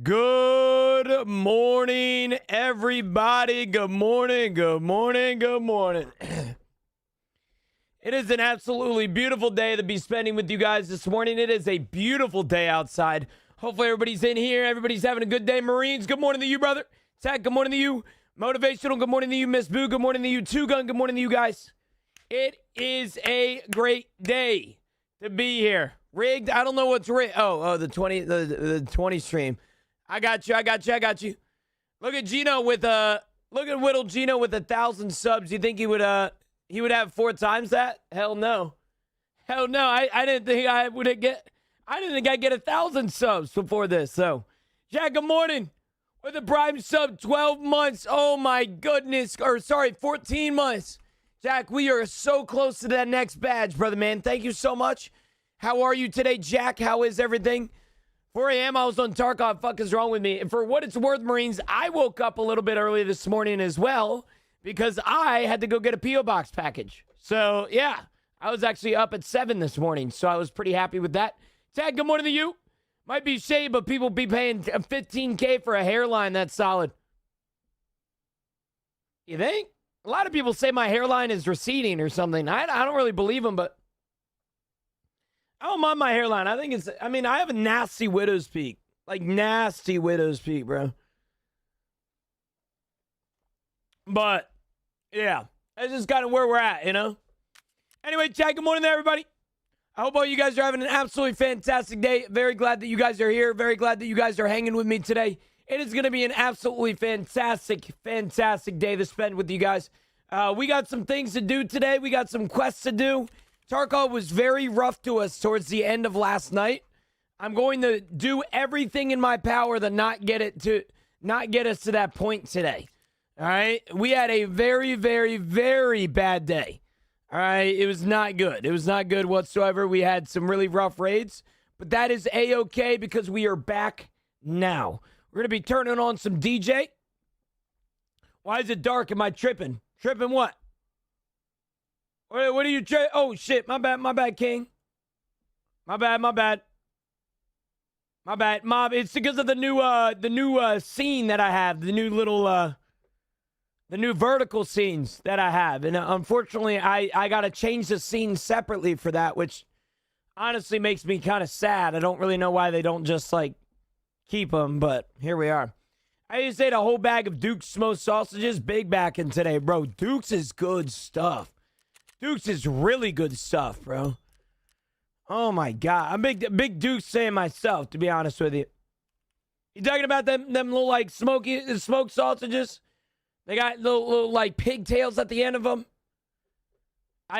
Good morning, everybody. Good morning, good morning, good morning. It is an absolutely beautiful day to be spending with you guys this morning. It is a beautiful day outside. Hopefully everybody's in here. Everybody's having a good day. Marines, good morning to you, brother. Tech, good morning to you. Motivational, good morning to you. Miss Boo, good morning to you. Two Gun, good morning to you guys. It is a great day to be here. Rigged, I don't know what's rigged. The 20 stream. I got you. Look at Gino with look at Whittle Gino with 1,000 subs. You think he would have 4 times that? Hell no. I didn't think I'd get 1,000 subs before this. So, Jack, good morning. With a prime sub, 12 months. Oh my goodness. 14 months. Jack, we are so close to that next badge, brother man. Thank you so much. How are you today, Jack? How is everything? 4 a.m. I was on Tarkov. Fuck is wrong with me? And for what it's worth, Marines, I woke up a little bit early this morning as well because I had to go get a P.O. Box package. So, yeah, I was actually up at 7 this morning, so I was pretty happy with that. Tag, good morning to you. Might be shade, but people be paying $15K for a hairline. That's solid. You think? A lot of people say my hairline is receding or something. I don't really believe them, but I don't mind my hairline. I have a nasty widow's peak. Like, nasty widow's peak, bro. But, yeah. That's just kind of where we're at, you know? Anyway, chat, good morning to everybody. I hope all you guys are having an absolutely fantastic day. Very glad that you guys are here. Very glad that you guys are hanging with me today. It is going to be an absolutely fantastic day to spend with you guys. We got some things to do today. We got some quests to do. Tarkov was very rough to us towards the end of last night. I'm going to do everything in my power to not get us to that point today. All right? We had a very, very, very bad day. All right? It was not good. It was not good whatsoever. We had some really rough raids, but that is A-okay because we are back now. We're going to be turning on some DJ. Why is it dark? Am I tripping? Tripping what? What are you trying? Oh, shit. My bad, King. My bad. Mob, it's because of the new scene that I have. The new little, the new vertical scenes that I have. And unfortunately, I got to change the scene separately for that, which honestly makes me kind of sad. I don't really know why they don't just, like, keep them, but here we are. I just ate a whole bag of Duke's smoked sausages. Big backing today, bro. Duke's is good stuff. Duke's is really good stuff, bro. Oh, my God. I'm big Duke's fan myself, to be honest with you. You talking about them little, like, smoked sausages? They got little like, pigtails at the end of them.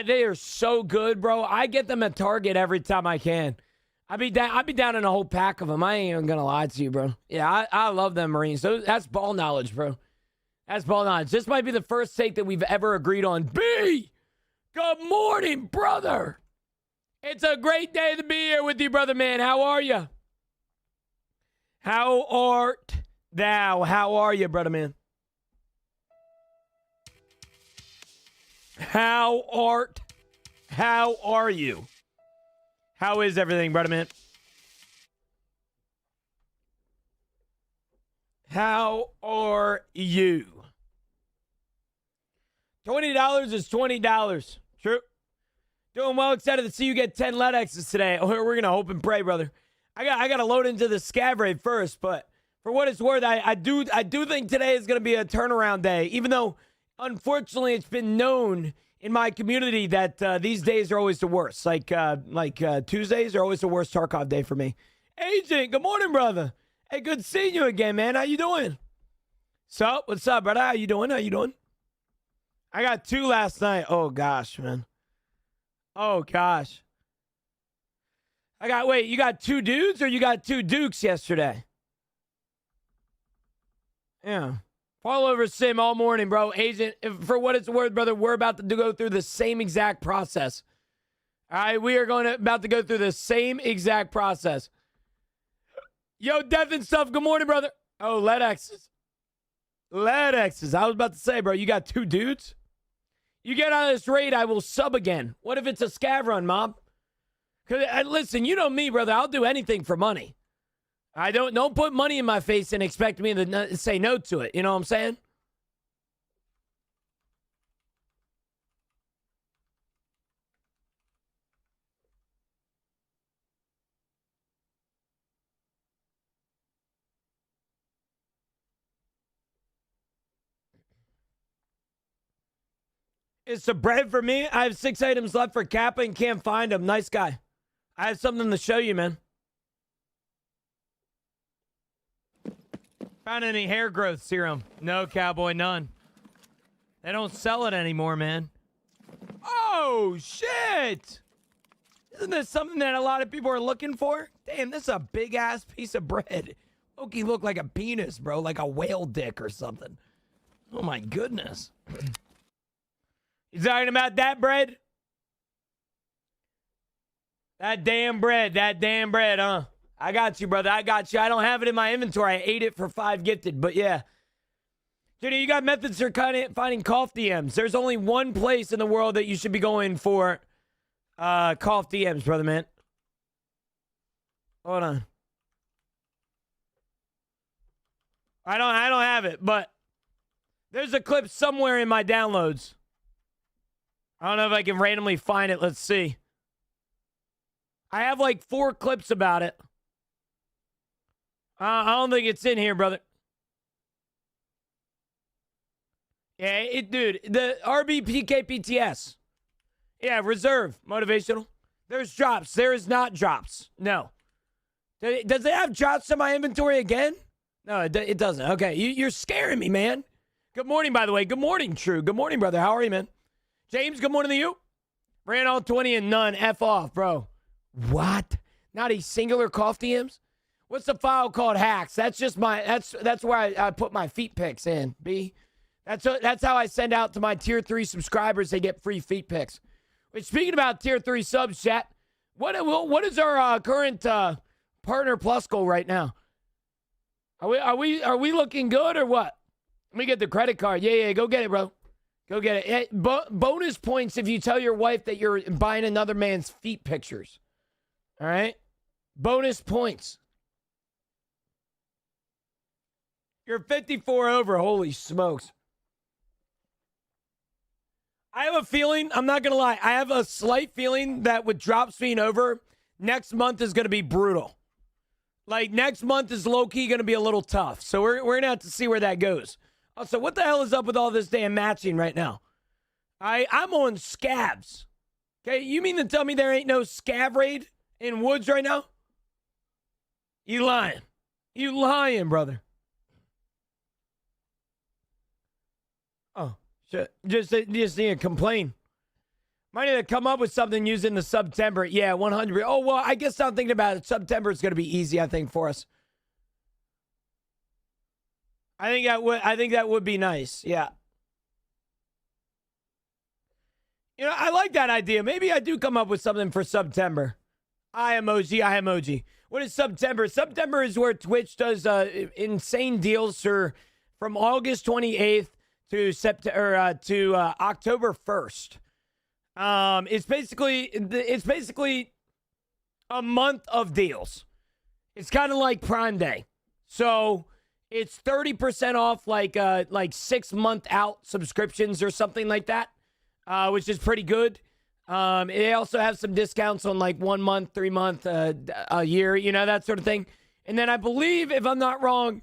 They are so good, bro. I get them at Target every time I can. I'd be down in a whole pack of them. I ain't even going to lie to you, bro. Yeah, I love them, Marines. So that's ball knowledge, bro. That's ball knowledge. This might be the first take that we've ever agreed on. B! Good morning, brother. It's a great day to be here with you, brother man. How are you? How art thou? How are you, brother man? How are you? How is everything, brother man? How are you? $20 is $20. True. Doing well. Excited to see you get 10 lead X's today. We're going to hope and pray, brother. I got to load into the scav raid first, but for what it's worth, I do think today is going to be a turnaround day, even though, unfortunately, it's been known in my community that these days are always the worst. Like Tuesdays are always the worst Tarkov day for me. Agent, good morning, brother. Hey, good seeing you again, man. How you doing? So, what's up, brother? How you doing? I got 2 last night. Oh, gosh, man. Oh, gosh. Wait, you got 2 dudes or you got 2 Dukes yesterday? Yeah. Fall over sim all morning, bro. Agent, for what it's worth, brother, we're about to go through the same exact process. All right, we are about to go through the same exact process. Yo, Death and Stuff, good morning, brother. Oh, lead X's. I was about to say, bro, you got 2 dudes? You get out of this raid, I will sub again. What if it's a scav run, mob? Listen, you know me, brother. I'll do anything for money. Don't put money in my face and expect me to say no to it. You know what I'm saying? It's the bread for me. I have 6 items left for Kappa and can't find them. Nice guy. I have something to show you, man. Found any hair growth serum? No, cowboy, none. They don't sell it anymore, man. Oh, shit! Isn't this something that a lot of people are looking for? Damn, this is a big-ass piece of bread. Loki looked like a penis, bro. Like a whale dick or something. Oh, my goodness. You talking about that bread? That damn bread, huh? I got you, brother. I got you. I don't have it in my inventory. I ate it for 5 gifted, but yeah. Judy, you got methods for finding cough DMs. There's only one place in the world that you should be going for cough DMs, brother, man. Hold on. I don't have it, but there's a clip somewhere in my downloads. I don't know if I can randomly find it. Let's see. I have like 4 clips about it. I don't think it's in here, brother. Yeah, dude, the RBPKPTS. Yeah, reserve, motivational. There's drops. There is not drops. No. Does it have drops in my inventory again? No, it doesn't. Okay, you're scaring me, man. Good morning, by the way. Good morning, True. Good morning, brother. How are you, man? James, good morning to you. Ran all 20 and none. F off, bro. What? Not a singular cough DMs? What's the file called hacks? That's just my, that's where I put my feet pics in, B. That's how I send out to my tier 3 subscribers. They get free feet pics. But speaking about tier 3 subs, chat, what is our current partner plus goal right now? Are we looking good or what? Let me get the credit card. Yeah, go get it, bro. Go get it. Hey, bonus points if you tell your wife that you're buying another man's feet pictures. All right? Bonus points. You're 54 over. Holy smokes. I have a feeling, I'm not going to lie, I have a slight feeling that with drops being over, next month is going to be brutal. Like, next month is low-key going to be a little tough. So we're going to have to see where that goes. Also, what the hell is up with all this damn matching right now? I'm on scabs. Okay, you mean to tell me there ain't no scab raid in Woods right now? You lying. You lying, brother. Oh, shit. Just need to complain. Might need to come up with something using the September. Yeah, 100. Oh, well, I guess I'm thinking about it. September is going to be easy, I think, for us. I think that would be nice. Yeah. You know, I like that idea. Maybe I do come up with something for September. I emoji. What is September? September is where Twitch does insane deals from August 28th to October 1st. It's basically a month of deals. It's kind of like Prime Day. So it's 30% off like 6 month out subscriptions or something like that, which is pretty good. They also have some discounts on like 1 month, 3 month, a year, you know, that sort of thing. And then I believe, if I'm not wrong,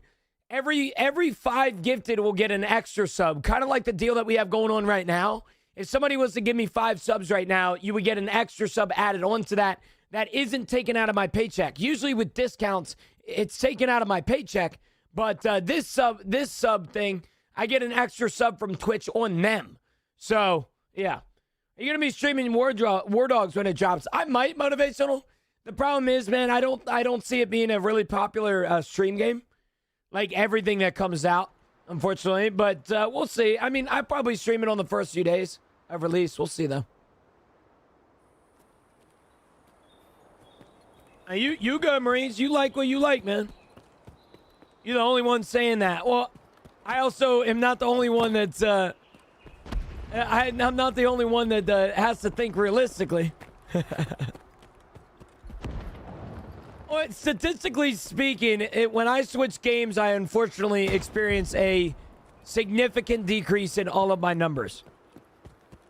every 5 gifted will get an extra sub, kind of like the deal that we have going on right now. If somebody was to give me 5 subs right now, you would get an extra sub added onto that. That isn't taken out of my paycheck. Usually with discounts, it's taken out of my paycheck. But this sub thing, I get an extra sub from Twitch on them. So, yeah. Are you going to be streaming War Dogs when it drops? I might, Motivational. The problem is, man, I don't see it being a really popular stream game. Like everything that comes out, unfortunately. But we'll see. I mean, I probably stream it on the first few days of release. We'll see, though. You go, Marines. You like what you like, man. You're the only one saying that. Well, I also am not the only one that's... I'm not the only one that has to think realistically. Well, statistically speaking, when I switch games, I unfortunately experience a significant decrease in all of my numbers.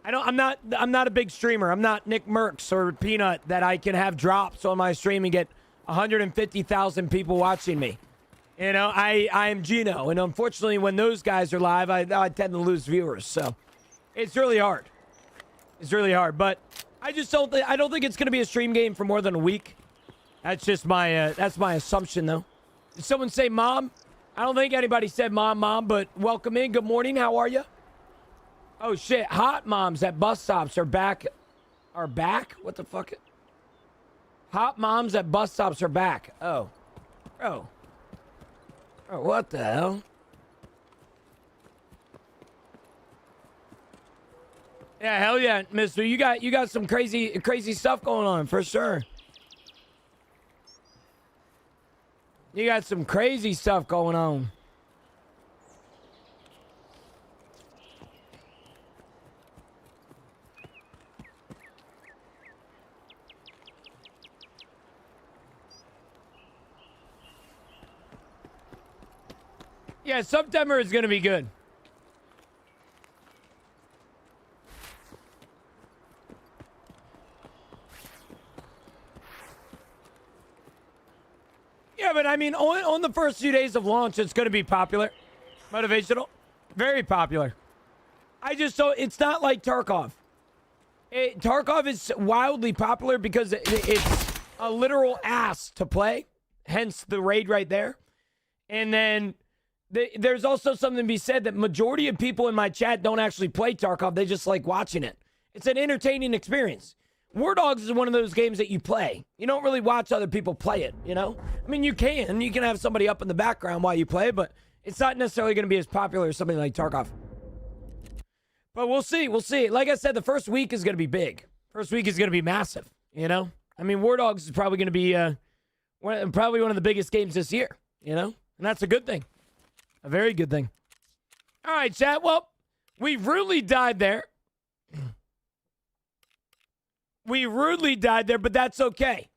I'm not a big streamer. I'm not Nick Merckx or Peanut that I can have drops on my stream and get 150,000 people watching me. You know, I am Gino, and unfortunately, when those guys are live, I tend to lose viewers. So it's really hard. It's really hard, but I just don't think it's going to be a stream game for more than a week. That's just my assumption, though. Did someone say mom? I don't think anybody said mom, but welcome in. Good morning. How are you? Oh shit! Hot moms at bus stops are back. Are back? What the fuck? Hot moms at bus stops are back. Oh, oh, what the hell? Yeah, hell yeah, Mister. You got some crazy stuff going on for sure. You got some crazy stuff going on. Yeah, September is going to be good. Yeah, but I mean, on the first few days of launch, it's going to be popular. Motivational. Very popular. I just don't, it's not like Tarkov. Tarkov is wildly popular because it's a literal ass to play. Hence the raid right there. And then there's also something to be said that majority of people in my chat don't actually play Tarkov. They just like watching it. It's an entertaining experience. War Dogs is one of those games that you play. You don't really watch other people play it, you know? I mean, you can have somebody up in the background while you play, but it's not necessarily going to be as popular as something like Tarkov. But we'll see. We'll see. Like I said, the first week is going to be big. First week is going to be massive, you know? I mean, War Dogs is probably going to be probably one of the biggest games this year, you know? And that's a good thing. A very good thing. All right, chat. Well, we rudely died there. We rudely died there, but that's okay.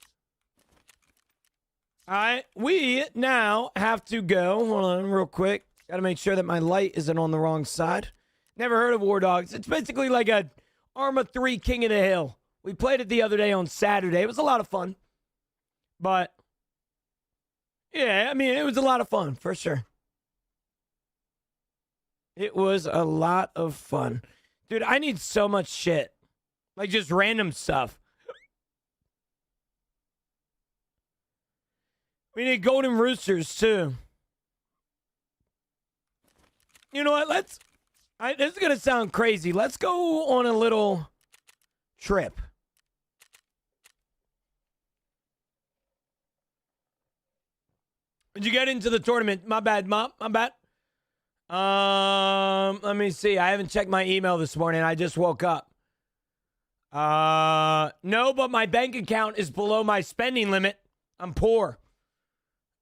All right. We now have to go. Hold on real quick. Got to make sure that my light isn't on the wrong side. Never heard of War Dogs. It's basically like a Arma 3 King of the Hill. We played it the other day on Saturday. It was a lot of fun. But, yeah, I mean, it was a lot of fun, for sure. It was a lot of fun. Dude, I need so much shit. Like, just random stuff. We need golden roosters, too. You know what? This is going to sound crazy. Let's go on a little trip. Did you get into the tournament? My bad, Mom. My bad. Let me see. I haven't checked my email this morning. I just woke up. No, but my bank account is below my spending limit. I'm poor.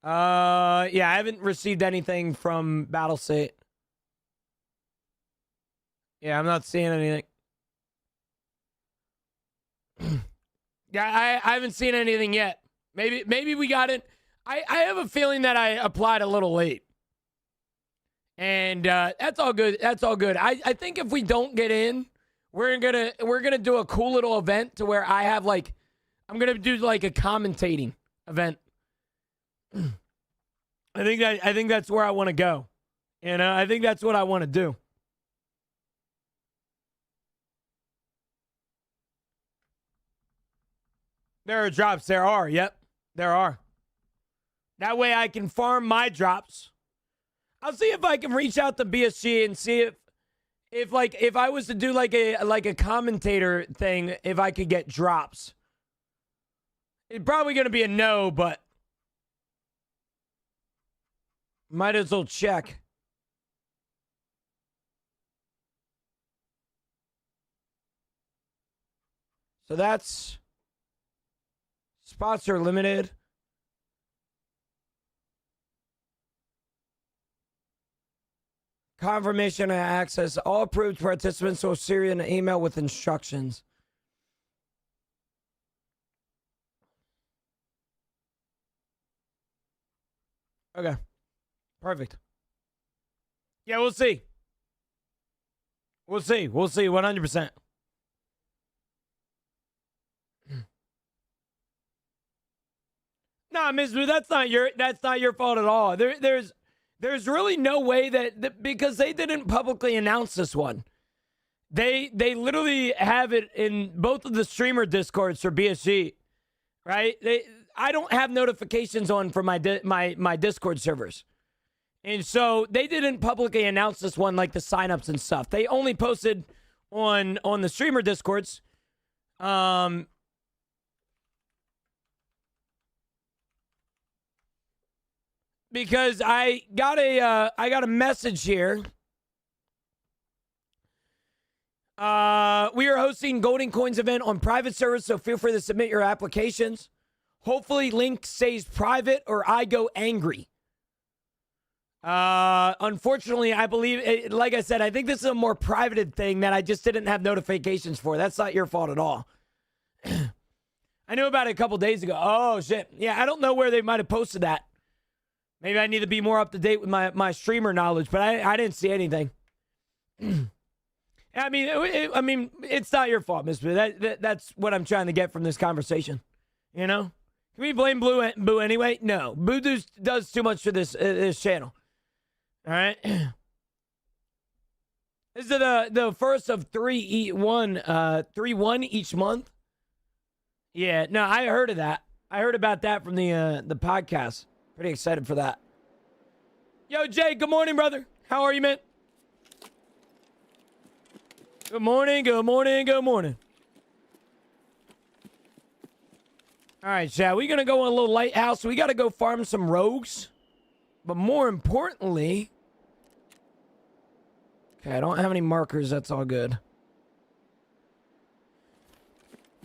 Yeah, I haven't received anything from Battlestate. Yeah, I'm not seeing anything. Yeah, I haven't seen anything yet. Maybe we got it. I have a feeling that I applied a little late. And that's all good. That's all good. I think if we don't get in, we're gonna do a cool little event to where I have like, I'm gonna do like a commentating event. I think that's where I want to go. You know, I think that's what I want to do. There are drops. There are. Yep, there are. That way I can farm my drops. I'll see if I can reach out to BSG and see if I was to do like a commentator thing, if I could get drops. It's probably going to be a no, but might as well check. So that's spots are limited. Confirmation and access. All approved participants will receive an email with instructions. Okay. Perfect. Yeah, we'll see. We'll see. We'll see. 100%. Nah, Ms. Blue, that's not your fault at all. There's really no way that because they didn't publicly announce this one. They literally have it in both of the streamer discords for BSG, right? I don't have notifications on for my Discord servers. And so they didn't publicly announce this one like the signups and stuff. They only posted on the streamer discords. Because I got a message here. We are hosting Golden Coins event on private servers, so feel free to submit your applications. Hopefully, link stays private or I go angry. Unfortunately, I believe, like I said, I think this is a more private thing that I just didn't have notifications for. That's not your fault at all. I knew about it a couple days ago. Oh, shit. Yeah, I don't know where they might have posted that. Maybe I need to be more up to date with my streamer knowledge, but I didn't see anything. I mean, it's not your fault, Miss Boo. That's what I'm trying to get from this conversation. You know? Can we blame Boo anyway? No. Boo does too much for this channel. All right? This is the first of 3-1 each month. Yeah, no, I heard of that. I heard about that from the podcast. Pretty excited for that. Yo, Jay, good morning, brother. How are you, man? Good morning, good morning, good morning. All right, Chad, we're going to go on a little lighthouse. We got to go farm some rogues. But more importantly... Okay, I don't have any markers. That's all good.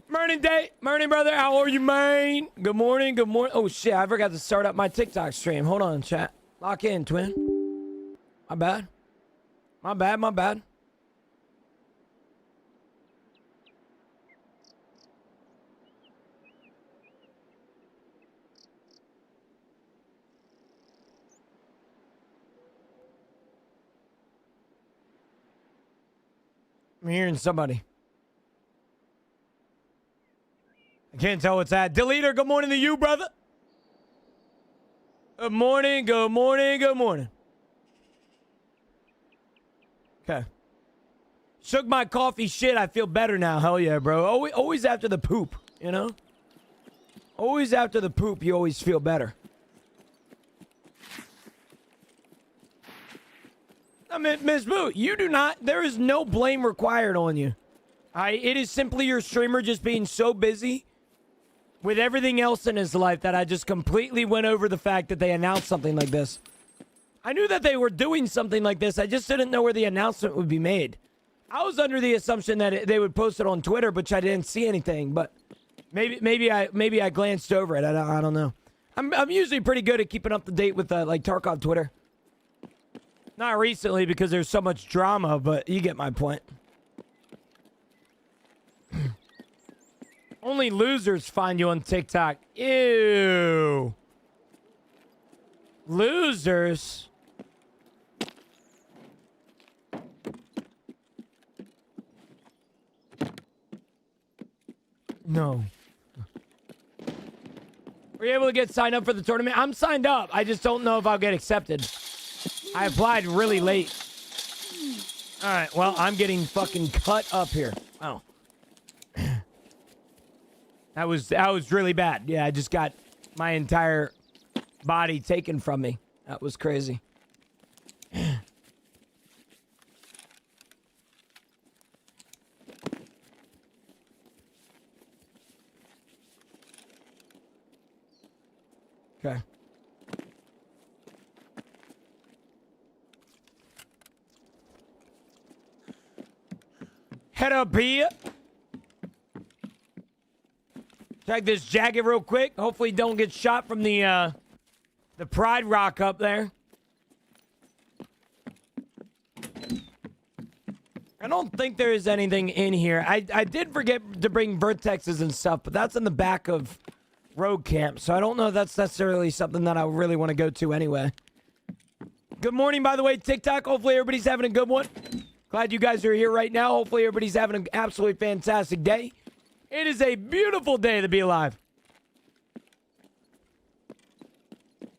Morning, Day. Morning, brother. How are you, man? Good morning, good morning. Oh, shit, I forgot to start up my TikTok stream. Hold on, chat. Lock in, twin. My bad. My bad, my bad. I'm hearing somebody. I can't tell what's that. Deleter, good morning to you, brother. Good morning, good morning, good morning. Okay. Shook my coffee shit. I feel better now. Hell yeah, bro. Always after the poop, you know? Always after the poop, you always feel better. I mean, Ms. Boo, you do not, there is no blame required on you. It is simply your streamer just being so busy with everything else in his life that I just completely went over the fact that they announced something like this. I knew that they were doing something like this. I just didn't know where the announcement would be made. I was under the assumption that they would post it on Twitter, which I didn't see anything. But maybe I glanced over it. I don't know. I'm usually pretty good at keeping up to date with like Tarkov Twitter. Not recently because there's so much drama, but you get my point. Only losers find you on TikTok. Ew. Losers? No. Were you able to get signed up for the tournament? I'm signed up. I just don't know if I'll get accepted. I applied really late. All right, well, I'm getting fucking cut up here. Oh. That was really bad. Yeah, I just got my entire body taken from me. That was crazy. Okay. Head up here. Check this jacket real quick. Hopefully don't get shot from the Pride Rock up there. I don't think there is anything in here. I did forget to bring vertexes and stuff, but that's in the back of road camp, so I don't know if that's necessarily something that I really want to go to anyway. Good morning, by the way, TikTok. Hopefully everybody's having a good one. Glad you guys are here right now. Hopefully everybody's having an absolutely fantastic day. It is a beautiful day to be alive.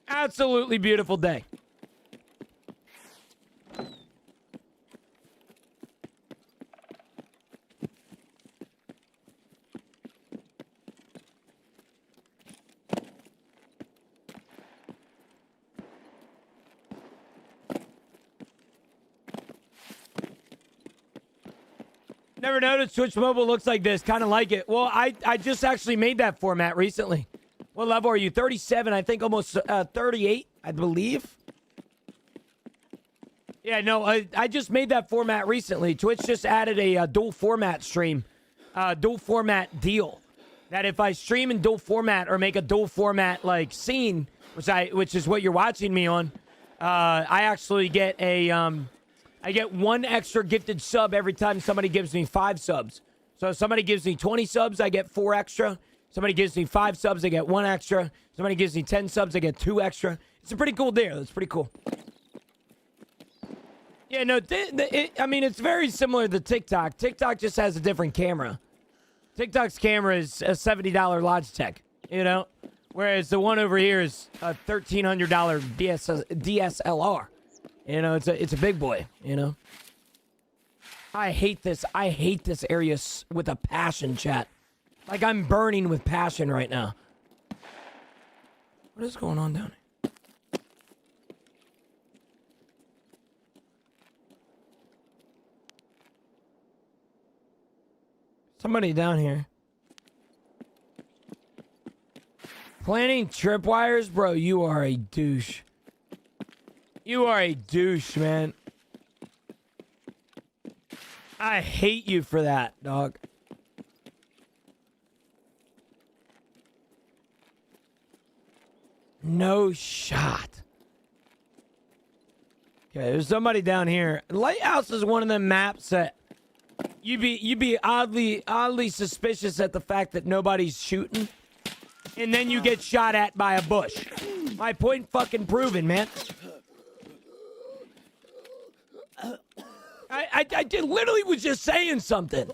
Absolutely beautiful day. Never noticed Twitch Mobile looks like this. Kind of like it. Well, I just actually made that format recently. What level are you? 37, I think almost 38, I believe. Yeah, no, I just made that format recently. Twitch just added a dual format stream. Dual format deal. That if I stream in dual format or make a dual format like scene, which is what you're watching me on, I actually get I get one extra gifted sub every time somebody gives me 5 subs. So if somebody gives me 20 subs, I get 4 extra. Somebody gives me 5 subs, I get 1 extra. Somebody gives me 10 subs, I get 2 extra. It's a pretty cool deal. It's pretty cool. Yeah, no, I mean, it's very similar to TikTok. TikTok just has a different camera. TikTok's camera is a $70 Logitech, you know? Whereas the one over here is a $1,300 DSLR. You know, it's a big boy, you know? I hate this. I hate this area with a passion, chat. Like I'm burning with passion right now. What is going on down here? Somebody down here. Planning tripwires? Bro, you are a douche. You are a douche, man. I hate you for that, dog. No shot. Okay, there's somebody down here. Lighthouse is one of them maps that you'd be oddly suspicious at the fact that nobody's shooting, and then you get shot at by a bush. My point fucking proven, man. I literally was just saying something.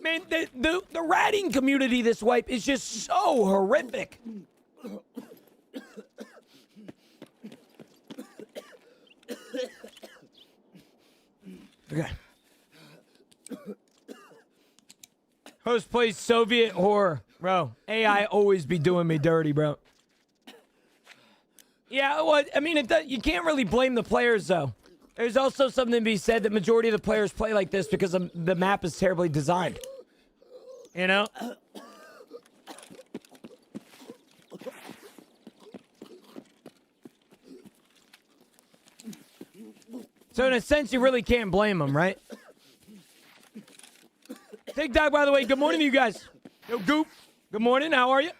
Man, the ratting community this wipe is just so horrific. Okay. Host plays Soviet horror. Bro, AI always be doing me dirty, bro. Yeah, well, I mean, you can't really blame the players, though. There's also something to be said that majority of the players play like this because the map is terribly designed. You know? So in a sense, you really can't blame them, right? TikTok, by the way, good morning to you guys. Yo, Goop. Good morning. How are you?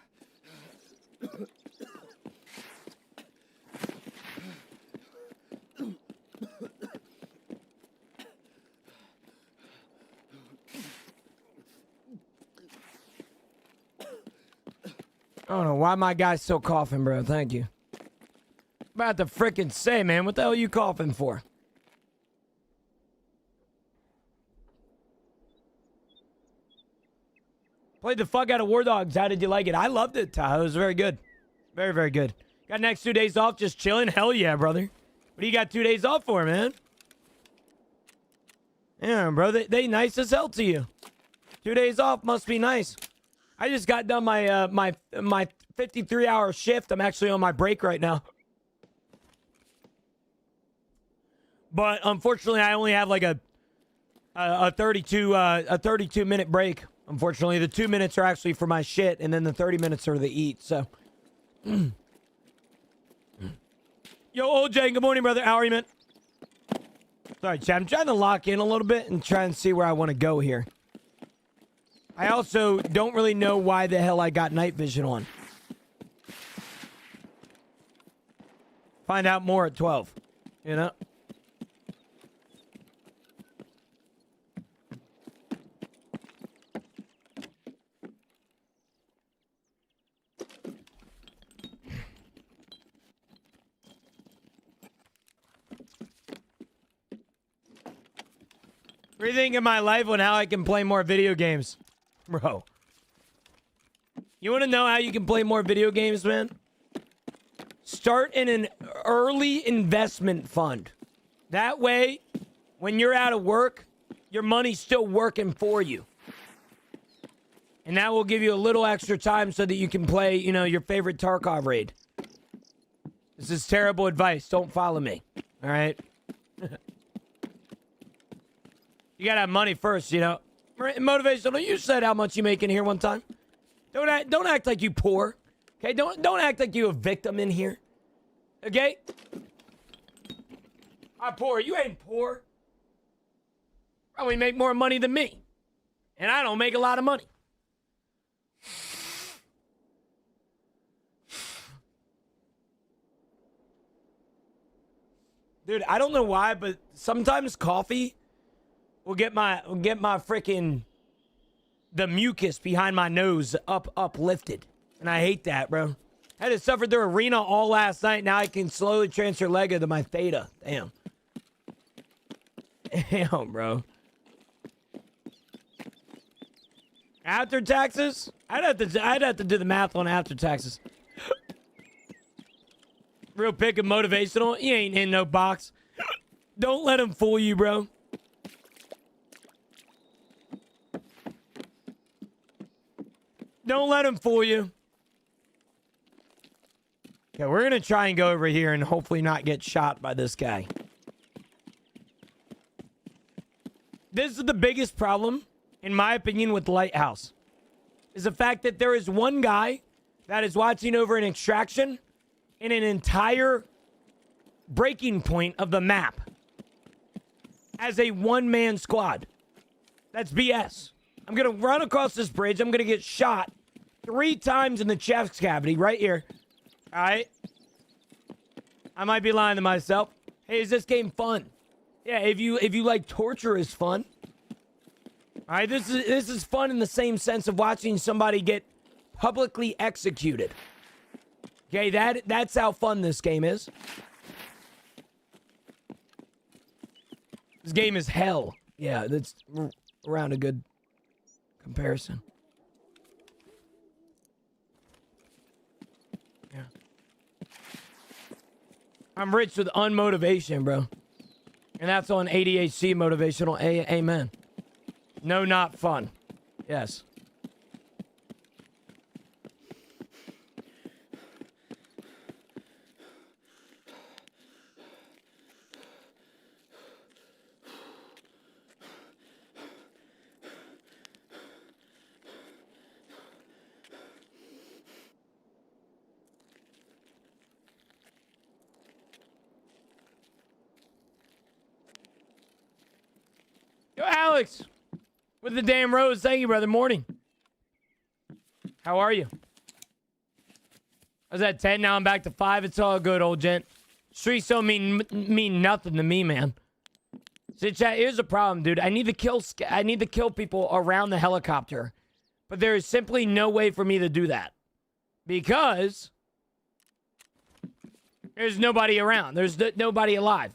I don't know why my guy's still coughing, bro. Thank you. About to frickin' say, man, what the hell are you coughing for? Played the fuck out of War Dogs. How did you like it? I loved it, Tahoe. It was very good. Very, very good. Got next 2 days off just chilling? Hell yeah, brother. What do you got 2 days off for, man? Yeah, bro. They nice as hell to you. 2 days off must be nice. I just got done my my 53-hour shift. I'm actually on my break right now. But unfortunately, I only have like a 32 minute break. Unfortunately, the 2 minutes are actually for my shit, and then the 30 minutes are to eat. So, yo, OJ, good morning, brother. How are you, man? Sorry, chat. I'm trying to lock in a little bit and try and see where I want to go here. I also don't really know why the hell I got night vision on. Find out more at 12. You know? Rethinking my life on how I can play more video games. Bro. You want to know how you can play more video games, man? Start in an early investment fund. That way, when you're out of work, your money's still working for you. And that will give you a little extra time so that you can play, you know, your favorite Tarkov raid. This is terrible advice. Don't follow me. All right? You gotta have money first, you know. Motivational, you said how much you make in here one time. Don't act like you poor. Okay? Don't act like you a victim in here. Okay? I'm poor. You ain't poor. Probably make more money than me. And I don't make a lot of money. Dude, I don't know why, but sometimes coffee will get my freaking the mucus behind my nose uplifted. And I hate that, bro. I had to suffer through arena all last night. Now I can slowly transfer Lego to my theta. Damn. Damn, bro. After taxes? I'd have to do the math on after taxes. Real pick and motivational. You ain't in no box. Don't let him fool you, bro. Don't let him fool you. Okay, we're going to try and go over here and hopefully not get shot by this guy. This is the biggest problem, in my opinion, with the Lighthouse. Is the fact that there is one guy that is watching over an extraction in an entire breaking point of the map as a one-man squad. That's BS. I'm going to run across this bridge. I'm going to get shot 3 times in the chest cavity right here. All right? I might be lying to myself. Hey, is this game fun? Yeah, if you like torture is fun. All right, this is fun in the same sense of watching somebody get publicly executed. Okay, that's how fun this game is. This game is hell. Yeah, that's around a good comparison. Yeah. I'm rich with unmotivation, bro. And that's on ADHD motivational. Amen. No, not fun. Yes. Yo, Alex, with the damn rose. Thank you, brother. Morning. How are you? I was at 10, now I'm back to 5. It's all good, old gent. Streets don't mean nothing to me, man. So, chat, here's the problem, dude. I need to kill people around the helicopter, but there is simply no way for me to do that because there's nobody around. There's nobody alive.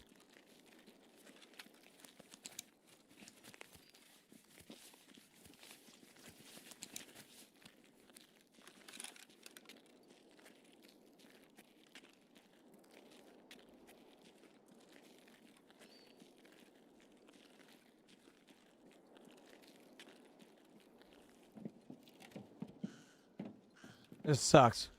This sucks.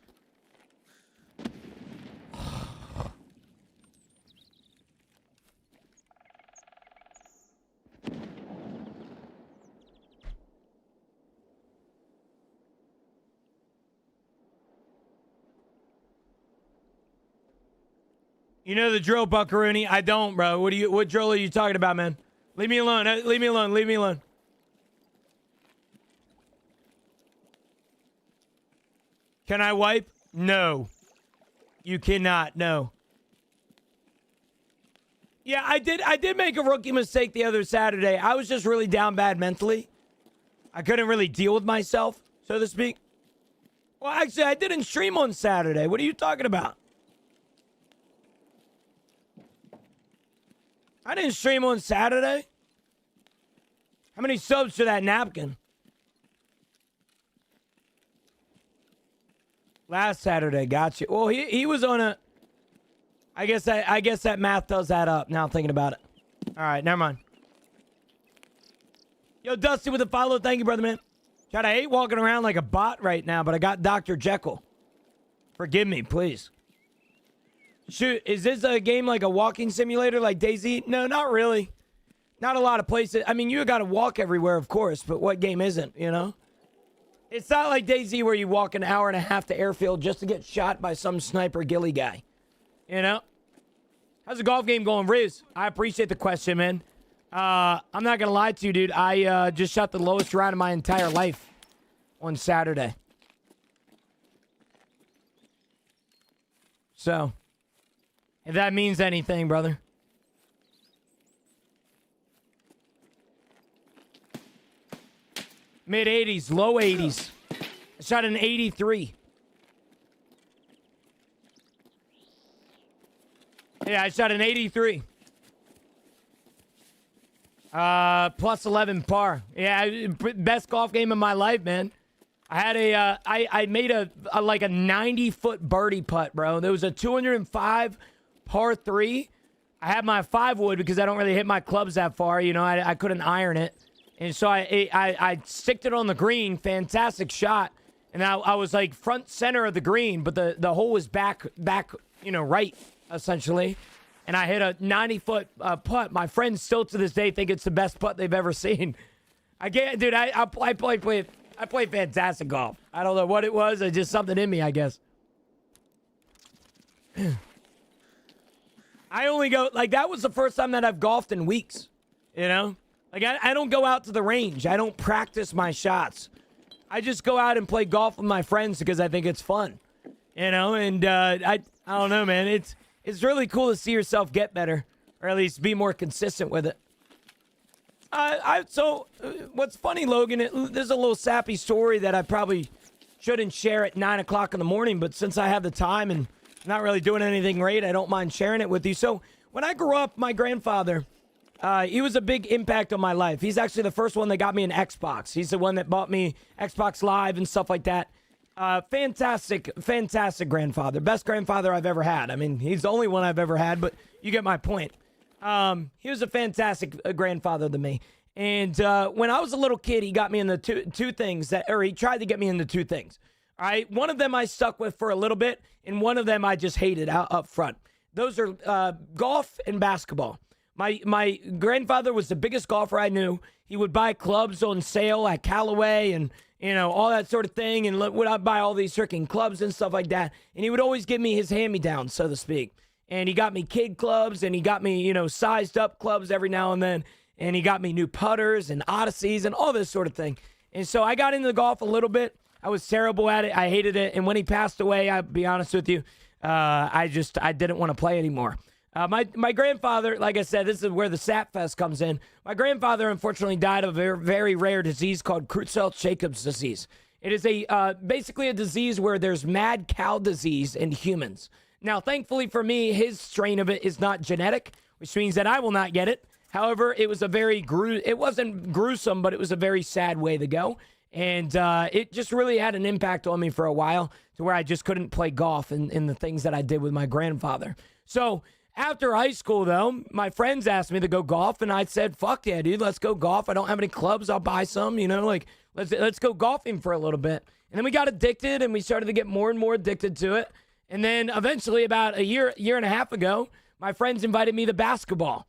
You know the drill, Buckaroonie? I don't, bro. What drill are you talking about, man? Leave me alone. Leave me alone. Leave me alone. Can I wipe? No. You cannot. No. Yeah, I did make a rookie mistake the other Saturday. I was just really down bad mentally. I couldn't really deal with myself, so to speak. Well, actually, I didn't stream on Saturday. What are you talking about? I didn't stream on Saturday. How many subs to that napkin? Last Saturday, got you. Well, he was on a... I guess that math does add up, now I'm thinking about it. All right, never mind. Yo, Dusty with a follow. Thank you, brother, man. Chad, I hate walking around like a bot right now, but I got Dr. Jekyll. Forgive me, please. Shoot, is this a game like a walking simulator like DayZ? No, not really. Not a lot of places. I mean, you got to walk everywhere, of course, but what game isn't, you know? It's not like DayZ where you walk an hour and a half to airfield just to get shot by some sniper ghillie guy. You know? How's the golf game going, Riz? I appreciate the question, man. I'm not going to lie to you, dude. I just shot the lowest round of my entire life on Saturday. So, if that means anything, brother. Mid-80s, low 80s. I shot an 83. Yeah, I shot an 83. Plus 11 par. Yeah, best golf game of my life, man. I had I made a like a 90-foot birdie putt, bro. There was a 205 par 3. I had my 5-wood because I don't really hit my clubs that far. You know, I couldn't iron it. And so I sticked it on the green. Fantastic shot. And I was like front center of the green, but the hole was back, you know, right, essentially. And I hit a 90-foot putt. My friends still to this day think it's the best putt they've ever seen. I can't, dude, I play fantastic golf. I don't know what it was. It's just something in me, I guess. I only go, like, that was the first time that I've golfed in weeks, you know? Like, I don't go out to the range. I don't practice my shots. I just go out and play golf with my friends because I think it's fun, you know? And I don't know, man. It's really cool to see yourself get better, or at least be more consistent with it. So what's funny, Logan, there's a little sappy story that I probably shouldn't share at 9 o'clock in the morning, but since I have the time and not really doing anything great, I don't mind sharing it with you. So when I grew up, my grandfather, he was a big impact on my life. He's actually the first one that got me an Xbox. He's the one that bought me Xbox Live and stuff like that. Fantastic grandfather. Best grandfather I've ever had. I mean, he's the only one I've ever had, but you get my point. He was a fantastic grandfather to me. And when I was a little kid, he got me in the two things he tried to get me into two things. All right, one of them I stuck with for a little bit, and one of them I just hated out up front. Those are golf and basketball. My grandfather was the biggest golfer I knew. He would buy clubs on sale at Callaway and, you know, all that sort of thing, and would buy all these freaking clubs and stuff like that. And he would always give me his hand-me-downs, so to speak. And he got me kid clubs, and he got me, you know, sized up clubs every now and then. And he got me new putters and Odysseys and all this sort of thing. And so I got into the golf a little bit. I was terrible at it. I hated it. And when he passed away, I'll be honest with you, I didn't want to play anymore. My grandfather, like I said, this is where the Sap Fest comes in. My grandfather, unfortunately, died of a very, very rare disease called Creutzfeldt-Jacobs disease. It is basically a disease where there's mad cow disease in humans. Now, thankfully for me, his strain of it is not genetic, which means that I will not get it. However, it was it wasn't gruesome, but it was a very sad way to go. And it just really had an impact on me for a while to where I just couldn't play golf in the things that I did with my grandfather. So after high school, though, my friends asked me to go golf, and I said, fuck yeah, dude, let's go golf. I don't have any clubs. I'll buy some, you know, like, let's go golfing for a little bit. And then we got addicted, and we started to get more and more addicted to it. And then eventually, about a year and a half ago, my friends invited me to basketball.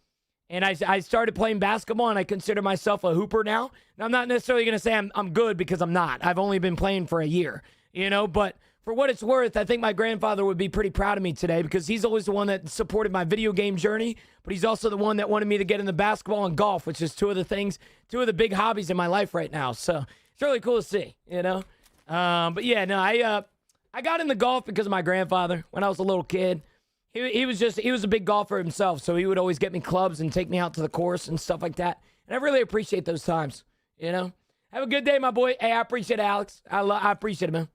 And I started playing basketball, and I consider myself a hooper now. Now, I'm not necessarily going to say I'm good, because I'm not. I've only been playing for a year, you know. But for what it's worth, I think my grandfather would be pretty proud of me today, because he's always the one that supported my video game journey. But he's also the one that wanted me to get into basketball and golf, which is two of the big hobbies in my life right now. So it's really cool to see, you know. But yeah, no, I got into golf because of my grandfather when I was a little kid. He was a big golfer himself, so he would always get me clubs and take me out to the course and stuff like that. And I really appreciate those times, you know. Have a good day, my boy. Hey, I appreciate it, Alex. I appreciate it, man.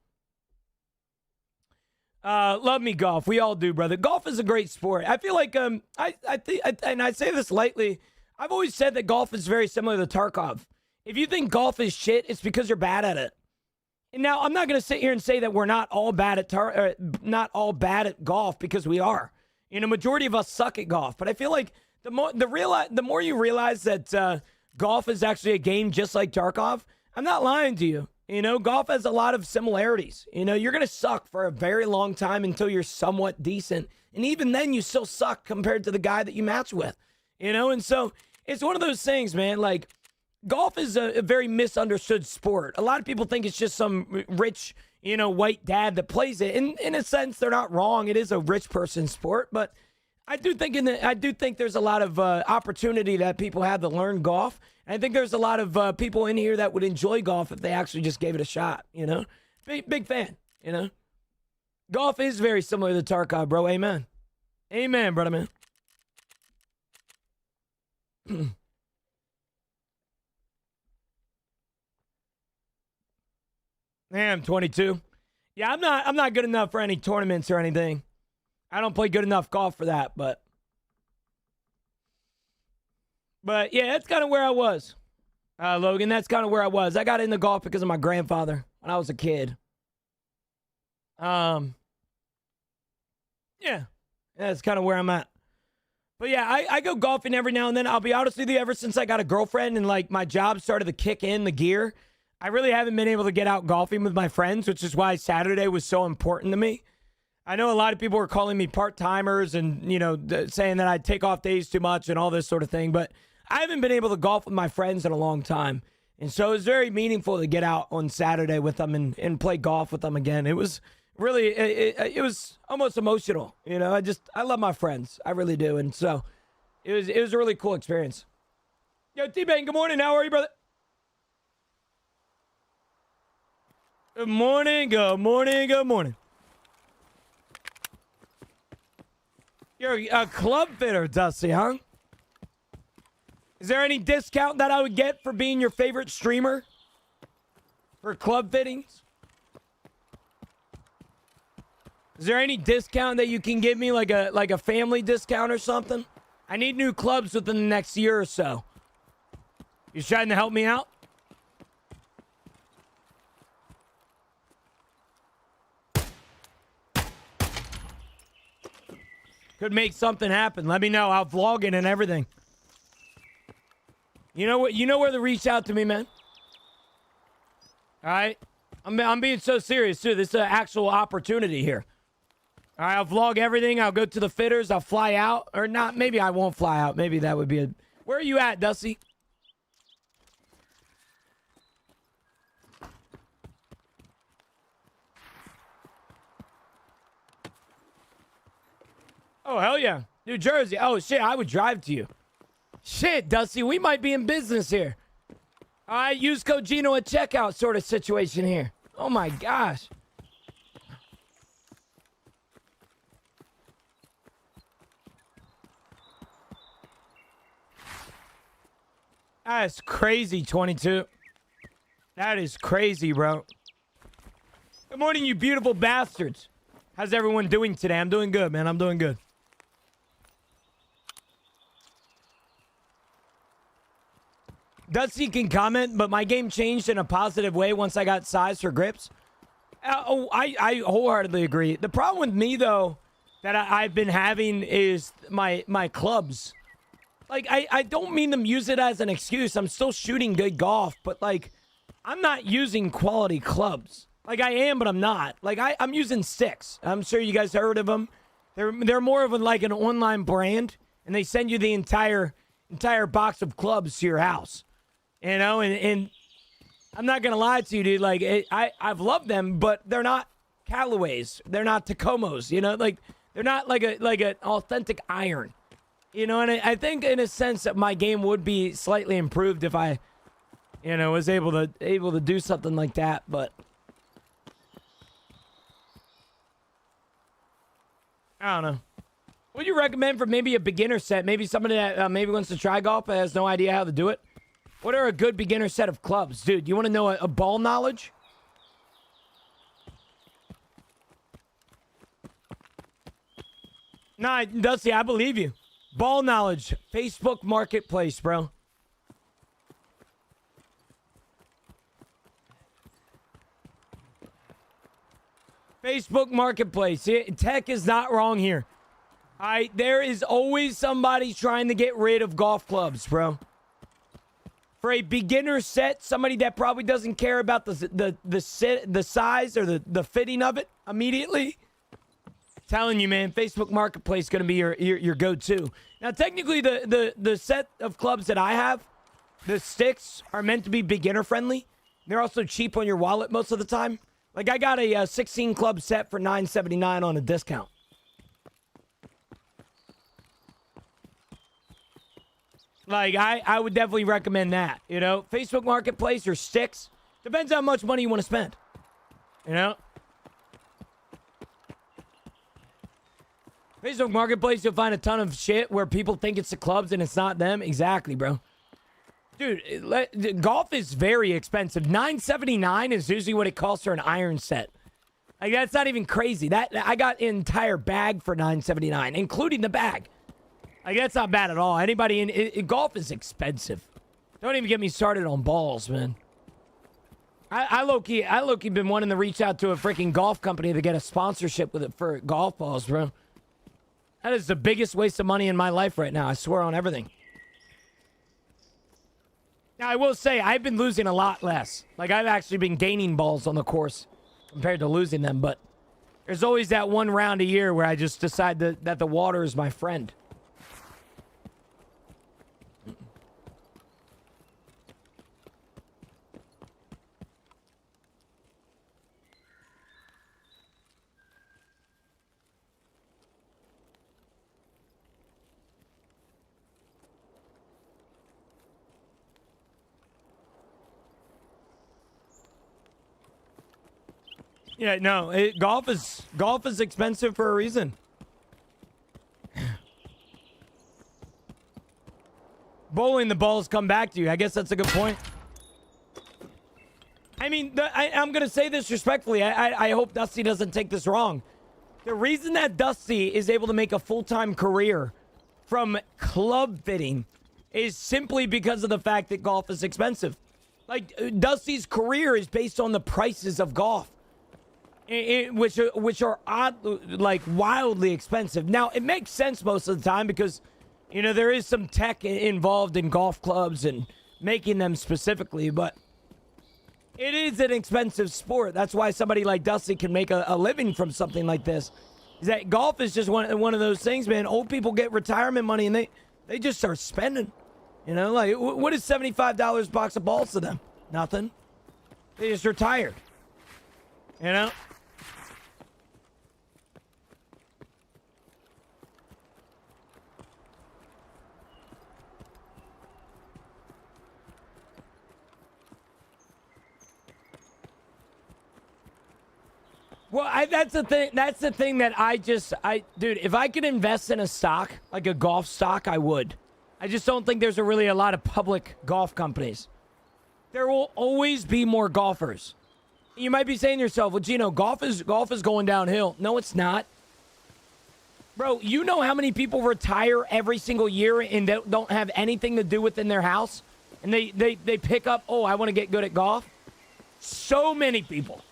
Love me golf. We all do, brother. Golf is a great sport. I feel like I say this lightly. I've always said that golf is very similar to Tarkov. If you think golf is shit, it's because you're bad at it. And now I'm not going to sit here and say that we're not all bad at golf, because we are. You know, majority of us suck at golf, but I feel like the more you realize that golf is actually a game just like Tarkov, I'm not lying to you. You know, golf has a lot of similarities. You know, you're going to suck for a very long time until you're somewhat decent. And even then, you still suck compared to the guy that you match with. You know, and so it's one of those things, man. Like, golf is a very misunderstood sport. A lot of people think it's just some rich, you know, white dad that plays it. And in a sense, they're not wrong. It is a rich person sport, but I do think there's a lot of opportunity that people have to learn golf. And I think there's a lot of people in here that would enjoy golf if they actually just gave it a shot. You know, big fan. You know, golf is very similar to Tarkov, bro. Amen, amen, brother man. I'm 22. Yeah, I'm not good enough for any tournaments or anything. I don't play good enough golf for that, but yeah, that's kind of where I was. Logan, that's kind of where I was. I got into golf because of my grandfather when I was a kid. Yeah, that's kind of where I'm at. But yeah, I go golfing every now and then. I'll be honest with you, ever since I got a girlfriend and like my job started to kick in the gear, I really haven't been able to get out golfing with my friends, which is why Saturday was so important to me. I know a lot of people were calling me part-timers and, you know, saying that I'd take off days too much and all this sort of thing, but I haven't been able to golf with my friends in a long time. And so it was very meaningful to get out on Saturday with them and play golf with them again. It was really, it was almost emotional. You know, I love my friends. I really do. And so it was a really cool experience. Yo, T-Bane, good morning. How are you, brother? Good morning, good morning, good morning. You're a club fitter, Dusty, huh? Is there any discount that I would get for being your favorite streamer? For club fittings? Is there any discount that you can give me, like a family discount or something? I need new clubs within the next year or so. You trying to help me out? Could make something happen. Let me know. I'll vlog it and everything. You know what? You know where to reach out to me, man. All right? I'm being so serious, too. This is an actual opportunity here. All right, I'll vlog everything. I'll go to the fitters. I'll fly out. Or not. Maybe I won't fly out. Maybe that would be a... Where are you at, Dusty? Oh, hell yeah. New Jersey. Oh, shit, I would drive to you. Shit, Dusty, we might be in business here. All right, use code Gino at checkout sort of situation here. Oh, my gosh. That's crazy, 22. That is crazy, bro. Good morning, you beautiful bastards. How's everyone doing today? I'm doing good, man. I'm doing good. Dusty can comment, but my game changed in a positive way once I got size for grips. I wholeheartedly agree. The problem with me, though, that I've been having is my clubs. Like, I don't mean to use it as an excuse. I'm still shooting good golf, but, like, I'm not using quality clubs. Like, I am, but I'm not. Like, I'm using sticks. I'm sure you guys heard of them. They're more of like an online brand, and they send you the entire box of clubs to your house. You know, and I'm not gonna lie to you, dude. Like, I've loved them, but they're not Callaways. They're not Tacomos. You know, like they're not like an authentic iron. You know, and I think in a sense that my game would be slightly improved if I, you know, was able to do something like that. But I don't know. What do you recommend for maybe a beginner set? Maybe somebody that maybe wants to try golf but has no idea how to do it. What are a good beginner set of clubs? Dude, you want to know a ball knowledge? Nah, Dusty, I believe you. Ball knowledge. Facebook Marketplace, bro. Facebook Marketplace. Tech is not wrong here. All right, there is always somebody trying to get rid of golf clubs, bro. For a beginner set, somebody that probably doesn't care about the size or the fitting of it immediately. Telling you, man, Facebook Marketplace is going to be your go-to. Now, technically, the set of clubs that I have, the sticks, are meant to be beginner-friendly. They're also cheap on your wallet most of the time. Like, I got a 16 club set for $9.79 on a discount. Like, I would definitely recommend that, you know? Facebook Marketplace or sticks. Depends how much money you want to spend, you know? Facebook Marketplace, you'll find a ton of shit where people think it's the clubs and it's not them. Exactly, bro. Dude, golf is very expensive. $9.79 is usually what it costs for an iron set. Like, that's not even crazy. I got an entire bag for $9.79, including the bag. Like, that's not bad at all. Anybody in golf is expensive. Don't even get me started on balls, man. I low-key been wanting to reach out to a freaking golf company to get a sponsorship with it for golf balls, bro. That is the biggest waste of money in my life right now. I swear on everything. Now, I will say, I've been losing a lot less. Like, I've actually been gaining balls on the course compared to losing them. But there's always that one round a year where I just decide that the water is my friend. Yeah, no, golf is expensive for a reason. Bowling, the balls come back to you. I guess that's a good point. I mean, I'm going to say this respectfully. I hope Dusty doesn't take this wrong. The reason that Dusty is able to make a full-time career from club fitting is simply because of the fact that golf is expensive. Like, Dusty's career is based on the prices of golf. Which are odd, like wildly expensive. Now, it makes sense most of the time because, you know, there is some tech involved in golf clubs and making them specifically, but it is an expensive sport. That's why somebody like Dusty can make a living from something like this. Is that golf is just one of those things, man. Old people get retirement money and they just start spending. You know, like, what is $75 box of balls to them? Nothing. They just retired. You know? Well, that's the thing. That's the thing that dude, if I could invest in a stock, like a golf stock, I would. I just don't think there's really a lot of public golf companies. There will always be more golfers. You might be saying to yourself, well, Gino, golf is going downhill. No, it's not. Bro, you know how many people retire every single year and they don't have anything to do within their house? And they pick up, oh, I want to get good at golf? So many people.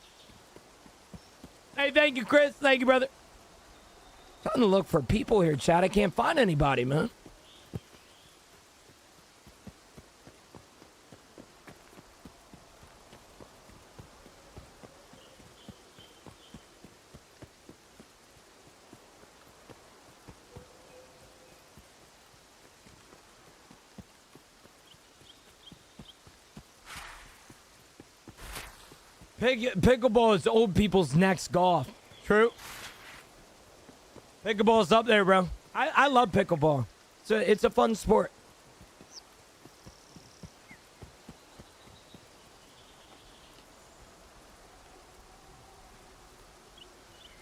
Hey, thank you, Chris. Thank you, brother. I'm trying to look for people here, Chad. I can't find anybody, man. Pickleball is old people's next golf. True. Pickleball's up there, bro. I love pickleball. It's a fun sport.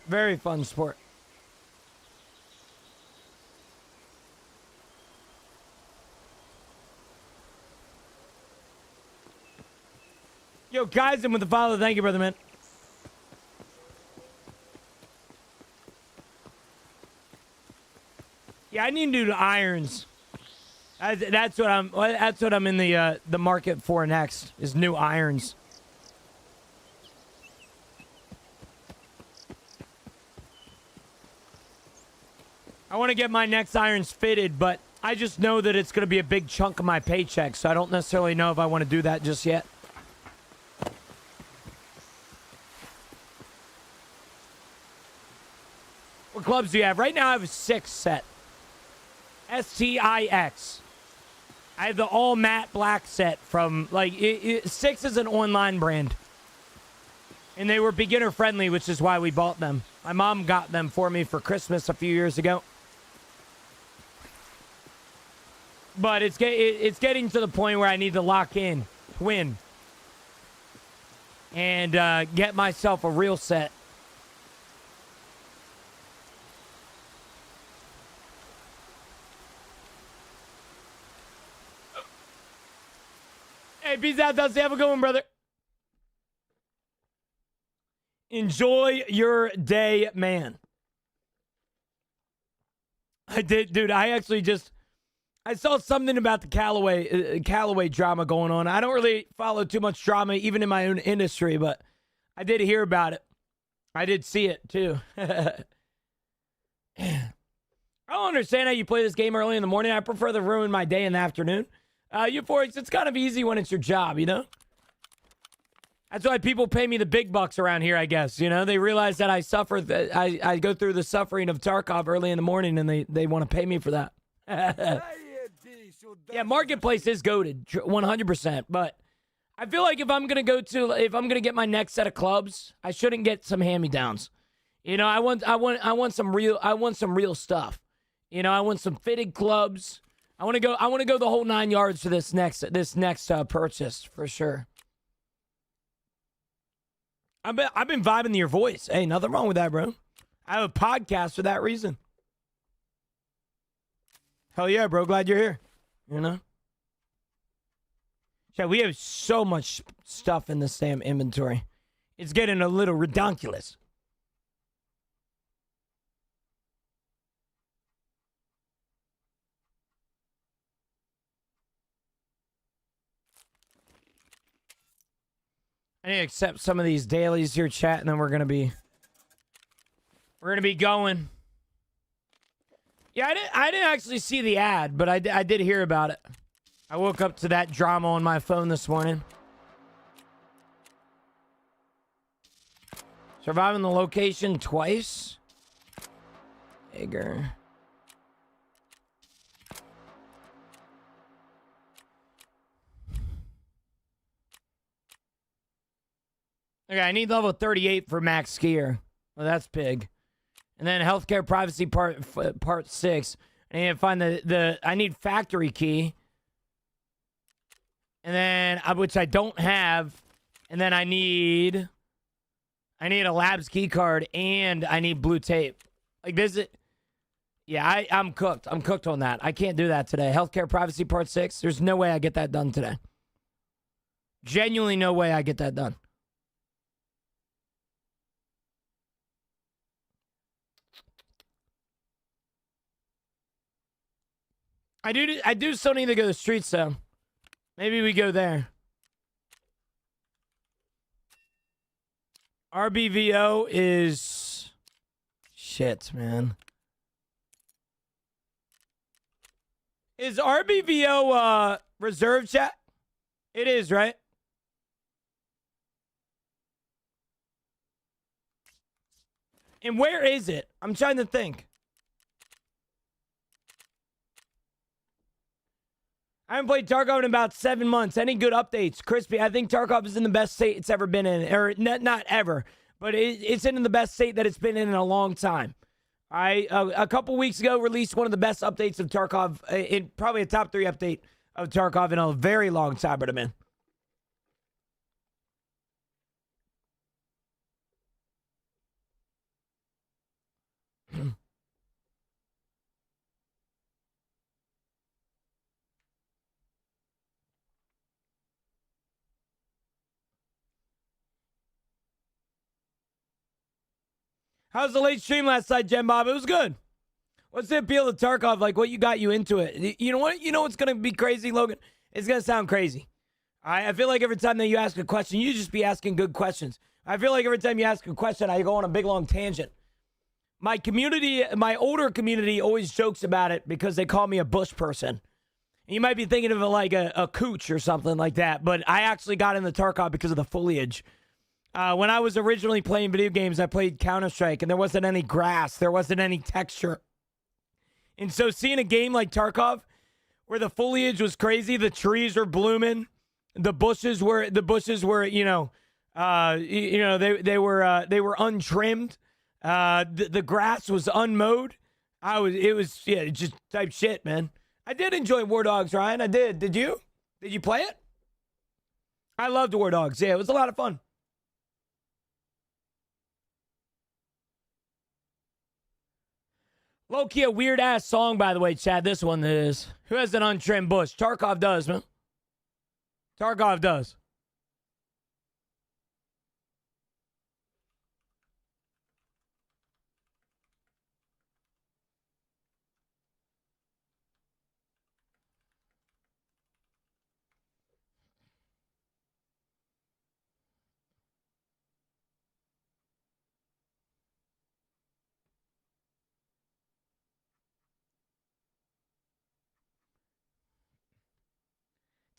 Very fun sport. Yo, guys, I'm with the follow. Thank you, brother, man. Yeah, I need to do the irons. That's what I'm in the market for next, is new irons. I want to get my next irons fitted, but I just know that it's going to be a big chunk of my paycheck, so I don't necessarily know if I want to do that just yet. What clubs do you have? Right now I have a 6 set. STIX. I have the all matte black set from, like, 6 is an online brand. And they were beginner friendly, which is why we bought them. My mom got them for me for Christmas a few years ago. But it's getting to the point where I need to lock in, win, and get myself a real set. Hey, peace out, Dusty. Have a good one, brother. Enjoy your day, man. I did, dude. I actually just... I saw something about the Callaway drama going on. I don't really follow too much drama, even in my own industry, but I did hear about it. I did see it, too. I don't understand how you play this game early in the morning. I prefer to ruin my day in the afternoon. Euphorics, it's kind of easy when it's your job, you know? That's why people pay me the big bucks around here, I guess. You know, they realize that I suffer, that I go through the suffering of Tarkov early in the morning, and they want to pay me for that. Yeah, Marketplace is goated, 100%. But I feel like if I'm gonna get my next set of clubs, I shouldn't get some hand-me-downs. You know, I want some real stuff. You know, I want some fitted clubs. I want to go the whole 9 yards for this next purchase for sure. I've been vibing to your voice. Hey, nothing wrong with that, bro. I have a podcast for that reason. Hell yeah, bro. Glad you're here. You know? Yeah, we have so much stuff in this damn inventory. It's getting a little redonkulous. I need to accept some of these dailies here, chat, and then we're gonna be going. Yeah, I didn't actually see the ad, but I did hear about it. I woke up to that drama on my phone this morning. Surviving the location twice. Bigger. Okay, I need level 38 for max skier. Well, that's big. And then healthcare privacy part 6. I need to find I need factory key. And then which I don't have. And then I need a labs key card and I need blue tape. Like this is, yeah, I'm cooked. I'm cooked on that. I can't do that today. Healthcare privacy part 6. There's no way I get that done today. Genuinely no way I get that done. I do still need to go to the streets, though. Maybe we go there. RBVO is... Shit, man. Is RBVO reserve chat? It is, right? And where is it? I'm trying to think. I haven't played Tarkov in about 7 months. Any good updates? Crispy, I think Tarkov is in the best state it's ever been in. Or not ever, but it's in the best state that it's been in a long time. A couple weeks ago, released one of the best updates of Tarkov, in probably a top 3 update of Tarkov in a very long time, but I'm in. How's the late stream last night, Jen Bob? It was good. What's the appeal of Tarkov? Like, what got you into it? You know what? You know what's going to be crazy, Logan? It's going to sound crazy. I feel like every time that you ask a question, you just be asking good questions. I feel like every time you ask a question, I go on a big, long tangent. My community, my older community always jokes about it because they call me a bush person. You might be thinking of it like a cooch or something like that, but I actually got into Tarkov because of the foliage. When I was originally playing video games, I played Counter-Strike, and there wasn't any grass. There wasn't any texture. And so seeing a game like Tarkov, where the foliage was crazy, the trees were blooming, the bushes were they were untrimmed, the grass was unmowed. Just type shit, man. I did enjoy War Dogs, Ryan. I did. Did you? Did you play it? I loved War Dogs. Yeah, it was a lot of fun. Low-key a weird-ass song, by the way, Chad. This one is. Who has an untrimmed bush? Tarkov does, man. Tarkov does.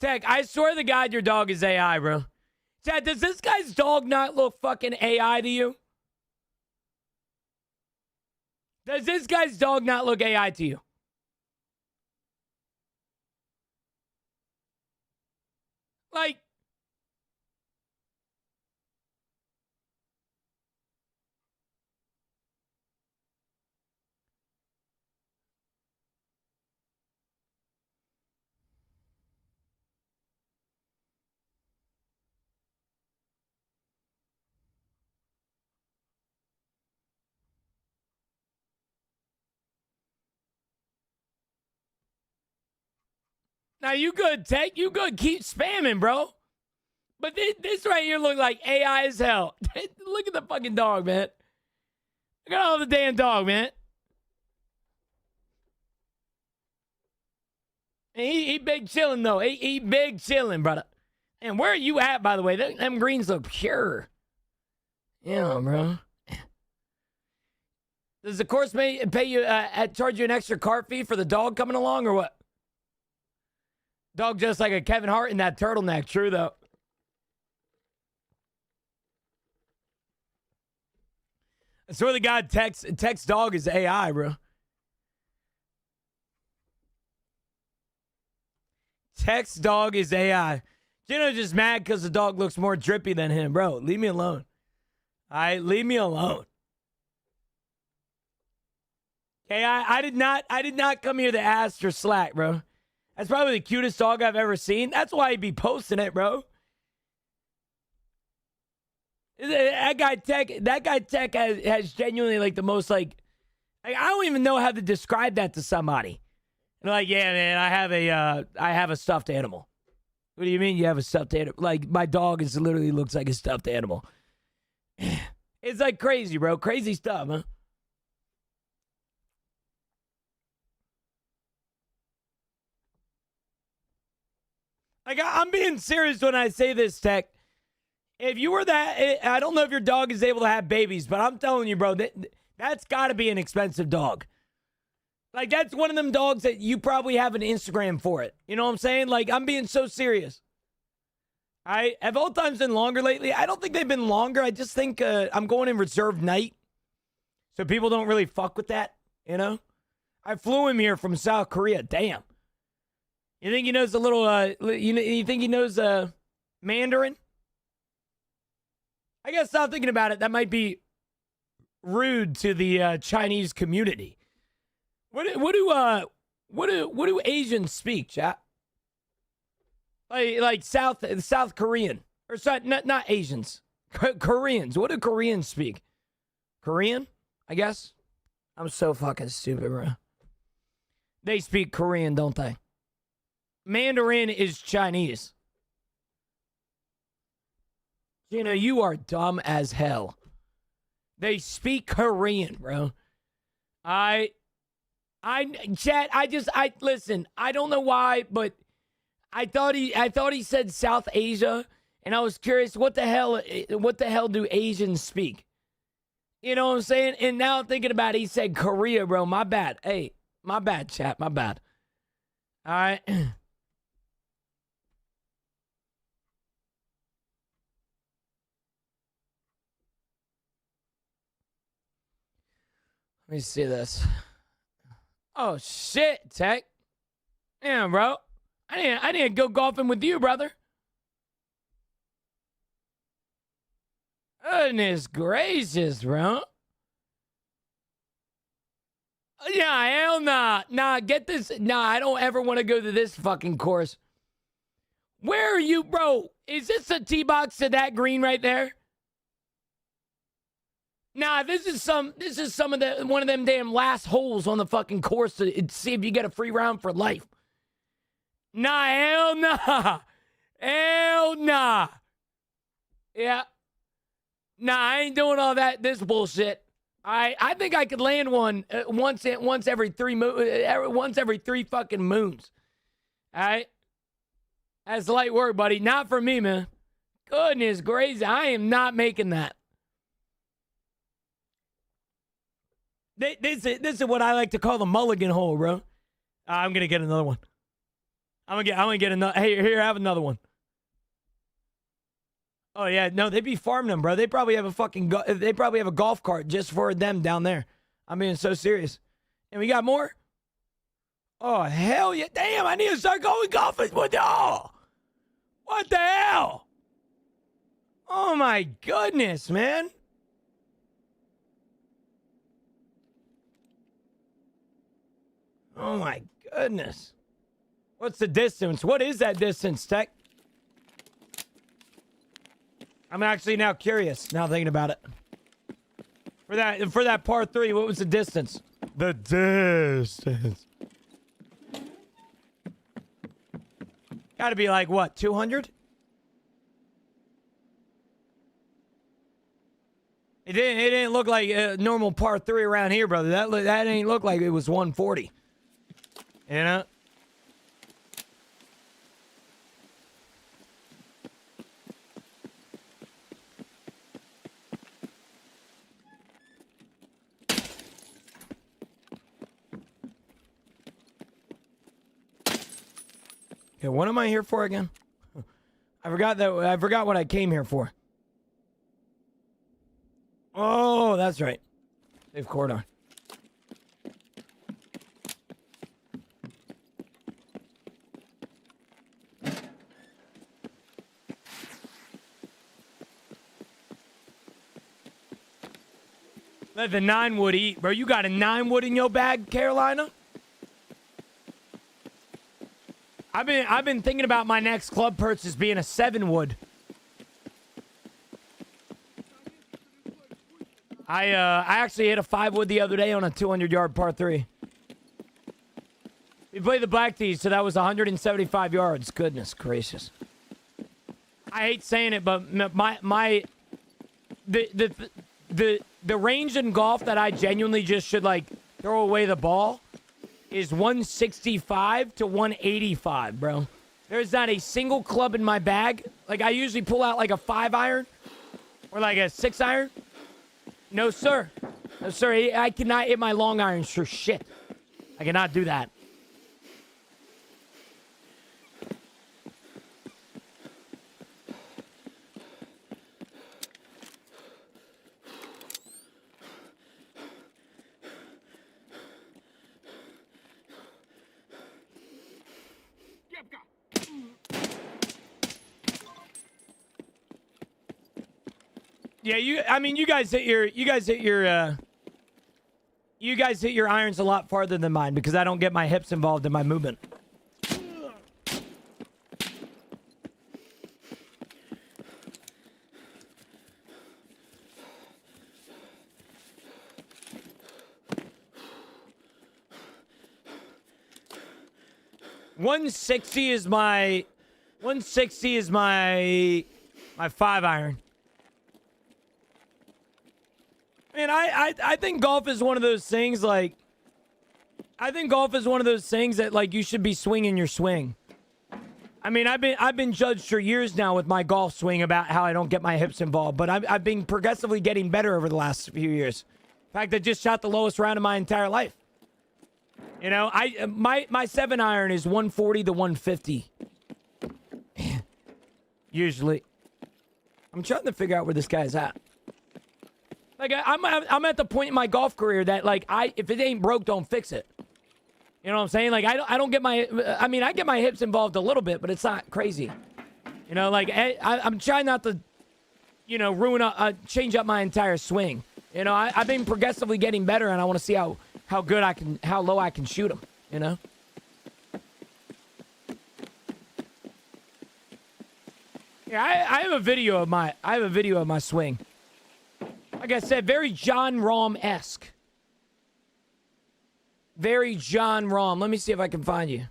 Tech, I swear to God your dog is AI, bro. Chad, does this guy's dog not look fucking AI to you? Does this guy's dog not look AI to you? Like, now you good, Tech. You good. Keep spamming, bro. But this right here look like AI as hell. Look at the fucking dog, man. Look at all the damn dog, man. He big chilling, though. He big chilling, brother. And where are you at, by the way? Them greens look pure. Yeah, bro. Does the course pay you, charge you an extra cart fee for the dog coming along, or what? Dog just like a Kevin Hart in that turtleneck. True, though. I swear to God, Tech's dog is AI, bro. Tech's dog is AI. Gino's just mad because the dog looks more drippy than him, bro. Leave me alone. All right, leave me alone. Okay, I did not come here to ask for slack, bro. That's probably the cutest dog I've ever seen. That's why he'd be posting it, bro. That guy Tech has genuinely like the most like I don't even know how to describe that to somebody. And like, yeah, man, I have a stuffed animal. What do you mean you have a stuffed animal? Like my dog literally looks like a stuffed animal. It's like crazy, bro. Crazy stuff, huh? Like I'm being serious when I say this, Tech. If you were that, I don't know if your dog is able to have babies, but I'm telling you, bro, that's got to be an expensive dog. Like, that's one of them dogs that you probably have an Instagram for it. You know what I'm saying? Like, I'm being so serious. Have all times been longer lately? I don't think they've been longer. I just think I'm going in reserved night. So people don't really fuck with that, you know? I flew him here from South Korea. Damn. You think he knows a little, you think he knows Mandarin? I guess stop thinking about it. That might be rude to the Chinese community. What do Asians speak, chat? Like South Korean or not Asians, Koreans. What do Koreans speak? Korean, I guess. I'm so fucking stupid, bro. They speak Korean, don't they? Mandarin is Chinese. You know, you are dumb as hell. They speak Korean, bro. Chat, listen, I don't know why, but I thought he said South Asia, and I was curious, what the hell do Asians speak? You know what I'm saying? And now I'm thinking about it, he said Korea, bro. My bad. Hey, my bad, chat. My bad. All right. Let me see this. Oh, shit, Tech. Damn, bro. I didn't go golfing with you, brother. Goodness gracious, bro. Yeah, hell nah. Nah, get this. Nah, I don't ever want to go to this fucking course. Where are you, bro? Is this a tee box to that green right there? Nah, this is some of the one of them damn last holes on the fucking course to see if you get a free round for life. Nah, hell nah. Hell nah. Yeah. Nah, I ain't doing all that. This bullshit. I think I could land one once every three fucking moons. All right. That's light work, buddy. Not for me, man. Goodness gracious, I am not making that. This is what I like to call the mulligan hole, bro. I'm gonna get another one. I'm gonna get another. Hey, here, have another one. Oh yeah, no, they be farming them, bro. They probably have a golf cart just for them down there. I'm being so serious. And we got more. Oh hell yeah! Damn, I need to start going golfing with y'all. What the hell? Oh my goodness, man. Oh my goodness. What's the distance? What is that distance, Tech? I'm actually now curious, now thinking about it. For that par 3, what was the distance? The distance. Gotta be like, what, 200? It didn't look like a normal par 3 around here, brother. That ain't look like it was 140. You know? Okay, what am I here for again? I forgot what I came here for. Oh, that's right. Save cordon. Let the 9-wood eat, bro. You got a 9-wood in your bag, Carolina? I've been thinking about my next club purchase being a 7-wood. I actually hit a 5-wood the other day on a 200-yard par 3. We played the black tees, so that was 175 yards. Goodness gracious. I hate saying it, but the range in golf that I genuinely just should like throw away the ball is 165 to 185, bro. There's not a single club in my bag. Like, I usually pull out like a 5-iron or like a 6-iron. No, sir. No, sir. I cannot hit my long irons for shit. I cannot do that. Yeah, you guys hit your irons a lot farther than mine because I don't get my hips involved in my movement. .160 is my 5-iron. Man, I think golf is one of those things, like, I think golf is one of those things that, like, you should be swinging your swing. I mean, I've been judged for years now with my golf swing about how I don't get my hips involved, but I've been progressively getting better over the last few years. In fact, I just shot the lowest round of my entire life. You know, my 7-iron is 140 to 150. Usually. I'm trying to figure out where this guy's at. Like, I'm at the point in my golf career that, like, if it ain't broke, don't fix it. You know what I'm saying? Like, I don't get my... I mean, I get my hips involved a little bit, but it's not crazy. You know, like, I'm trying not to, you know, change up my entire swing. You know, I've been progressively getting better, and I want to see how low I can shoot them, you know? Yeah, I have a video of my swing. Like I said, very John Rahm-esque. Very John Rahm. Let me see if I can find you.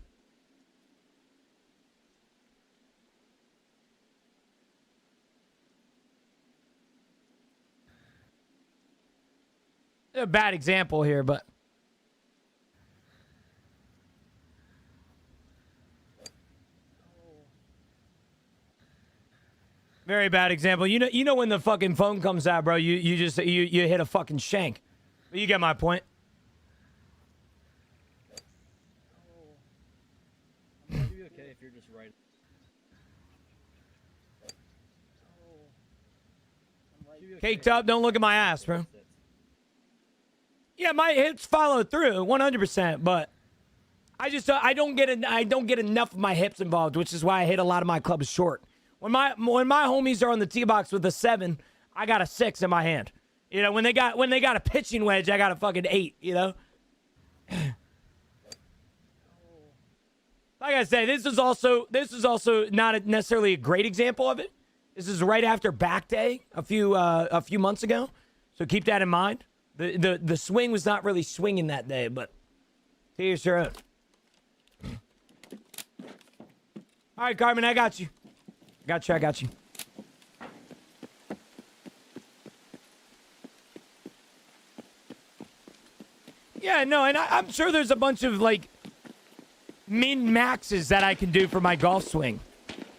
A bad example here, but very bad example. You know when the fucking phone comes out, bro, you just hit a fucking shank. But you get my point. Okay, if you're just right. Caked up, don't look at my ass, bro. Yeah, my hips follow through 100%, but I don't get enough of my hips involved, which is why I hit a lot of my clubs short. When my homies are on the tee box with a 7, I got a 6 in my hand. You know, when they got a pitching wedge, I got a fucking 8, you know? Like I said, this is also not necessarily a great example of it. This is right after back day a few months ago. So keep that in mind. The swing was not really swinging that day, but to each your own. All right, Carmen, I got you. I got you. Yeah, no, and I'm sure there's a bunch of, like, min-maxes that I can do for my golf swing.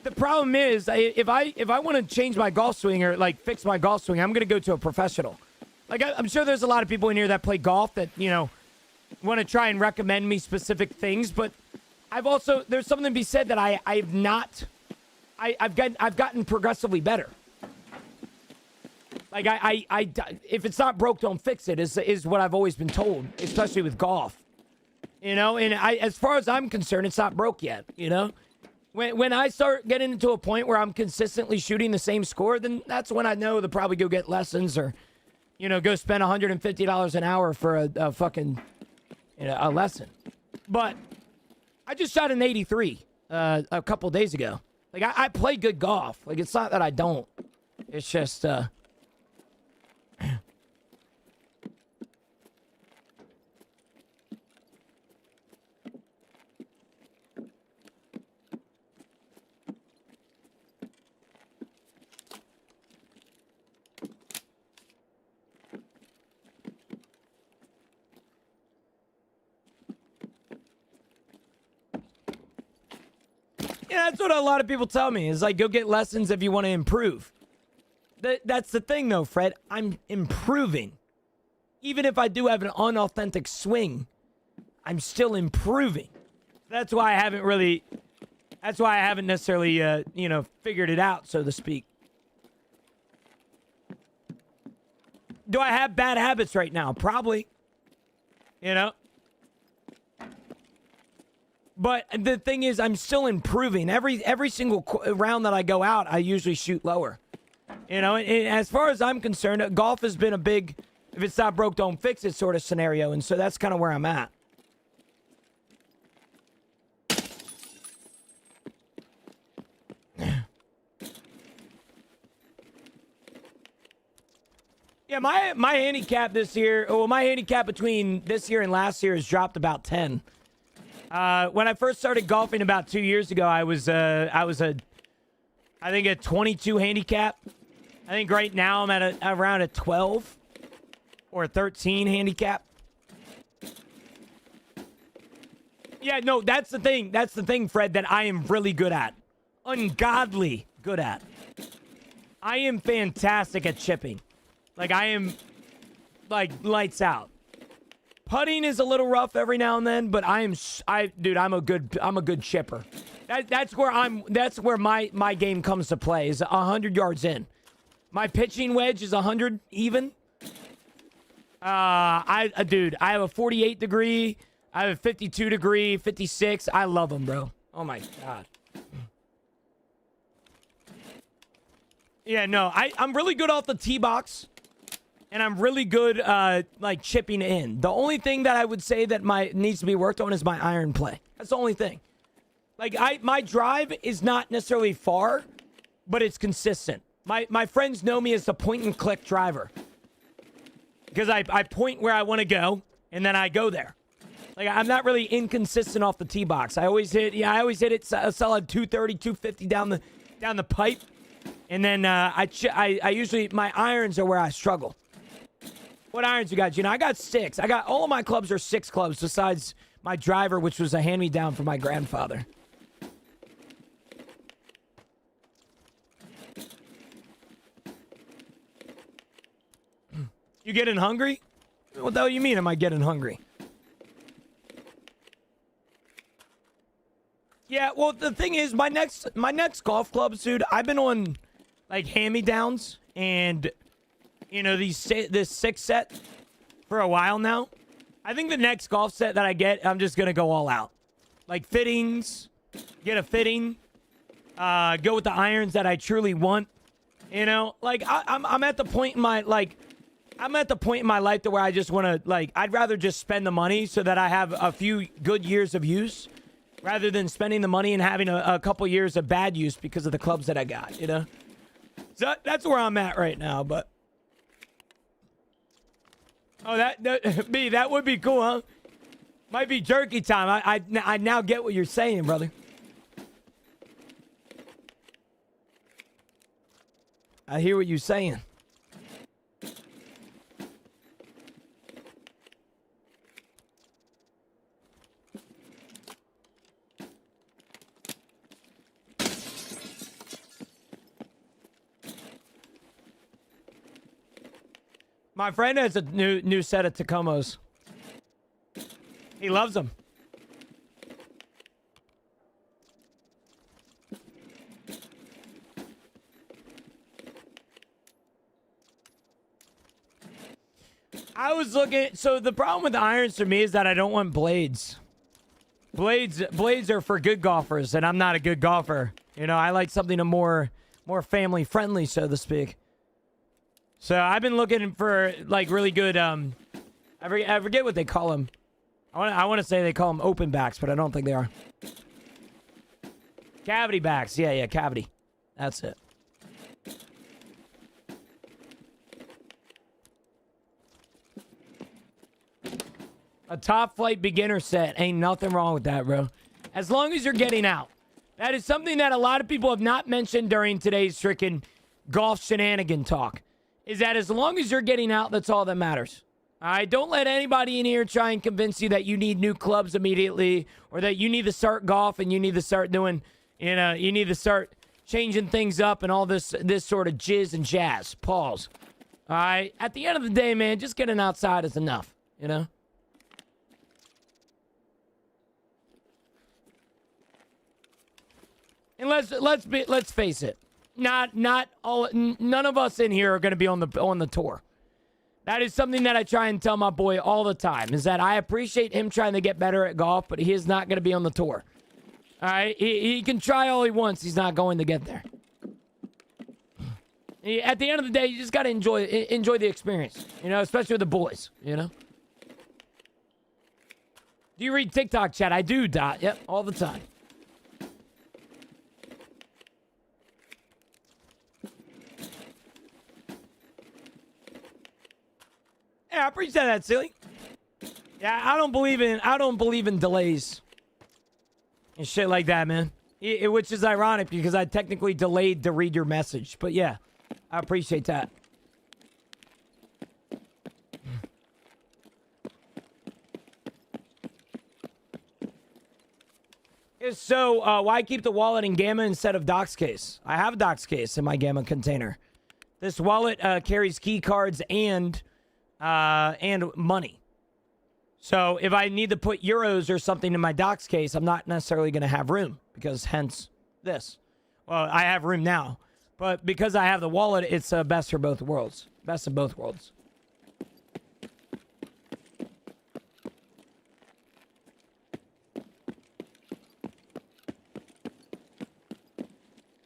The problem is, if I want to change my golf swing or, like, fix my golf swing, I'm going to go to a professional. Like, I'm sure there's a lot of people in here that play golf that, you know, want to try and recommend me specific things, but there's something to be said that I've gotten progressively better. Like, if it's not broke, don't fix it, is what I've always been told, especially with golf. You know, and as far as I'm concerned, it's not broke yet, you know? When I start getting into a point where I'm consistently shooting the same score, then that's when I know to probably go get lessons or, you know, go spend $150 an hour for a fucking, you know, a lesson. But I just shot an 83 a couple days ago. Like, I play good golf. Like, it's not that I don't. It's just, yeah, that's what a lot of people tell me. Is like, go get lessons if you want to improve. That's the thing, though, Fred. I'm improving. Even if I do have an unauthentic swing, I'm still improving. That's why I haven't necessarily, you know, figured it out, so to speak. Do I have bad habits right now? Probably. You know? But the thing is, I'm still improving. Every single round that I go out, I usually shoot lower. You know, and as far as I'm concerned, golf has been a big, if it's not broke, don't fix it sort of scenario. And so that's kind of where I'm at. Yeah, my handicap this year, well, my handicap between this year and last year has dropped about 10. When I first started golfing about 2 years ago, I think a 22 handicap. I think right now I'm at around a 12 or a 13 handicap. Yeah, no, that's the thing. That's the thing, Fred, that I am really good at. ungodly good at. I am fantastic at chipping. Like, I am, like, lights out. Putting is a little rough every now and then, but dude, I'm a good chipper. That's where my game comes to play, is 100 yards in. My pitching wedge is 100 even. Dude, I have a 48 degree. I have a 52 degree, 56. I love them, bro. Oh my God. Yeah, no, I'm really good off the tee box. And I'm really good, like, chipping in. The only thing that I would say that needs to be worked on is my iron play. That's the only thing. Like, my drive is not necessarily far, but it's consistent. My friends know me as the point-and-click driver. Because I point where I want to go, and then I go there. Like, I'm not really inconsistent off the tee box. I always hit it a solid 230, 250 down the pipe. And then I usually, my irons are where I struggle. What irons you got, Gina? I got 6. All of my clubs are 6 clubs, besides my driver, which was a hand-me-down from my grandfather. You getting hungry? What the hell you mean, am I getting hungry? Yeah, well, the thing is, my next golf clubs, dude, I've been on, like, hand-me-downs, and... you know, this 6 set for a while now. I think the next golf set that I get, I'm just going to go all out. Like fittings, get a fitting, go with the irons that I truly want. You know, like I'm at the point in my, life to where I just want to, like, I'd rather just spend the money so that I have a few good years of use rather than spending the money and having a couple years of bad use because of the clubs that I got, you know? So that's where I'm at right now, but... oh, that would be cool, huh? Might be jerky time. I now get what you're saying, brother. I hear what you're saying. My friend has a new set of Tacomos. He loves them. I was looking... so the problem with the irons for me is that I don't want blades. Blades are for good golfers, and I'm not a good golfer. You know, I like something more family friendly, so to speak. So I've been looking for, like, really good, I forget what they call them. I want to say they call them open backs, but I don't think they are. Cavity backs. Yeah, cavity. That's it. A top flight beginner set. Ain't nothing wrong with that, bro. As long as you're getting out. That is something that a lot of people have not mentioned during today's freaking golf shenanigan talk. Is that as long as you're getting out, that's all that matters. All right, don't let anybody in here try and convince you that you need new clubs immediately or that you need to start golf and you need to start doing, you know, you need to start changing things up and all this sort of jizz and jazz. Pause. All right, at the end of the day, man, just getting outside is enough, you know? And let's face it. None of us in here are going to be on the tour. That is something that I try and tell my boy all the time, is that I appreciate him trying to get better at golf, but he is not going to be on the tour. All right? He can try all he wants. He's not going to get there. At the end of the day, you just got to enjoy the experience, you know, especially with the boys, you know? Do you read TikTok chat? I do, Dot. Yep, all the time. Yeah, I appreciate that, silly. Yeah, I don't believe in delays and shit like that, man. Which is ironic because I technically delayed to read your message. But yeah, I appreciate that. So why keep the wallet in Gamma instead of Doc's case? I have a Doc's case in my Gamma container. This wallet carries key cards and money. So if I need to put euros or something in my Doc's case, I'm not necessarily going to have room because hence this. Well, I have room now, but because I have the wallet, it's best for both worlds. Best of both worlds.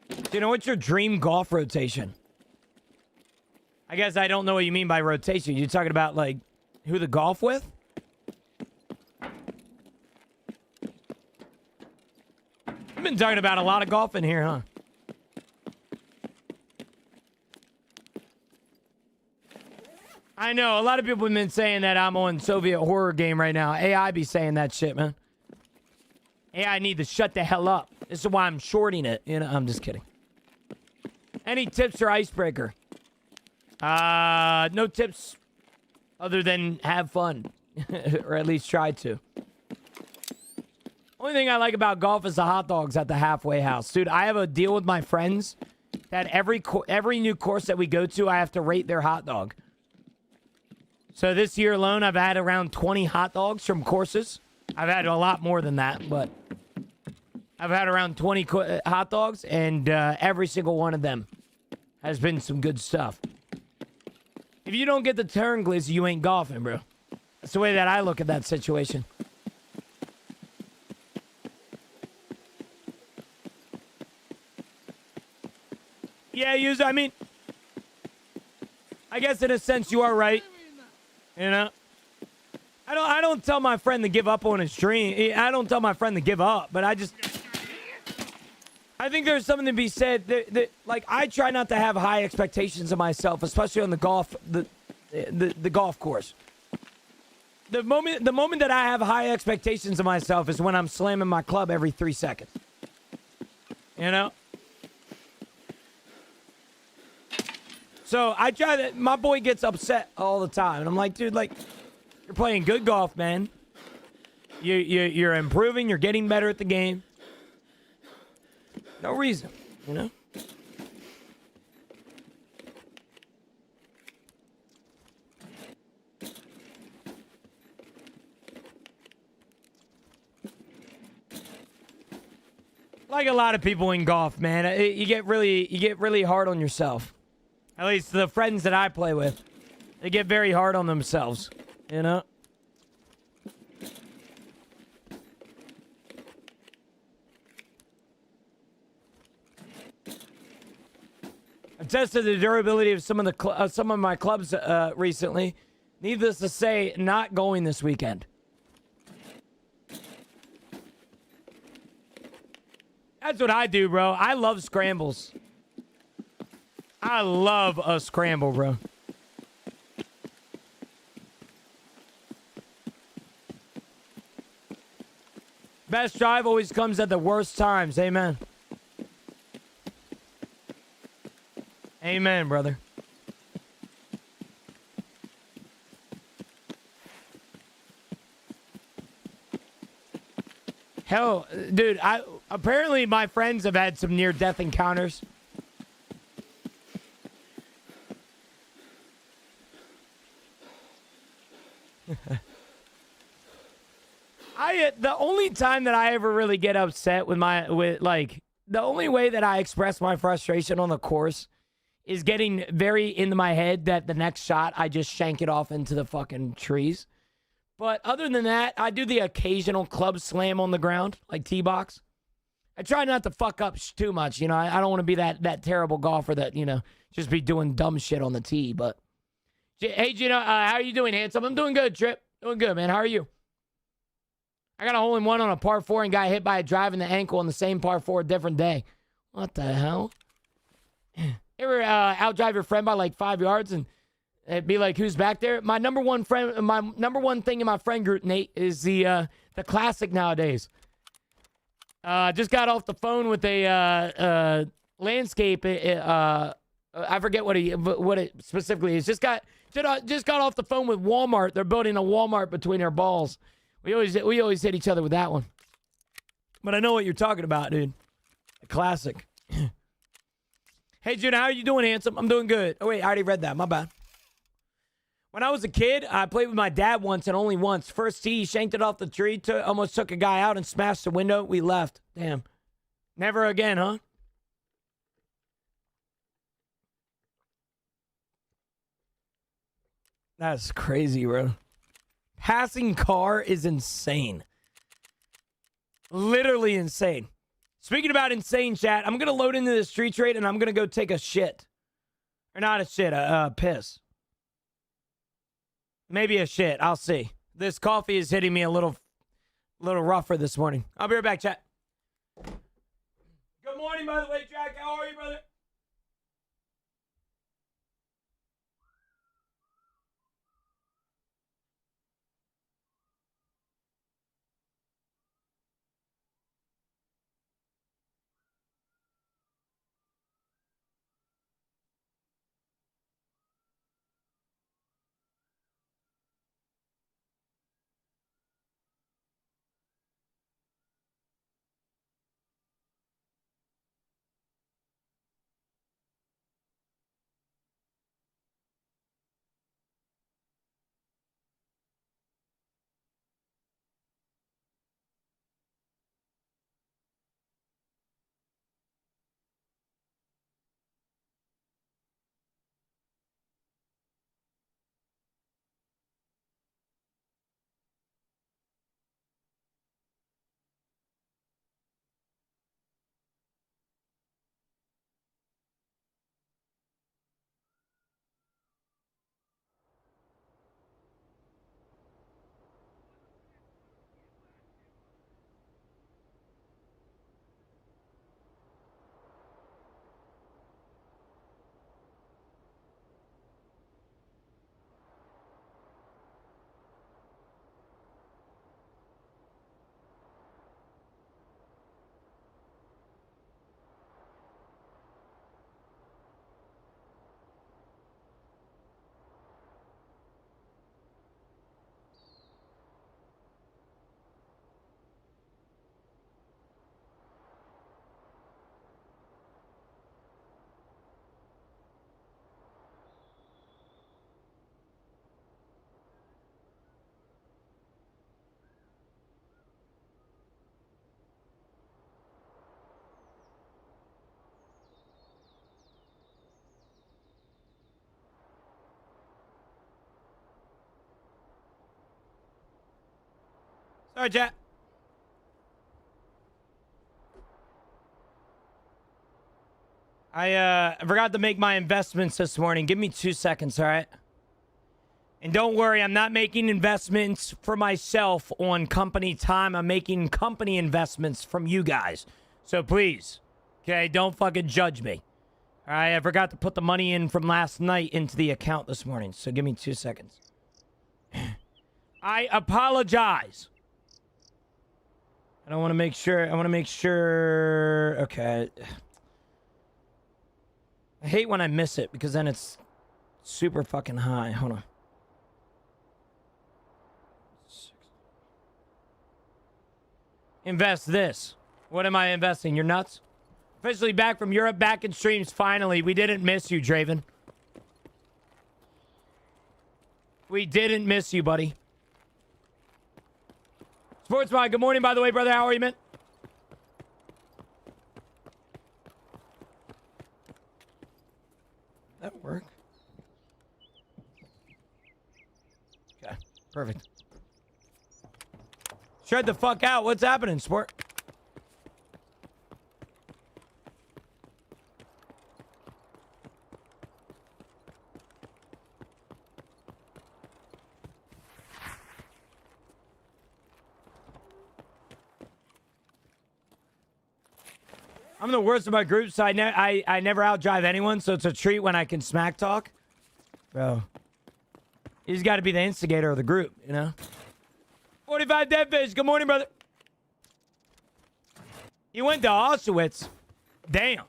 Do you know what's your dream golf rotation? I guess I don't know what you mean by rotation. You're talking about like who to golf with? I've been talking about a lot of golf in here, huh? I know, a lot of people have been saying that I'm on Soviet horror game right now. AI be saying that shit, man. AI need to shut the hell up. This is why I'm shorting it. You know, I'm just kidding. Any tips or icebreaker? No tips other than have fun. Or at least try to. Only thing I like about golf is the hot dogs at the halfway house. Dude, I have a deal with my friends that every new course that we go to, I have to rate their hot dog. So this year alone, I've had around 20 hot dogs from courses. I've had a lot more than that, but I've had around 20 hot dogs, and every single one of them has been some good stuff. If you don't get the turn glizzy, you ain't golfing, bro. That's the way that I look at that situation. Yeah, I mean, I guess in a sense you are right. You know, I don't tell my friend to give up on his dream. I don't tell my friend to give up, but I think there's something to be said that like I try not to have high expectations of myself, especially on the golf course. The moment that I have high expectations of myself is when I'm slamming my club every 3 seconds. You know? So I try that. My boy gets upset all the time, and I'm like, dude, like, you're playing good golf, man. You're improving. You're getting better at the game. No reason, you know. Like a lot of people in golf, man, you get really hard on yourself. At least the friends that I play with, they get very hard on themselves, you know? I've tested the durability of some of my clubs recently. Needless to say, not going this weekend. That's what I do, bro. I love scrambles. I love a scramble, bro. Best drive always comes at the worst times. Amen. Amen, brother. Hell, dude, apparently my friends have had some near-death encounters. The only time that I ever really get upset with the only way that I express my frustration on the course is getting very into my head that the next shot I just shank it off into the fucking trees. But other than that, I do the occasional club slam on the ground, like T-box. I try not to fuck up too much, you know. I don't want to be that terrible golfer that, you know, just be doing dumb shit on the tee. But hey, Gino, how are you doing, handsome? I'm doing good, Trip. Doing good, man. How are you? I got a hole in one on a par 4 and got hit by a drive in the ankle on the same par 4 a different day. What the hell? You ever outdrive your friend by like 5 yards and it'd be like, who's back there? My number one thing in my friend group, Nate, is the classic nowadays. Just got off the phone with a landscape. I forget what it specifically is. Just got off the phone with Walmart. They're building a Walmart between their balls. We always hit each other with that one. But I know what you're talking about, dude. A classic. Hey, June, how are you doing, handsome? I'm doing good. Oh, wait, I already read that. My bad. When I was a kid, I played with my dad once and only once. First tee, he shanked it off the tree, almost took a guy out and smashed the window. We left. Damn. Never again, huh? That's crazy, bro. Passing car is insane. Literally insane. Speaking about insane, chat, I'm going to load into the street trade and I'm going to go take a shit. Or not a shit, a piss. Maybe a shit. I'll see. This coffee is hitting me a little rougher this morning. I'll be right back, chat. Good morning, by the way, Jack. How are you, brother? Sorry, chat. I forgot to make my investments this morning. Give me 2 seconds, all right? And don't worry, I'm not making investments for myself on company time. I'm making company investments from you guys. So please, okay, don't fucking judge me. All right, I forgot to put the money in from last night into the account this morning. So give me 2 seconds. I apologize. I want to make sure. Okay. I hate when I miss it because then it's super fucking high. Hold on. Invest this. What am I investing? You're nuts? Officially back from Europe, back in streams finally. We didn't miss you, Draven. We didn't miss you, buddy. Sportsmod, good morning, by the way, brother. How are you, man? That work? Okay, perfect. Shred the fuck out. What's happening, sport? I'm the worst of my group, so I never outdrive anyone, so it's a treat when I can smack talk. Bro. He's got to be the instigator of the group, you know? 45 Dead Fish, good morning, brother. You went to Auschwitz. Damn.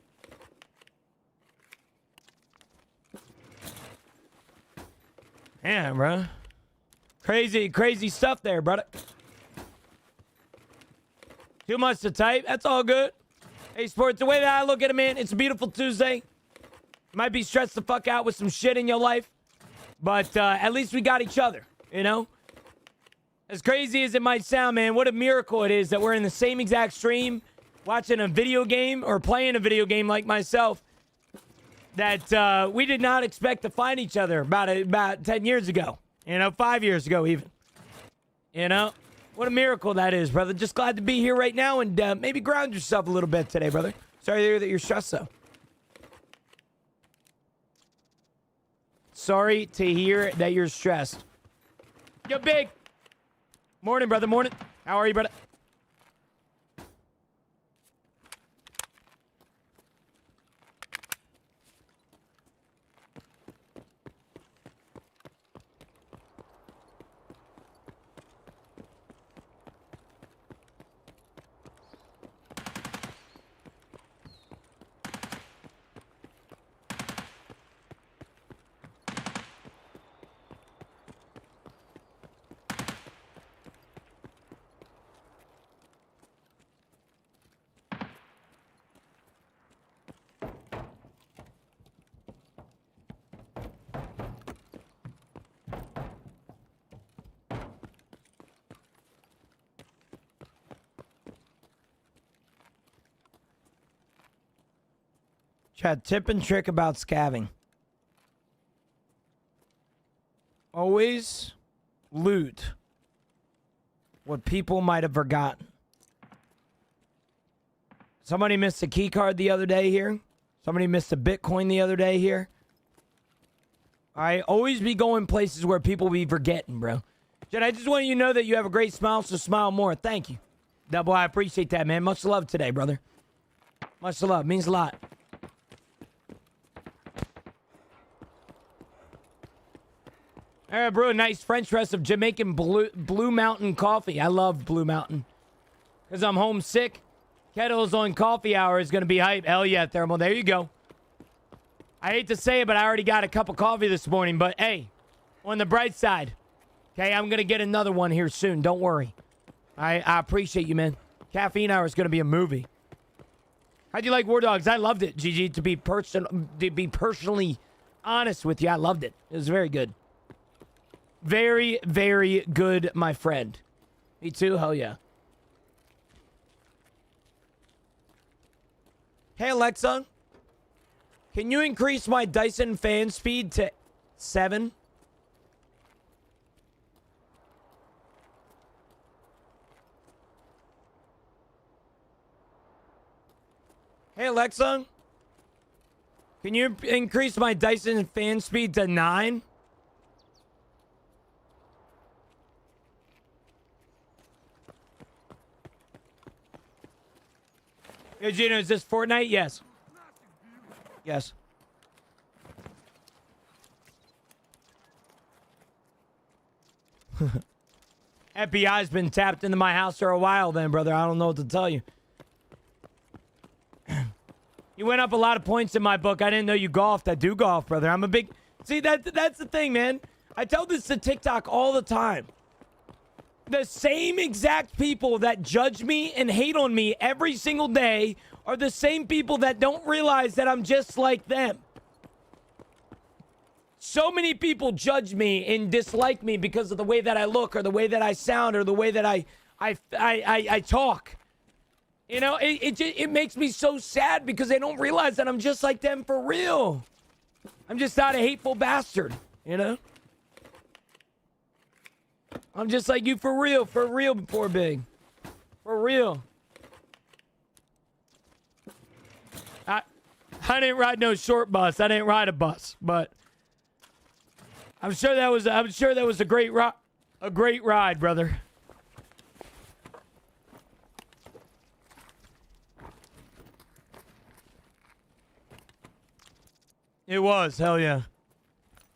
Damn, bro. Crazy stuff there, brother. Too much to type. That's all good. Hey, sports, the way that I look at it, man, it's a beautiful Tuesday. Might be stressed the fuck out with some shit in your life, but at least we got each other, you know? As crazy as it might sound, man, what a miracle it is that we're in the same exact stream, watching a video game or playing a video game like myself, that we did not expect to find each other about 10 years ago, you know, 5 years ago even. You know? What a miracle that is, brother. Just glad to be here right now and maybe ground yourself a little bit today, brother. Sorry to hear that you're stressed, though. Sorry to hear that you're stressed. Yo, Big. Morning, brother. Morning. How are you, brother? Chat, tip and trick about scavving. Always loot what people might have forgotten. Somebody missed a key card the other day here. Somebody missed a Bitcoin the other day here. I always be going places where people be forgetting, bro. Jen, I just want you to know that you have a great smile, so smile more. Thank you. Double, I appreciate that, man. Much love today, brother. Much love. Means a lot. All right, bro. Nice French press of Jamaican Blue Mountain coffee. I love Blue Mountain. Because I'm homesick. Kettles on coffee hour is going to be hype. Hell yeah, Thermal. There you go. I hate to say it, but I already got a cup of coffee this morning. But, hey, on the bright side, okay, I'm going to get another one here soon. Don't worry. I appreciate you, man. Caffeine hour is going to be a movie. How'd you like War Dogs? I loved it, GG. To be personally honest with you, I loved it. It was very good. Very, very good, my friend. Me too? Hell yeah. Hey, Alexa. Can you increase my Dyson fan speed to 7? Hey, Alexa. Can you increase my Dyson fan speed to 9? Hey, Gino, is this Fortnite? Yes. Yes. FBI's been tapped into my house for a while then, brother. I don't know what to tell you. You went up a lot of points in my book. I didn't know you golfed. I do golf, brother. I'm a big... See, that's the thing, man. I tell this to TikTok all the time. The same exact people that judge me and hate on me every single day are the same people that don't realize that I'm just like them. So many people judge me and dislike me because of the way that I look or the way that I sound or the way that I talk. You know, it makes me so sad because they don't realize that I'm just like them for real. I'm just not a hateful bastard, you know? I'm just like you for real, poor Big. For real. I didn't ride no short bus. I didn't ride a bus, but I'm sure that was a great ride, brother. It was, hell yeah.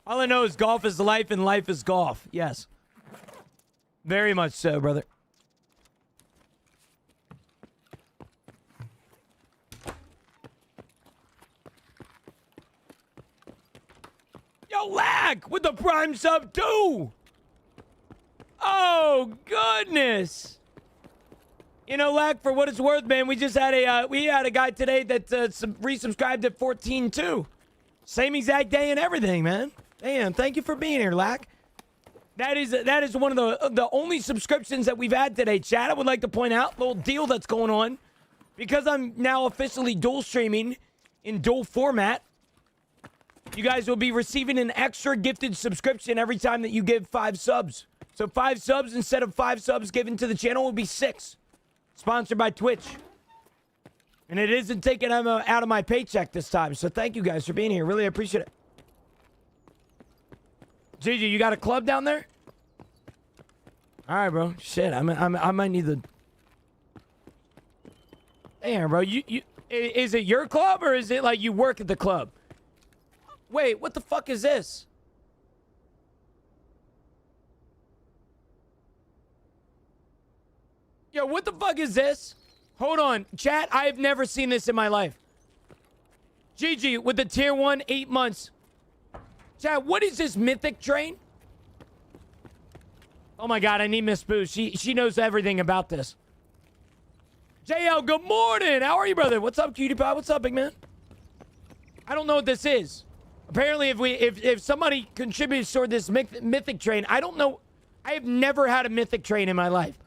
All I know is golf is life and life is golf. Yes. Very much so, brother. Yo, Lag with the prime sub too. Oh, goodness. You know, Lack, for what it's worth, man, we just had a guy today that resubscribed at 14.2. Same exact day and everything, man. Damn, thank you for being here, Lack. That is one of the only subscriptions that we've had today, chat. I would like to point out a little deal that's going on. Because I'm now officially dual streaming in dual format, you guys will be receiving an extra gifted subscription every time that you give 5 subs. So 5 subs instead of 5 subs given to the channel will be 6. Sponsored by Twitch. And it isn't taken out of my paycheck this time. So thank you guys for being here. Really appreciate it. Gigi, you got a club down there? All right, bro. Shit, I might need the... Damn, bro. Is it your club or is it like you work at the club? Wait, what the fuck is this? Yo, what the fuck is this? Hold on. Chat, I have never seen this in my life. GG with the tier 1, 8 months. Chat, what is this mythic train? Oh my god, I need Miss Boo. She knows everything about this. JL, good morning. How are you, brother? What's up, cutie pie? What's up, big man? I don't know what this is. Apparently, if somebody contributes toward this mythic train, I don't know. I have never had a mythic train in my life.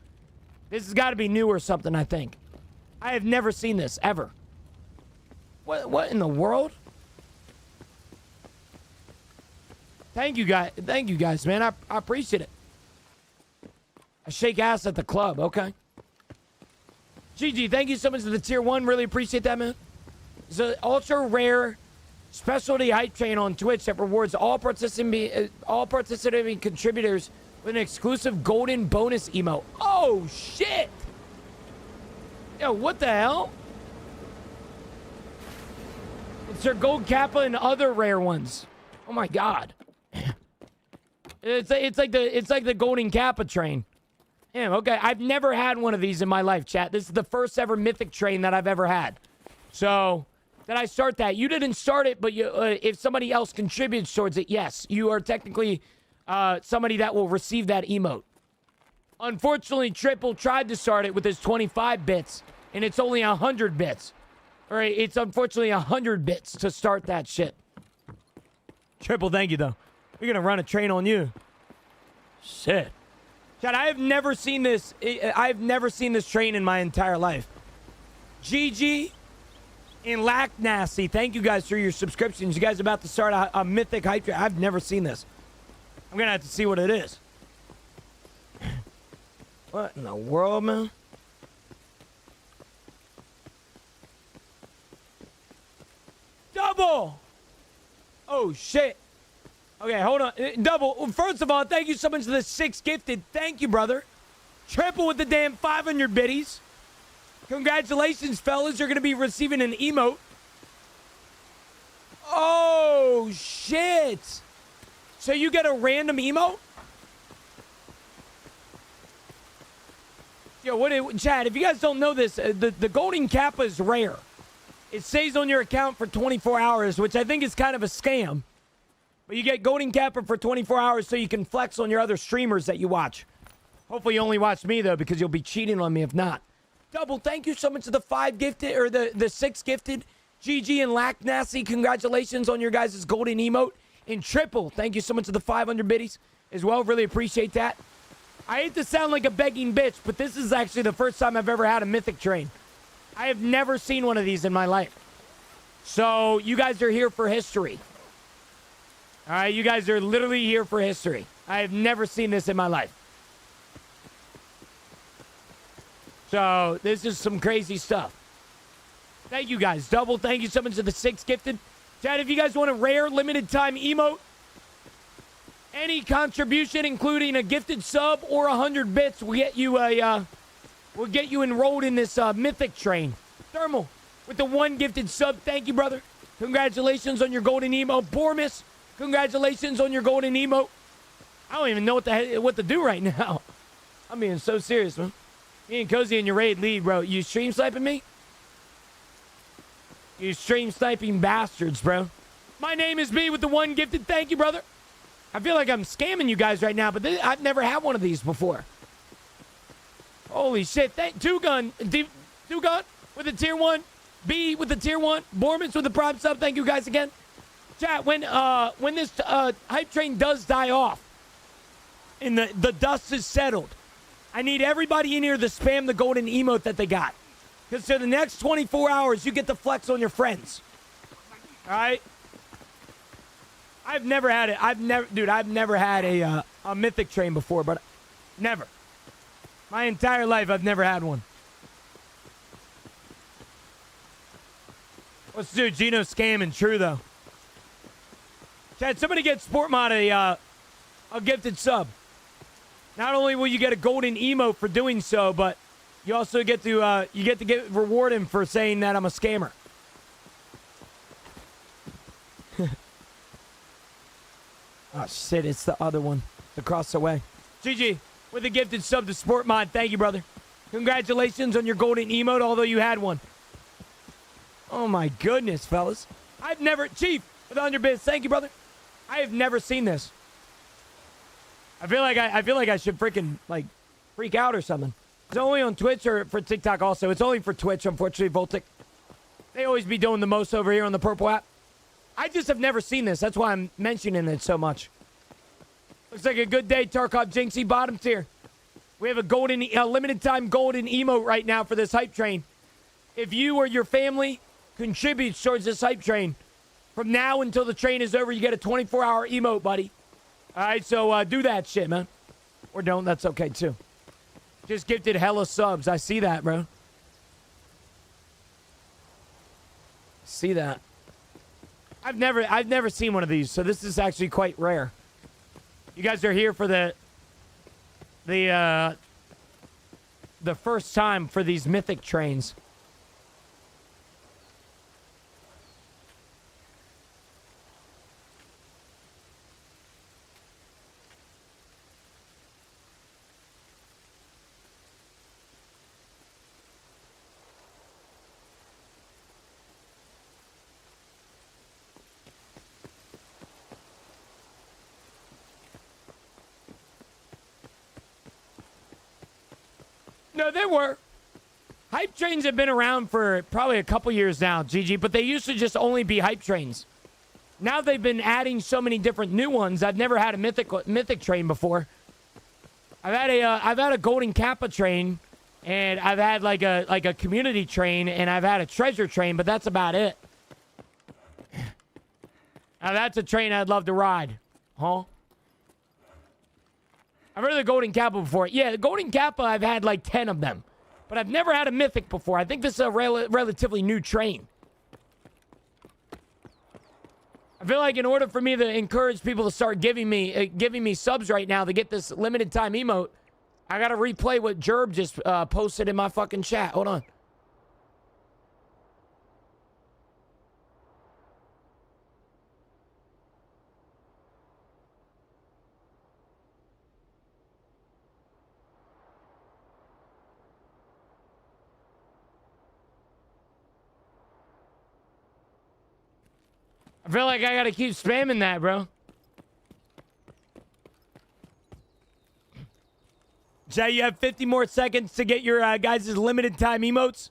This has got to be new or something, I think. I have never seen this, ever. What in the world? Thank you, guys. Thank you, guys, man. I appreciate it. I shake ass at the club, okay? GG, thank you so much for the tier 1. Really appreciate that, man. It's an ultra rare specialty hype train on Twitch that rewards all participating contributors with an exclusive golden bonus emote. Oh, shit! Yo, what the hell? It's their gold kappa and other rare ones. Oh my god. It's like the golden kappa train. Damn, okay. I've never had one of these in my life, chat. This is the first ever mythic train that I've ever had. So, did I start that? You didn't start it, but if somebody else contributes towards it, yes. You are technically somebody that will receive that emote. Unfortunately, Triple tried to start it with his 25 bits, and it's only 100 bits. Or it's unfortunately 100 bits to start that shit. Triple, thank you, though. We're going to run a train on you. Shit. Chad, I have never seen this. I've never seen this train in my entire life. GG and Lack Nasty, thank you guys for your subscriptions. You guys are about to start a mythic hype train. I've never seen this. I'm going to have to see what it is. What in the world, man? Double! Oh, shit. Okay, hold on. Double. First of all, thank you so much for the 6 gifted. Thank you, brother. Triple with the damn 500 biddies. Congratulations, fellas. You're going to be receiving an emote. Oh, shit. So you get a random emote? Yo, Chad, if you guys don't know this, the golden kappa is rare. It stays on your account for 24 hours, which I think is kind of a scam. But you get golden kappa for 24 hours so you can flex on your other streamers that you watch. Hopefully you only watch me, though, because you'll be cheating on me if not. Double, thank you so much to the 5 gifted, or the 6 gifted. GG and Lack Nasty, congratulations on your guys' golden emote. And Triple, thank you so much to the 500 biddies as well. Really appreciate that. I hate to sound like a begging bitch, but this is actually the first time I've ever had a mythic train. I have never seen one of these in my life. So, you guys are here for history. All right, you guys are literally here for history. I have never seen this in my life. So, this is some crazy stuff. Thank you guys. Double, thank you so much to the 6 gifted. Chad, if you guys want a rare limited time emote, any contribution, including a gifted sub or 100 bits, will get you enrolled in this mythic train. Thermal, with the 1 gifted sub, thank you, brother. Congratulations on your golden emote. Bormus, congratulations on your golden emote. I don't even know what to do right now. I'm being so serious, man. Me and Cozy in your raid lead, bro. You stream sniping me? You stream sniping bastards, bro. My name is B with the 1 gifted. Thank you, brother. I feel like I'm scamming you guys right now, but I've never had one of these before. Holy shit. Two gun with a tier 1. B with the tier 1. Bormans with the prime sub. Thank you guys again. Chat, when this hype train does die off and the dust is settled, I need everybody in here to spam the golden emote that they got. Because for the next 24 hours, you get to flex on your friends. All right? I've never had it. I've never had a mythic train before, but never. My entire life, I've never had one. Let's do Geno scamming. True, though. Chad, somebody get Sportmod a gifted sub. Not only will you get a golden emote for doing so, but you also get to get rewarded for saying that I'm a scammer. Oh shit! It's the other one across the way. GG with a gifted sub to Sportmod. Thank you, brother. Congratulations on your golden emote, although you had one. Oh my goodness, fellas! I've never Chief with 100 bits. Thank you, brother. I have never seen this. I feel like I should freaking freak out or something. It's only on Twitch or for TikTok also. It's only for Twitch, unfortunately, Voltic. They always be doing the most over here on the Purple app. I just have never seen this. That's why I'm mentioning it so much. Looks like a good day, Tarkov Jinxie, bottom tier. We have a limited time golden emote right now for this hype train. If you or your family contributes towards this hype train, from now until the train is over, you get a 24-hour emote, buddy. All right, so do that shit, man. Or don't. That's okay, too. Just gifted hella subs. I see that, bro. See that. I've never seen one of these, so this is actually quite rare. You guys are here for the first time for these mythic trains. No, they were. Hype trains have been around for probably a couple years now, GG, but they used to just only be hype trains. Now they've been adding so many different new ones. I've never had a mythic train before. I've had a golden kappa train, and I've had like a community train, and I've had a treasure train, but that's about it. Now that's a train I'd love to ride. Huh? I've heard of the golden kappa before. Yeah, the golden kappa, I've had like 10 of them. But I've never had a mythic before. I think this is a relatively new train. I feel like in order for me to encourage people to start giving me subs right now to get this limited time emote, I gotta replay what Jerb just posted in my fucking chat. Hold on. I feel like I gotta keep spamming that, bro. Jay, you have 50 more seconds to get your guys' limited time emotes.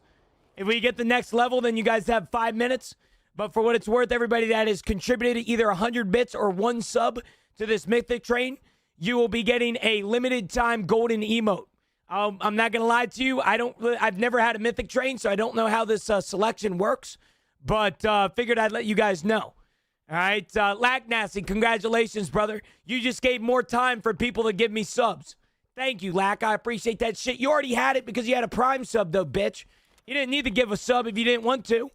If we get the next level, then you guys have 5 minutes. But for what it's worth, everybody that has contributed either 100 bits or 1 sub to this mythic train, you will be getting a limited time golden emote. I'm not gonna lie to you. I've never had a mythic train, so I don't know how this selection works. But figured I'd let you guys know. All right, Lack Nasty, congratulations, brother. You just gave more time for people to give me subs. Thank you, Lack. I appreciate that shit. You already had it because you had a prime sub, though, bitch. You didn't need to give a sub if you didn't want to.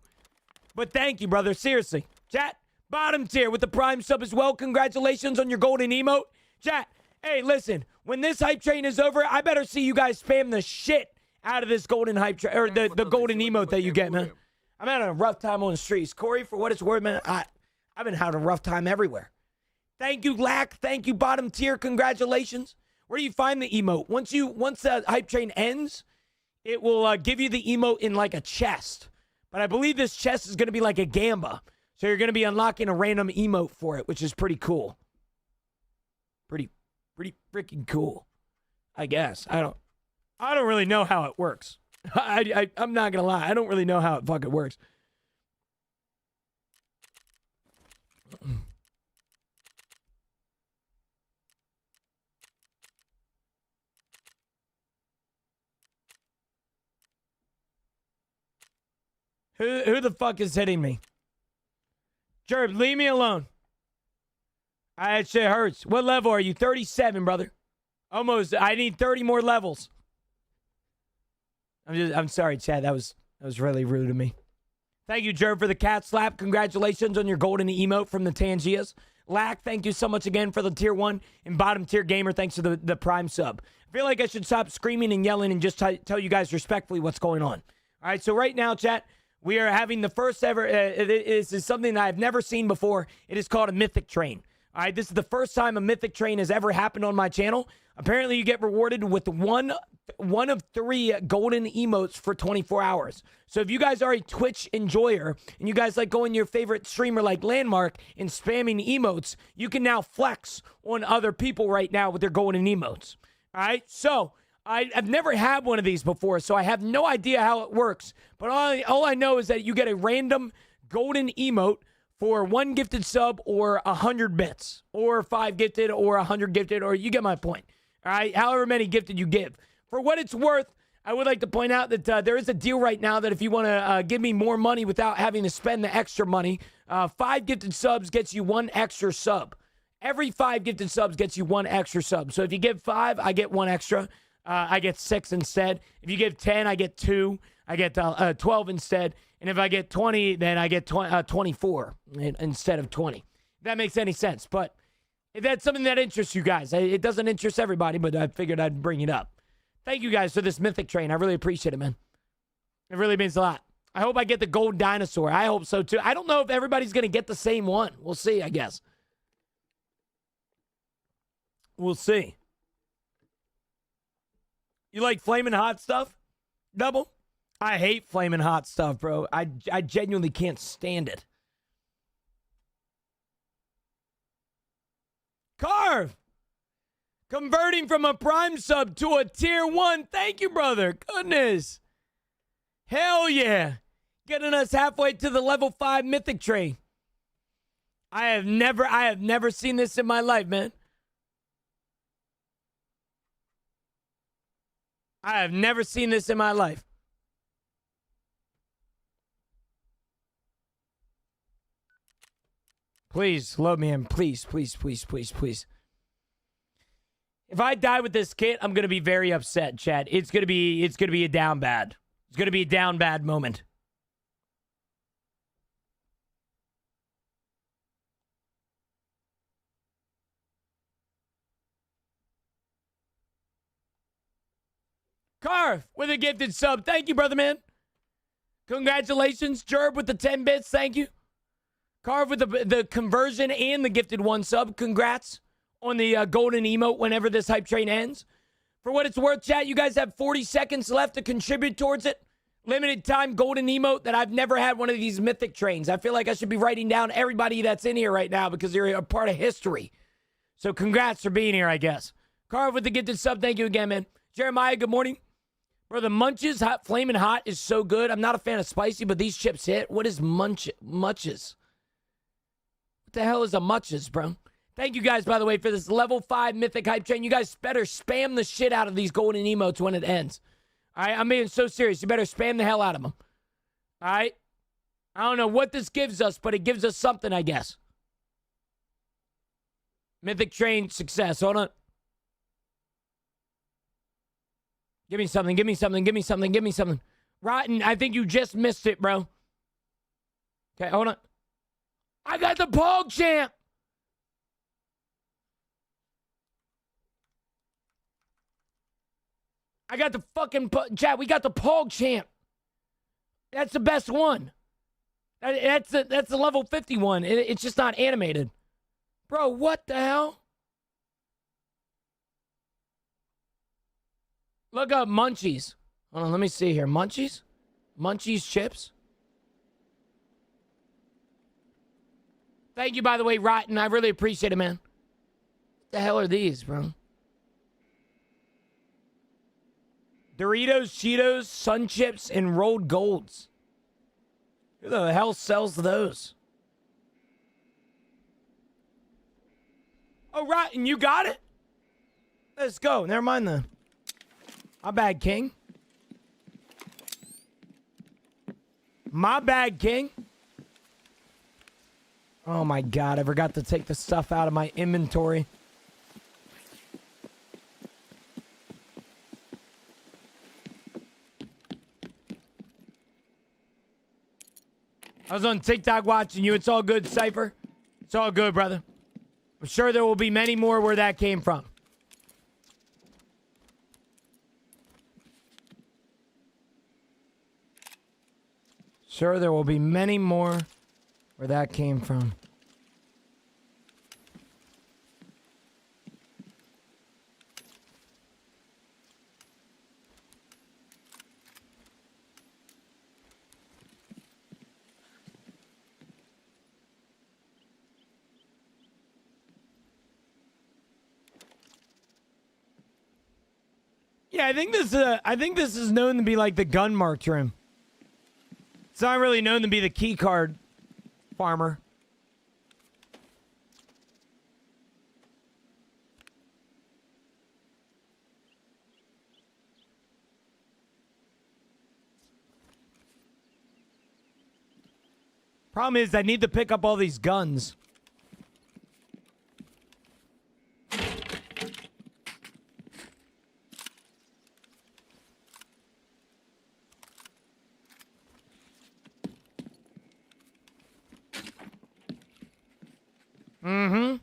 But thank you, brother. Seriously. Chat, bottom tier with the prime sub as well. Congratulations on your golden emote. Chat, hey, listen. When this hype train is over, I better see you guys spam the shit out of this golden hype train, or the golden emote that you get, man. I'm having a rough time on the streets. Corey, for what it's worth, man, I've been having a rough time everywhere. Thank you, Lack. Thank you, bottom tier. Congratulations. Where do you find the emote? Once the hype train ends, it will give you the emote in like a chest. But I believe this chest is going to be like a gamba. So you're going to be unlocking a random emote for it, which is pretty cool. Pretty freaking cool, I guess. I don't I don't really know how it works. I'm not going to lie. I don't really know how it fucking works. Who the fuck is hitting me? Jerb, leave me alone. That shit hurts. What level are you? 37, brother. Almost. I need 30 more levels. I'm sorry, Chad. That was really rude of me. Thank you, Jerb, for the cat slap. Congratulations on your golden emote from the Tangias. Lack, thank you so much again for the tier 1. And bottom tier gamer, thanks for the prime sub. I feel like I should stop screaming and yelling and just tell you guys respectfully what's going on. All right, so right now, chat, we are having the first ever, this is something that I've never seen before. It is called a Mythic Train. All right, this is the first time a Mythic Train has ever happened on my channel. Apparently, you get rewarded with one of 3 golden emotes for 24 hours. So if you guys are a Twitch enjoyer and you guys like going your favorite streamer like Landmark and spamming emotes, you can now flex on other people right now with their golden emotes. All right, so I've never had one of these before, so I have no idea how it works. But all I know is that you get a random golden emote for 1 gifted sub or 100 bits, or 5 gifted or 100 gifted, or you get my point. All right, however many gifted you give. For what it's worth, I would like to point out that there is a deal right now that if you want to give me more money without having to spend the extra money, 5 gifted subs gets you 1 extra sub. Every 5 gifted subs gets you 1 extra sub. So if you give 5, I get 1 extra. I get 6 instead. If you give 10, I get 2. I get 12 instead. And if I get 20, then I get 24 instead of 20. If that makes any sense. But if that's something that interests you guys, it doesn't interest everybody, but I figured I'd bring it up. Thank you guys for this Mythic Train. I really appreciate it, man. It really means a lot. I hope I get the gold dinosaur. I hope so, too. I don't know if everybody's going to get the same one. We'll see, I guess. We'll see. You like flaming hot stuff? Double? I hate flaming hot stuff, bro. I genuinely can't stand it. Carve! Converting from a prime sub to a tier 1. Thank you, brother. Goodness. Hell yeah. Getting us halfway to the level 5 Mythic Train. I have never seen this in my life, man. I have never seen this in my life. Please, load me in. Please, please, please, please, please. If I die with this kit, I'm gonna be very upset, chat. It's gonna be a down bad. It's gonna be a down bad moment. Carve with a gifted sub. Thank you, brother man. Congratulations, Jerb with the 10 bits. Thank you. Carve with the conversion and the gifted 1 sub. Congrats on the golden emote whenever this hype train ends. For what it's worth, chat, you guys have 40 seconds left to contribute towards it. Limited time golden emote that I've never had one of these Mythic Trains. I feel like I should be writing down everybody that's in here right now because you're a part of history. So congrats for being here, I guess. Carve with the gifted sub. Thank you again, man. Jeremiah, good morning. Bro, the Munches hot, flaming hot is so good. I'm not a fan of spicy, but these chips hit. What is Munches? What the hell is a Munches, bro? Thank you guys, by the way, for this level 5 Mythic Hype Train. You guys better spam the shit out of these golden emotes when it ends. All right? I'm being so serious. You better spam the hell out of them. All right? I don't know what this gives us, but it gives us something, I guess. Mythic Train success. Hold on. Give me something, give me something, give me something, give me something. Rotten, I think you just missed it, bro. Okay, hold on. I got the Pog Champ. I got the fucking... Chat, we got the Pog Champ. That's the best one. That's the level 50 one. It's just not animated. Bro, what the hell? Look up Munchies. Hold on, let me see here. Munchies? Munchies chips? Thank you, by the way, Rotten. I really appreciate it, man. What the hell are these, bro? Doritos, Cheetos, Sun Chips, and rolled golds. Who the hell sells those? Oh, right, and you got it? Let's go. Never mind then. My bad, King. My bad, King. Oh my God, I forgot to take the stuff out of my inventory. I was on TikTok watching you. It's all good, Cypher. It's all good, brother. I'm sure there will be many more where that came from. Sure, there will be many more where that came from. Yeah, I think this is known to be like the gun marked room. It's not really known to be the key card farmer. Problem is, I need to pick up all these guns. Mm-hmm.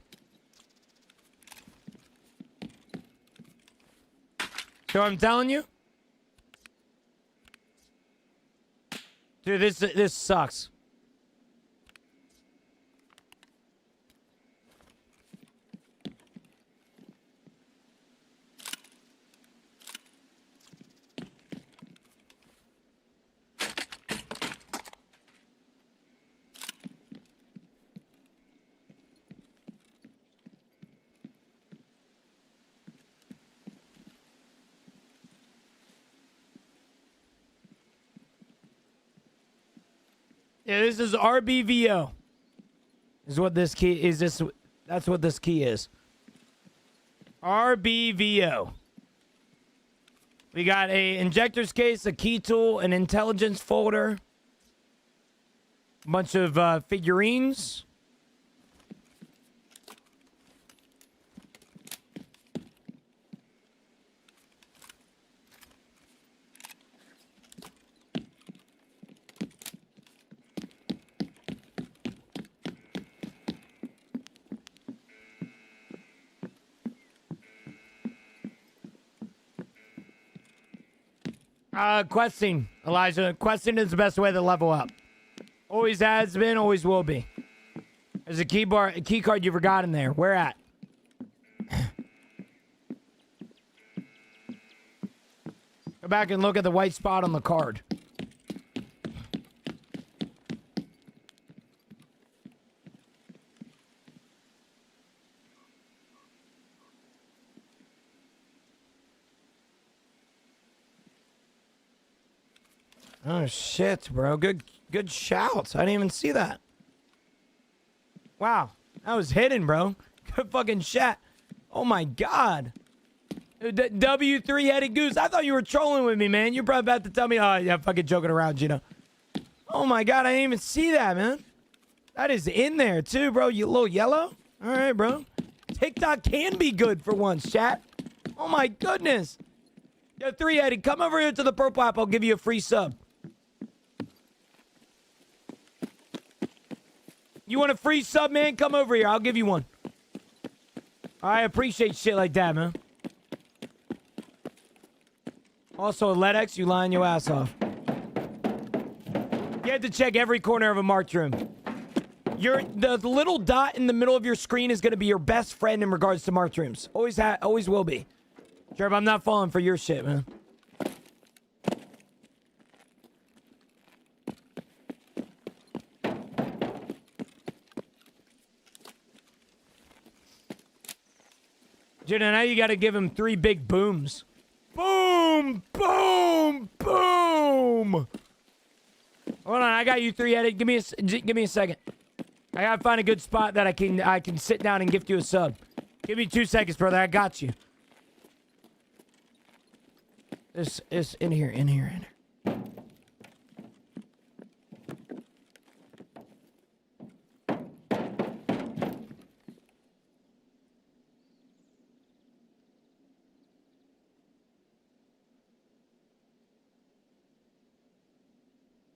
So I'm telling you? Dude, this sucks. Yeah, this is RBVO. Is what this key is. That's what this key is. RBVO. We got a injector's case, a key tool, an intelligence folder, a bunch of figurines. Questing, Elijah. Questing is the best way to level up. Always has been, always will be. There's a key card you forgot in there. Where at? Go back and look at the white spot on the card. Oh shit, bro. Good shouts. I didn't even see that. Wow. That was hidden, bro. Good fucking shot. Oh my God. W3-headed goose. I thought you were trolling with me, man. You're probably about to tell me, oh, yeah, fucking joking around, Gino. Oh my God, I didn't even see that, man. That is in there too, bro. You little yellow. All right, bro. TikTok can be good for once, chat. Oh my goodness. Yo, 3-headed, come over here to the purple app. I'll give you a free sub. You want a free sub, man? Come over here. I'll give you one. I appreciate shit like that, man. Also, Ledex, you lying your ass off. You have to check every corner of a marked room. The little dot in the middle of your screen is going to be your best friend in regards to marked rooms. Always will be. Trev, I'm not falling for your shit, man. Dude, now you got to give him 3 big booms. Boom! Boom! got you three-headed. Give me a second. I gotta find a good spot that I can sit down and gift you a sub. Give me 2 seconds, brother. I got you. This is in here.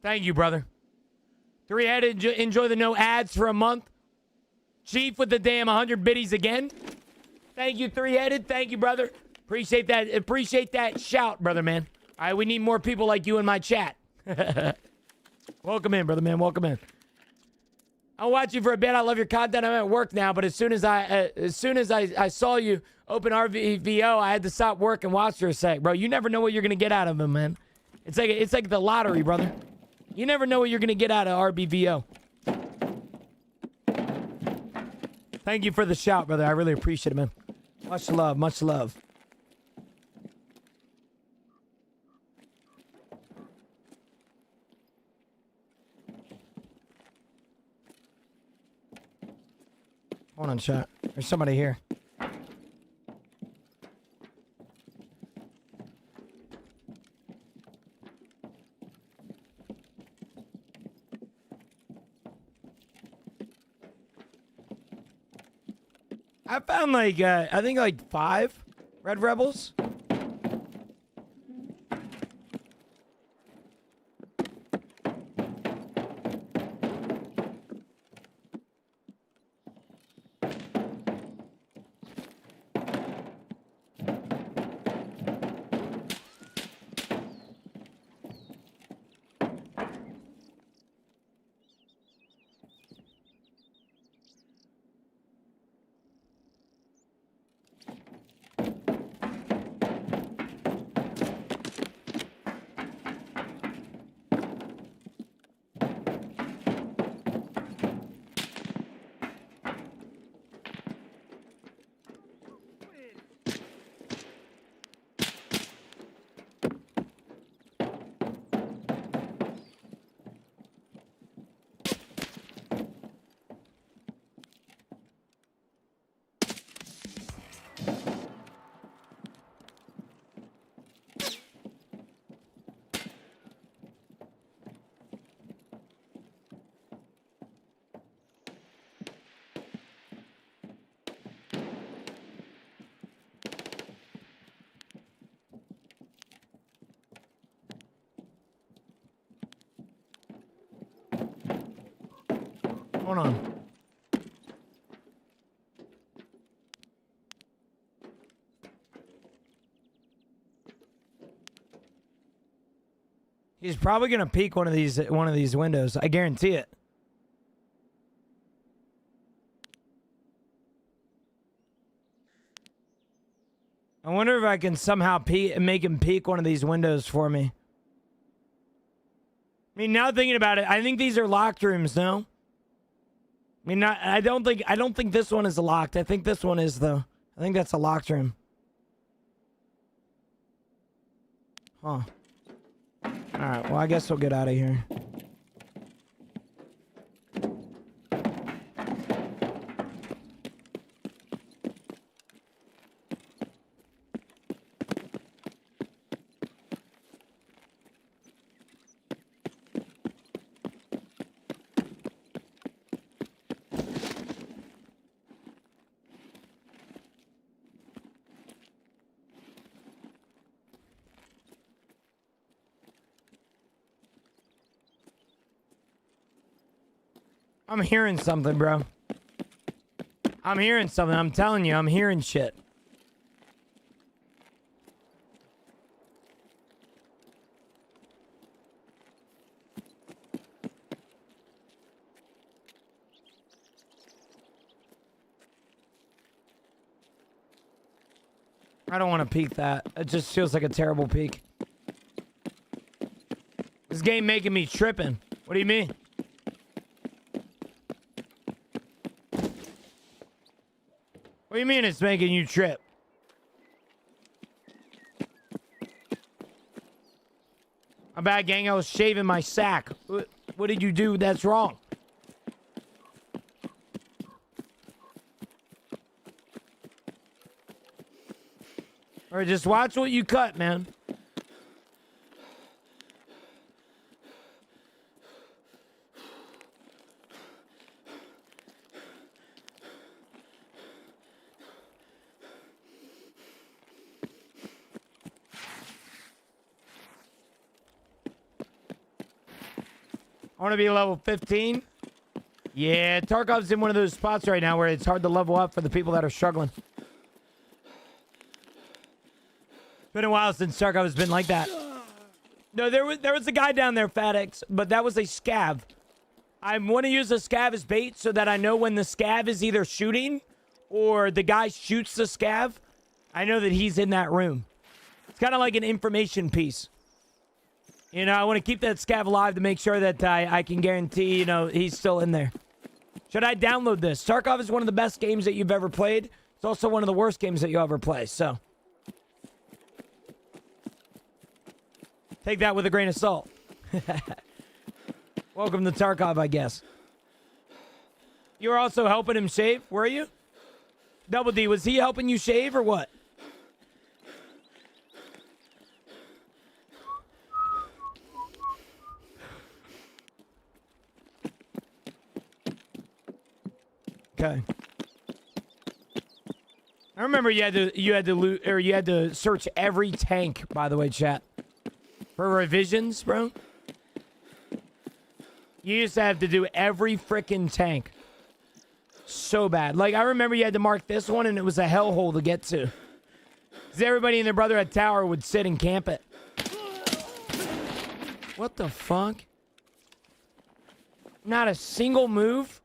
Thank you, brother. Three-headed, enjoy the no ads for a month. Chief with the damn 100 biddies again. Thank you, three-headed. Thank you, brother. Appreciate that. Appreciate that shout, brother, man. All right, we need more people like you in my chat. Welcome in, brother, man. Welcome in. I'll watch you for a bit. I love your content. I'm at work now, but as soon as I saw you open RVVO, I had to stop work and watch for a sec, bro. You never know what you're gonna get out of him, man. It's like the lottery, brother. You never know what you're gonna get out of RBVO. Thank you for the shout, brother. I really appreciate it, man. Much love, much love. Hold on, chat. There's somebody here. I found like, I think like 5 Red Rebels. Hold on. He's probably gonna peek one of these windows. I guarantee it. I wonder if I can somehow make him peek one of these windows for me. I mean, now thinking about it, I think these are locked rooms, no? I mean, I don't think this one is locked. I think this one is, though. I think that's a locked room. Huh. Alright, well, I guess we'll get out of here. I'm hearing something, bro. I'm hearing something. I'm telling you, I'm hearing shit. I don't want to peek that. It just feels like a terrible peek. This game making me tripping. What do you mean? What do you mean it's making you trip? My bad, gang. I was shaving my sack. What did you do that's wrong? Or just watch what you cut, man. I want to be level 15. Yeah, Tarkov's in one of those spots right now where it's hard to level up for the people that are struggling. It's been a while since Tarkov has been like that. No, there was a guy down there, FatX, but that was a scav. I want to use a scav as bait so that I know when the scav is either shooting or the guy shoots the scav. I know that he's in that room. It's kind of like an information piece. You know, I want to keep that scav alive to make sure that I can guarantee, you know, he's still in there. Should I download this? Tarkov is one of the best games that you've ever played. It's also one of the worst games that you'll ever play, so. Take that with a grain of salt. Welcome to Tarkov, I guess. You were also helping him shave, were you? Double D, was he helping you shave or what? Okay. I remember you had to search every tank, by the way, chat. For revisions, bro. You used to have to do every freaking tank. So bad. Like, I remember you had to mark this one, and it was a hellhole to get to. Because everybody in their Brotherhood Tower would sit and camp it. What the fuck? Not a single move?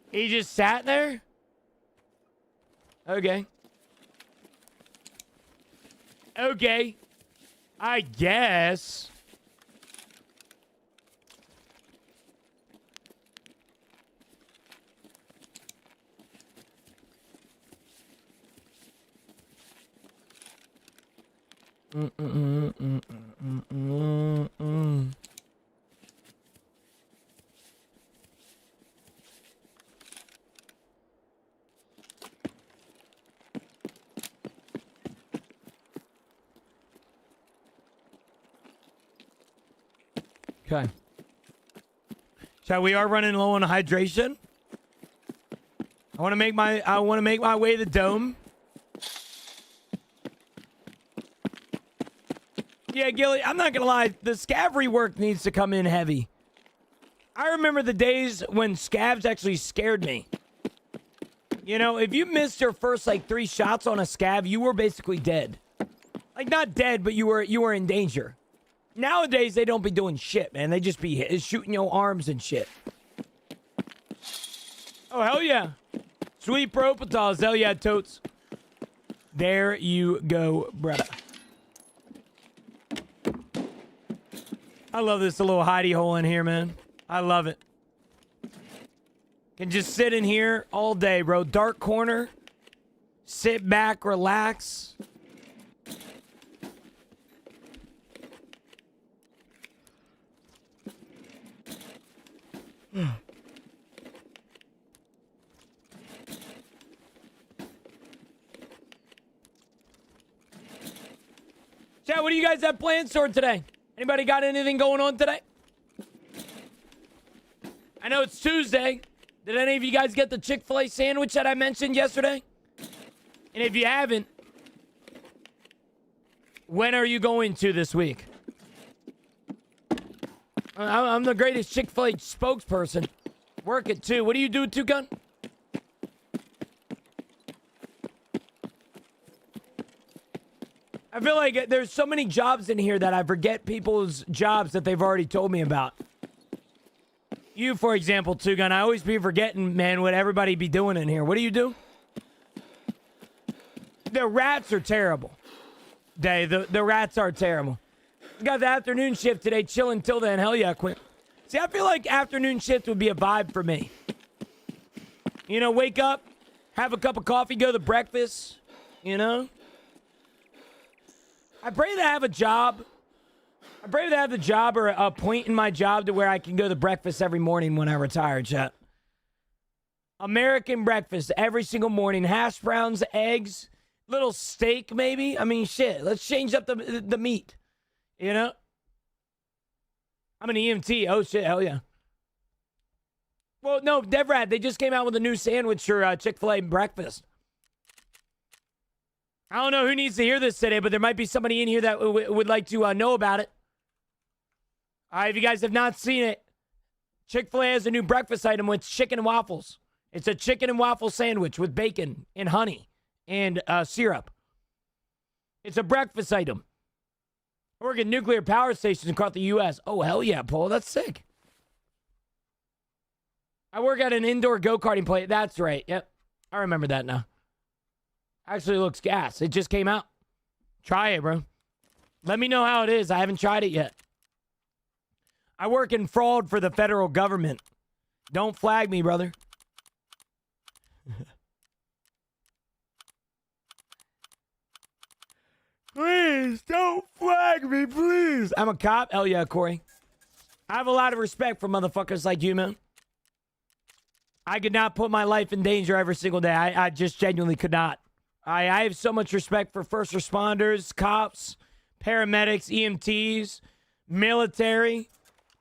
He just sat there? Okay. Okay. I guess. Okay. So we are running low on hydration. I want to make my way to the dome. Yeah, Gilly, I'm not gonna lie, the scav rework needs to come in heavy. I remember the days when scavs actually scared me. You know, if you missed your first like 3 shots on a scav, you were basically dead. Like not dead, but you were in danger. Nowadays, they don't be doing shit, man. They just be shooting your arms and shit. Oh, hell yeah. Sweet propitals. Hell yeah, totes. There you go, brother. I love this little hidey hole in here, man. I love it. Can just sit in here all day, bro. Dark corner. Sit back, relax. Chat, what do you guys have planned for today? Anybody got anything going on today? I know it's Tuesday. Did any of you guys get the Chick-fil-A sandwich that I mentioned yesterday? And if you haven't, when are you going to this week? I'm the greatest Chick-fil-A spokesperson. Work it too. What do you do, Two Gun? I feel like there's so many jobs in here that I forget people's jobs that they've already told me about. You, for example, Two Gun, I always be forgetting, man, what everybody be doing in here. What do you do? The rats are terrible. The rats are terrible. Got the afternoon shift today, chilling till then. Hell yeah, Quint. See, I feel like afternoon shift would be a vibe for me. You know, wake up, have a cup of coffee, go to breakfast, you know? I pray to have a job. I'm brave to have the job or a point in my job to where I can go to breakfast every morning when I retire, chat. American breakfast every single morning. Hash browns, eggs, little steak maybe. I mean, shit. Let's change up the meat. You know? I'm an EMT. Oh, shit. Hell yeah. Well, no, Devrad, they just came out with a new sandwich for Chick-fil-A breakfast. I don't know who needs to hear this today, but there might be somebody in here that would like to know about it. All right, if you guys have not seen it, Chick-fil-A has a new breakfast item with chicken and waffles. It's a chicken and waffle sandwich with bacon and honey and syrup. It's a breakfast item. I work at nuclear power stations across the U.S. Oh, hell yeah, Paul. That's sick. I work at an indoor go-karting place. That's right. Yep. I remember that now. Actually looks gas. It just came out. Try it, bro. Let me know how it is. I haven't tried it yet. I work in fraud for the federal government. Don't flag me, brother. Please, don't flag me, please. I'm a cop. Hell yeah, Corey. I have a lot of respect for motherfuckers like you, man. I could not put my life in danger every single day. I just genuinely could not. I have so much respect for first responders, cops, paramedics, EMTs, military.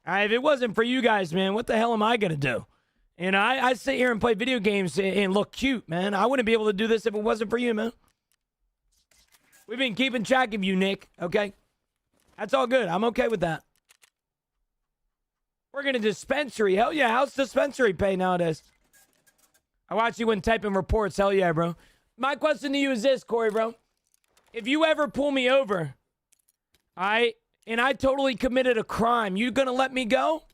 If it wasn't for you guys, man, what the hell am I going to do? You know, I sit here and play video games and look cute, man. I wouldn't be able to do this if it wasn't for you, man. We've been keeping track of you, Nick, okay? That's all good. I'm okay with that. We're going to dispensary. Hell yeah, how's dispensary pay nowadays? I watch you when typing reports. Hell yeah, bro. My question to you is this, Corey, bro. If you ever pull me over, all right, and I totally committed a crime, you going to let me go?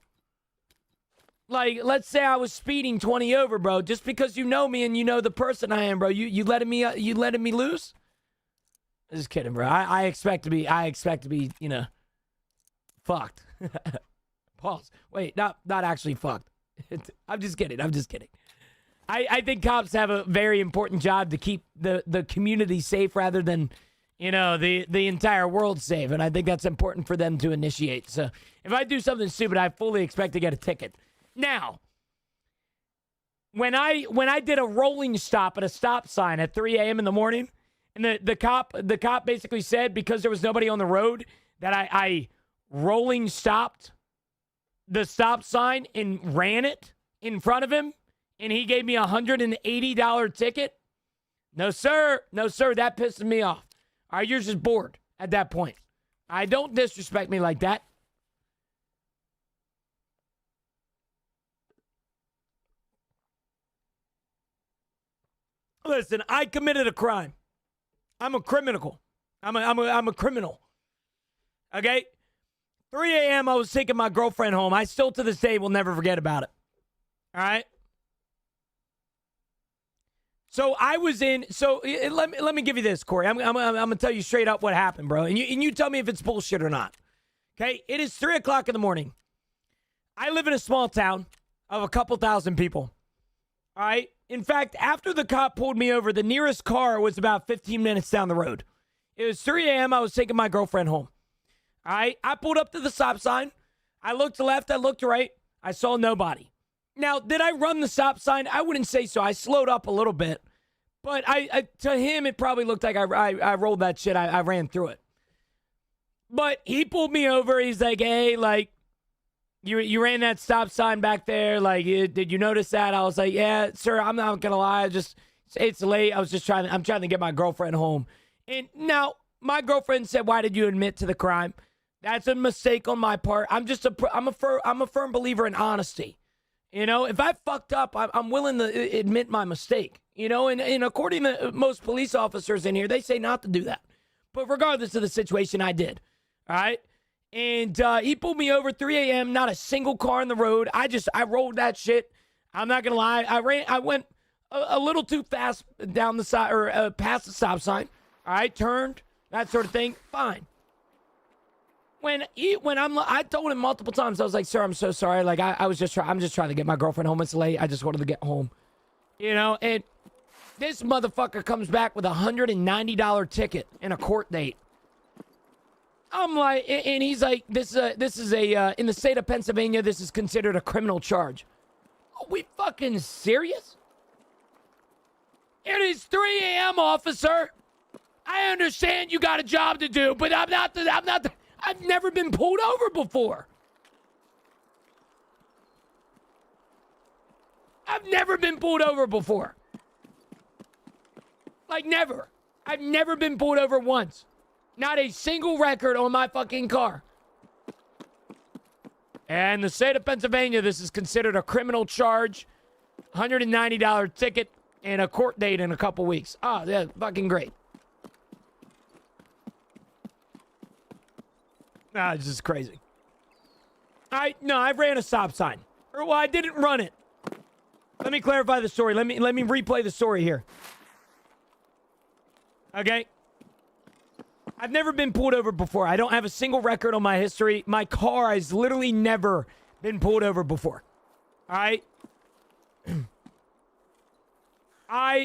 Like, let's say I was speeding 20 over, bro. Just because you know me and you know the person I am, bro. You letting me loose? Just kidding, bro. I expect to be, you know, fucked. Pause. Wait, not actually fucked. I'm just kidding. I think cops have a very important job to keep the community safe rather than, you know, the entire world safe. And I think that's important for them to initiate. So if I do something stupid, I fully expect to get a ticket. Now, when I did a rolling stop at a stop sign at 3 a.m. in the morning, and the cop basically said because there was nobody on the road that I rolling stopped the stop sign and ran it in front of him, and he gave me a $180 ticket. No, sir. That pisses me off. All right, you're just bored at that point. I don't disrespect me like that. Listen, I committed a crime. I'm a criminal. I'm a criminal. Okay? 3 a.m. I was taking my girlfriend home. I still to this day will never forget about it. All right? So I was in. So let me give you this, Corey. I'm gonna tell you straight up what happened, bro. And you tell me if it's bullshit or not. Okay? It is 3 o'clock in the morning. I live in a small town of a couple thousand people. All right? In fact, after the cop pulled me over, the nearest car was about 15 minutes down the road. It was 3 a.m. I was taking my girlfriend home. All right? I pulled up to the stop sign. I looked left. I looked right. I saw nobody. Now, did I run the stop sign? I wouldn't say so. I slowed up a little bit. But to him, it probably looked like I rolled that shit. I ran through it. But he pulled me over. He's like, hey, like, you ran that stop sign back there. Like, did you notice that? I was like, yeah, sir, I'm not going to lie. It's late. I'm trying to get my girlfriend home. And now my girlfriend said, why did you admit to the crime? That's a mistake on my part. I'm a firm believer in honesty. You know, if I fucked up, I'm willing to admit my mistake. You know, and according to most police officers in here, they say not to do that. But regardless of the situation, I did. All right? And he pulled me over 3 a.m., not a single car on the road. I rolled that shit. I'm not going to lie. I went a little too fast down the side or past the stop sign. All right, turned, that sort of thing. Fine. I told him multiple times, I was like, sir, I'm so sorry. Like, I'm just trying to get my girlfriend home. It's late. I just wanted to get home. You know, and this motherfucker comes back with a $190 ticket and a court date. I'm like, and he's like, this is a in the state of Pennsylvania, this is considered a criminal charge. Are we fucking serious? It is 3 a.m., officer. I understand you got a job to do, but I've never been pulled over before. I've never been pulled over before. Like, never. I've never been pulled over once. Not a single record on my fucking car. And the state of Pennsylvania, this is considered a criminal charge. $190 ticket and a court date in a couple weeks. Oh, yeah, fucking great. Nah, it's just crazy. I ran a stop sign. Or, well, I didn't run it. Let me clarify the story. Let me replay the story here. Okay? I've never been pulled over before. I don't have a single record on my history. My car has literally never been pulled over before. All right?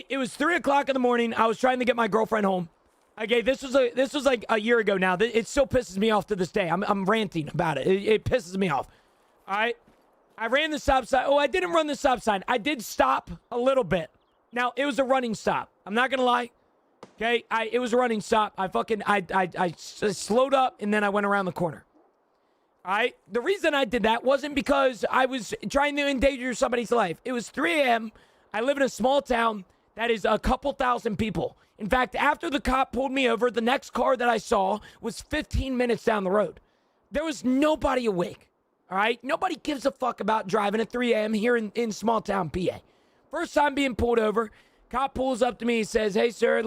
It was 3 o'clock in the morning. I was trying to get my girlfriend home. Okay, this was like a year ago now. It still pisses me off to this day. I'm ranting about it. It pisses me off. All right? I ran the stop sign. Oh, I didn't run the stop sign. I did stop a little bit. Now, it was a running stop. I'm not going to lie. Okay, it was a running stop. I slowed up and then I went around the corner. All right, the reason I did that wasn't because I was trying to endanger somebody's life. It was 3 a.m. I live in a small town that is a couple thousand people. In fact, after the cop pulled me over, the next car that I saw was 15 minutes down the road. There was nobody awake. All right, nobody gives a fuck about driving at 3 a.m. here in small town PA. First time being pulled over. Cop pulls up to me and says, "Hey, sir,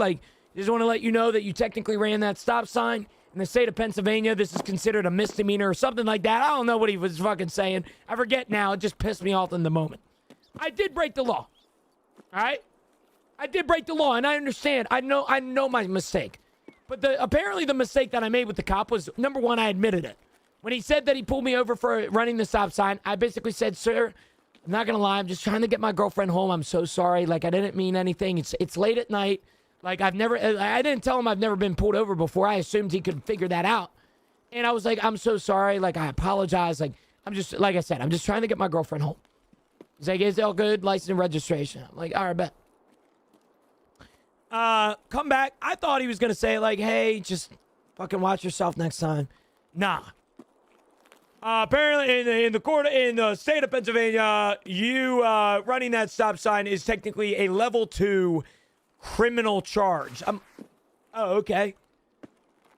just want to let you know that you technically ran that stop sign. In the state of Pennsylvania, this is considered a misdemeanor," or something like that. I don't know what he was fucking saying. I forget now. It just pissed me off in the moment. I did break the law. All right? I did break the law, and I understand. I know my mistake. But apparently the mistake that I made with the cop was, number one, I admitted it. When he said that he pulled me over for running the stop sign, I basically said, "Sir, I'm not going to lie. I'm just trying to get my girlfriend home. I'm so sorry. I didn't mean anything. It's late at night. I didn't tell him I've never been pulled over before. I assumed he could figure that out. And I was like, "I'm so sorry. I apologize. I'm just, like I said, I'm just trying to get my girlfriend home." He's like, "Is it all good? License and registration." I'm like, "All right, bet." Come back. I thought he was going to say, "Hey, just fucking watch yourself next time." Nah. Apparently, in the state of Pennsylvania, you running that stop sign is technically a level 2 criminal charge. Oh, okay.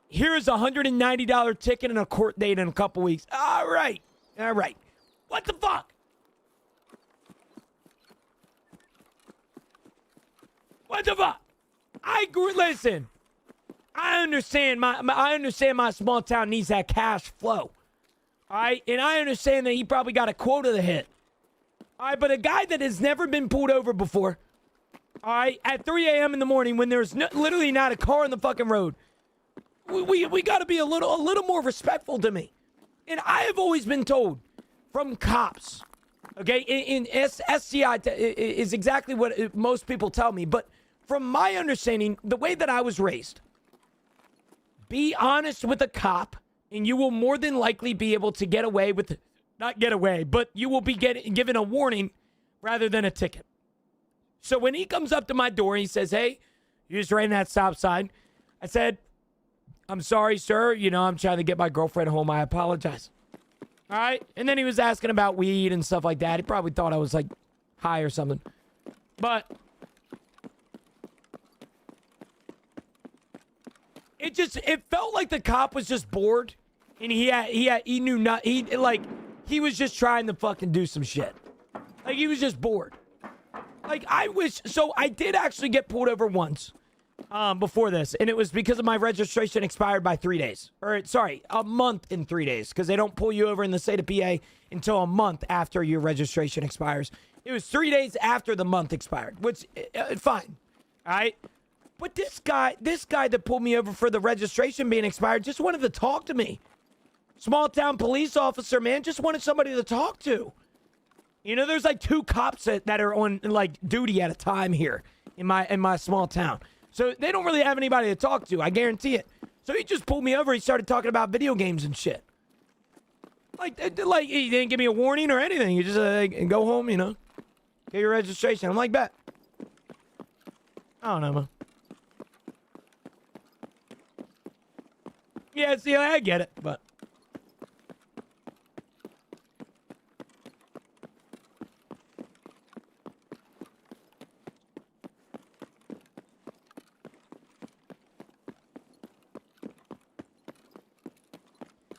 Here's a $190 ticket and a court date in a couple weeks. All right. What the fuck? What the fuck? Listen. I understand my small town needs that cash flow. All right, and I understand that he probably got a quota to hit. All right, but a guy that has never been pulled over before, all right, at 3 a.m. in the morning when there's literally not a car on the fucking road, we got to be a little more respectful to me. And I have always been told from cops, okay, in SCI is exactly what most people tell me, but from my understanding, the way that I was raised, be honest with a cop, and you will more than likely be able to get away with, not get away, but you will be given a warning rather than a ticket. So when he comes up to my door and he says, "Hey, you just ran that stop sign," I said, "I'm sorry, sir. I'm trying to get my girlfriend home. I apologize." All right. And then he was asking about weed and stuff like that. He probably thought I was high or something. But it felt like the cop was just bored. And he knew not, he was just trying to fucking do some shit. He was just bored. I did actually get pulled over once before this, and it was because of my registration expired by 3 days. A month and 3 days, because they don't pull you over in the state of PA until a month after your registration expires. It was 3 days after the month expired, which, fine, all right? But this guy that pulled me over for the registration being expired just wanted to talk to me. Small town police officer, man, just wanted somebody to talk to. There's 2 cops that are on duty at a time here in my small town. So they don't really have anybody to talk to. I guarantee it. So he just pulled me over. He started talking about video games and shit. Like he didn't give me a warning or anything. He just go home, you know, get your registration. I'm like, bet. I don't know, man. Yeah, see, I get it, but.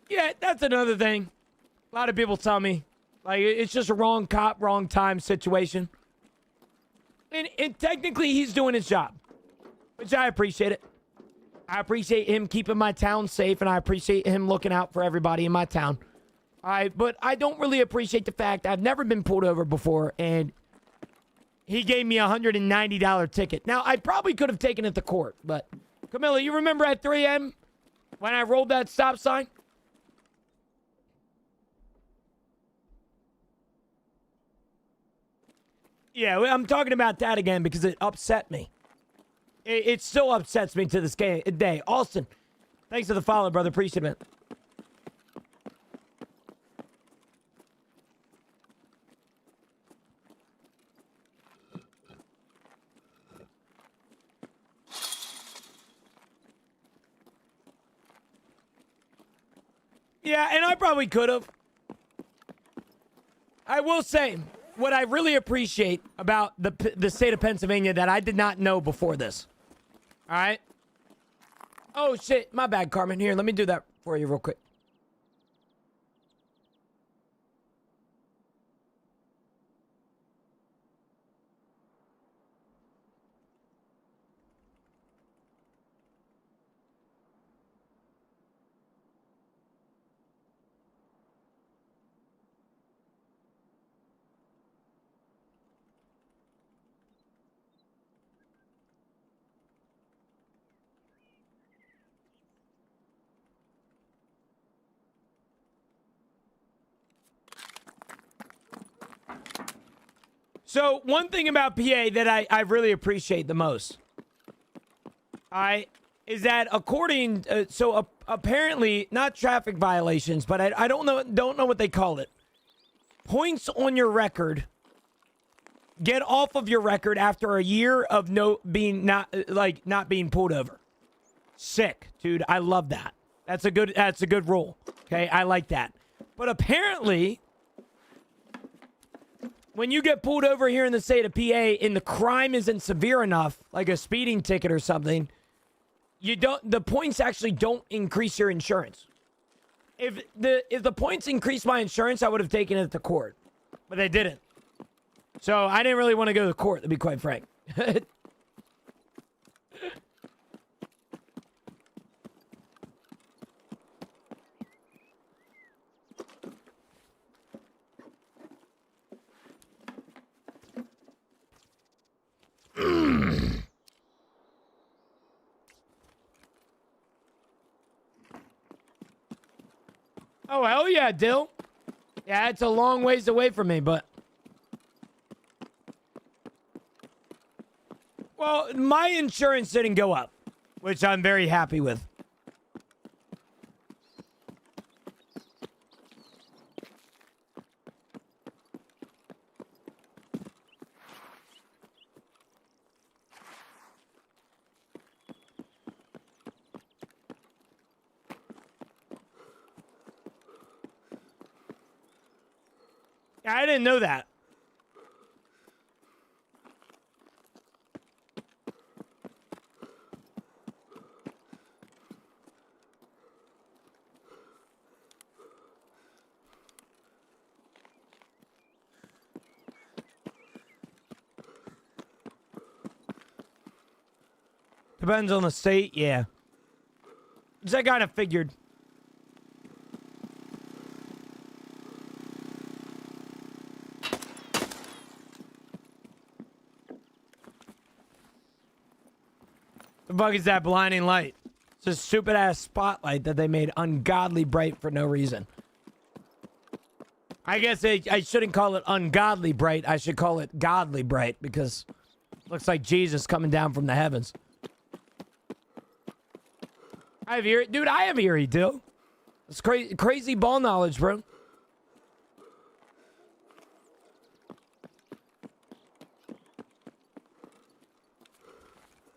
Yeah, that's another thing. A lot of people tell me, like, it's just a wrong cop, wrong time situation. And technically, he's doing his job, which I appreciate it. I appreciate him keeping my town safe, and I appreciate him looking out for everybody in my town. All right, but I don't really appreciate the fact I've never been pulled over before, and he gave me a $190 ticket. Now, I probably could have taken it to court, but Camilla, you remember at 3 a.m. when I rolled that stop sign? Yeah, I'm talking about that again because it upset me. It still upsets me to this day. Austin, thanks for the follow, brother. Appreciate it. Yeah, and I probably could have. I will say, what I really appreciate about the state of Pennsylvania that I did not know before this. All right? Oh, shit. My bad, Carmen. Here, let me do that for you real quick. So, one thing about PA that I really appreciate the most, is that according, apparently, not traffic violations, but I don't know what they call it. Points on your record get off of your record after a year of not being pulled over. Sick, dude. I love that. That's a good rule. Okay, I like that. But apparently, when you get pulled over here in the state of PA and the crime isn't severe enough, like a speeding ticket or something, the points actually don't increase your insurance. If the points increased my insurance, I would have taken it to court. But they didn't. So I didn't really want to go to court, to be quite frank. Oh, hell yeah, Dill. Yeah, it's a long ways away from me, but... Well, my insurance didn't go up, which I'm very happy with. I didn't know that. Depends on the state, yeah. Which I kind of figured. The fuck is that blinding light? It's a stupid ass spotlight that they made ungodly bright for no reason. I guess I shouldn't call it ungodly bright. I should call it godly bright because it looks like Jesus coming down from the heavens. I have Erie. Dude, I have Erie, too. It's crazy ball knowledge, bro.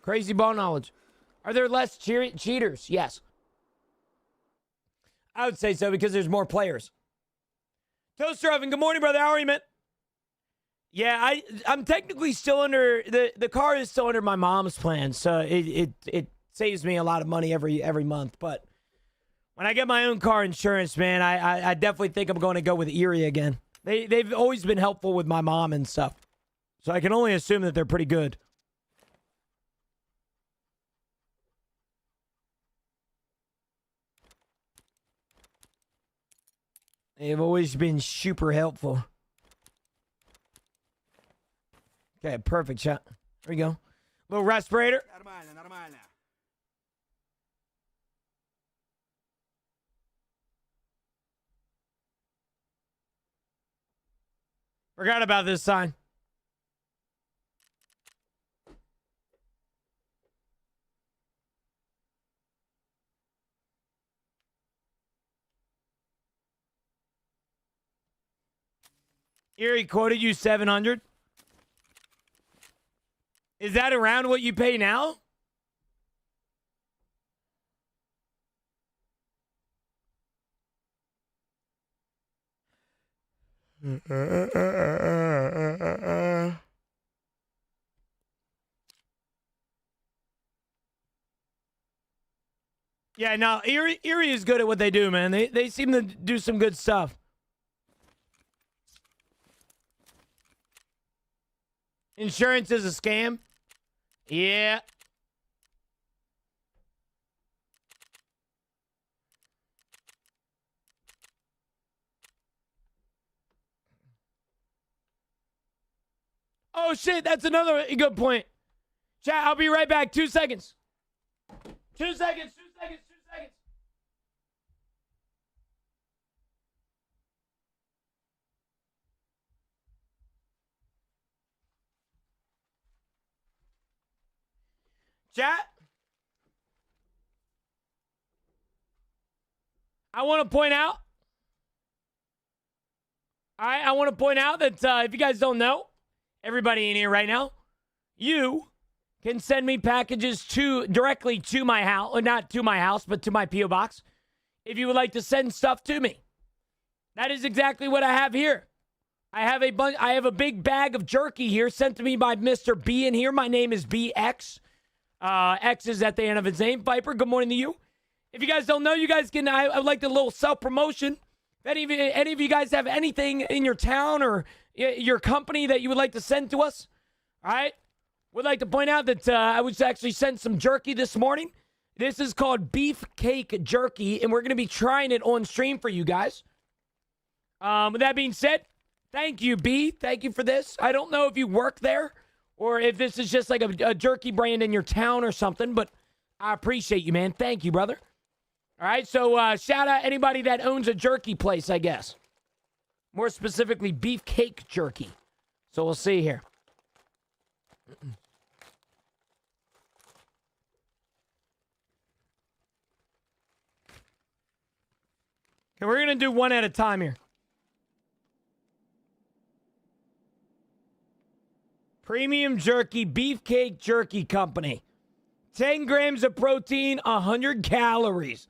Crazy ball knowledge. Are there less cheaters? Yes. I would say so because there's more players. Toaster Oven, good morning, brother. How are you, man? Yeah, I'm technically still under the car is still under my mom's plan, so it saves me a lot of money every month. But when I get my own car insurance, man, I definitely think I'm going to go with Erie again. They've always been helpful with my mom and stuff, so I can only assume that they're pretty good. They've always been super helpful. Okay, perfect shot. There we go. Little respirator. Forgot about this sign. Erie quoted you 700. Is that around what you pay now? Yeah, no, Erie is good at what they do, man. They seem to do some good stuff. Insurance is a scam? Yeah. Oh, shit, that's another good point. Chat, I'll be right back. 2 seconds. 2 seconds, 2 seconds, 2 seconds. Chat, I want to point out. I want to point out that if you guys don't know, everybody in here right now, you can send me packages directly to my house, or not to my house, but to my P.O. box, if you would like to send stuff to me. That is exactly what I have here. I have a big bag of jerky here sent to me by Mr. B in here. My name is BX. X is at the end of his name. Viper, good morning to you. If you guys don't know, you guys can, I would like a little self-promotion. If any of you guys have anything in your town or your company that you would like to send to us, all right? Would like to point out that I was actually sent some jerky this morning. This is called beef cake jerky, and we're going to be trying it on stream for you guys. With that being said, thank you, B. Thank you for this. I don't know if you work there or if this is just like a jerky brand in your town or something, but I appreciate you, man. Thank you, brother. All right, so shout out anybody that owns a jerky place, I guess. More specifically, beef cake jerky. So we'll see here. Okay, we're going to do one at a time here. Premium Jerky Beefcake Jerky Company. 10 grams of protein, 100 calories.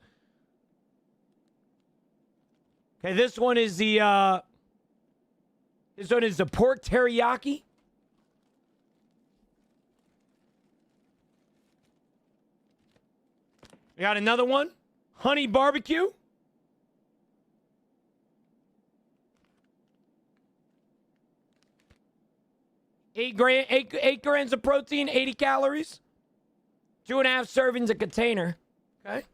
Okay, this one is the pork teriyaki. We got another one, honey barbecue. 8 grams of protein, 80 calories. 2.5 servings a container. Okay.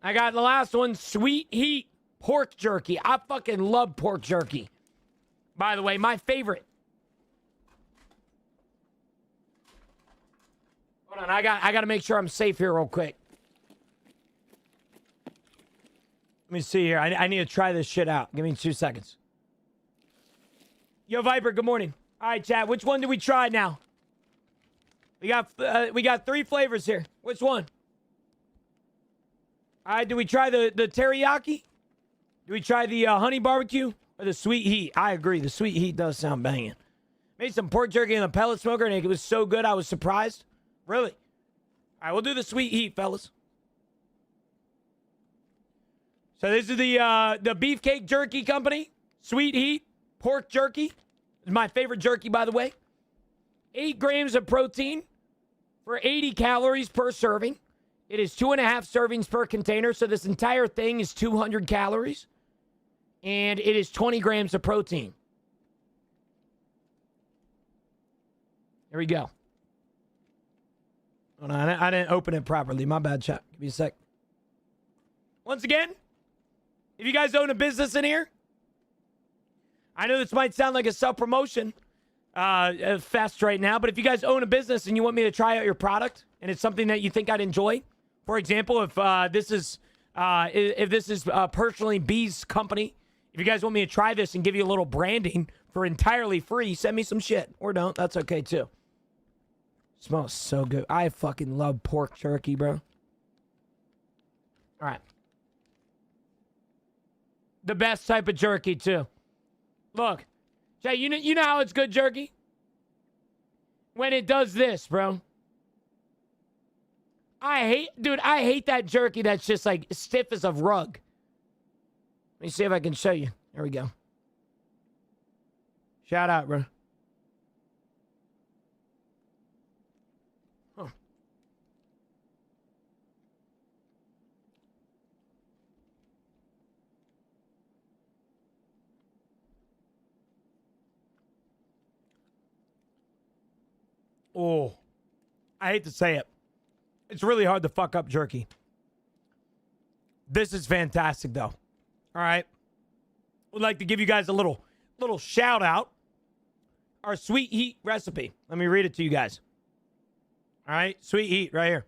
I got the last one, Sweet Heat pork jerky. I fucking love pork jerky. By the way, my favorite. Hold on, I got to make sure I'm safe here real quick. Let me see here. I need to try this shit out. Give me 2 seconds. Yo, Viper, good morning. All right, chat. Which one do we try now? We got 3 flavors here. Which one? All right, do we try the teriyaki? Do we try the honey barbecue or the sweet heat? I agree. The sweet heat does sound banging. Made some pork jerky in the pellet smoker, and it was so good I was surprised. Really? All right, we'll do the sweet heat, fellas. So this is the Beefcake Jerky Company. Sweet heat pork jerky. It's my favorite jerky, by the way. 8 grams of protein for 80 calories per serving. It is 2.5 servings per container, so this entire thing is 200 calories. And it is 20 grams of protein. There we go. Hold on, I didn't open it properly. My bad, chat. Give me a sec. Once again, if you guys own a business in here, I know this might sound like a self-promotion fest right now, but if you guys own a business and you want me to try out your product and it's something that you think I'd enjoy, for example, if this is personally B's company, if you guys want me to try this and give you a little branding for entirely free, send me some shit. Or don't. That's okay, too. Smells so good. I fucking love pork jerky, bro. All right. The best type of jerky, too. Look. Jay, you know how it's good jerky? When it does this, bro. I hate that jerky that's just like stiff as a rug. Let me see if I can show you. There we go. Shout out, bro. Huh. Oh, I hate to say it. It's really hard to fuck up jerky. This is fantastic, though. All right. Would like to give you guys a little shout out. Our sweet heat recipe. Let me read it to you guys. All right. Sweet heat right here.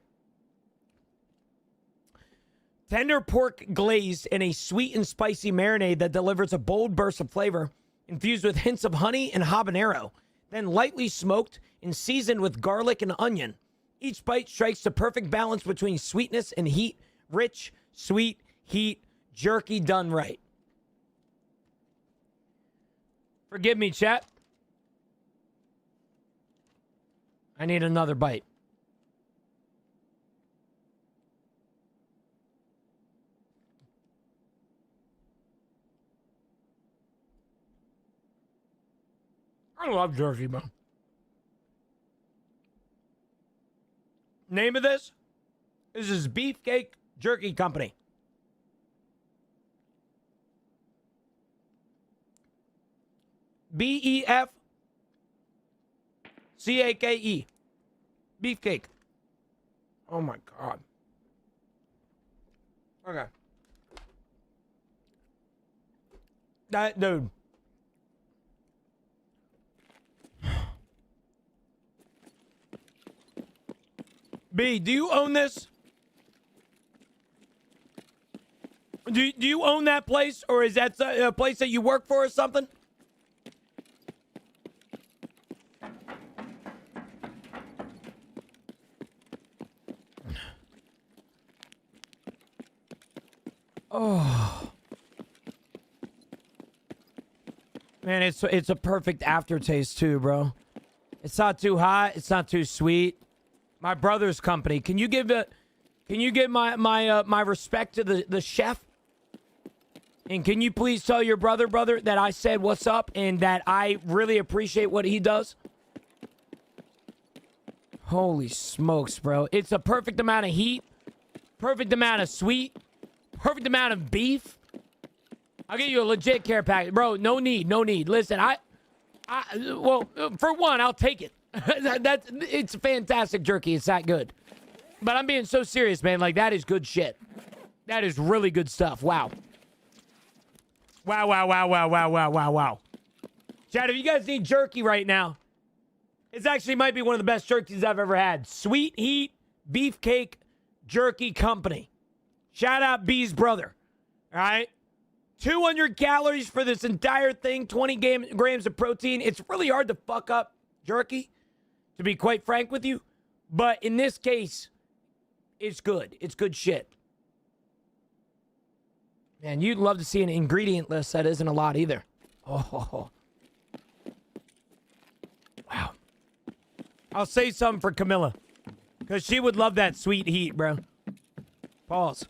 Tender pork glazed in a sweet and spicy marinade that delivers a bold burst of flavor, infused with hints of honey and habanero, then lightly smoked and seasoned with garlic and onion. Each bite strikes the perfect balance between sweetness and heat. Rich, sweet, heat, jerky done right. Forgive me, chat. I need another bite. I love jerky, bro. Name of this? This is Beefcake Jerky Company. Beefcake. Beefcake. Oh my God. Okay. That dude. B, do you own this? Do you own that place, or is that a place that you work for or something? Oh. Man, it's a perfect aftertaste too, bro. It's not too hot, it's not too sweet. My brother's company. Can you give my respect to the chef? And can you please tell your brother that I said what's up and that I really appreciate what he does? Holy smokes, bro. It's a perfect amount of heat, perfect amount of sweet, perfect amount of beef. I'll get you a legit care package. Bro, no need. Listen, well, for one, I'll take it. It's fantastic jerky. It's that good. But I'm being so serious, man. Like, that is good shit. That is really good stuff. Wow. Wow. Chad, if you guys need jerky right now, it actually might be one of the best jerkies I've ever had. Sweet Heat Beefcake Jerky Company. Shout out B's brother. All right? 200 calories for this entire thing. 20 grams of protein. It's really hard to fuck up jerky, to be quite frank with you. But in this case, it's good. It's good shit. Man, you'd love to see an ingredient list that isn't a lot either. Oh. Wow. I'll say something for Camilla. Because she would love that sweet heat, bro. Pause.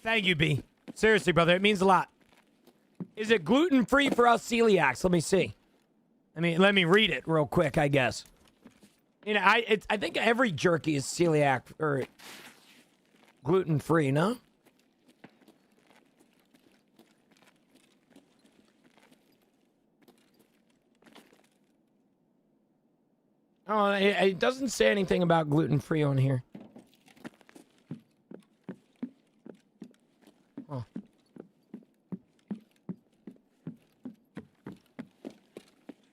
Thank you, B. Seriously, brother. It means a lot. Is it gluten-free for us celiacs? Let me see. Let me read it real quick, I guess. You know, I think every jerky is celiac or gluten-free, no? Oh, it doesn't say anything about gluten-free on here. Oh.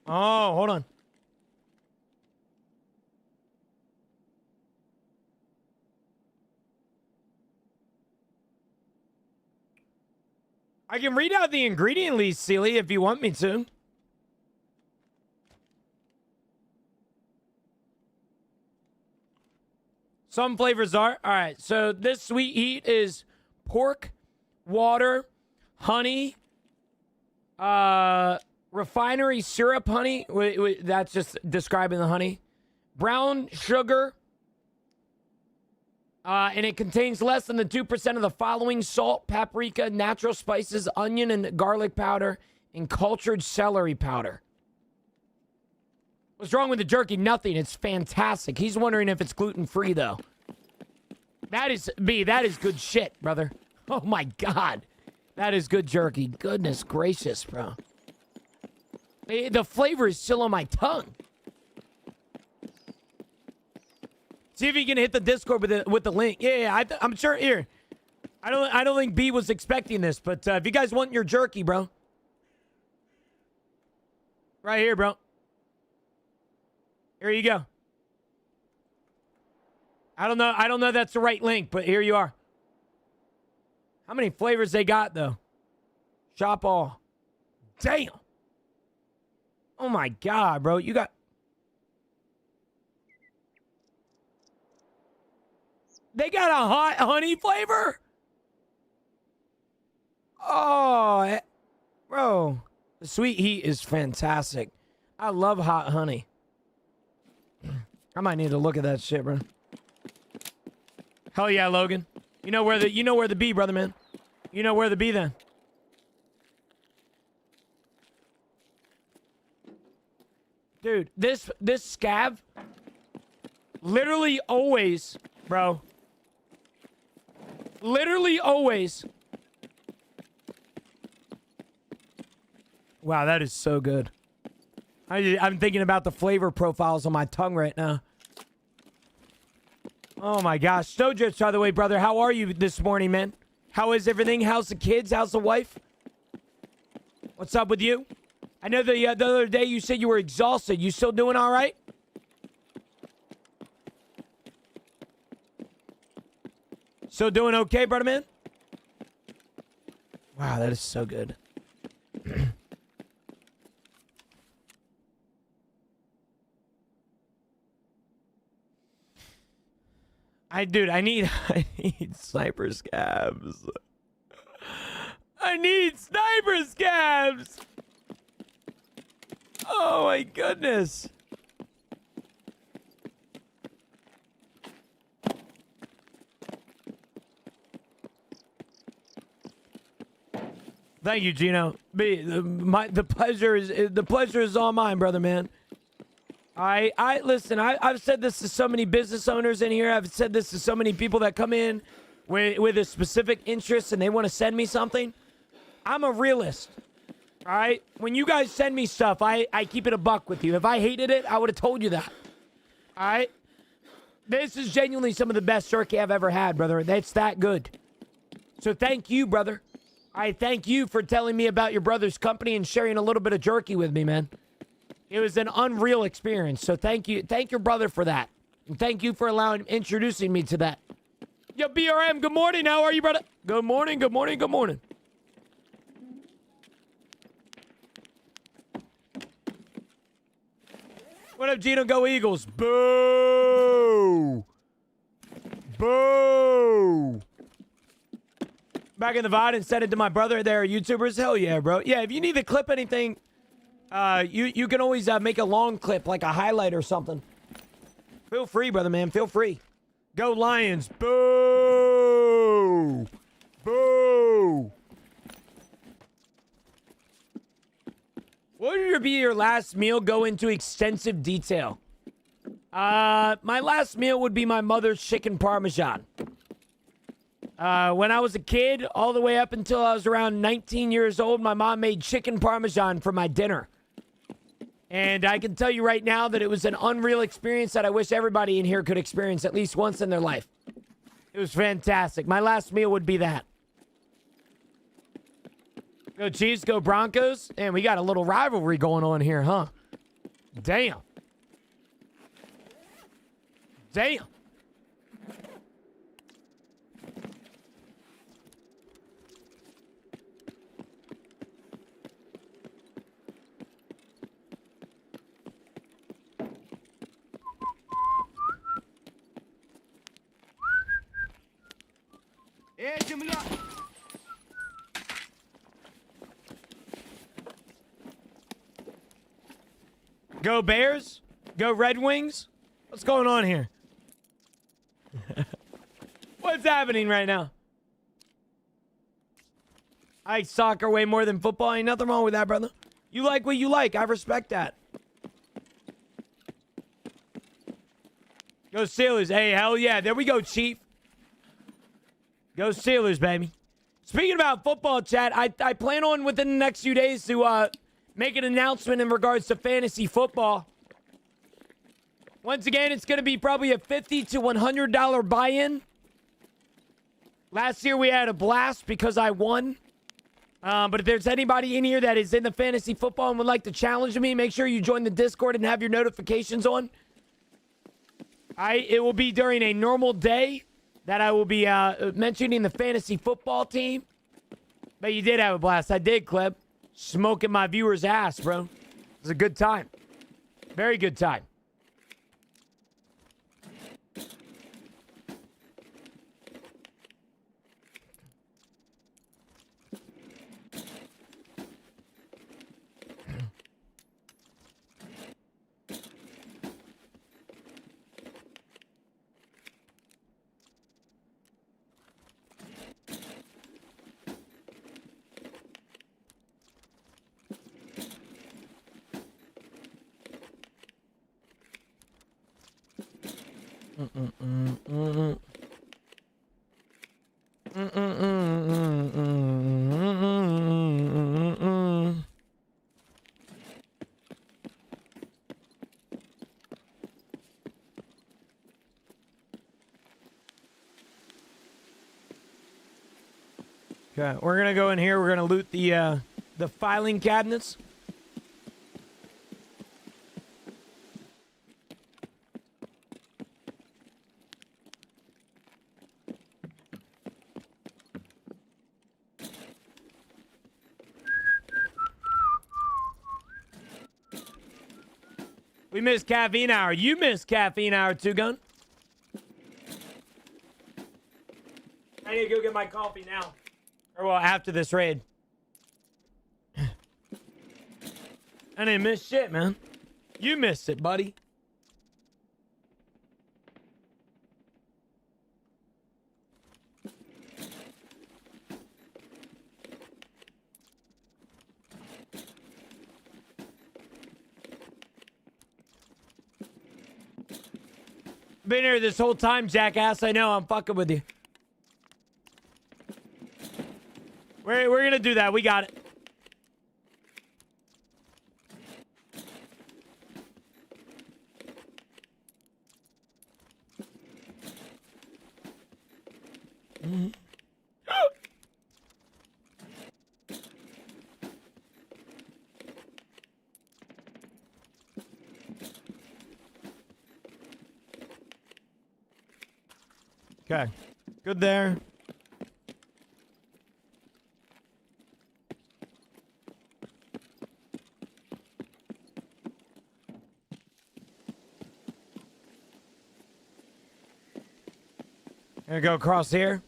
Oh, hold on. I can read out the ingredient list, Celia, if you want me to. Some flavors are. All right, so this sweet heat is pork, water, honey, refinery syrup honey. That's just describing the honey. Brown sugar. And it contains less than the 2% of the following: salt, paprika, natural spices, onion and garlic powder, and cultured celery powder. What's wrong with the jerky? Nothing. It's fantastic. He's wondering if it's gluten-free, though. That is good shit, brother. Oh, my God. That is good jerky. Goodness gracious, bro. The flavor is still on my tongue. See if you can hit the Discord with the link. Yeah, I'm sure. Here, I don't think B was expecting this, but if you guys want your jerky, bro, right here, bro. Here you go. I don't know if that's the right link, but here you are. How many flavors they got though? Shop all. Damn. Oh my God, bro. You got. They got a hot honey flavor? Oh, bro. The sweet heat is fantastic. I love hot honey. I might need to look at that shit, bro. Hell yeah, Logan. You know where the B, brother, man. You know where the B then. Dude, this scav literally always, bro. Literally always. Wow, that is so good. I'm thinking about the flavor profiles on my tongue right now. Oh my gosh. Snowdrift, by the way, brother, how are you this morning, man? How is everything? How's the kids? How's the wife? What's up with you? I know the other day you said you were exhausted. You still doing all right? Still doing okay, brother man? Wow, that is so good. I need sniper scabs. I need sniper scabs. Oh my goodness. Thank you, Gino. The pleasure is all mine, brother man. Listen, I've said this to so many business owners in here. I've said this to so many people that come in with a specific interest and they want to send me something. I'm a realist. All right? When you guys send me stuff, I keep it a buck with you. If I hated it, I would have told you that. All right? This is genuinely some of the best jerky I've ever had, brother. That's that good. So thank you, brother. I thank you for telling me about your brother's company and sharing a little bit of jerky with me, man. It was an unreal experience. So thank you. Thank your brother for that. And thank you for introducing me to that. Yo, BRM, good morning. How are you, brother? Good morning, good morning, good morning. What up, Gino? Go Eagles. Boo. Boo. Back in the VOD and send it to my brother. There are YouTubers. Hell yeah, bro. Yeah, if you need to clip anything, you can always make a long clip, like a highlight or something. Feel free, brother, man. Feel free. Go Lions. Boo. Boo. What would be your last meal? Go into extensive detail. My last meal would be my mother's chicken parmesan. When I was a kid, all the way up until I was around 19 years old, my mom made chicken parmesan for my dinner. And I can tell you right now that it was an unreal experience that I wish everybody in here could experience at least once in their life. It was fantastic. My last meal would be that. Go Chiefs, go Broncos. And we got a little rivalry going on here, huh? Damn. Damn. Hey, Jimmy. Go Bears. Go Red Wings. What's going on here? What's happening right now? I like soccer way more than football. Ain't nothing wrong with that, brother. You like what you like. I respect that. Go Steelers. Hey, hell yeah. There we go, Chief. Go Steelers, baby. Speaking about football, chat, I plan on within the next few days to make an announcement in regards to fantasy football. Once again, it's going to be probably a $50 to $100 buy-in. Last year, we had a blast because I won. But if there's anybody in here that is in the fantasy football and would like to challenge me, make sure you join the Discord and have your notifications on. It will be during a normal day that I will be mentioning the fantasy football team. But you did have a blast. I did, Clip. Smoking my viewer's ass, bro. It was a good time. Very good time. Okay, we're gonna go in here. We're gonna loot the filing cabinets. We missed caffeine hour. You missed caffeine hour too, Gun. I need to go get my coffee now. Or, well, after this raid. I didn't miss shit, man. You missed it, buddy. Been here this whole time, jackass. I know. I'm fucking with you. We're gonna do that. We got it. Okay. Good there. Gonna go across here.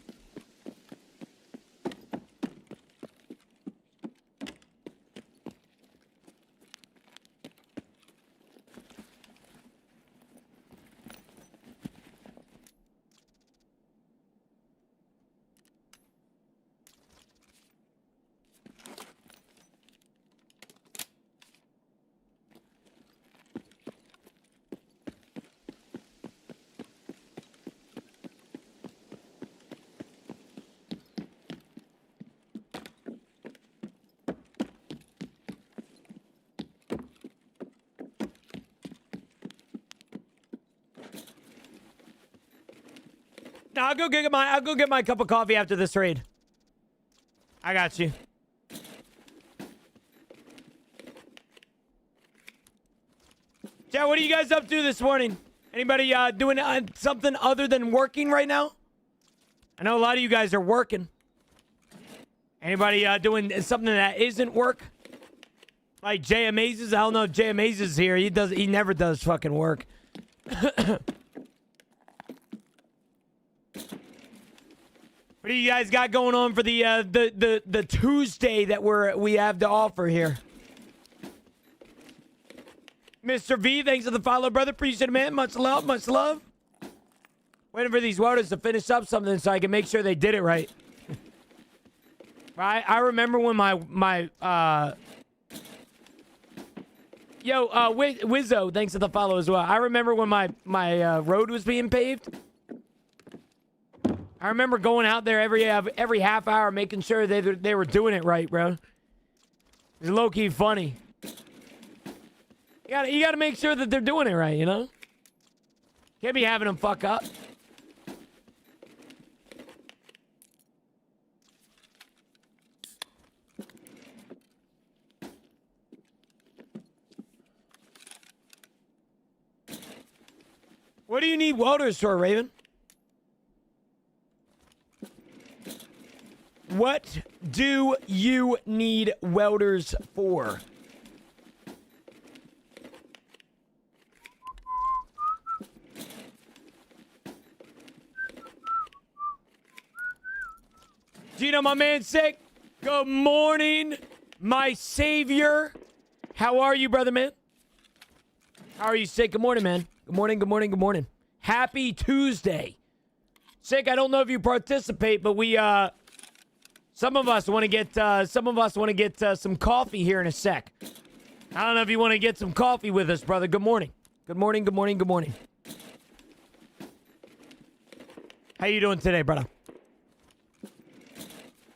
No, I'll go get my cup of coffee after this raid. I got you. Chat, what are you guys up to this morning? Anybody doing something other than working right now? I know a lot of you guys are working. Anybody doing something that isn't work? Like Jay Amazes? I don't know if Jay Amazes is here. He never does fucking work. What do you guys got going on for the Tuesday that we have to offer here? Mr. V, thanks for the follow, brother. Appreciate it, man. Much love, much love. Waiting for these welders to finish up something so I can make sure they did it right. I remember when Wizzo, thanks for the follow as well. I remember when my road was being paved. I remember going out there every half hour making sure they were doing it right, bro. It's low-key funny. You gotta make sure that they're doing it right, you know? Can't be having them fuck up. What do you need welders for, Raven? What do you need welders for? Gino, my man, sick. Good morning, my savior. How are you, brother, man? How are you, sick? Good morning, man. Good morning, good morning, good morning. Happy Tuesday. Sick, I don't know if you participate, but we, some of us want to get some coffee here in a sec. I don't know if you want to get some coffee with us, brother. Good morning. Good morning, good morning, good morning. How you doing today, brother?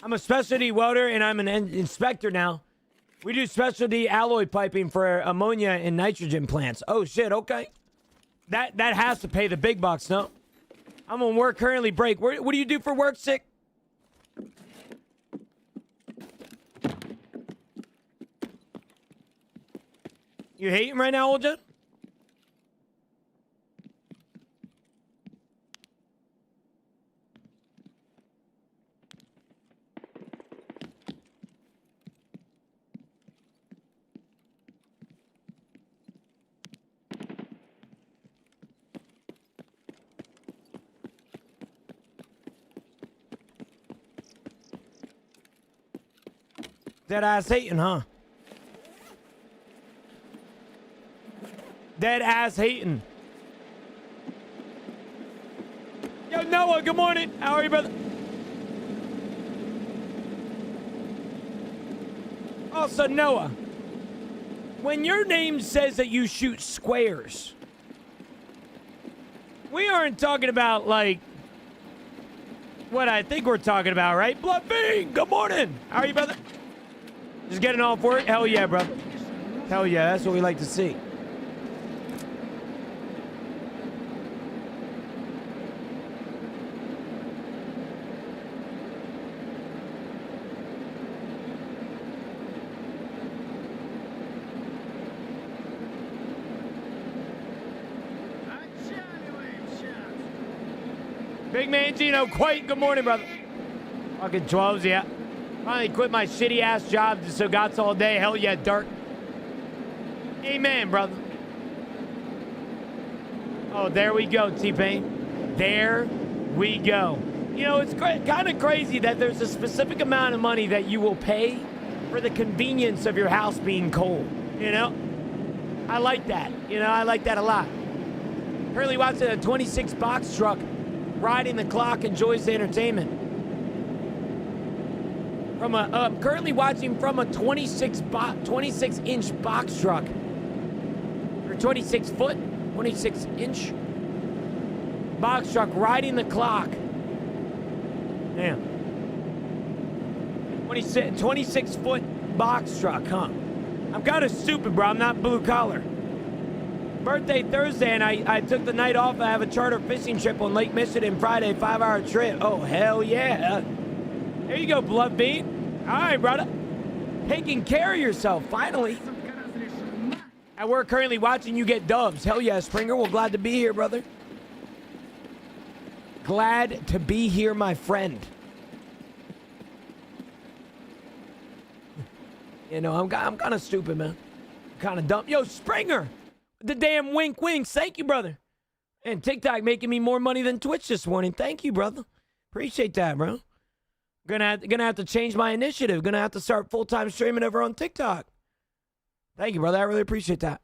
I'm a specialty welder, and I'm an inspector now. We do specialty alloy piping for ammonia and nitrogen plants. Oh, shit, okay. That has to pay the big bucks, no? I'm on work currently break. What do you do for work, sick? You hating right now, old John? Dead ass hating, huh? Dead ass hating. Yo, Noah, good morning. How are you, brother? Also, Noah, when your name says that you shoot squares, we aren't talking about, like, what I think we're talking about, right? Blood Fiend, good morning. How are you, brother? Just getting off work? Hell yeah, brother. Hell yeah, that's what we like to see. Big man Gino, quite good morning, brother. Fucking 12s, yeah. Finally quit my shitty ass job so gots all day. Hell yeah, Dark. Amen, brother. Oh, there we go, T-Pain. There we go. You know, it's kind of crazy that there's a specific amount of money that you will pay for the convenience of your house being cold, you know? I like that. You know, I like that a lot. Currently watching a 26 box truck riding the clock, enjoys the entertainment. From a currently watching from a 26 inch box truck, or 26 inch box truck riding the clock. Damn. 26 foot box truck, huh? I'm kind of stupid, bro. I'm not blue collar. Birthday Thursday, and I took the night off. I have a charter fishing trip on Lake Michigan Friday, 5-hour trip. Oh, hell yeah. There you go, Blood Bean. All right, brother. Taking care of yourself, finally. And we're currently watching you get dubs. Hell yeah, Springer. Well, glad to be here, brother. Glad to be here, my friend. You know, I'm kind of stupid, man. Kind of dumb. Yo, Springer. The damn wink winks. Thank you, brother. And TikTok making me more money than Twitch this morning. Thank you, brother. Appreciate that, bro. Gonna have to change my initiative. Gonna have to start full-time streaming over on TikTok. Thank you, brother. I really appreciate that.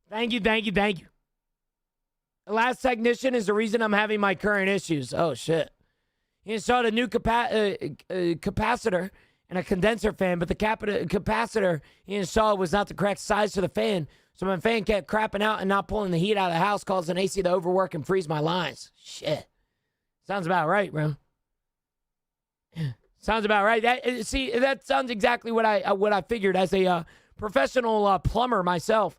Thank you. The last technician is the reason I'm having my current issues. Oh, shit. He installed a new capacitor and a condenser fan, but the capacitor he installed was not the correct size for the fan, so my fan kept crapping out and not pulling the heat out of the house, causing AC to overwork and freeze my lines. Shit. Sounds about right, bro. Sounds about right. That sounds exactly what I figured as a professional plumber myself.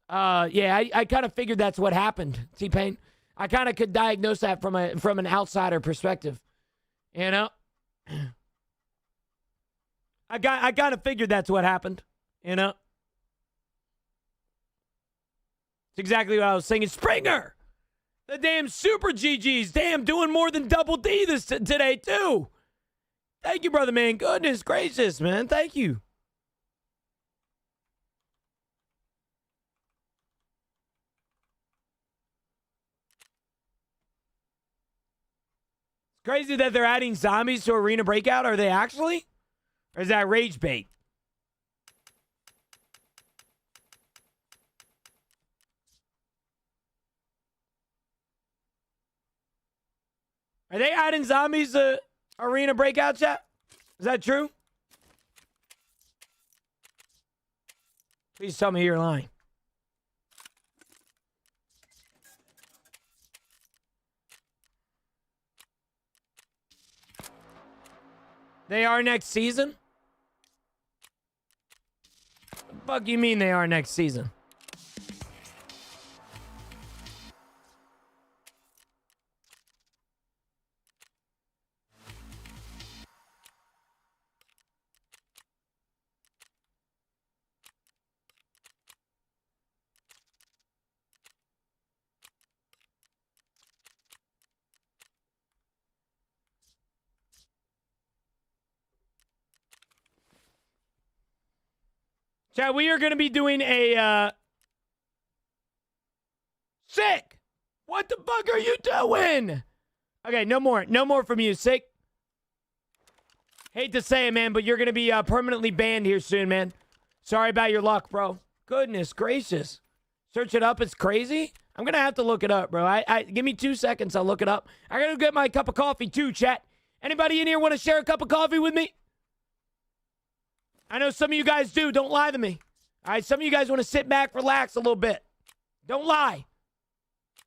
Yeah, I kind of figured that's what happened, T-Pain. I kind of could diagnose that from an outsider perspective. You know? I kind of figured that's what happened. You know? It's exactly what I was saying. Springer! The damn Super GGs. Damn, doing more than double D today, too. Thank you, brother, man. Goodness gracious, man. Thank you. Crazy that they're adding zombies to Arena Breakout. Are they actually? Or is that rage bait? Are they adding zombies to Arena Breakout, chat? Is that true? Please tell me you're lying. They are next season? What the fuck you mean they are next season? Chat, we are going to be doing a, Sick! What the fuck are you doing? Okay, no more from you, Sick. Hate to say it, man, but you're going to be permanently banned here soon, man. Sorry about your luck, bro. Goodness gracious. Search it up, it's crazy. I'm going to have to look it up, bro. Give me 2 seconds, I'll look it up. I got to get my cup of coffee too, chat. Anybody in here want to share a cup of coffee with me? I know some of you guys do. Don't lie to me. All right, some of you guys want to sit back, relax a little bit. Don't lie.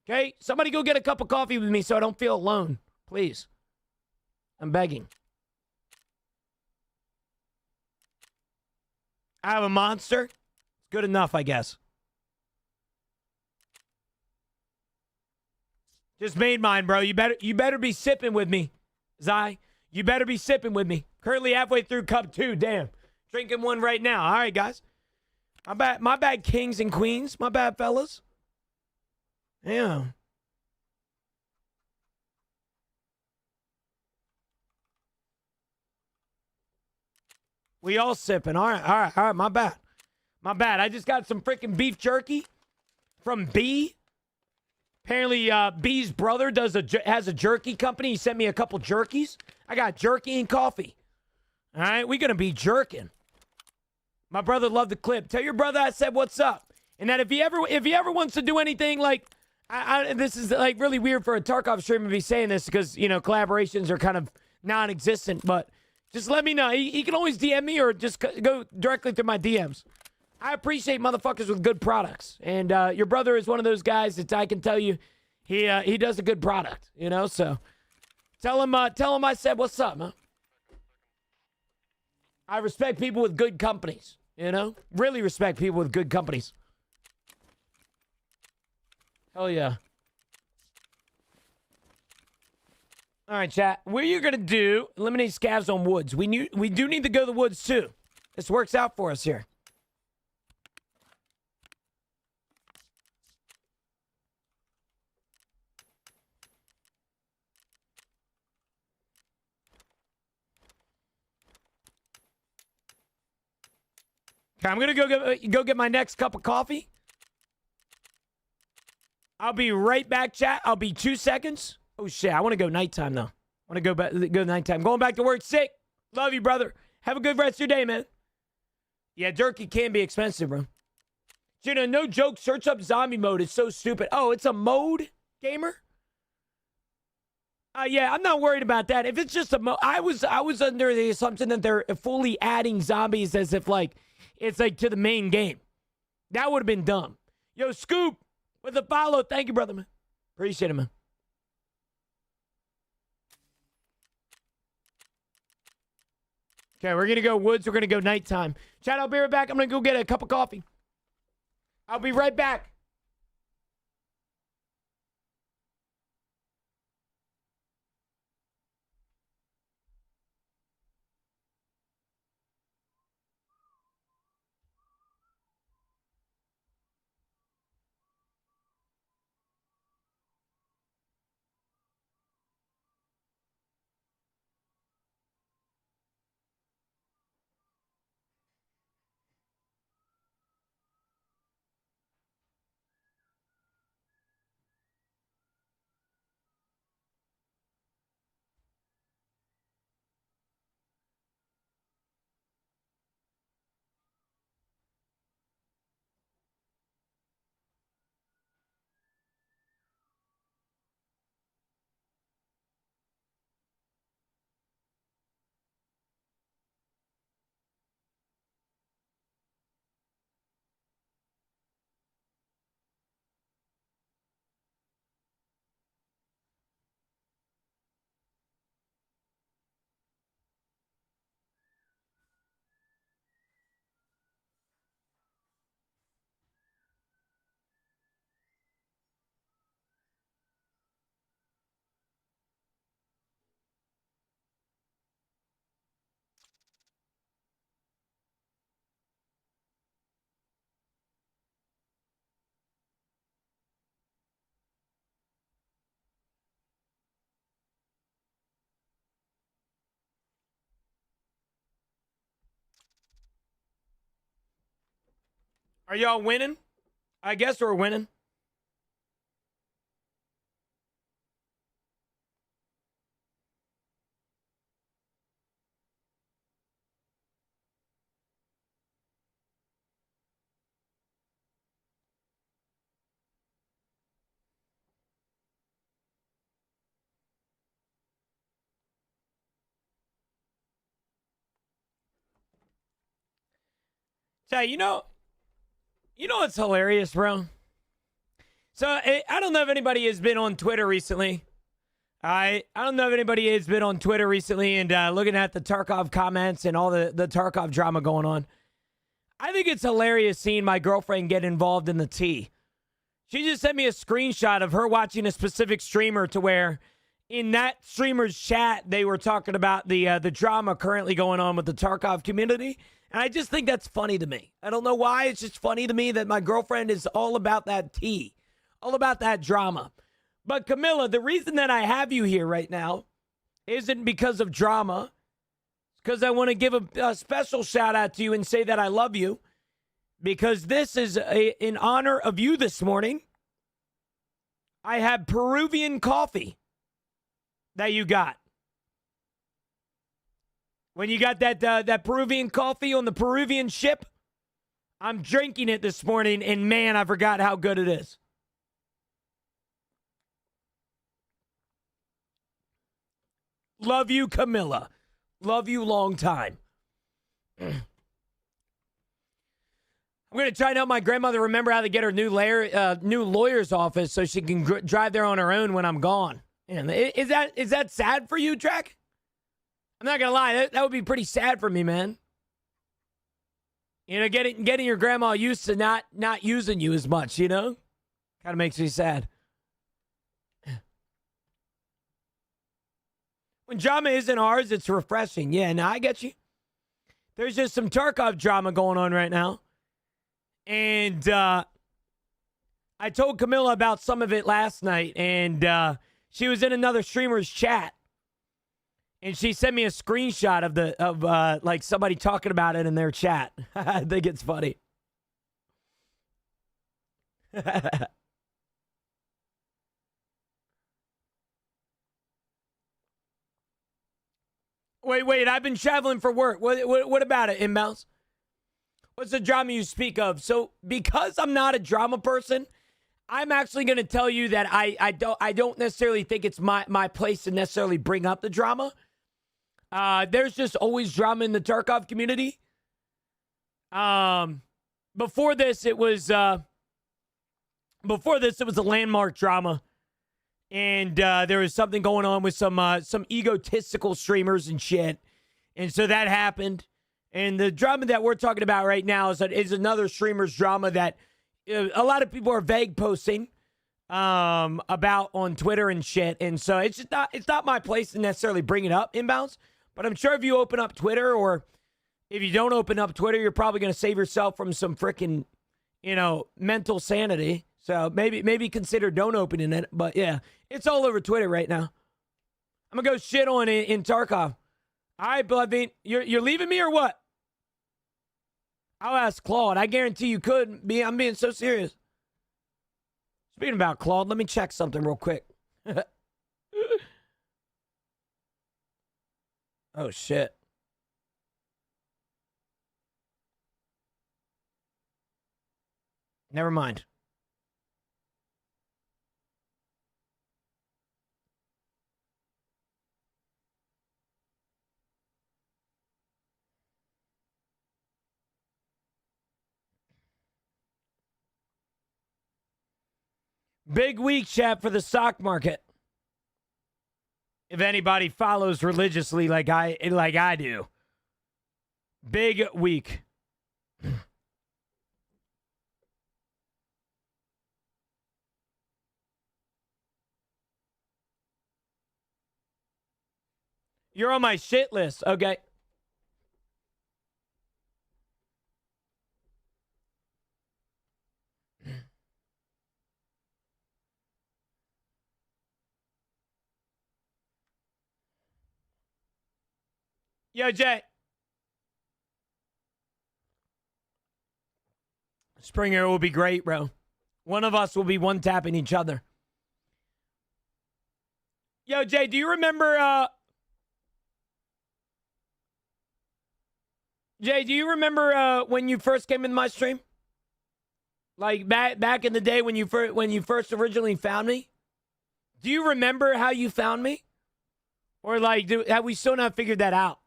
Okay? Somebody go get a cup of coffee with me so I don't feel alone. Please. I'm begging. I have a monster. Good enough, I guess. Just made mine, bro. You better be sipping with me, Zai. You better be sipping with me. Currently halfway through cup 2. Damn. Drinking one right now. All right, guys. My bad, kings and queens. My bad, fellas. Yeah. We all sipping. All right. My bad. My bad. I just got some freaking beef jerky from B. Apparently, B's brother has a jerky company. He sent me a couple jerkies. I got jerky and coffee. All right, we're gonna be jerking. My brother loved the clip. Tell your brother I said what's up, and that if he ever wants to do anything like, this is like really weird for a Tarkov streamer to be saying this because collaborations are kind of non-existent. But just let me know. He can always DM me or just go directly through my DMs. I appreciate motherfuckers with good products, and your brother is one of those guys that I can tell you he does a good product. So tell him I said what's up, man. I respect people with good companies, really respect people with good companies. Hell yeah. All right, chat. What you're gonna do? Eliminate scavs on woods. We do need to go to the woods too. This works out for us here. Okay, I'm gonna go get my next cup of coffee. I'll be right back, chat. I'll be 2 seconds. Oh shit, I want to go nighttime though. I want to go nighttime. Going back to work sick. Love you, brother. Have a good rest of your day, man. Yeah, jerky can be expensive, bro. No joke. Search up zombie mode. It's so stupid. Oh, it's a mode, gamer. Yeah, I'm not worried about that. If it's just a mode, I was under the assumption that they're fully adding zombies as if it's to the main game. That would have been dumb. Yo, Scoop with a follow. Thank you, brother, man. Appreciate it, man. Okay, we're going to go woods. We're going to go nighttime. Chat, I'll be right back. I'm going to go get a cup of coffee. I'll be right back. Are y'all winning? I guess we're winning. Say, you know what's hilarious, bro? So I don't know if anybody has been on Twitter recently. I don't know if anybody has been on Twitter recently and looking at the Tarkov comments and all the Tarkov drama going on. I think it's hilarious seeing my girlfriend get involved in the tea. She just sent me a screenshot of her watching a specific streamer to where in that streamer's chat, they were talking about the drama currently going on with the Tarkov community. And I just think that's funny to me. I don't know why. It's just funny to me that my girlfriend is all about that tea, all about that drama. But Camilla, the reason that I have you here right now isn't because of drama. It's because I want to give a special shout out to you and say that I love you. because this is in honor of you this morning. I have Peruvian coffee that you got. When you got that Peruvian coffee on the Peruvian ship, I'm drinking it this morning, and man, I forgot how good it is. Love you, Camilla. Love you long time. I'm going to try and help my grandmother remember how to get her new lawyer's office so she can drive there on her own when I'm gone. And is that sad for you, Trek? I'm not going to lie. That would be pretty sad for me, man. You know, getting your grandma used to not using you as much, you know? Kind of makes me sad. When drama isn't ours, it's refreshing. Yeah, no, I get you. There's just some Tarkov drama going on right now. And I told Camilla about some of it last night, and she was in another streamer's chat. And she sent me a screenshot of like somebody talking about it in their chat. I think it's funny. Wait, I've been traveling for work. What about it, Inbounds? What's the drama you speak of? So, because I'm not a drama person, I'm actually going to tell you that I don't necessarily think it's my place to necessarily bring up the drama. There's just always drama in the Tarkov community. Before this, it was a landmark drama. And there was something going on with some egotistical streamers and shit. And so that happened. And the drama that we're talking about right now is another streamer's drama that a lot of people are vague posting about on Twitter and shit. And so it's not my place to necessarily bring it up, Inbounds. But I'm sure if you open up Twitter, or if you don't open up Twitter, you're probably going to save yourself from some freaking, mental sanity. So maybe consider don't opening it. But yeah, it's all over Twitter right now. I'm going to go shit on it in Tarkov. All right, Bloodbean, you're leaving me or what? I'll ask Claude. I guarantee you could be. I'm being so serious. Speaking about Claude, let me check something real quick. Oh, shit. Never mind. Big week, chat, for the stock market. If anybody follows religiously like I do. Big week. You're on my shit list, okay? Yo, Jay. Springer will be great, bro. One of us will be one-tapping each other. Yo, Jay, do you remember... Jay, do you remember when you first came into my stream? Like back in the day when you first originally found me? Do you remember how you found me? Or like, have we still not figured that out?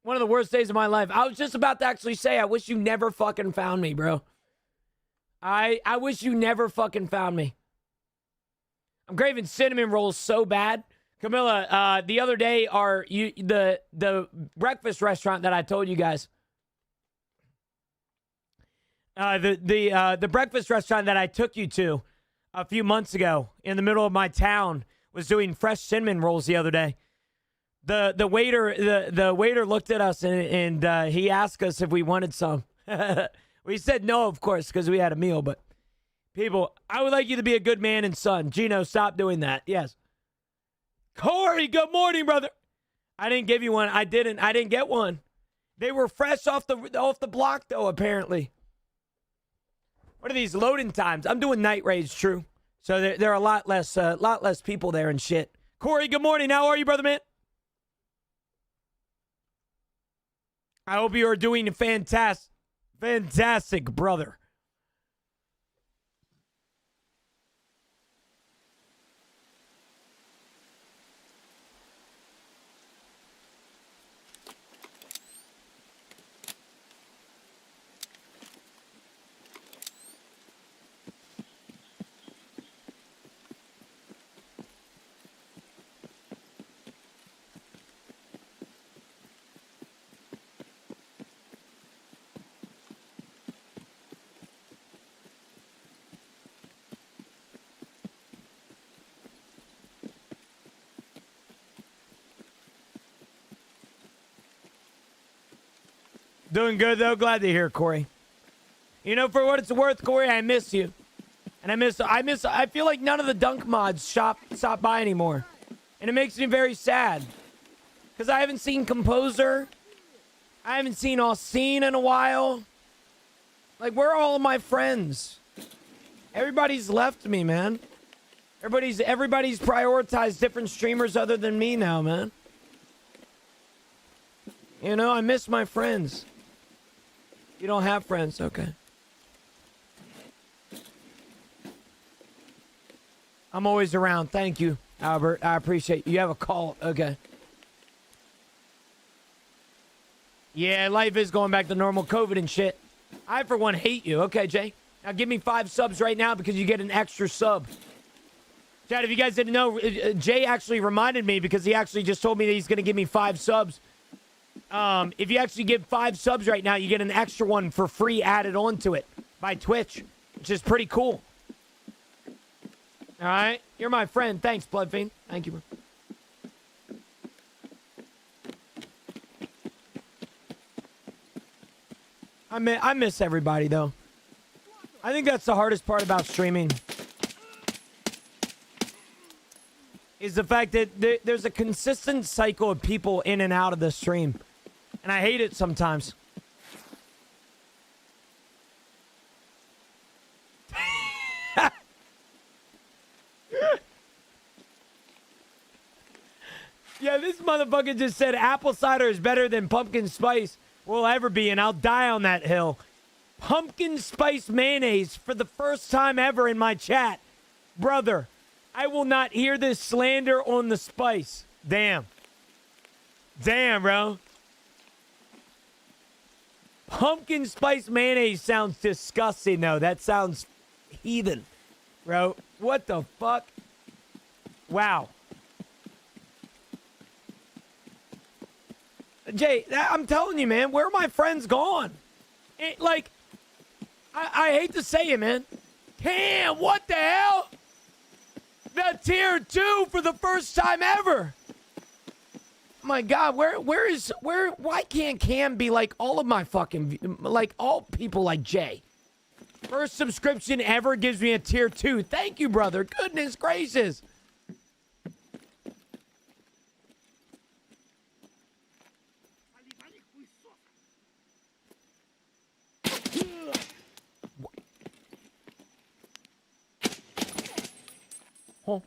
One of the worst days of my life. I was just about to actually say, I wish you never fucking found me, bro. I wish you never fucking found me. I'm craving cinnamon rolls so bad. Camilla, the other day, the breakfast restaurant that I told you guys. The breakfast restaurant that I took you to a few months ago in the middle of my town was doing fresh cinnamon rolls the other day. The waiter looked at us and he asked us if we wanted some. We said no, of course, because we had a meal. But people, I would like you to be a good man and son. Gino, stop doing that. Yes. Corey, good morning, brother. I didn't give you one. I didn't get one. They were fresh off the block, though, apparently. What are these loading times? I'm doing night raids, true. So there are a lot less people there and shit. Corey, good morning. How are you, brother man? I hope you are doing fantastic, brother. Doing good, though. Glad to hear, Corey. You know, for what it's worth, Corey, I miss you. And I feel like none of the dunk mods stop by anymore. And it makes me very sad. Because I haven't seen Composer. I haven't seen Austin in a while. Like, where are all of my friends? Everybody's left me, man. Everybody's prioritized different streamers other than me now, man. You know, I miss my friends. You don't have friends, okay. I'm always around. Thank you, Albert. I appreciate you. You have a call. Okay. Yeah, life is going back to normal. COVID and shit. I, for one, hate you. Okay, Jay. Now give me 5 subs right now because you get an extra sub. Chad, if you guys didn't know, Jay actually reminded me because he actually just told me that he's going to give me 5 subs. If you actually give 5 subs right now, you get an extra one for free added onto it by Twitch, which is pretty cool. All right? You're my friend. Thanks, Bloodfiend. Thank you, bro. I miss everybody, though. I think that's the hardest part about streaming. Is the fact that there's a consistent cycle of people in and out of the stream. And I hate it sometimes. Yeah, this motherfucker just said apple cider is better than pumpkin spice will ever be, and I'll die on that hill. Pumpkin spice mayonnaise for the first time ever in my chat. Brother, I will not hear this slander on the spice. Damn. Damn, bro. Pumpkin spice mayonnaise sounds disgusting, though. That sounds heathen, bro. What the fuck? Wow. Jay, I'm telling you, man, where are my friends gone? I hate to say it, man. Damn, what the hell? The tier 2 for the first time ever. My God, why can't Cam be like all of my fucking, like all people like Jay? First subscription ever gives me a tier 2. Thank you, brother. Goodness gracious. Huh.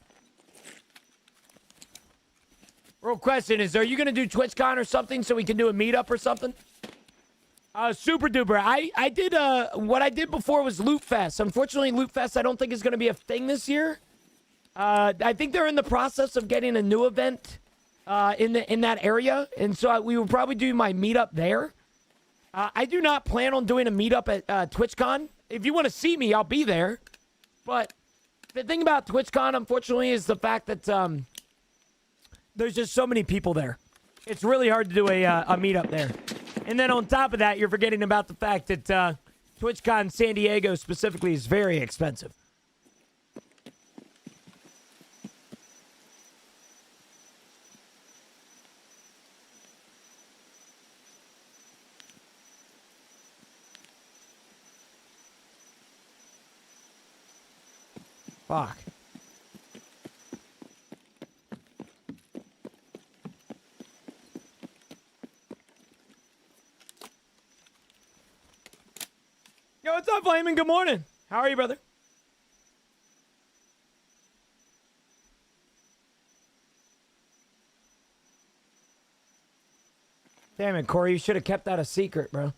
Real question is, are you going to do TwitchCon or something so we can do a meetup or something? Super duper. I did, what I did before was Loot Fest. Unfortunately, Loot Fest I don't think is going to be a thing this year. I think they're in the process of getting a new event in that area. And so we will probably do my meetup there. I do not plan on doing a meetup at TwitchCon. If you want to see me, I'll be there. But the thing about TwitchCon, unfortunately, is the fact that there's just so many people there. It's really hard to do a meetup there. And then on top of that, you're forgetting about the fact that TwitchCon San Diego specifically is very expensive. Fuck. what's up, Flamin'? Good morning. How are you, brother? Damn it, Corey. You should have kept that a secret, bro.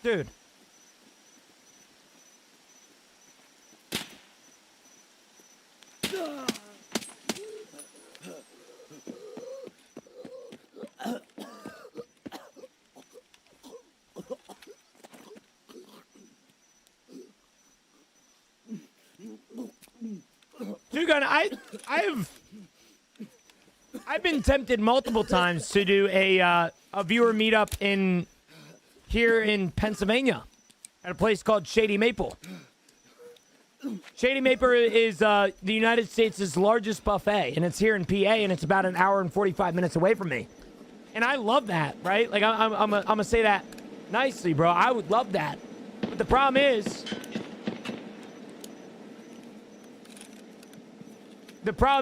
Dude. Dude, I've been tempted multiple times to do a viewer meetup here in Pennsylvania at a place called Shady Maple. Shady Maple is the United States' largest buffet, and it's here in PA, and it's about an hour and 45 minutes away from me. And I love that, right? Like, I'm gonna say that nicely, bro. I would love that. But the problem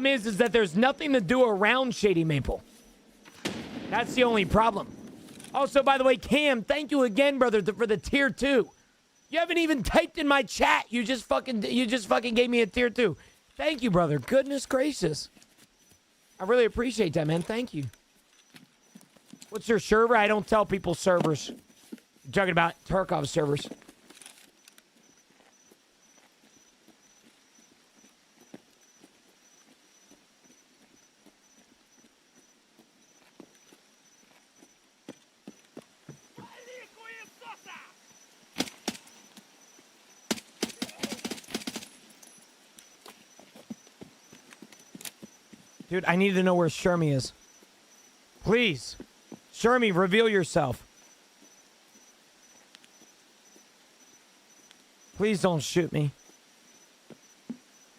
is that there's nothing to do around Shady Maple. That's the only problem. Also, by the way, Cam, thank you again, brother, for the tier 2. You haven't even typed in my chat. You just fucking gave me a tier 2. Thank you, brother. Goodness gracious. I really appreciate that, man. Thank you. What's your server? I don't tell people servers. I'm talking about Tarkov's servers. Dude, I need to know where Shermie is. Please. Shermie, reveal yourself. Please don't shoot me.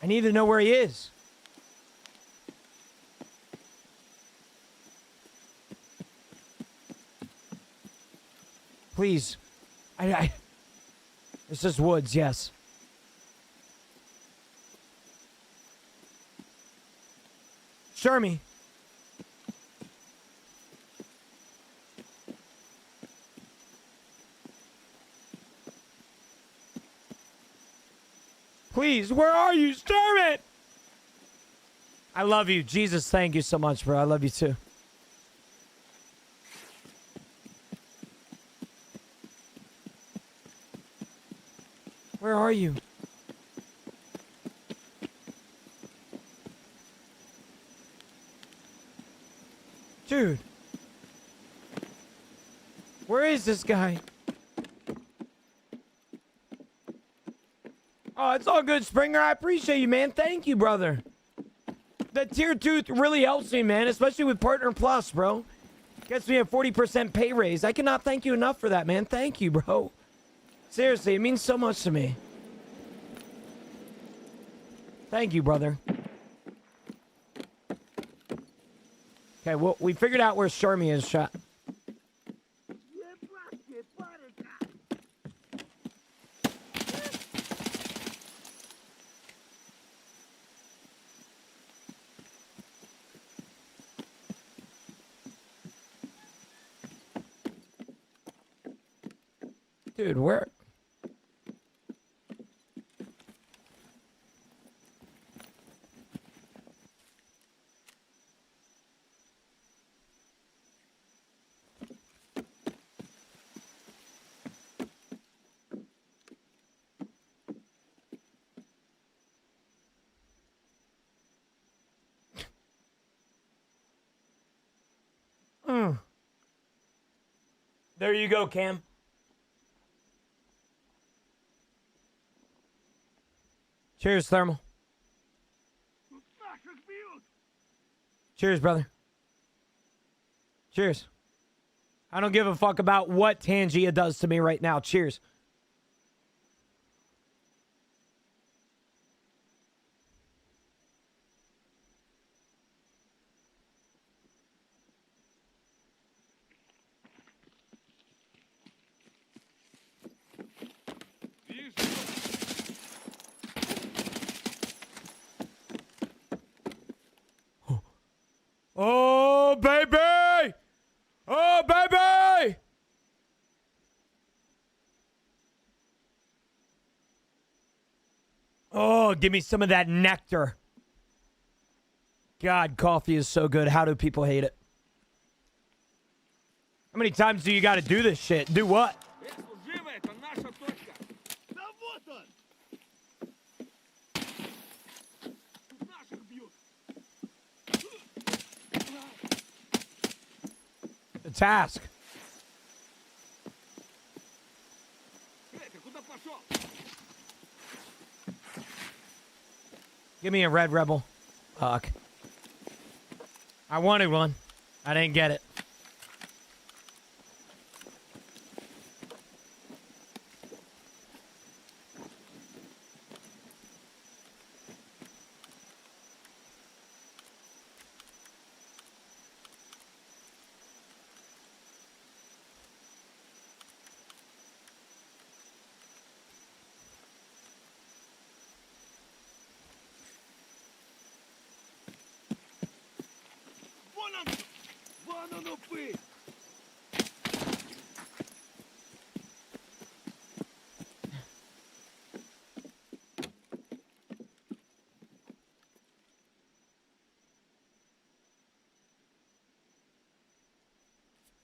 I need to know where he is. Please. This is woods, yes. Shermie. Please, where are you? Shermie! I love you. Jesus, thank you so much, bro. I love you too. Where are you? Dude. Where is this guy? Oh, it's all good, Springer. I appreciate you, man. Thank you, brother. The tier 2 really helps me, man, especially with Partner Plus, bro. Gets me a 40% pay raise. I cannot thank you enough for that, man. Thank you, bro. Seriously, it means so much to me. Thank you, brother. Okay, well, we figured out where Shermie is, shot. Dude, where? There you go, Cam. Cheers, Thermal. Cheers, brother. Cheers. I don't give a fuck about what Tangia does to me right now. Cheers. Oh, give me some of that nectar. God, coffee is so good. How do people hate it? How many times do you got to do this shit? Do what? The task. Give me a red rebel. Fuck. I wanted one. I didn't get it.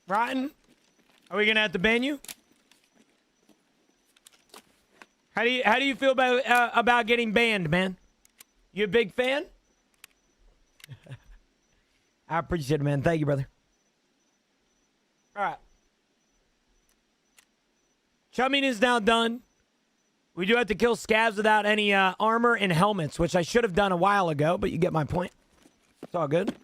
Rotten? Are we gonna have to ban you? How do you feel about getting banned, man? You a big fan? I appreciate it, man. Thank you, brother. All right. Chumming is now done. We do have to kill scabs without any armor and helmets, which I should have done a while ago, but you get my point. It's all good.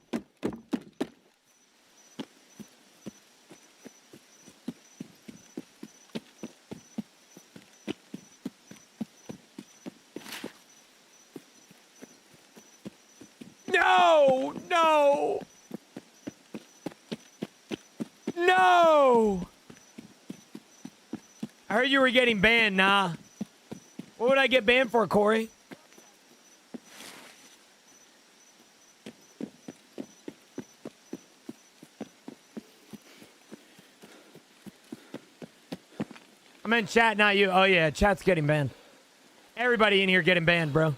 No! No! No! I heard you were getting banned. Nah. What would I get banned for, Corey? I meant chat, not you. Oh, yeah. Chat's getting banned. Everybody in here getting banned, bro.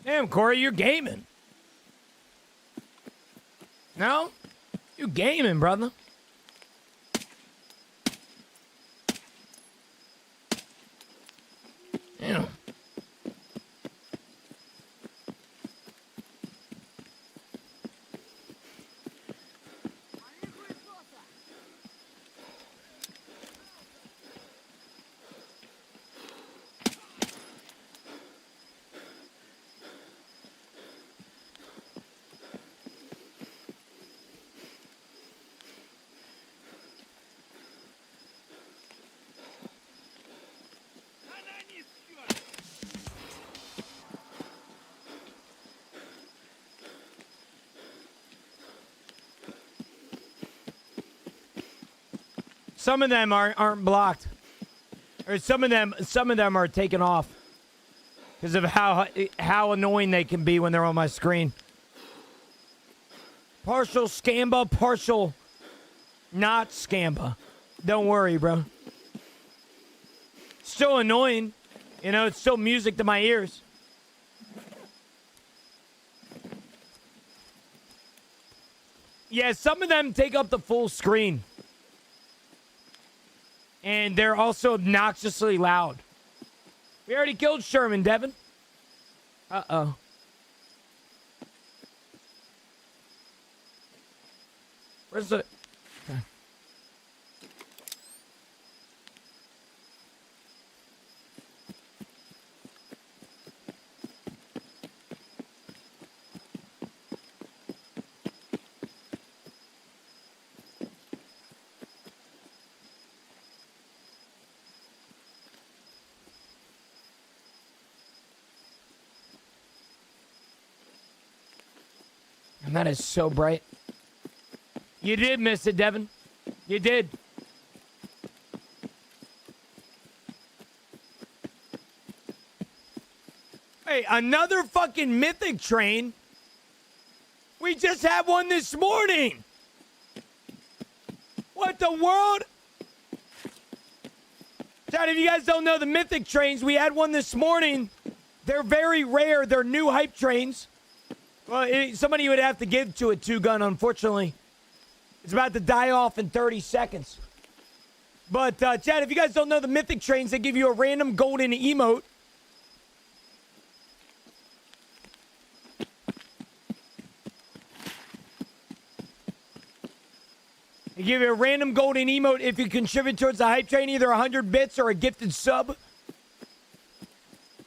Damn, Corey, you're gaming. No? You gaming, brother. Damn. Some of them aren't blocked, or some of them are taken off because of how annoying they can be when they're on my screen. Partial scamba, partial not scamba. Don't worry, bro. Still annoying, you know. It's still music to my ears. Yeah, some of them take up the full screen. And they're also obnoxiously loud. We already killed Sherman, Devin. Uh-oh. Where's the... Okay. that is so bright. You did miss it, Devin. You did. Hey, another fucking mythic train. We just had one this morning. What the world? Chat, if you guys don't know the mythic trains, we had one this morning. They're very rare. They're new hype trains. Well, somebody would have to give to a two-gun, unfortunately. It's about to die off in 30 seconds. But, Chad, if you guys don't know the mythic trains, they give you a random golden emote. They give you a random golden emote if you contribute towards the hype train, either 100 bits or a gifted sub.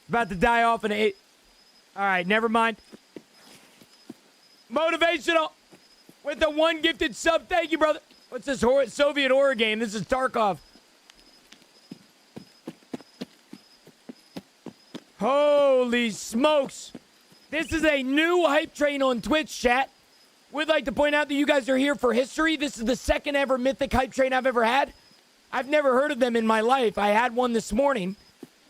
About to die off in 8. All right, never mind. Motivational with the one gifted sub. Thank you, brother. What's this Soviet horror game? This is Tarkov. Holy smokes. This is a new hype train on Twitch, chat. Would like to point out that you guys are here for history. This is the second ever mythic hype train I've ever had. I've never heard of them in my life. I had one this morning.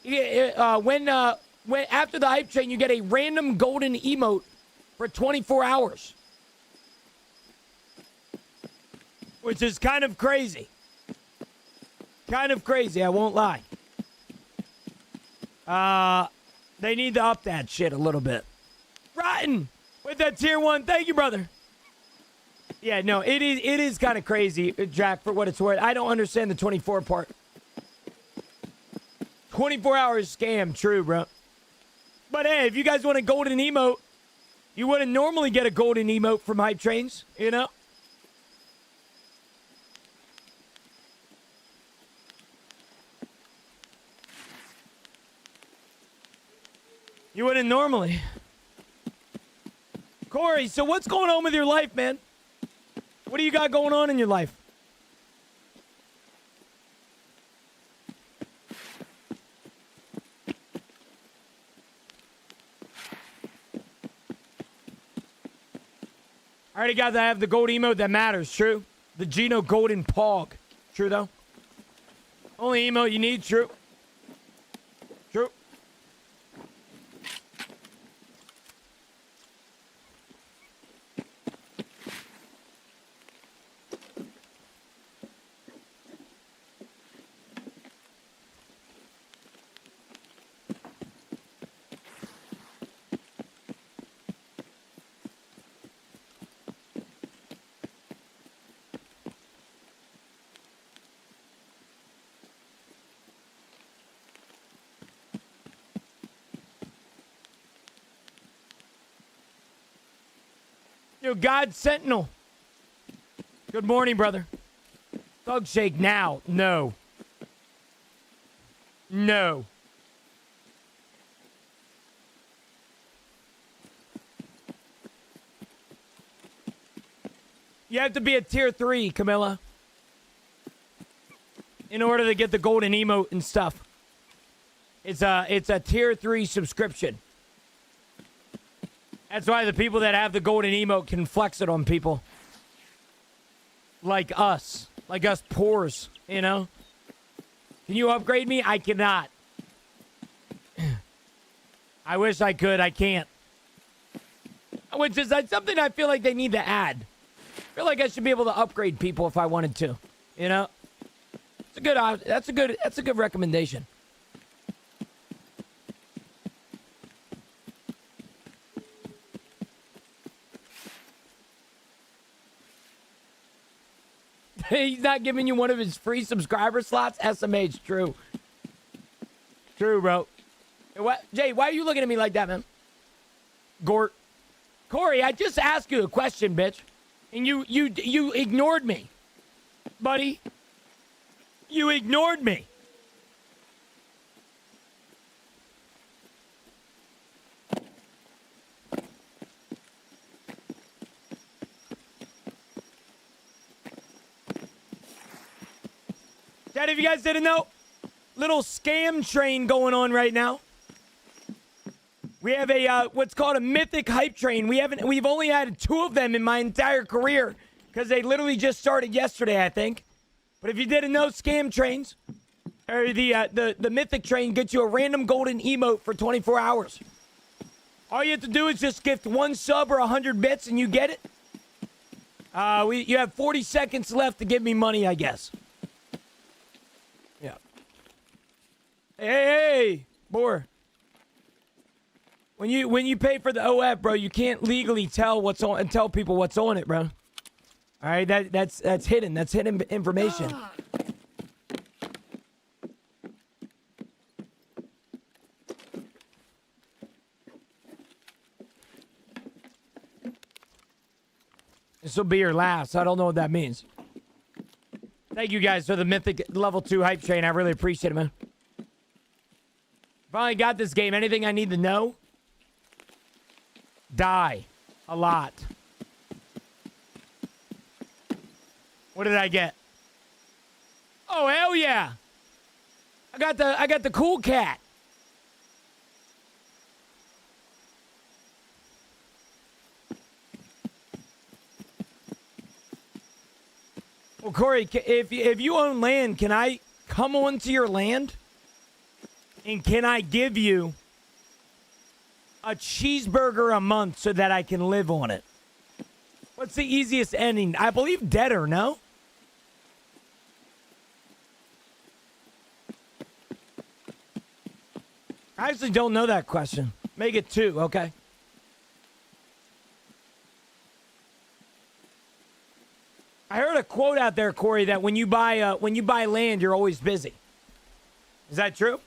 When after the hype train, you get a random golden emote for 24 hours. Which is kind of crazy. Kind of crazy, I won't lie. They need to up that shit a little bit. Rotten with that tier 1. Thank you, brother. Yeah, no, it is kind of crazy, Jack, for what it's worth. I don't understand the 24 part. 24 hours scam, true, bro. But hey, if you guys want a golden emote, you wouldn't normally get a golden emote from hype trains, you know? You wouldn't normally. Corey, so what's going on with your life, man? What do you got going on in your life? I already got that. I have the gold emote that matters, true? The Geno Golden Pog. True, though? Only emote you need, true? True. Yo, God Sentinel. Good morning, brother. Thug shake now. No. No. You have to be a tier 3, Camilla, in order to get the golden emote and stuff. It's a tier 3 subscription. That's why the people that have the golden emote can flex it on people. Like us. Like us poors, you know? Can you upgrade me? I cannot. I wish I could. I can't. Which is something I feel like they need to add. I feel like I should be able to upgrade people if I wanted to. You know? It's a good, that's a good recommendation. He's not giving you one of his free subscriber slots? SMH, true. True, bro. What, Jay, why are you looking at me like that, man? Gort. Corey, I just asked you a question, bitch. And you ignored me. Buddy. You ignored me. Dad, if you guys didn't know, little scam train going on right now. We have a what's called a mythic hype train. We've only had 2 of them in my entire career because they literally just started yesterday, I think. But if you didn't know, scam trains or the mythic train gets you a random golden emote for 24 hours. All you have to do is just gift 1 sub or 100 bits and you get it. You have 40 seconds left to give me money, I guess. Yeah. Hey, boy. When you pay for the OF, bro, you can't legally tell what's on and tell people what's on it, bro. All right, that's hidden. That's hidden information. This will be your last. I don't know what that means. Thank you guys for the mythic level 2 hype train. I really appreciate it, man. Finally got this game. Anything I need to know? Die. A lot. What did I get? Oh, hell yeah. I got the cool cat. Well, Corey, if you own land, can I come onto your land? And can I give you a cheeseburger a month so that I can live on it? What's the easiest ending? I believe deader, no? I actually don't know that question. Make it 2, okay? I heard a quote out there, Corey, that when you buy land, you're always busy. Is that true?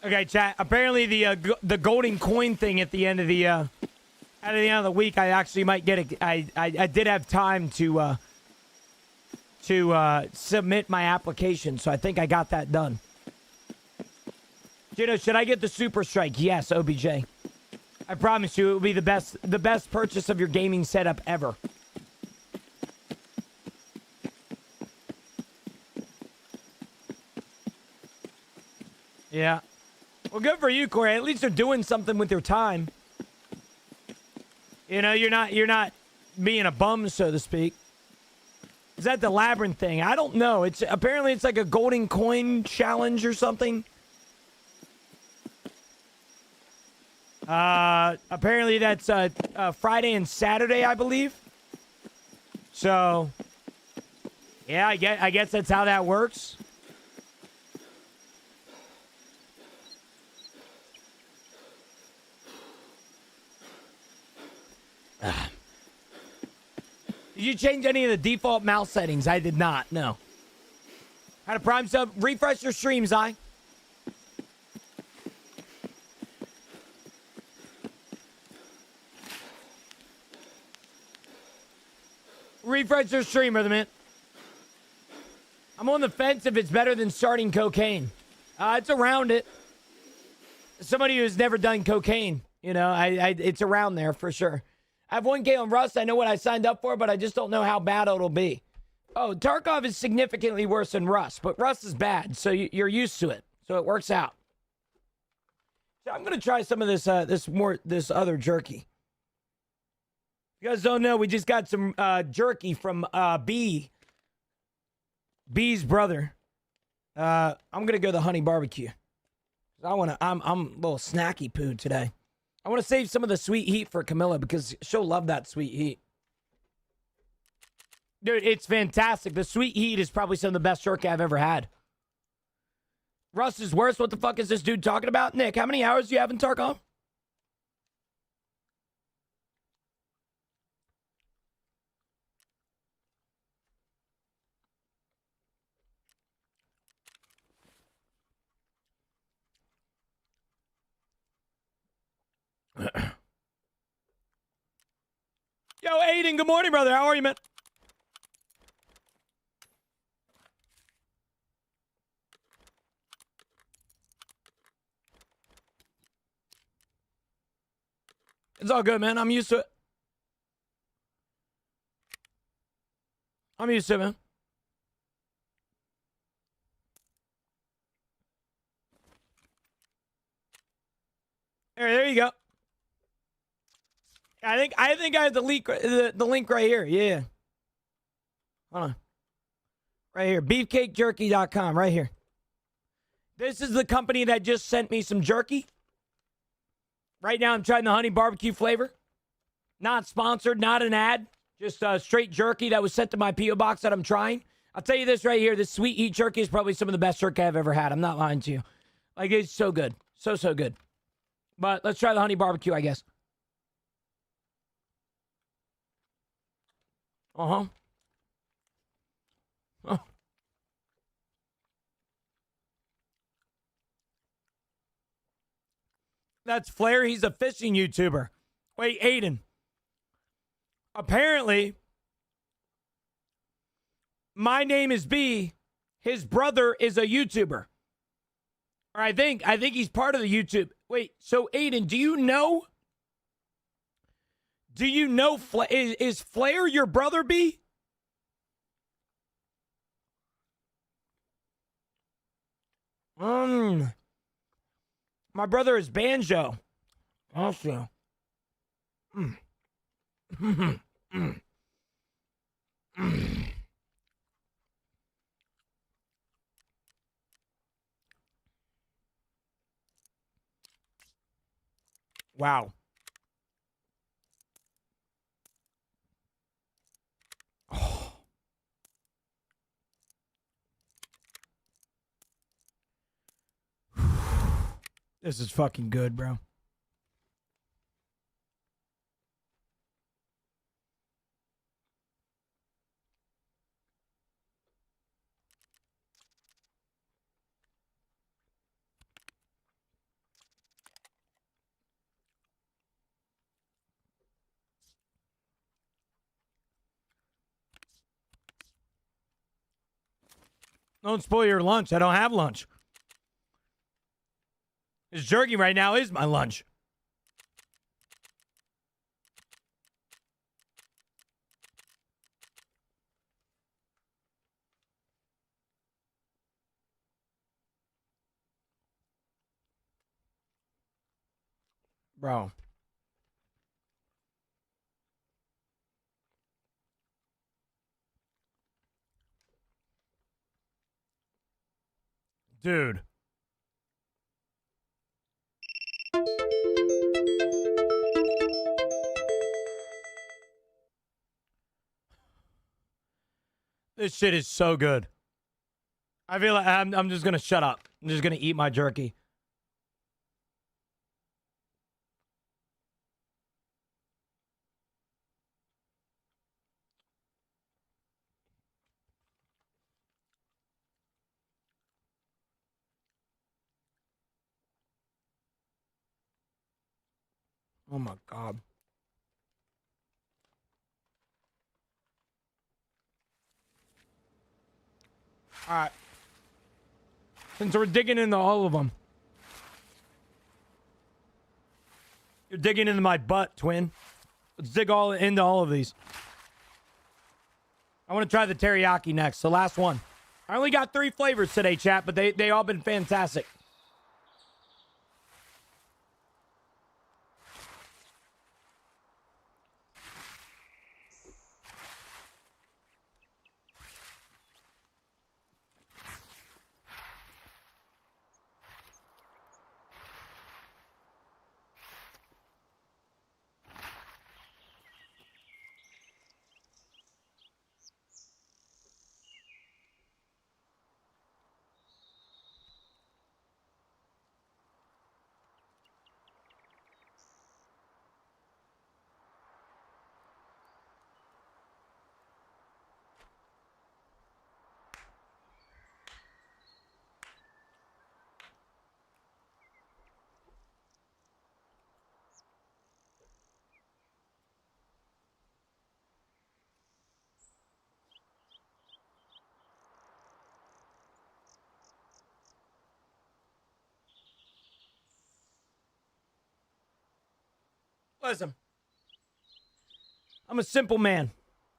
Okay, chat. Apparently, the golden coin thing at the end of the week, I actually might get it. I did have time to submit my application, so I think I got that done. Gino, should I get the Super Strike? Yes, OBJ. I promise you, it will be the best purchase of your gaming setup ever. Yeah. Well, good for you, Corey. At least they're doing something with their time. You know, you're not being a bum, so to speak. Is that the labyrinth thing? I don't know. Apparently it's like a golden coin challenge or something. Apparently that's Friday and Saturday, I believe. So, yeah, I guess that's how that works. Did you change any of the default mouse settings? I did not, no. Had a Prime sub. Refresh your streams, Refresh your stream, brother man. I'm on the fence if it's better than starting cocaine. It's around it. Somebody who's never done cocaine, you know, it's around there for sure. I have 1K on Rust. I know what I signed up for, but I just don't know how bad it'll be. Oh, Tarkov is significantly worse than Rust, but Rust is bad, so you're used to it. So it works out. So I'm gonna try some of this this other jerky. You guys don't know, we just got some jerky from B's brother. I'm gonna go the honey barbecue. I'm a little snacky poo today. I want to save some of the sweet heat for Camilla because she'll love that sweet heat. Dude, it's fantastic. The sweet heat is probably some of the best jerky I've ever had. Rust is worse. What the fuck is this dude talking about? Nick, how many hours do you have in Tarkov? Yo, Aiden, good morning, brother. How are you, man? It's all good, man. I'm used to it. I'm used to it, man. There you go. I think I have the link right here. Yeah. Hold on. Right here. Beefcakejerky.com. Right here. This is the company that just sent me some jerky. Right now, I'm trying the honey barbecue flavor. Not sponsored, not an ad. Just straight jerky that was sent to my P.O. box that I'm trying. I'll tell you this right here. This sweet heat jerky is probably some of the best jerky I've ever had. I'm not lying to you. Like, it's so good. So good. But let's try the honey barbecue, I guess. Uh-huh. Oh. That's Flair. He's a fishing YouTuber. Wait, Aiden. Apparently, my name is B. His brother is a YouTuber. Or I think he's part of the YouTube. Wait, so Aiden, do you know? Is Flair your brother, B? My brother is Banjo. Also. Wow. Oh. This is fucking good, bro. Don't spoil your lunch. I don't have lunch. This jerky right now is my lunch. Bro. Dude. This shit is so good. I feel like I'm just going to shut up. I'm just going to eat my jerky. Oh my God. All right. Since we're digging into all of them. You're digging into my butt, twin. Let's dig into all of these. I want to try the teriyaki next, the last one. I only got 3 flavors today, chat, but they all been fantastic. Listen. I'm a simple man.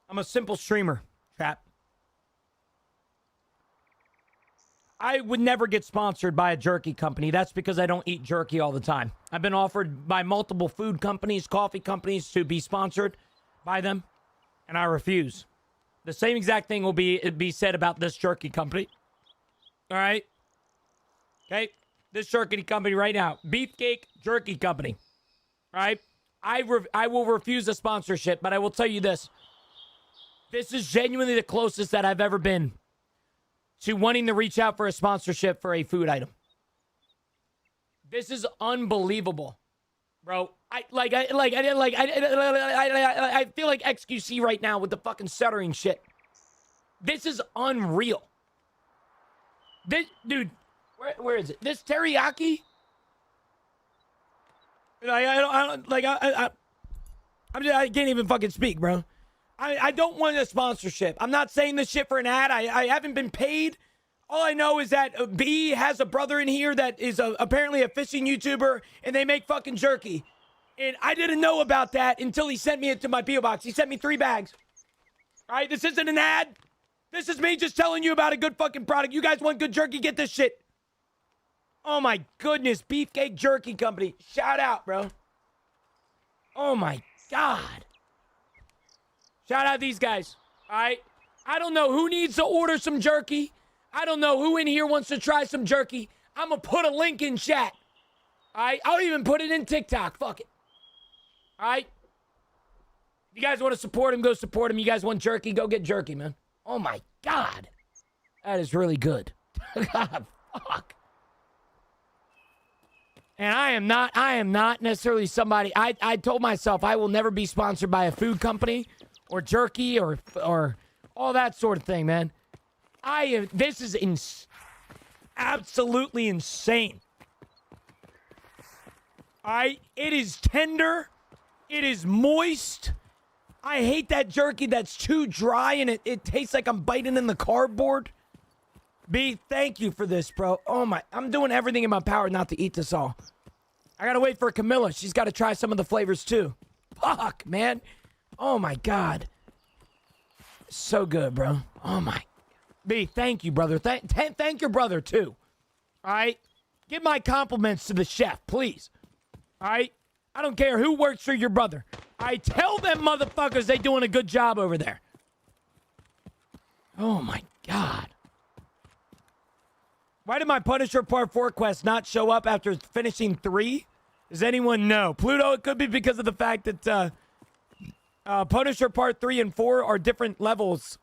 I'm a simple streamer, chat. I would never get sponsored by a jerky company. That's because I don't eat jerky all the time. I've been offered by multiple food companies, coffee companies to be sponsored by them, and I refuse. The same exact thing will be said about this jerky company. All right? Okay? This jerky company right now. Beefcake Jerky Company. All right? I will refuse a sponsorship, but I will tell you this. This is genuinely the closest that I've ever been to wanting to reach out for a sponsorship for a food item. This is unbelievable, bro. I feel like XQC right now with the fucking stuttering shit. This is unreal. This dude, where is it? This teriyaki? I can't even fucking speak, bro. I don't want a sponsorship. I'm not saying this shit for an ad. I haven't been paid. All I know is that B has a brother in here that is apparently a fishing YouTuber, and they make fucking jerky. And I didn't know about that until he sent me it to my P.O. box. He sent me 3 bags. All right, this isn't an ad. This is me just telling you about a good fucking product. You guys want good jerky? Get this shit. Oh, my goodness. Beefcake Jerky Company. Shout out, bro. Oh, my God. Shout out these guys, all right? I don't know who needs to order some jerky. I don't know who in here wants to try some jerky. I'm going to put a link in chat, all right? I'll even put it in TikTok. Fuck it, all right? If you guys want to support him, go support him. You guys want jerky, go get jerky, man. Oh, my God. That is really good. God, fuck. And I am not necessarily somebody, I told myself I will never be sponsored by a food company or jerky or all that sort of thing, man. This is absolutely insane. It is tender. It is moist. I hate that jerky that's too dry and it tastes like I'm biting in the cardboard. B, thank you for this, bro. Oh my, I'm doing everything in my power not to eat this all. I gotta wait for Camilla. She's got to try some of the flavors too. Fuck, man. Oh my God. So good, bro. Oh my. B, thank you, brother. Thank your brother too. All right? Give my compliments to the chef, please. All right? I don't care who works for your brother. I tell them motherfuckers they doing a good job over there. Oh my God. Why did my Punisher Part 4 quest not show up after finishing 3? Does anyone know? Pluto, it could be because of the fact that Punisher Part 3 and 4 are different levels.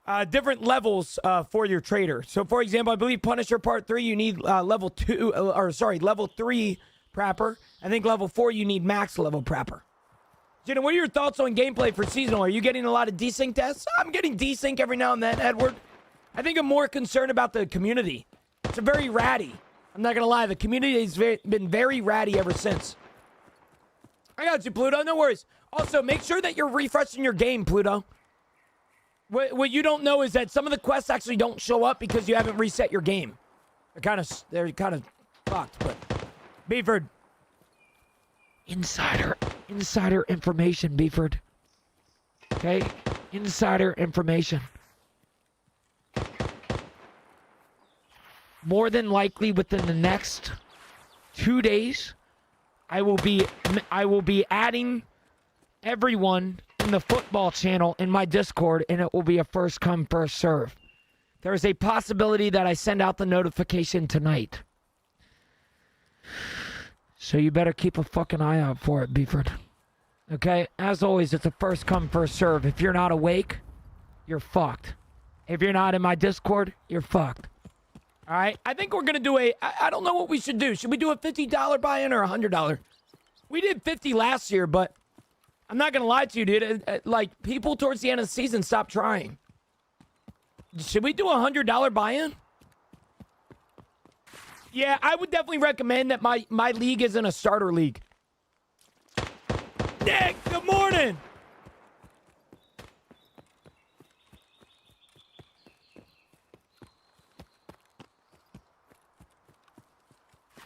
For your trader. So, for example, I believe Punisher Part 3, you need level 3 prepper. I think level 4, you need max level prepper. Jenna, what are your thoughts on gameplay for seasonal? Are you getting a lot of desync tests? I'm getting desync every now and then, Edward. I think I'm more concerned about the community. It's a very ratty. I'm not going to lie. The community has been very ratty ever since. I got you, Pluto. No worries. Also, make sure that you're refreshing your game, Pluto. What you don't know is that some of the quests actually don't show up because you haven't reset your game. They're kind of fucked, but Beeford. Insider information, Beeford. Okay? Insider information. More than likely within the next 2 days, I will be adding everyone in the football channel in my Discord, and it will be a first come, first serve. There is a possibility that I send out the notification tonight. So you better keep a fucking eye out for it, Beeford. Okay? As always, it's a first come, first serve. If you're not awake, you're fucked. If you're not in my Discord, you're fucked. All right? I think we're going to do I don't know what we should do. Should we do a $50 buy-in or a $100? We did 50 last year, but I'm not going to lie to you, dude. Like, people towards the end of the season stopped trying. Should we do a $100 buy-in? Yeah, I would definitely recommend that my league isn't a starter league. Nick, good morning.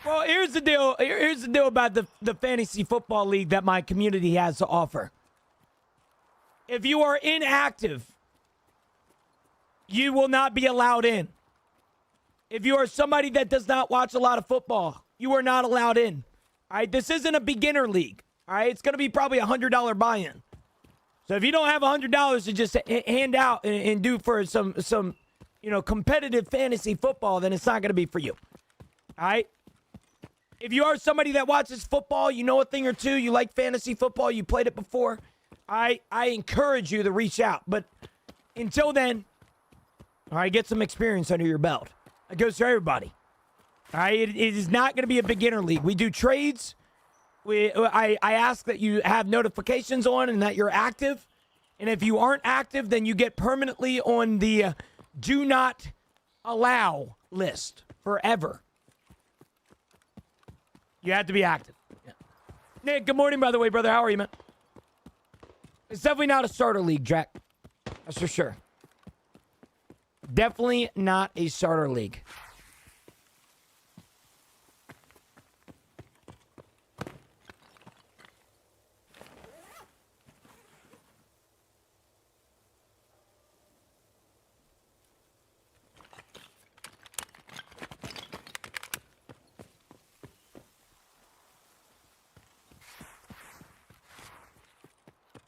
Well, here's the deal. Here's the deal about the fantasy football league that my community has to offer. If you are inactive, you will not be allowed in. If you are somebody that does not watch a lot of football, you are not allowed in. All right, this isn't a beginner league. All right, it's going to be probably $100 buy-in. So if you don't have $100 to just hand out and do for some competitive fantasy football, then it's not going to be for you. All right? If you are somebody that watches football, you know a thing or two, you like fantasy football, you played it before, I encourage you to reach out. But until then, all right, get some experience under your belt. It goes for everybody. All right, it is not going to be a beginner league. We do trades. I ask that you have notifications on and that you're active. And if you aren't active, then you get permanently on the do not allow list forever. You have to be active. Yeah. Nick, good morning, by the way, brother. How are you, man? It's definitely not a starter league, Jack. That's for sure. Definitely not a starter league.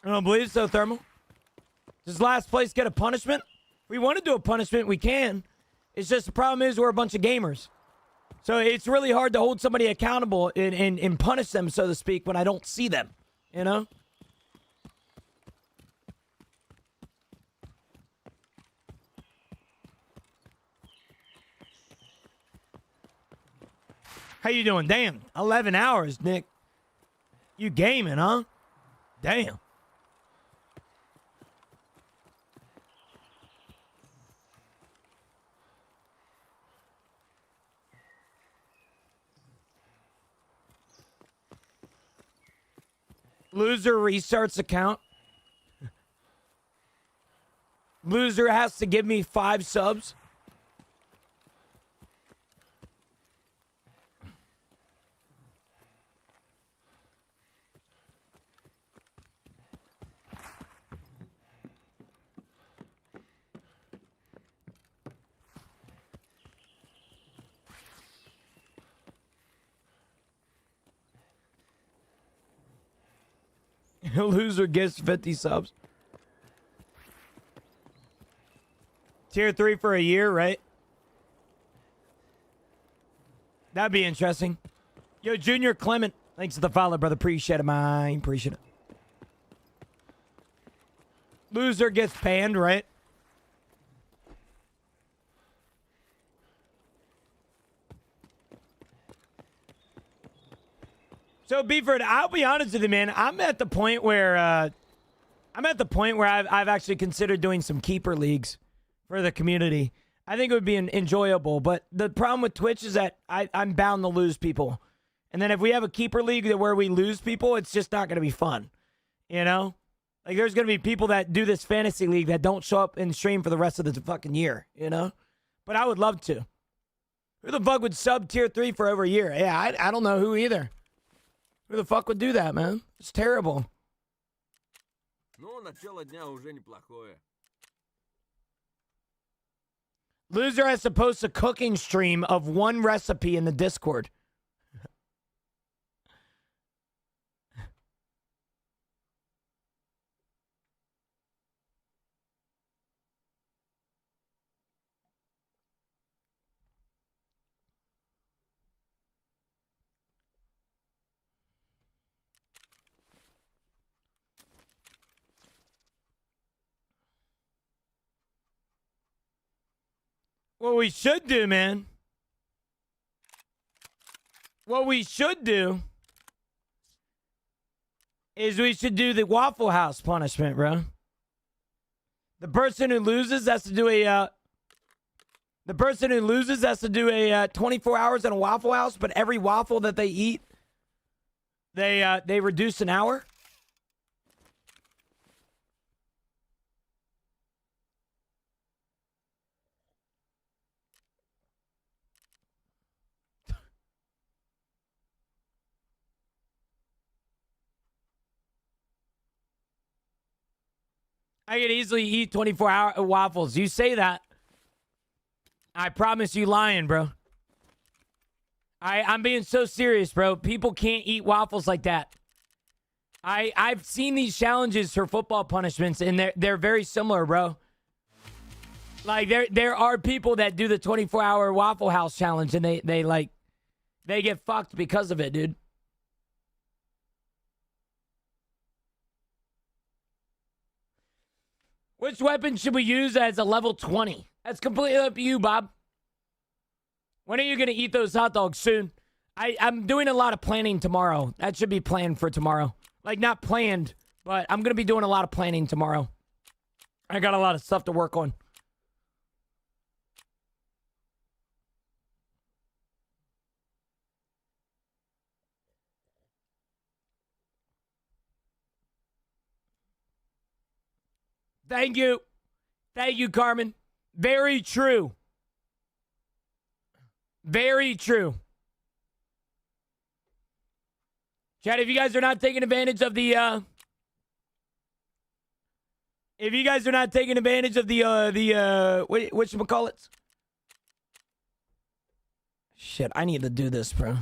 I don't believe so, Thermal. Does last place get a punishment? If we want to do a punishment, we can. It's just the problem is we're a bunch of gamers. So it's really hard to hold somebody accountable and punish them, so to speak, when I don't see them. You know? How you doing? Damn, 11 hours, Nick. You gaming, huh? Damn. Loser restarts account. Loser has to give me 5 subs. Loser gets 50 subs. Tier 3 for a year, right? That'd be interesting. Yo, Junior Clement, thanks for the follow, brother. Appreciate it, man. Appreciate it. Loser gets banned, right? So, Beeford, I'll be honest with you, man. I'm at the point where I've actually considered doing some keeper leagues for the community. I think it would be enjoyable, but the problem with Twitch is that I'm bound to lose people. And then if we have a keeper league where we lose people, it's just not going to be fun. You know? Like, there's going to be people that do this fantasy league that don't show up and stream for the rest of the fucking year, you know? But I would love to. Who the fuck would sub tier 3 for over a year? Yeah, I don't know who either. Who the fuck would do that, man? It's terrible. Loser has to post a cooking stream of one recipe in the Discord. What we should do, man. What we should do is we should do the Waffle House punishment, bro. The person who loses has to do a 24 hours in a Waffle House, but every waffle that they eat, they reduce an hour. I could easily eat 24-hour waffles. You say that. I promise you lying, bro. I'm being so serious, bro. People can't eat waffles like that. I've seen these challenges for football punishments, and they're very similar, bro. Like there are people that do the 24-hour Waffle House challenge, and they get fucked because of it, dude. Which weapon should we use as a level 20? That's completely up to you, Bob. When are you going to eat those hot dogs? Soon. I'm doing a lot of planning tomorrow. That should be planned for tomorrow. Like, not planned, but I'm going to be doing a lot of planning tomorrow. I got a lot of stuff to work on. Thank you. Thank you, Carmen. Very true. Very true. Chad, if you guys are not taking advantage of the whatchamacallits? Shit, I need to do this, bro.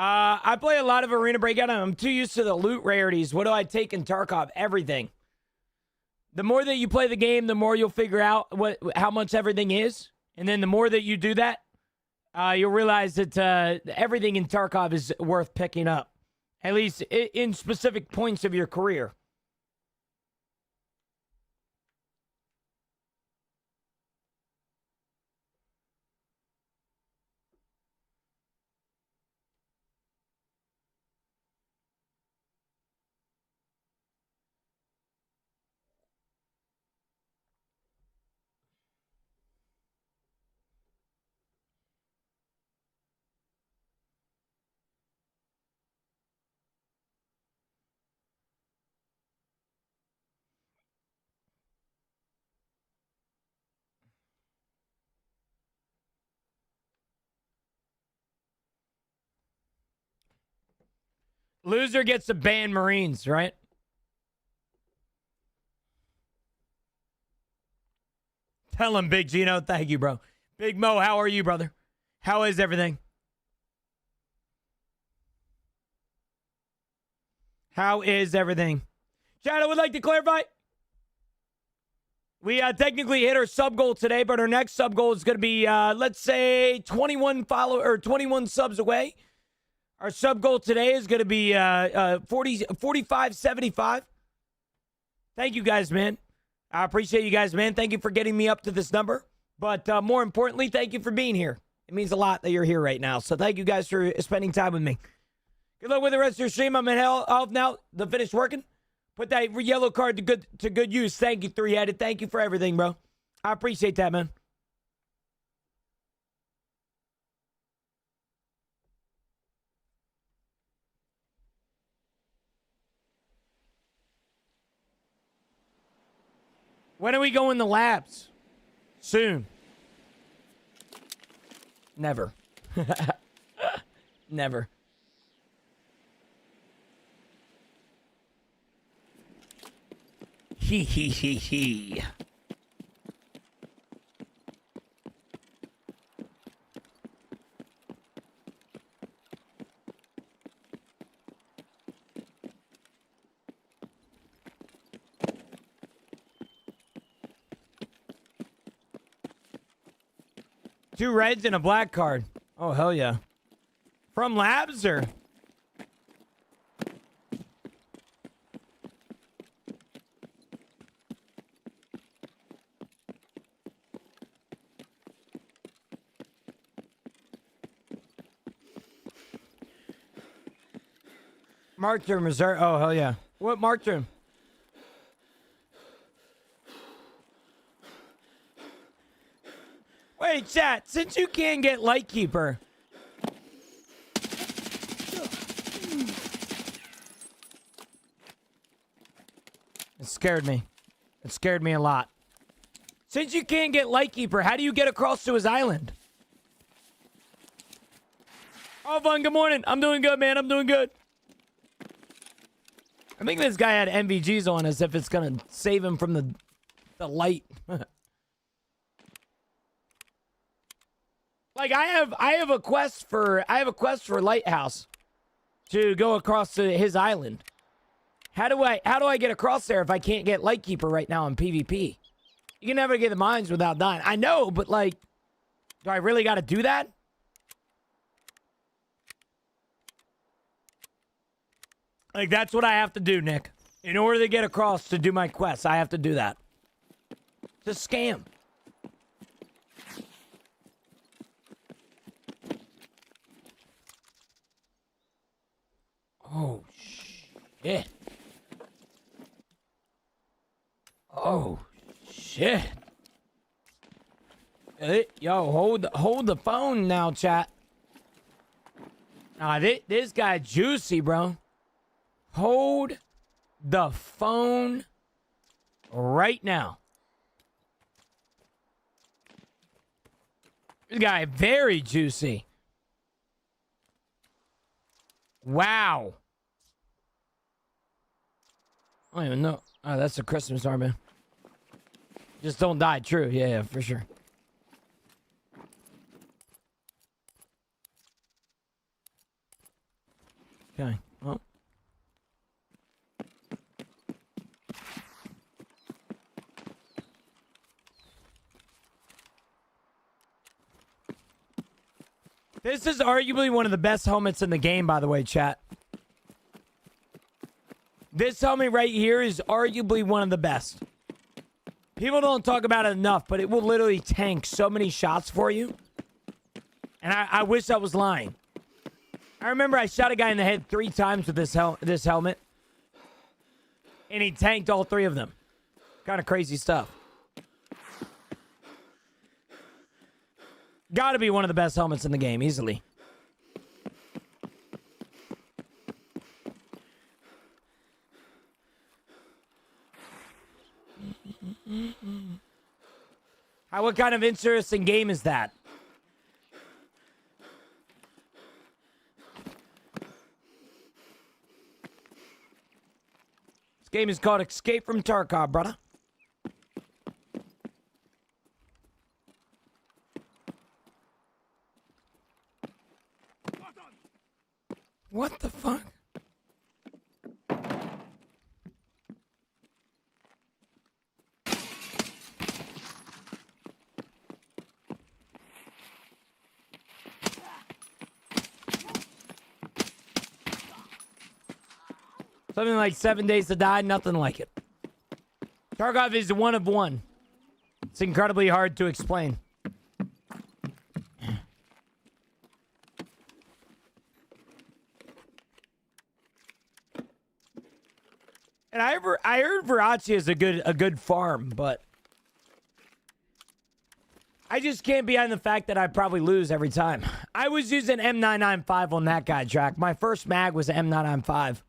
I play a lot of Arena Breakout, and I'm too used to the loot rarities. What do I take in Tarkov? Everything. The more that you play the game, the more you'll figure out how much everything is. And then the more that you do that, you'll realize that everything in Tarkov is worth picking up. At least in specific points of your career. Loser gets to ban Marines, right? Tell him, Big Gino. Thank you, bro. Big Mo, how are you, brother? How is everything? How is everything? Chad, I would like to clarify. We technically hit our sub goal today, but our next sub goal is going to be, let's say, 21 subs away. Our sub goal today is going to be 45.75. Thank you guys, man. I appreciate you guys, man. Thank you for getting me up to this number. But more importantly, thank you for being here. It means a lot that you're here right now. So thank you guys for spending time with me. Good luck with the rest of your stream. I'm in hell off now. The finish working. Put that yellow card to good use. Thank you, Three-Headed. Thank you for everything, bro. I appreciate that, man. When are we going to labs? Soon. Never. Never. Hee hee hee hee. Two reds and a black card. Oh, hell yeah. From labs or? Mark term reserve. Oh, hell yeah. What mark term? Wait, chat. Since you can't get Lightkeeper. scared me. It scared me a lot. Since you can't get Lightkeeper, how do you get across to his island? Oh, Vaughn, good morning. I'm doing good, man. I'm doing good. I think this guy had MVGs on as if it's going to save him from the light. Like I have a quest for Lighthouse to go across to his island. How do I get across there if I can't get Lightkeeper right now in PvP? You can never get the mines without dying. I know, but like, do I really got to do that? Like, that's what I have to do, Nick. In order to get across to do my quest, I have to do that. It's a scam. Oh, shit. Oh, shit. Hey, yo, hold the phone now, chat. Nah, this guy juicy, bro. Hold the phone right now. This guy very juicy. Wow. I don't even know. Oh, that's a Christmas armband. Just don't die. True. Yeah, for sure. Okay. Well. This is arguably one of the best helmets in the game, by the way, chat. This helmet right here is arguably one of the best. People don't talk about it enough, but it will literally tank so many shots for you. And I wish I was lying. I remember I shot a guy in the head 3 times with this helmet. And he tanked all 3 of them. Kind of crazy stuff. Gotta be one of the best helmets in the game, easily. What kind of interesting game is that? This game is called Escape from Tarkov, brother. What the fuck? Something like 7 Days to Die, nothing like it. Tarkov is one of one. It's incredibly hard to explain. And I heard Veracci is a good farm, but I just can't behind the fact that I probably lose every time. I was using M995 on that guy, Jack. My first mag was M995.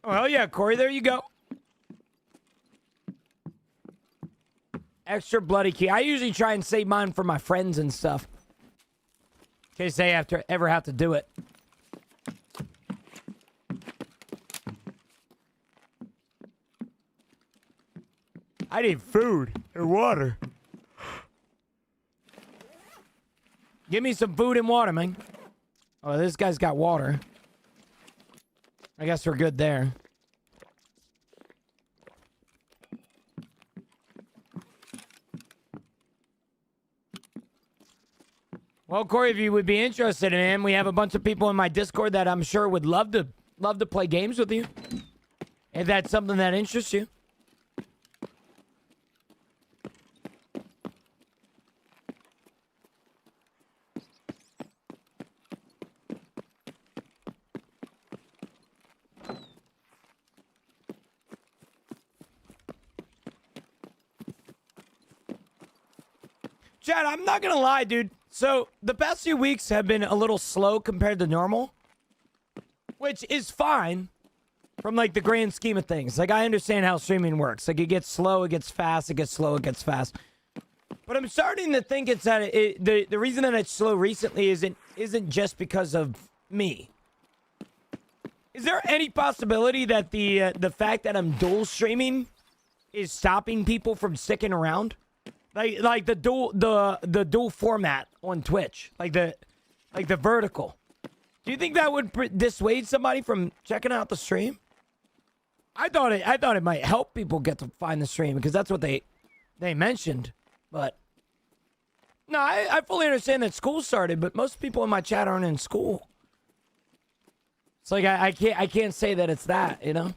Oh, hell yeah, Corey, there you go. Extra bloody key. I usually try and save mine for my friends and stuff. In case they ever have to do it. I need food and water. Give me some food and water, man. Oh, this guy's got water. I guess we're good there. Well, Corey, if you would be interested in him, we have a bunch of people in my Discord that I'm sure would love to play games with you. If that's something that interests you. Chad, I'm not gonna lie, dude. So, the past few weeks have been a little slow compared to normal. which is fine from like the grand scheme of things. Like I understand how streaming works. Like it gets slow, it gets fast, it gets slow, it gets fast. But I'm starting to think it's that the reason that it's slow recently isn't just because of me. Is there any possibility that the fact that I'm dual streaming is stopping people from sticking around? Like the dual format on Twitch, like the vertical. Do you think that would dissuade somebody from checking out the stream? I thought it might help people get to find the stream because that's what they mentioned. But no, I fully understand that school started, but most people in my chat aren't in school. It's like I can't say that it's that, you know?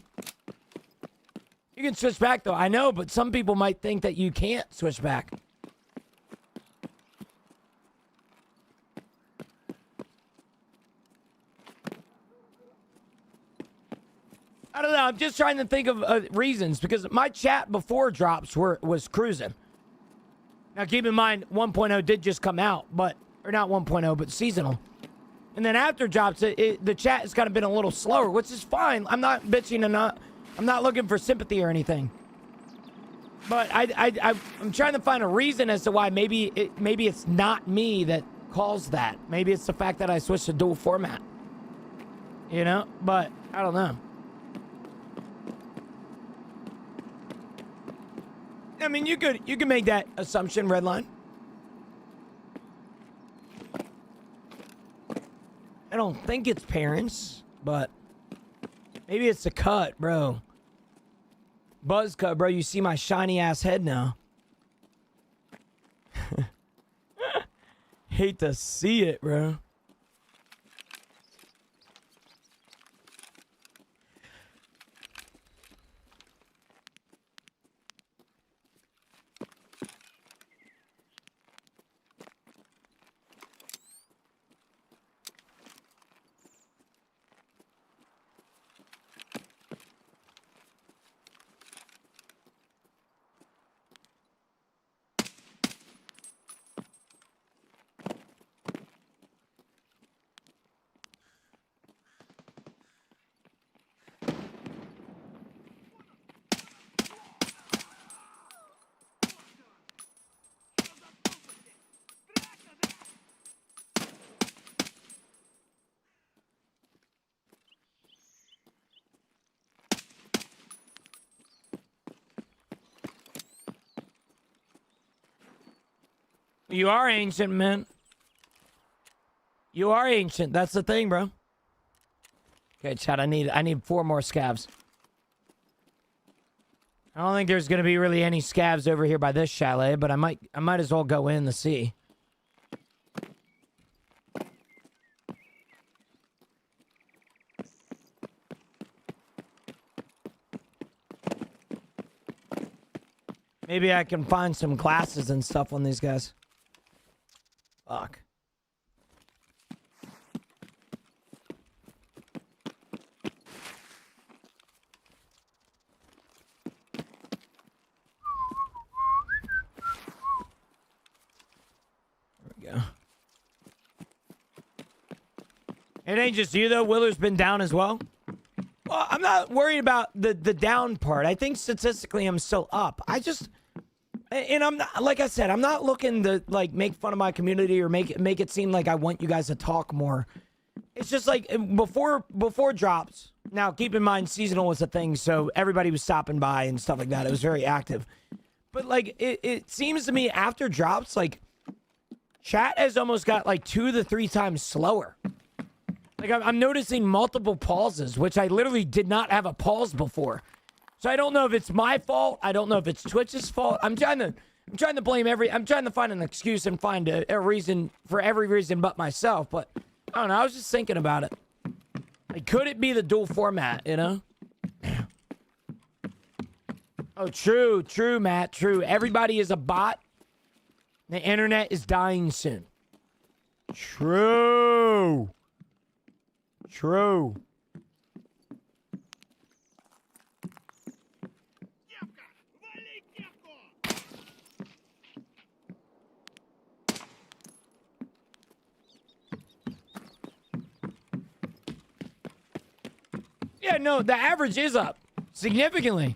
You can switch back though, I know, but some people might think that you can't switch back. I don't know, I'm just trying to think of reasons because my chat before drops was cruising. Now keep in mind 1.0 did just come out, but or not 1.0, but seasonal. And then after drops, the chat has kind of been a little slower, which is fine. I'm not bitching and I'm not looking for sympathy or anything. But I'm trying to find a reason as to why maybe it's not me that caused that. Maybe it's the fact that I switched to dual format. You know? But I don't know. I mean, you could make that assumption, Redline. I don't think it's parents, but maybe it's a cut, bro. Buzz cut, bro. You see my shiny ass head now. Hate to see it, bro. You are ancient, man. You are ancient. That's the thing, bro. Okay, chat. I need 4 more scavs. I don't think there's gonna be really any scavs over here by this chalet, but I might as well go in to see. Maybe I can find some glasses and stuff on these guys. Fuck. There we go. It ain't just you though. Willer's been down as well. Well, I'm not worried about the down part. I think statistically I'm still up. And I'm not, like I said, I'm not looking to like make fun of my community or make it seem like I want you guys to talk more. It's just like before drops. Now, keep in mind seasonal was a thing, so everybody was stopping by and stuff like that. It was very active. But like it seems to me after drops, like chat has almost got like 2 to 3 times slower. Like I'm noticing multiple pauses, which I literally did not have a pause before. So I don't know if it's my fault. I don't know if it's Twitch's fault. I'm trying to blame I'm trying to find an excuse and find a reason for every reason but myself. But I don't know. I was just thinking about it. Like, could it be the dual format, you know? Oh, true, Matt, true. Everybody is a bot. The internet is dying soon. True. Yeah, no, the average is up significantly.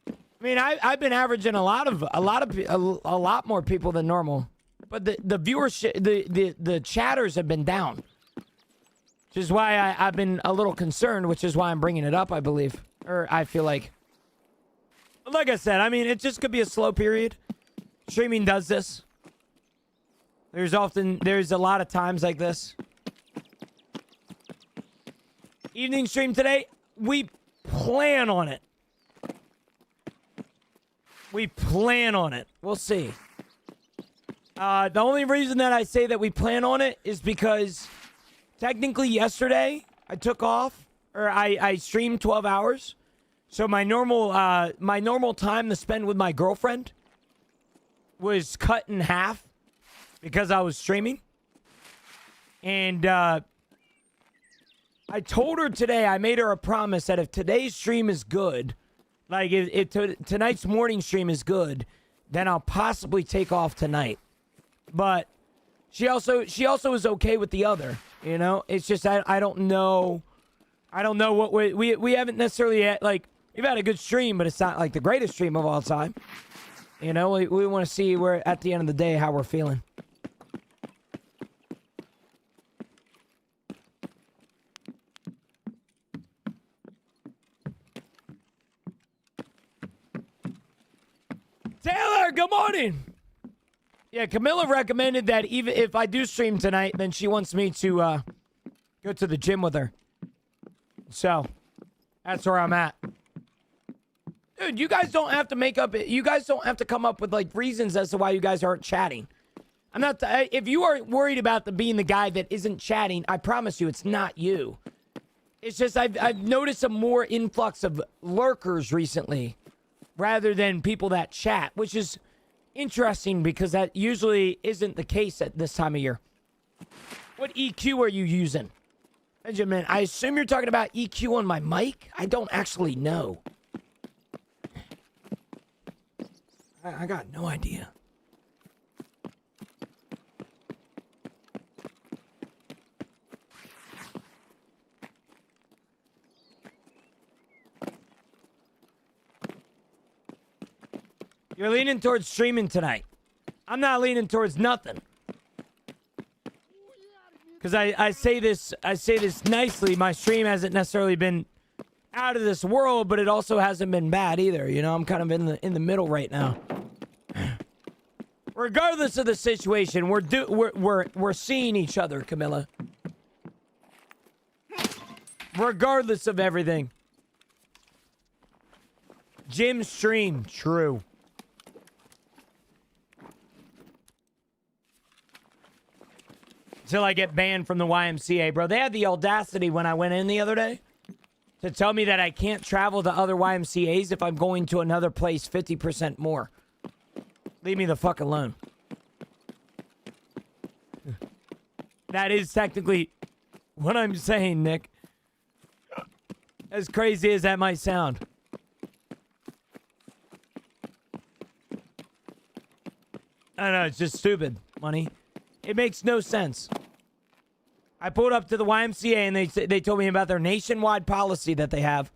I mean, I've been averaging a lot more people than normal, but the viewership, the chatters have been down, which is why I've been a little concerned. Which is why I'm bringing it up. I believe, or I feel like I said, I mean, it just could be a slow period. Streaming does this. There's a lot of times like this. Evening stream today, we plan on it. We plan on it. We'll see. The only reason that I say that we plan on it is because technically yesterday I took off, or I streamed 12 hours. So my normal time to spend with my girlfriend was cut in half because I was streaming. And I told her today, I made her a promise that if today's stream is good, like tonight's morning stream is good, then I'll possibly take off tonight. But she also is okay with the other, you know? It's just I don't know what we haven't necessarily had, like, we've had a good stream, but it's not like the greatest stream of all time. You know, we want to see where at the end of the day how we're feeling. Taylor, good morning. Yeah, Camilla recommended that even if I do stream tonight, then she wants me to go to the gym with her. So, that's where I'm at. Dude, you guys don't have to come up with, like, reasons as to why you guys aren't chatting. I'm not, if you are worried about being the guy that isn't chatting, I promise you it's not you. It's just I've noticed a more influx of lurkers recently rather than people that chat, which is interesting because that usually isn't the case at this time of year. What EQ are you using? Benjamin, I assume you're talking about EQ on my mic? I don't actually know. I got no idea. You're leaning towards streaming tonight. I'm not leaning towards nothing. Because I say this nicely. My stream hasn't necessarily been out of this world, but it also hasn't been bad either. You know, I'm kind of in the middle right now. Regardless of the situation, we're seeing each other, Camilla. Regardless of everything. Gym stream, true. Until I get banned from the YMCA, bro. They had the audacity when I went in the other day to tell me that I can't travel to other YMCAs if I'm going to another place 50% more. Leave me the fuck alone. That is technically what I'm saying, Nick. As crazy as that might sound. I know, it's just stupid, money. It makes no sense. I pulled up to the YMCA and they told me about their nationwide policy that they have.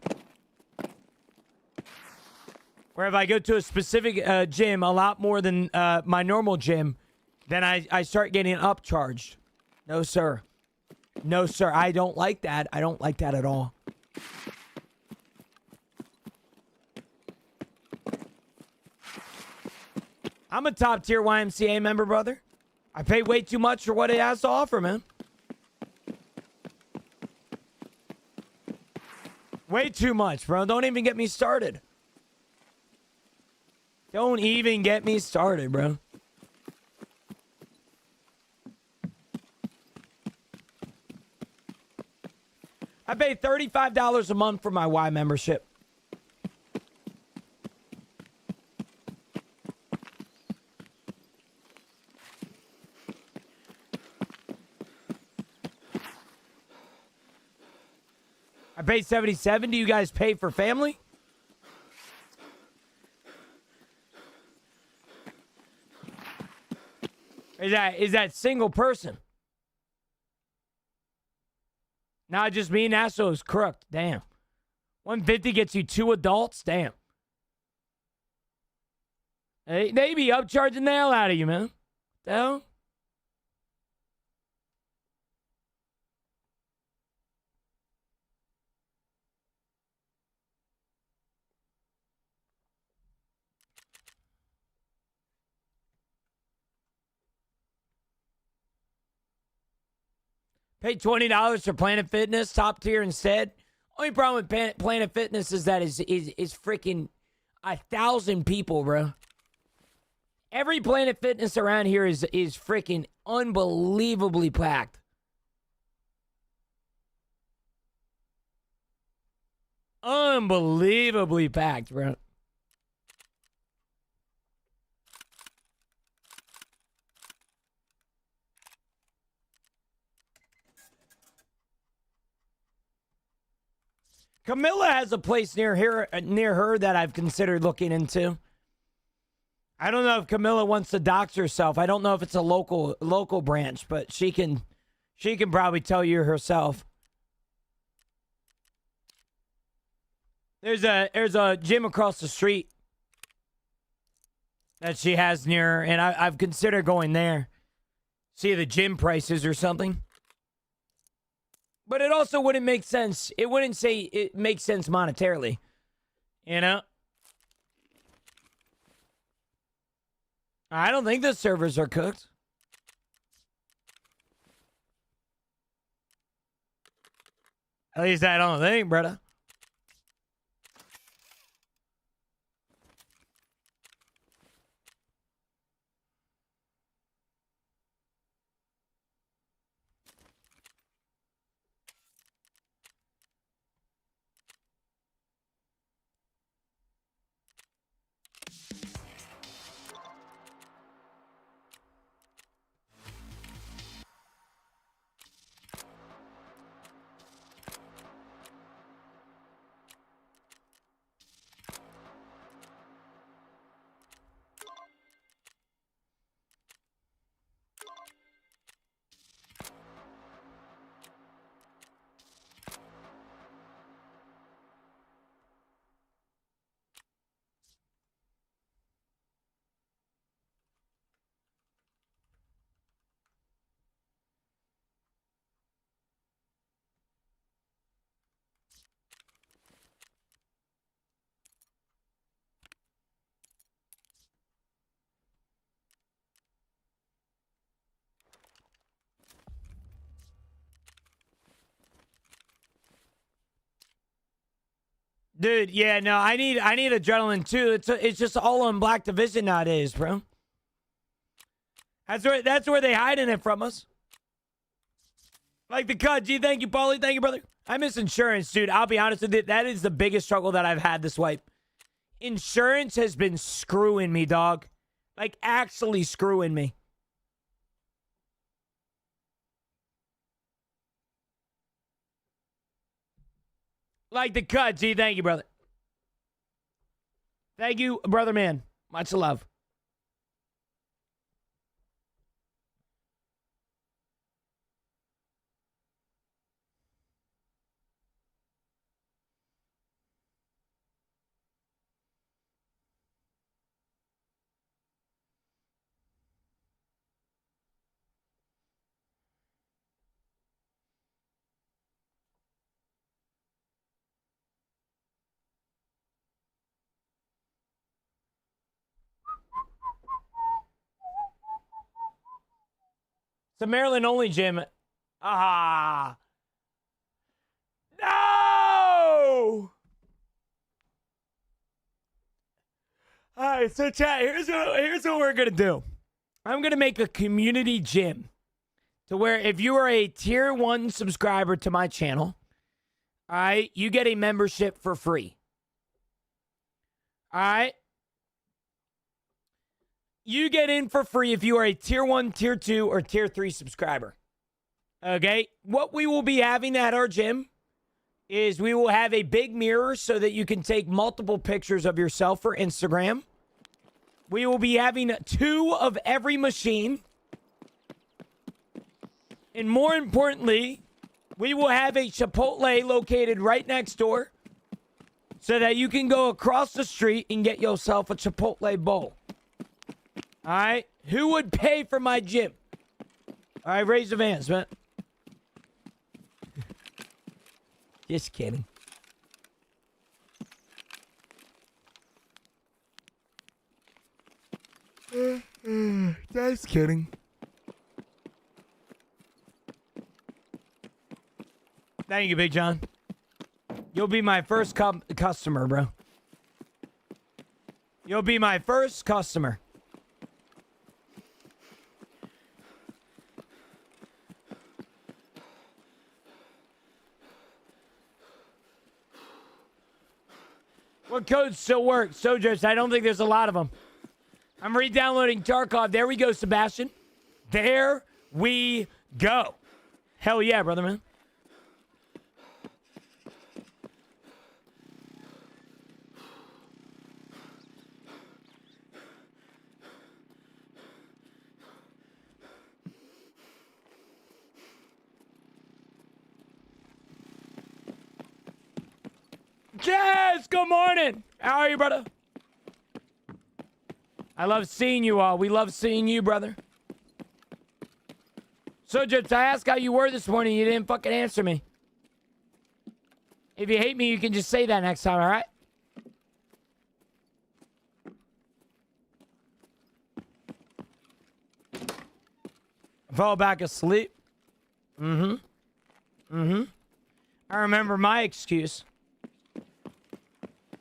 Where if I go to a specific gym a lot more than my normal gym, then I start getting upcharged. No, sir. No, sir. I don't like that. I don't like that at all. I'm a top tier YMCA member, brother. I pay way too much for what it has to offer, man. Way too much, bro. Don't even get me started. Don't even get me started, bro. I pay $35 a month for my Y membership. I pay $77. Do you guys pay for family? Is that single person? Not just me, Nassau is crooked. Damn. 150 gets you 2 adults? Damn. They be upcharging the hell out of you, man. The hell? Pay $20 for Planet Fitness, top tier instead. Only problem with Planet Fitness is that is freaking 1,000 people, bro. Every Planet Fitness around here is freaking unbelievably packed. Unbelievably packed, bro. Camilla has a place near her that I've considered looking into. I don't know if Camilla wants to dox herself. I don't know if it's a local branch, but she can probably tell you herself. There's a gym across the street that she has near her, and I've considered going there. See the gym prices or something. But it also wouldn't make sense. It wouldn't say it makes sense monetarily. You know? I don't think the servers are cooked. At least I don't think, brother. Dude, yeah, no, I need adrenaline too. It's just all on Black Division nowadays, bro. That's where they hiding it from us. Like the cut, G, thank you, Paulie, thank you, brother. I miss insurance, dude. I'll be honest with you, that is the biggest struggle that I've had this wipe. Insurance has been screwing me, dog. Like actually screwing me. Like the cut, G. Thank you, brother. Thank you, brother man. Much love. It's a Maryland only gym. Ah. No! All right, so chat, here's what we're going to do. I'm going to make a community gym to where if you are a tier 1 subscriber to my channel, all right, you get a membership for free. All right? You get in for free if you are a tier 1, tier 2, or tier 3 subscriber. Okay? What we will be having at our gym is we will have a big mirror so that you can take multiple pictures of yourself for Instagram. We will be having 2 of every machine. And more importantly, We will have a Chipotle located right next door so that you can go across the street and get yourself a Chipotle bowl. All right? Who would pay for my gym? All right, raise your hands, man. Just kidding. Just kidding. Thank you, Big John. You'll be my first customer, bro. You'll be my first customer. What codes still work? Sojers, I don't think there's a lot of them. I'm re-downloading Tarkov. There we go, Sebastian. There we go. Hell yeah, brother, man. Jazz, good morning. How are you, brother? I love seeing you all. We love seeing you, brother. So, Jips, I asked how you were this morning. You didn't fucking answer me. If you hate me, you can just say that next time, all right? I fell back asleep. I remember my excuse.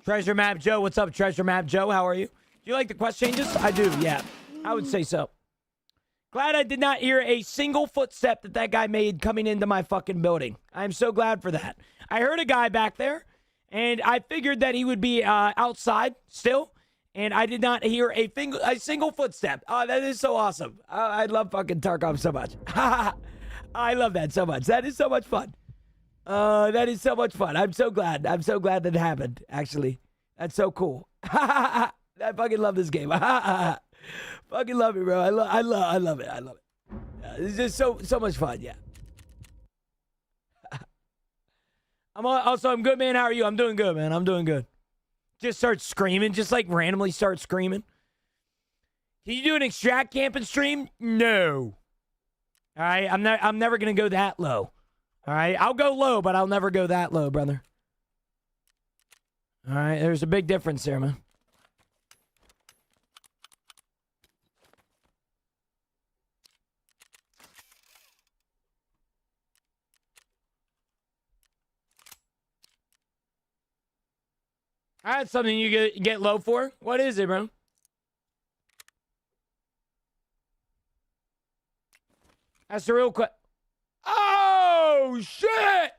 Treasure Map Joe, what's up, Treasure Map Joe? How are you? Do you like the quest changes? I do, yeah. I would say so. Glad I did not hear a single footstep that guy made coming into my fucking building. I'm so glad for that. I heard a guy back there, and I figured that he would be outside still, and I did not hear a single footstep. Oh, that is so awesome. I love fucking Tarkov so much. I love that so much. That is so much fun. That is so much fun. I'm so glad. I'm so glad that happened, actually. That's so cool. I fucking love this game. Fucking love it, bro. I love it. I love it. It's just so much fun, yeah. I'm good, man. How are you? I'm doing good, man. I'm doing good. Just start screaming. Just like randomly start screaming. Can you do an extract camping stream? No. All right, I'm never gonna go that low. All right, I'll go low, but I'll never go that low, brother. All right, there's a big difference there, man. All right, something you get low for? What is it, bro? That's the real question. Oh, shit!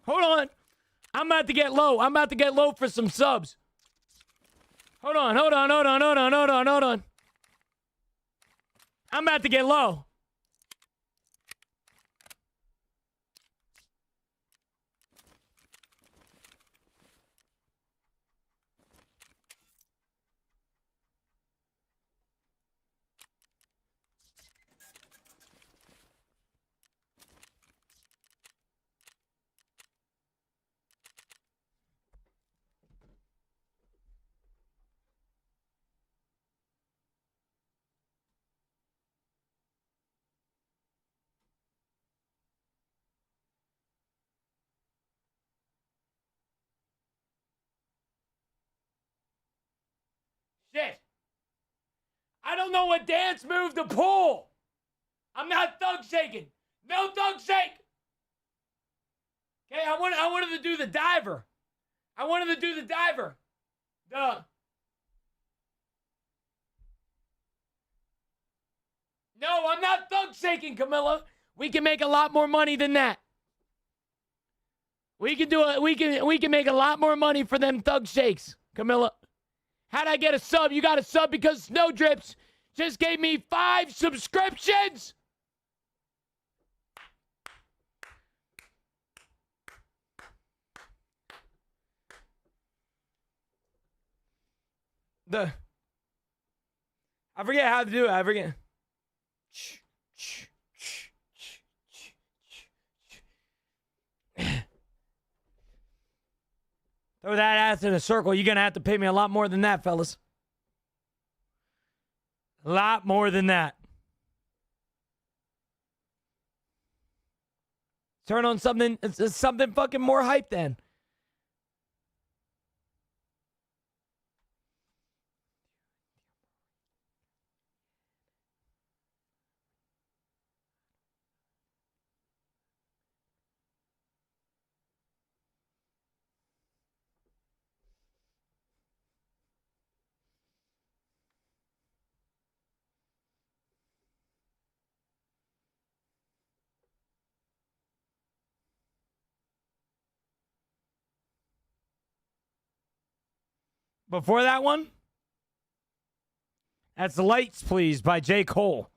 Hold on. I'm about to get low. I'm about to get low for some subs. Hold on. I'm about to get low. Shit. I don't know what dance move to pull. I'm not thug shaking. No thug shake. Okay, I wanted to do the diver. Duh. No, I'm not thug shaking, Camilla. We can make a lot more money than that. We can make a lot more money for them thug shakes, Camilla. How'd I get a sub? You got a sub because Snowdrips just gave me 5 subscriptions. I forget how to do it. I forget. Throw that ass in a circle. You're going to have to pay me a lot more than that, fellas. A lot more than that. Turn on something, it's something fucking more hype then. Before that one, that's Lights, Please by J. Cole.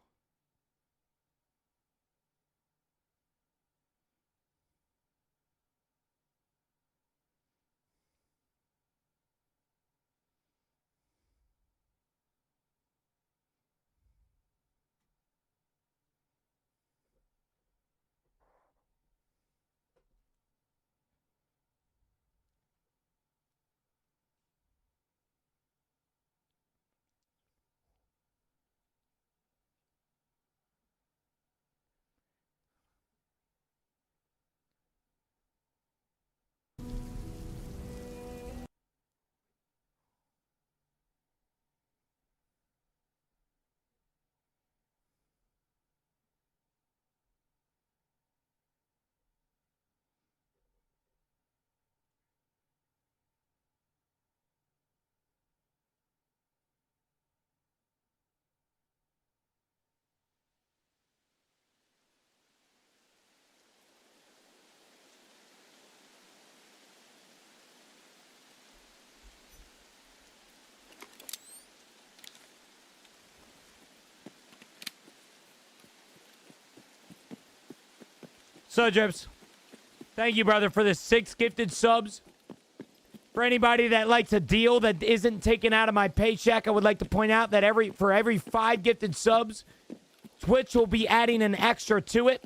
So, Drips, thank you, brother, for the 6 gifted subs. For anybody that likes a deal that isn't taken out of my paycheck, I would like to point out that for every 5 gifted subs, Twitch will be adding an extra to it.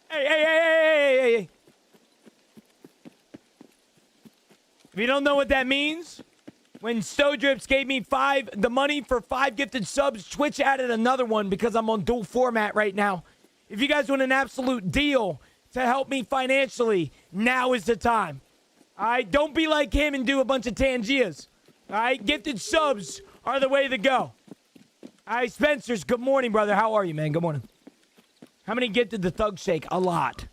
Hey. If you don't know what that means, when Stodrips gave me the money for 5 gifted subs, Twitch added another one because I'm on dual format right now. If you guys want an absolute deal to help me financially, now is the time. All right, don't be like him and do a bunch of Tangias. All right, gifted subs are the way to go. All right, Spencer's, good morning, brother. How are you, man? Good morning. How many gifted the Thug Shake? A lot.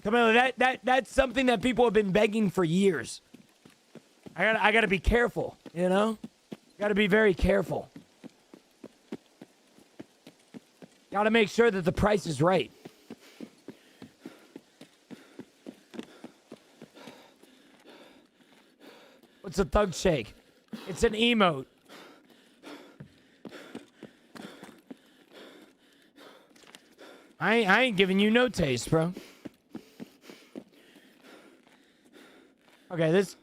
Come on, that's something that people have been begging for years. I gotta be careful, you know? Gotta be very careful. Gotta make sure that the price is right. What's a Thug Shake? It's an emote. I ain't giving you no taste, bro. Okay, this...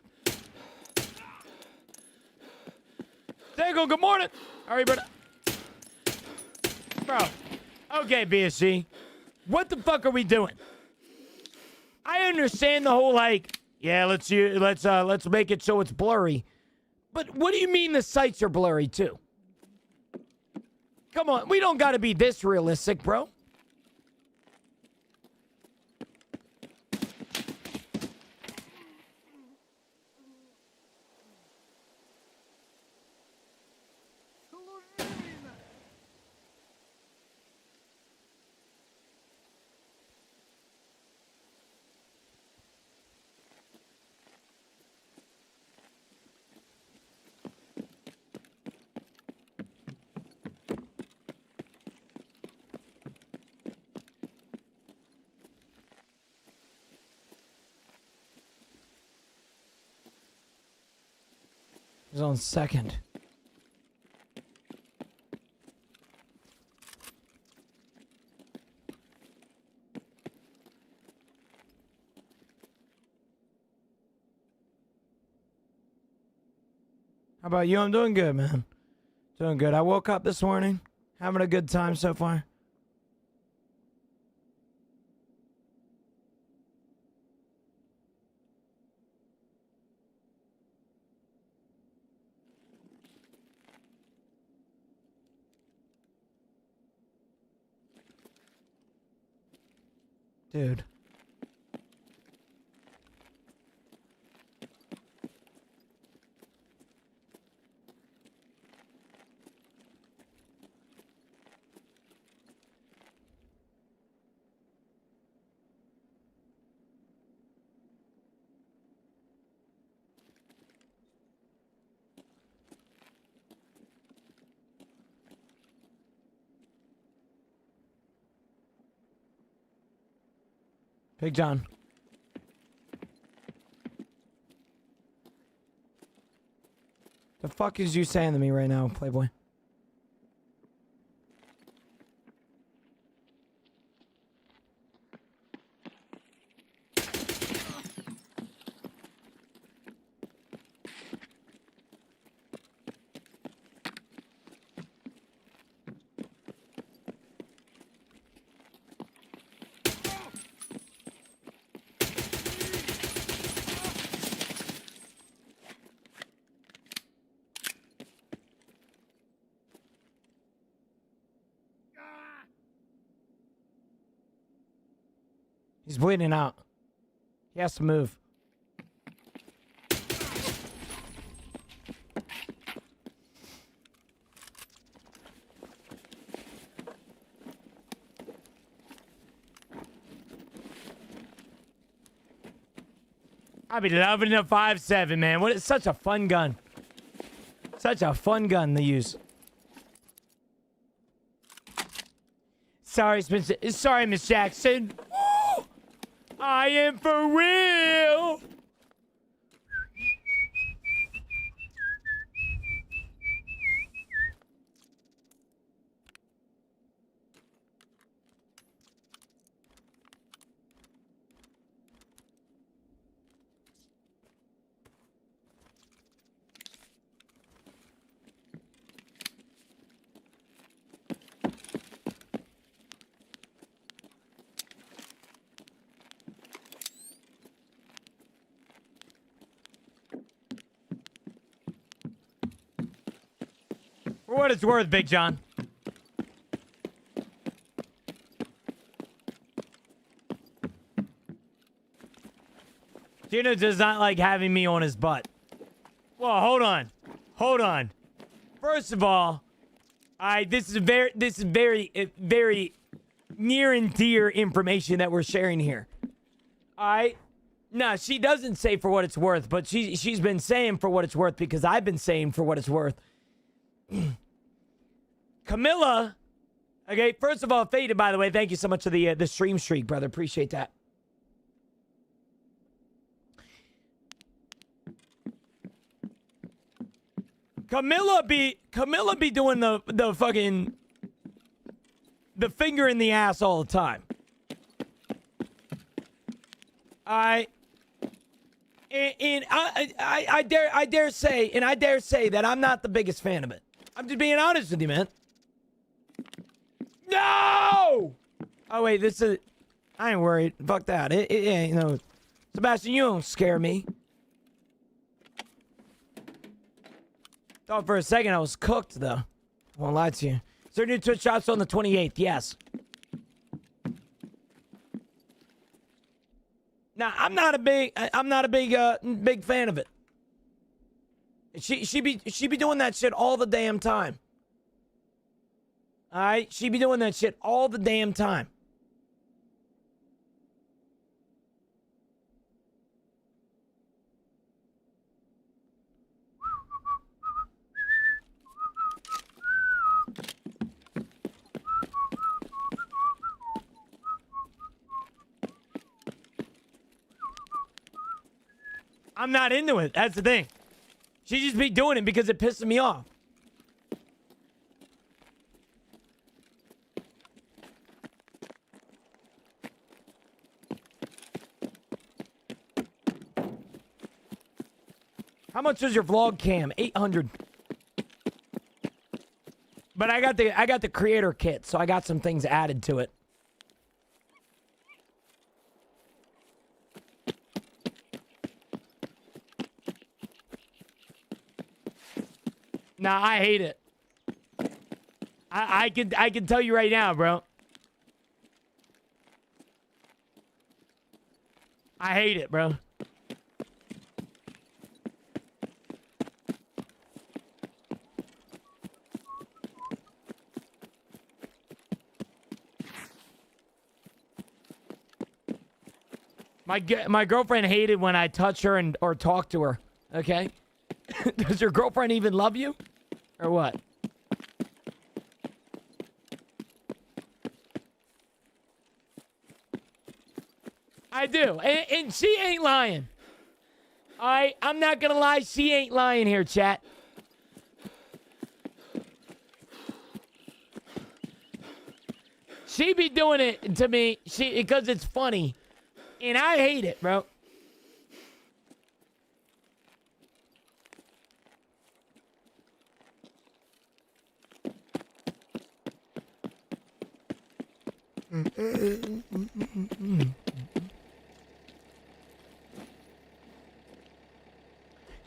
Dago, good morning. How are you, brother? Bro. Okay, BSG. What the fuck are we doing? I understand the whole, like, yeah, let's make it so it's blurry. But what do you mean the sights are blurry, too? Come on, we don't gotta be this realistic, bro. It's on second. about you? I'm doing good, man. Doing good. I woke up this morning, having a good time so far. Dude. Big John. The fuck is you saying to me right now, Playboy? He's bleeding out. He has to move. I'd be loving the 5.7, man. What is such a fun gun. Such a fun gun to use. Sorry, Spencer. Sorry, Miss Jackson. Woo! I am for real. For what it's worth, Big John. Gino does not like having me on his butt. Well, hold on. Hold on. First of all, this is very near and dear information that we're sharing here. No, she doesn't say for what it's worth, but she's been saying for what it's worth because I've been saying for what it's worth. Camilla, okay, first of all, Faded, by the way, thank you so much for the stream streak, brother. Appreciate that. Camilla be doing the fucking the finger in the ass all the time. I dare say that I'm not the biggest fan of it. I'm just being honest with you, man. No! Oh, wait, I ain't worried. Fuck that. It ain't, Sebastian, you don't scare me. Thought for a second I was cooked, though. I won't lie to you. Is there new Twitch shots on the 28th? Yes. Now, I'm not a big fan of it. She be doing that shit all the damn time. All right, she be doing that shit all the damn time. I'm not into it. That's the thing. She just be doing it because it pisses me off. How much is your vlog cam? 800. But I got the creator kit, so I got some things added to it. Nah, I hate it. I can tell you right now, bro. I hate it, bro. My girlfriend hated when I touch her or talk to her. Okay? Does your girlfriend even love you? Or what? I do. And she ain't lying. Alright? I'm not gonna lie. She ain't lying here, chat. She be doing it to me because it's funny. And I hate it, bro.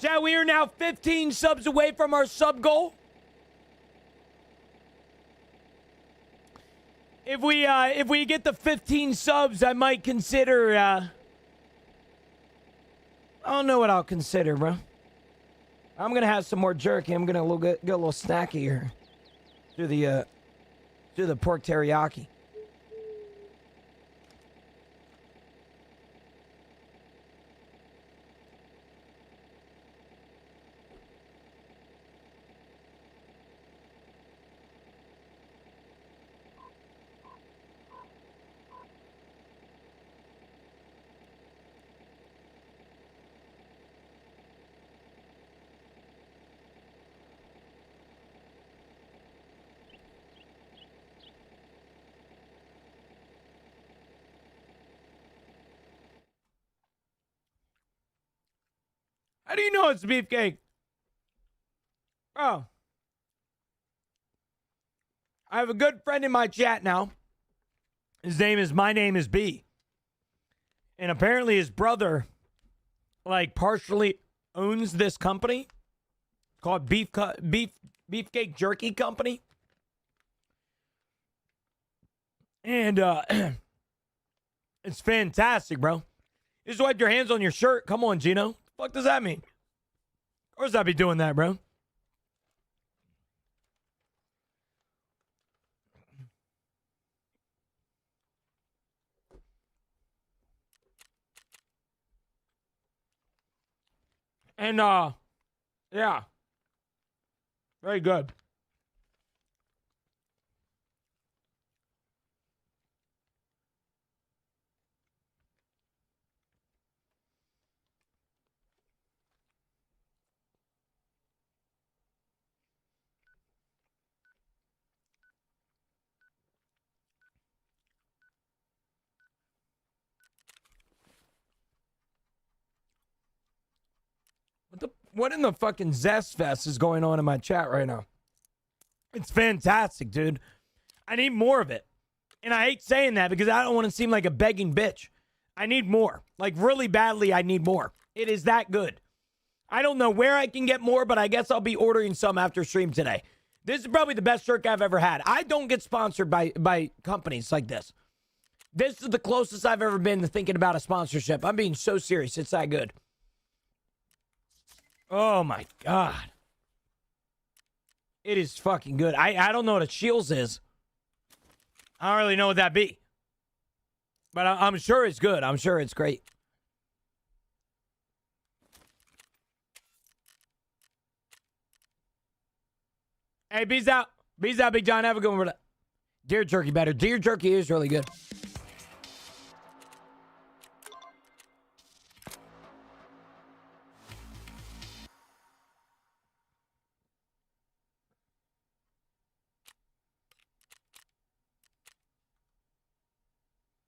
Chat, we are now 15 subs away from our sub goal. If we get the 15 subs, I might consider I don't know what I'll consider, bro. I'm gonna have some more jerky. I'm gonna get a little snacky here. Do the pork teriyaki. How do you know it's beefcake? Oh. I have a good friend in my chat now. My name is B. And apparently his brother, like, partially owns this company called Beefcake Jerky Company. And it's fantastic, bro. You just wipe your hands on your shirt. Come on, Gino. What does that mean? Of course I'd be doing that, bro. And yeah. Very good. What in the fucking zest fest is going on in my chat right now? It's fantastic, dude. I need more of it. And I hate saying that because I don't want to seem like a begging bitch. I need more. Like, really badly, I need more. It is that good. I don't know where I can get more, but I guess I'll be ordering some after stream today. This is probably the best jerk I've ever had. I don't get sponsored by companies like this. This is the closest I've ever been to thinking about a sponsorship. I'm being so serious. It's that good. Oh, my God. It is fucking good. I don't know what a Shields is. I don't really know what that be. But I'm sure it's good. I'm sure it's great. Hey, Bees out. Bees out, Big John. Have a good one. Deer jerky better. Deer jerky is really good.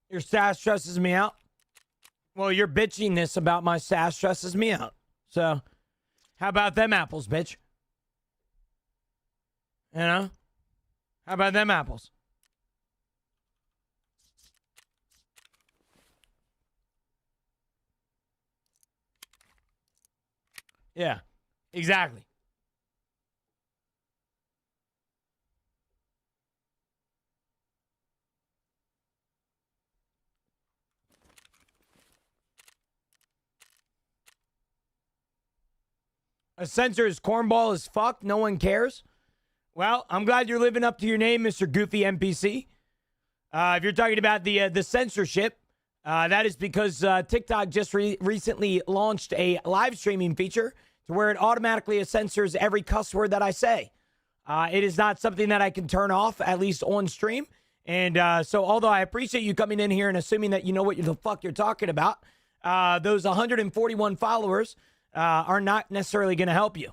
Your sass stresses me out. Well, your bitchiness about my sass stresses me out. So, How about them apples, bitch? You know? How about them apples? Yeah, exactly. A censor is cornball as fuck. No one cares. Well, I'm glad you're living up to your name, Mr. Goofy NPC. If you're talking about the censorship, that is because TikTok just recently launched a live streaming feature to where it automatically censors every cuss word that I say. It is not something that I can turn off, at least on stream. And so although I appreciate you coming in here and assuming that you know what the fuck you're talking about, those 141 followers are not necessarily going to help you.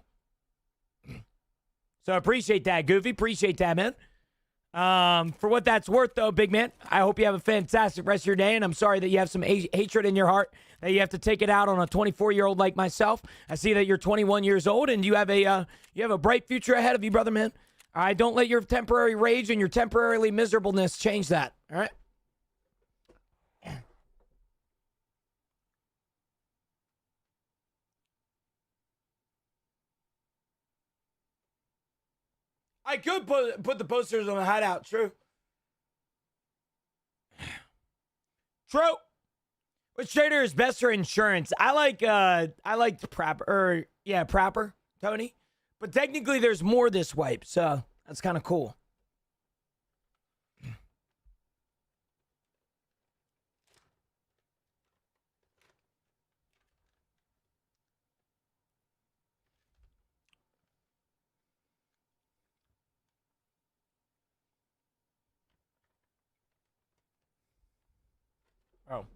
So appreciate that, Goofy. Appreciate that, man. For what that's worth, though, big man, I hope you have a fantastic rest of your day, and I'm sorry that you have some hatred in your heart, that you have to take it out on a 24-year-old like myself. I see that you're 21 years old, and you have a bright future ahead of you, brother, man. All right, don't let your temporary rage and your temporarily miserableness change that, all right? I could put the posters on the hideout, true. True. Which trader is best for insurance? I like Proper, Tony. But technically there's more this wipe, so that's kind of cool. Oh.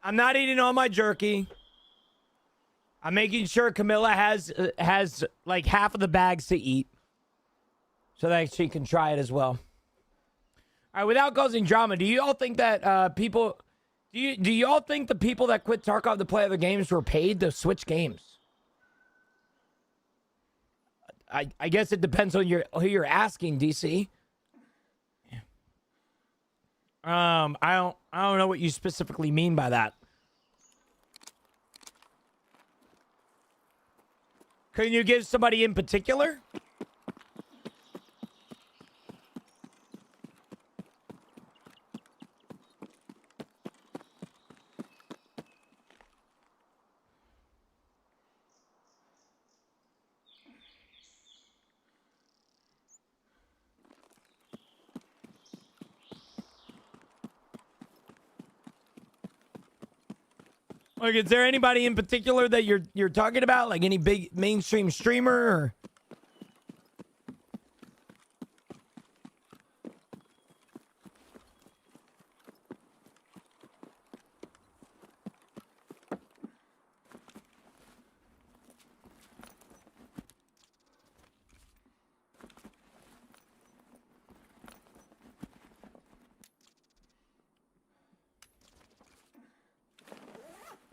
I'm not eating all my jerky. I'm making sure Camilla has like half of the bags to eat so that she can try it as well. All right, without causing drama, do you all think that people do you all think the people that quit Tarkov to play other games were paid to switch games? I guess it depends on who you're asking, DC. I don't know what you specifically mean by that. Can you give somebody in particular? Like, is there anybody in particular that you're talking about? Like any big mainstream streamer? Or?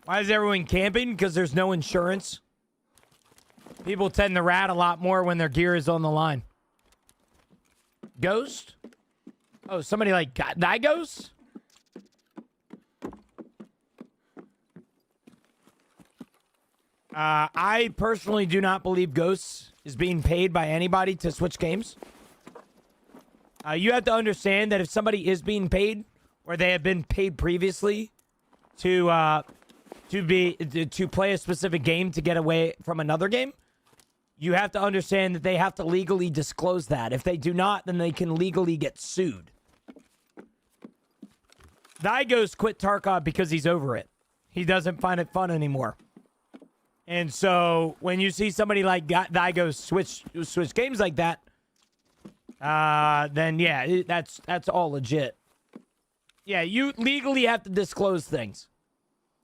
Why is everyone camping? Because there's no insurance. People tend to rat a lot more when their gear is on the line. Ghost? Oh, somebody like that ghost? I personally do not believe Ghosts is being paid by anybody to switch games. You have to understand that if somebody is being paid, or they have been paid previously to play a specific game to get away from another game, you have to understand that they have to legally disclose that. If they do not, then they can legally get sued. Dygos quit Tarkov because he's over it. He doesn't find it fun anymore. And so when you see somebody like Dygos switch games like that, then yeah, that's all legit. Yeah, you legally have to disclose things.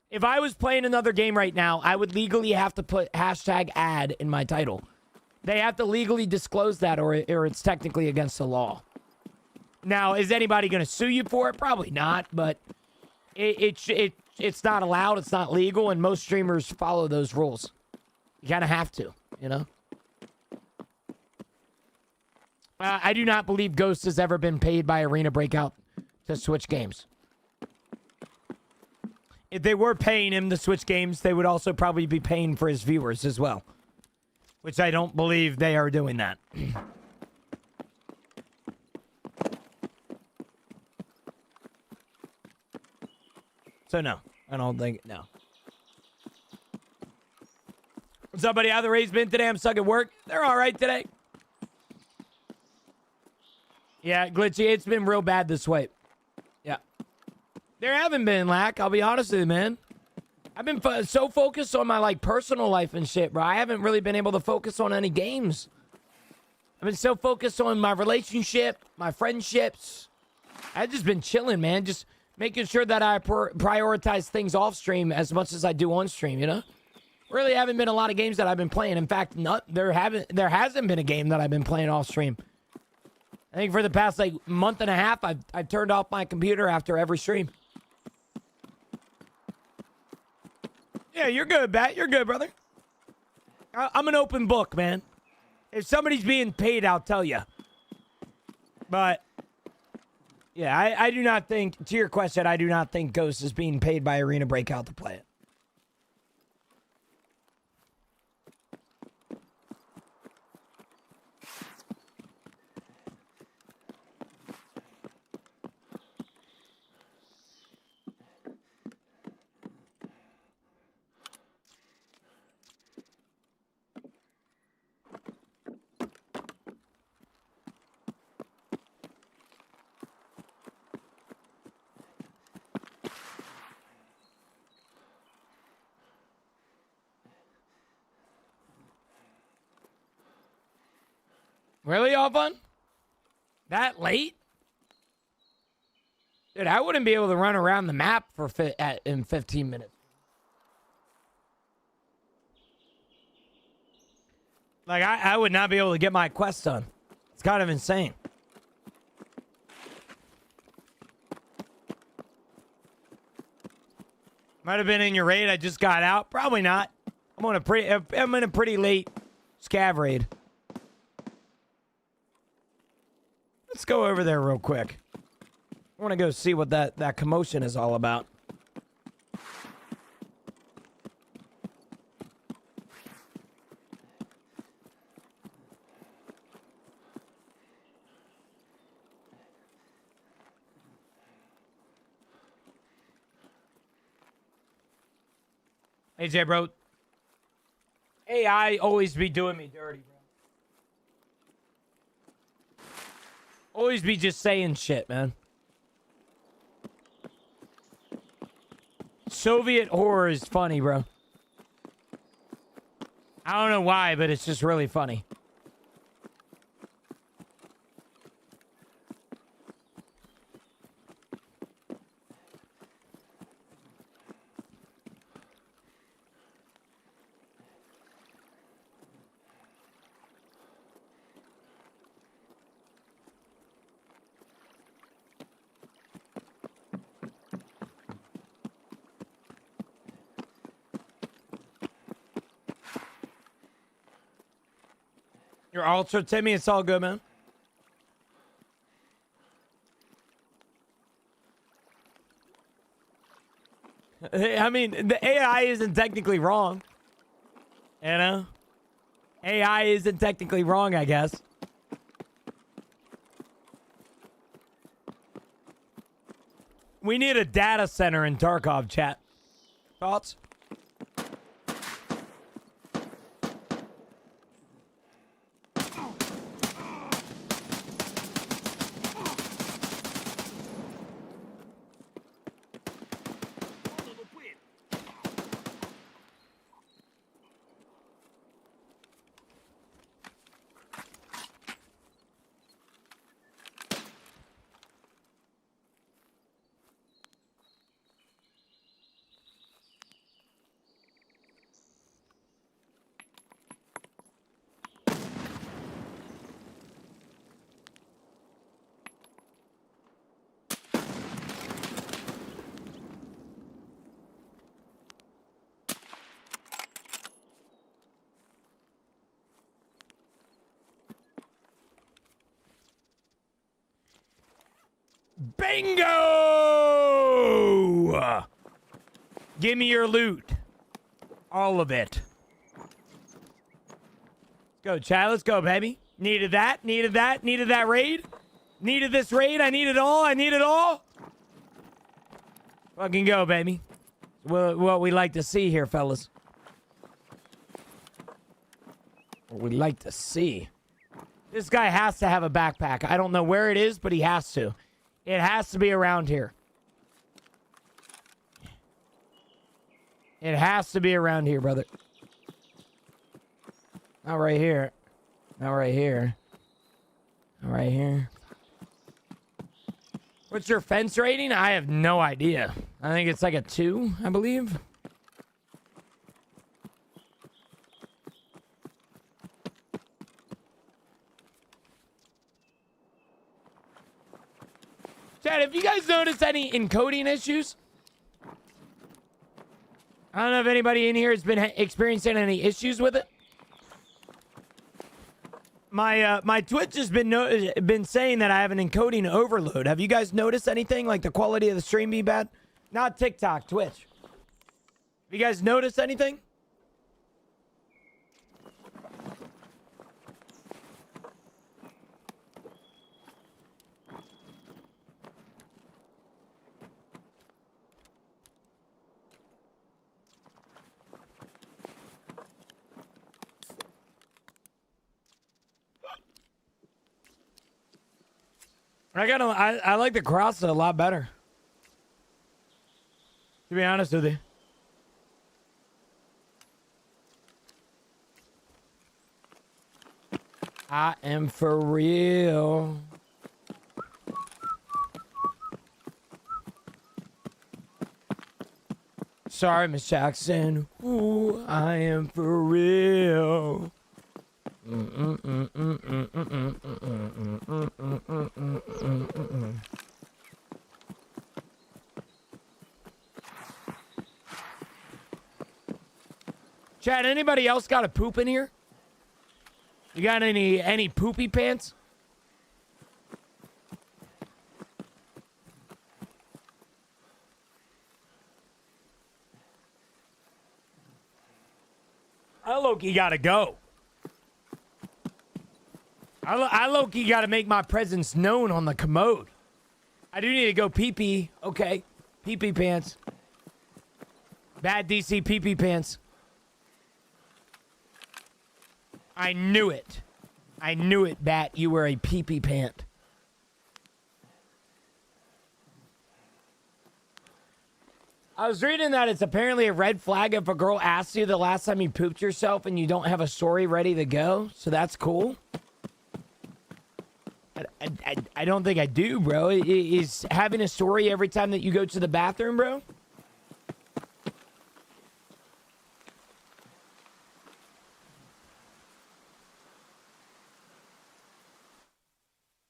If I was playing another game right now, I would legally have to put #ad in my title. They have to legally disclose that, or it's technically against the law. Now, is anybody going to sue you for it? Probably not, but it's not allowed, it's not legal, and most streamers follow those rules. You kind of have to, you know? I do not believe Ghost has ever been paid by Arena Breakout to switch games. If they were paying him to switch games, they would also probably be paying for his viewers as well. Which I don't believe they are doing that. So no, I don't think, no. What's up, buddy? How the Rays been today? I'm stuck at work. They're all right today. Yeah, Glitchy, it's been real bad this way. Yeah. There haven't been, Lack. I'll be honest with you, man. I've been so focused on my, like, personal life and shit, bro. I haven't really been able to focus on any games. I've been so focused on my relationship, my friendships. I've just been chilling, man. Just making sure that I prioritize things off stream as much as I do on stream, you know? Really haven't been a lot of games that I've been playing. In fact, there hasn't been a game that I've been playing off stream. I think for the past, like, month and a half, I've turned off my computer after every stream. Yeah, you're good, Bat. You're good, brother. I'm an open book, man. If somebody's being paid, I'll tell you. But, yeah, I do not think, to your question, I do not think Ghost is being paid by Arena Breakout to play it. Really, Alphon? That late? Dude, I wouldn't be able to run around the map for in 15 minutes. Like, I would not be able to get my quest done. It's kind of insane. Might have been in your raid. I just got out. Probably not. I'm in a pretty late scav raid. Let's go over there real quick. I want to go see what that commotion is all about. Hey, J, bro. AI always be doing me dirty, bro. Always be just saying shit, man. Soviet horror is funny, bro. I don't know why, but it's just really funny. Your ultra, Timmy, it's all good, man. I mean, the AI isn't technically wrong. You know? AI isn't technically wrong, I guess. We need a data center in Tarkov, chat. Thoughts? Bingo! Give me your loot. All of it. Let's go, Chad. Let's go, baby. Needed that. Needed that. Needed that raid. Needed this raid. I need it all. I need it all. Fucking go, baby. What we like to see here, fellas. What we like to see. This guy has to have a backpack. I don't know where it is, but he has to. It has to be around here. It has to be around here, brother. Not right here. Not right here. Not right here. What's your fence rating? I have no idea. I think it's like a 2, I believe. Chad, have you guys noticed any encoding issues? I don't know if anybody in here has been experiencing any issues with it. My Twitch has been saying that I have an encoding overload. Have you guys noticed anything? Like the quality of the stream be bad? Not TikTok, Twitch. Have you guys noticed anything? I like the cross a lot better. To be honest with you. I am for real. Sorry, Miss Jackson. Ooh, I am for real. Chad, anybody else got a poop in here? You got any poopy pants? I low-key gotta go. I low-key gotta make my presence known on the commode. I do need to go pee-pee. Okay. Pee-pee pants. Bad DC pee-pee pants. I knew it. I knew it, Bat. You were a pee-pee pant. I was reading that it's apparently a red flag if a girl asks you the last time you pooped yourself and you don't have a story ready to go. So that's cool. I don't think I do, bro. Is having a story every time that you go to the bathroom, bro?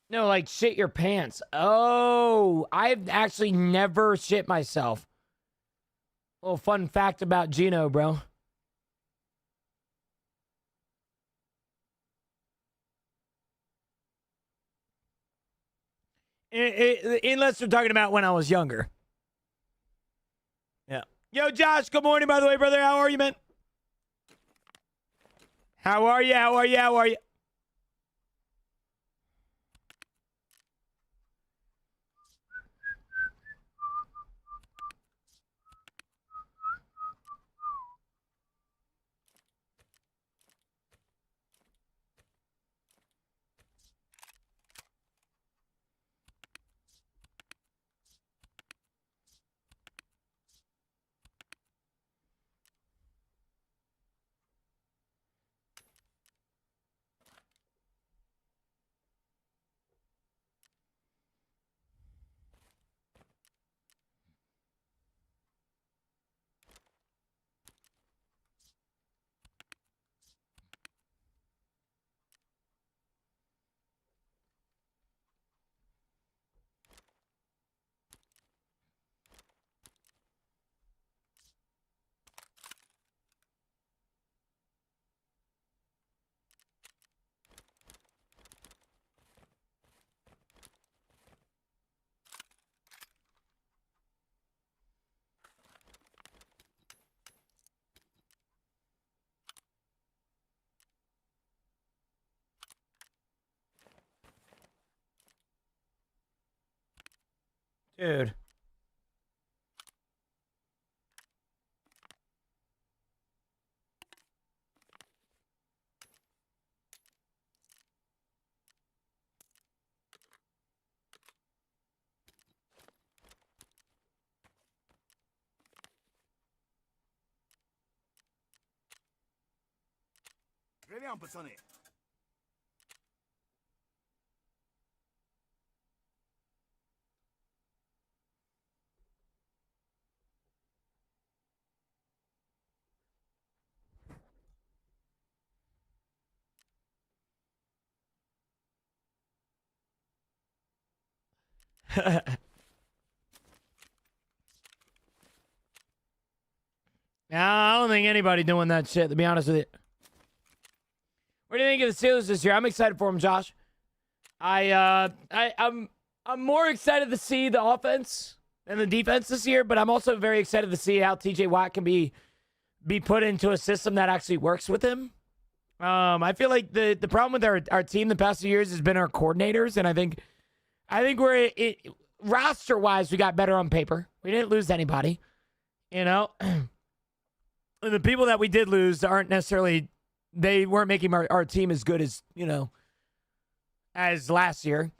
No, like shit your pants. Oh, I've actually never shit myself. Little fun fact about Gino, bro. Unless we're talking about when I was younger. Yeah. Yo, Josh, good morning, by the way, brother. How are you, man? How are you? How are you? How are you? Dude. Reviens, пацаны. Nah, I don't think anybody doing that shit, to be honest with you. What do you think of the Steelers this year? I'm excited for them, Josh. I'm more excited to see the offense and the defense this year, but I'm also very excited to see how TJ Watt can be put into a system that actually works with him. I feel like the problem with our team the past few years has been our coordinators, and I think we're roster wise we got better on paper. We didn't lose anybody, you know. And the people that we did lose aren't necessarily, they weren't making our team as good as, you know, as last year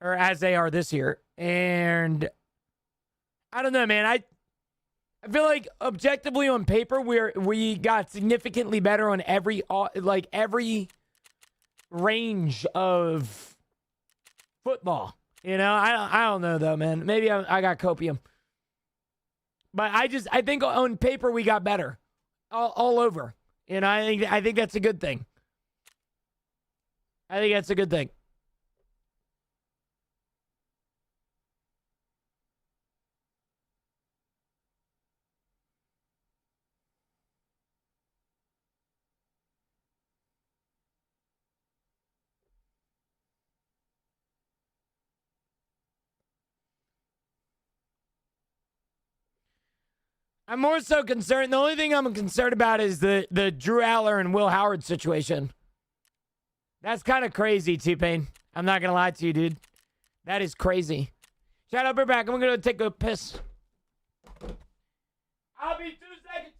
or as they are this year. And I don't know, man. I feel like objectively on paper we got significantly better on every range of football. You know, I don't know though, man. Maybe I got copium. But I think on paper we got better. All over. You know, I think that's a good thing. I think that's a good thing. I'm more so concerned. The only thing I'm concerned about is the Drew Aller and Will Howard situation. That's kind of crazy, T-Pain. I'm not going to lie to you, dude. That is crazy. Shut up, we're back. I'm going to take a piss. I'll be 2 seconds.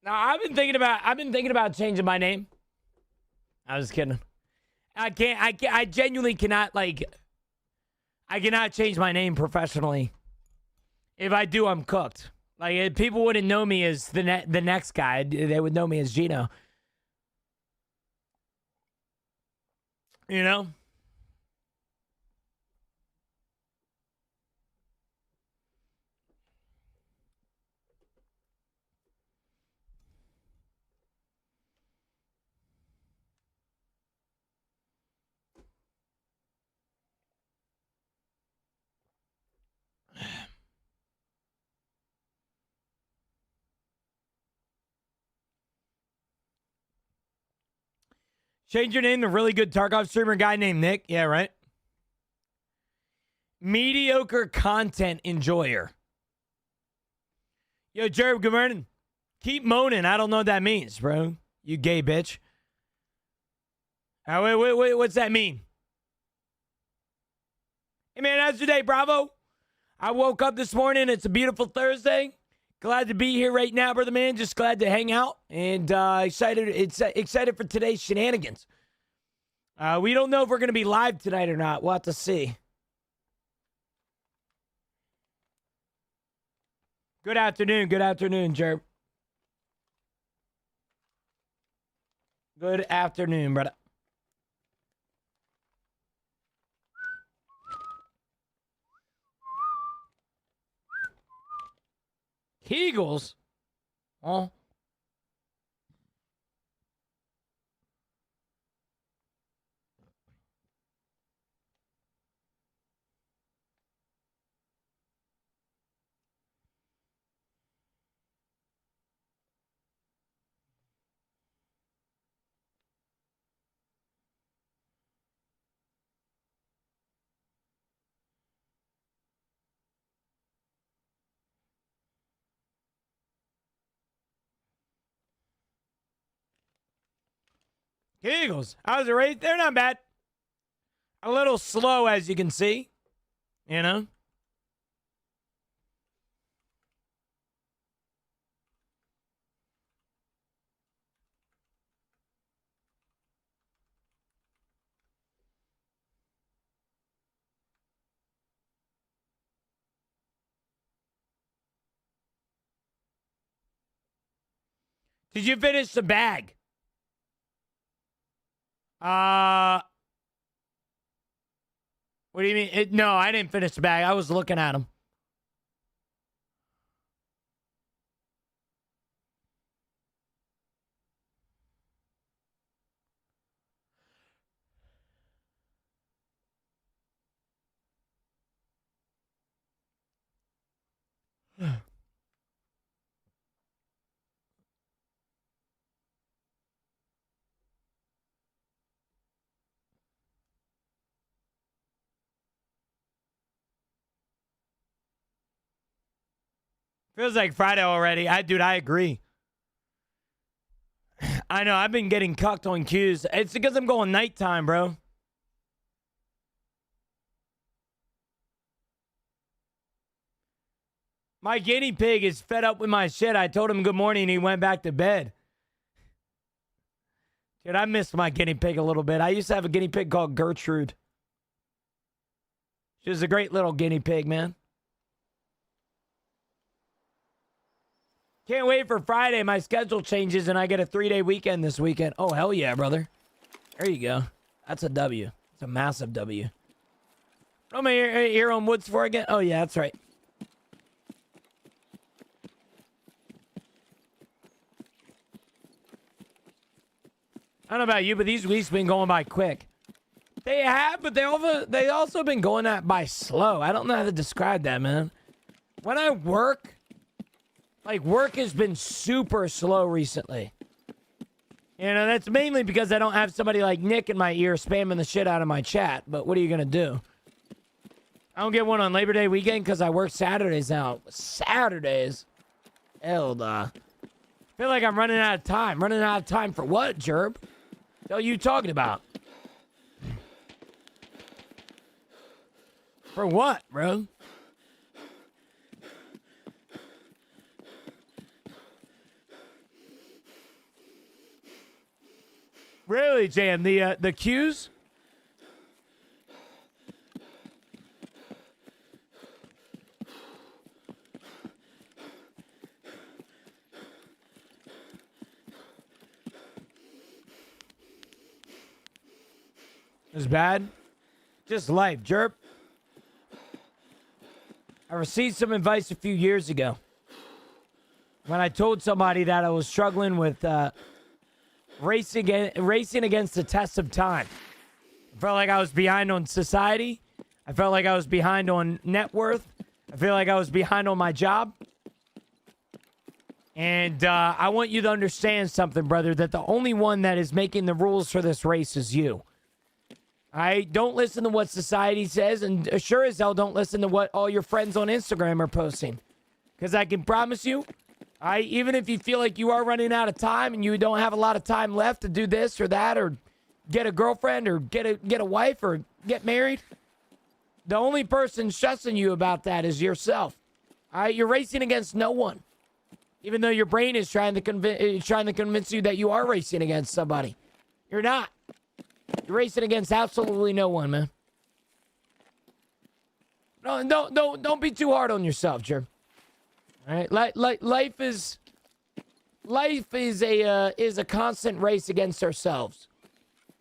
No, I've been thinking about changing my name. I was kidding. I genuinely cannot, like, I cannot change my name professionally. If I do, I'm cooked. Like, people wouldn't know me as the next guy. They would know me as Gino. You know? Change your name to really good Tarkov streamer guy named Nick. Yeah, right. Mediocre content enjoyer. Yo, Jerb, good morning. Keep moaning. I don't know what that means, bro. You gay bitch. Wait. What's that mean? Hey, man, how's your day, Bravo? I woke up this morning. It's a beautiful Thursday. Glad to be here right now, brother man. Just glad to hang out and excited for today's shenanigans. We don't know if we're going to be live tonight or not. We'll have to see. Good afternoon, Jerb. Good afternoon, brother. Kegels? Oh. Kegels. How's it rate? They're not bad. A little slow, as you can see. You know? Did you finish the bag? What do you mean? No, I didn't finish the bag. I was looking at them. Feels like Friday already. Dude, I agree. I know. I've been getting cucked on cues. It's because I'm going nighttime, bro. My guinea pig is fed up with my shit. I told him good morning and he went back to bed. Dude, I missed my guinea pig a little bit. I used to have a guinea pig called Gertrude. She was a great little guinea pig, man. Can't wait for Friday. My schedule changes and I get a 3-day weekend this weekend. Oh, hell yeah, brother. There you go. That's a W. It's a massive W. What am I here on Woods for again? Oh, yeah, that's right. I don't know about you, but these weeks been going by quick. They have, but they also been going by slow. I don't know how to describe that, man. When I work, like, work has been super slow recently. You know, that's mainly because I don't have somebody like Nick in my ear spamming the shit out of my chat. But what are you going to do? I don't get one on Labor Day weekend because I work Saturdays now. Saturdays? Hell nah. I feel like I'm running out of time. Running out of time for what, Jerb? What are you talking about? For what, bro? Really, Jam? The cues? It's bad. Just life, Jerp. I received some advice a few years ago when I told somebody that I was struggling with racing against the test of time. I felt like I was behind on society. I felt like I was behind on net worth. I feel like I was behind on my job. And I want you to understand something, brother, that the only one that is making the rules for this race is you. I don't listen to what society says, and sure as hell don't listen to what all your friends on Instagram are posting. Because I can promise you, even if you feel like you are running out of time and you don't have a lot of time left to do this or that or get a girlfriend or get a wife or get married, the only person stressing you about that is yourself. You're racing against no one. Even though your brain is trying to convince you that you are racing against somebody. You're not. You're racing against absolutely no one, man. No, don't be too hard on yourself, Jer. All right, life is a constant race against ourselves.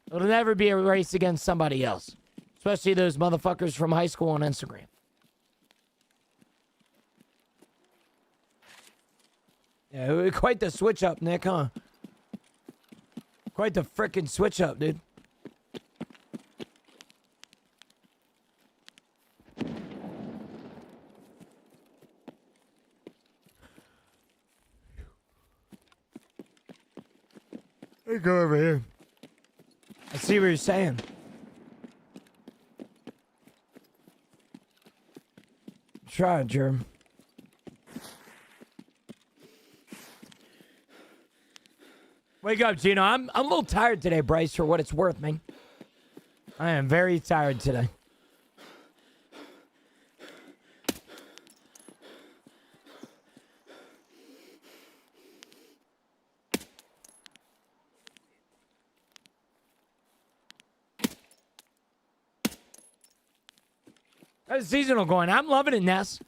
It'll never be a race against somebody else, especially those motherfuckers from high school on Instagram. Yeah, quite the switch up, Nick, huh? Quite the frickin' switch up, dude. Let's go over here. I see what you're saying. Try it, Jerm. Wake up, Gino. I'm a little tired today, Bryce, for what it's worth, man. I am very tired today. How's seasonal going? I'm loving it, Ness.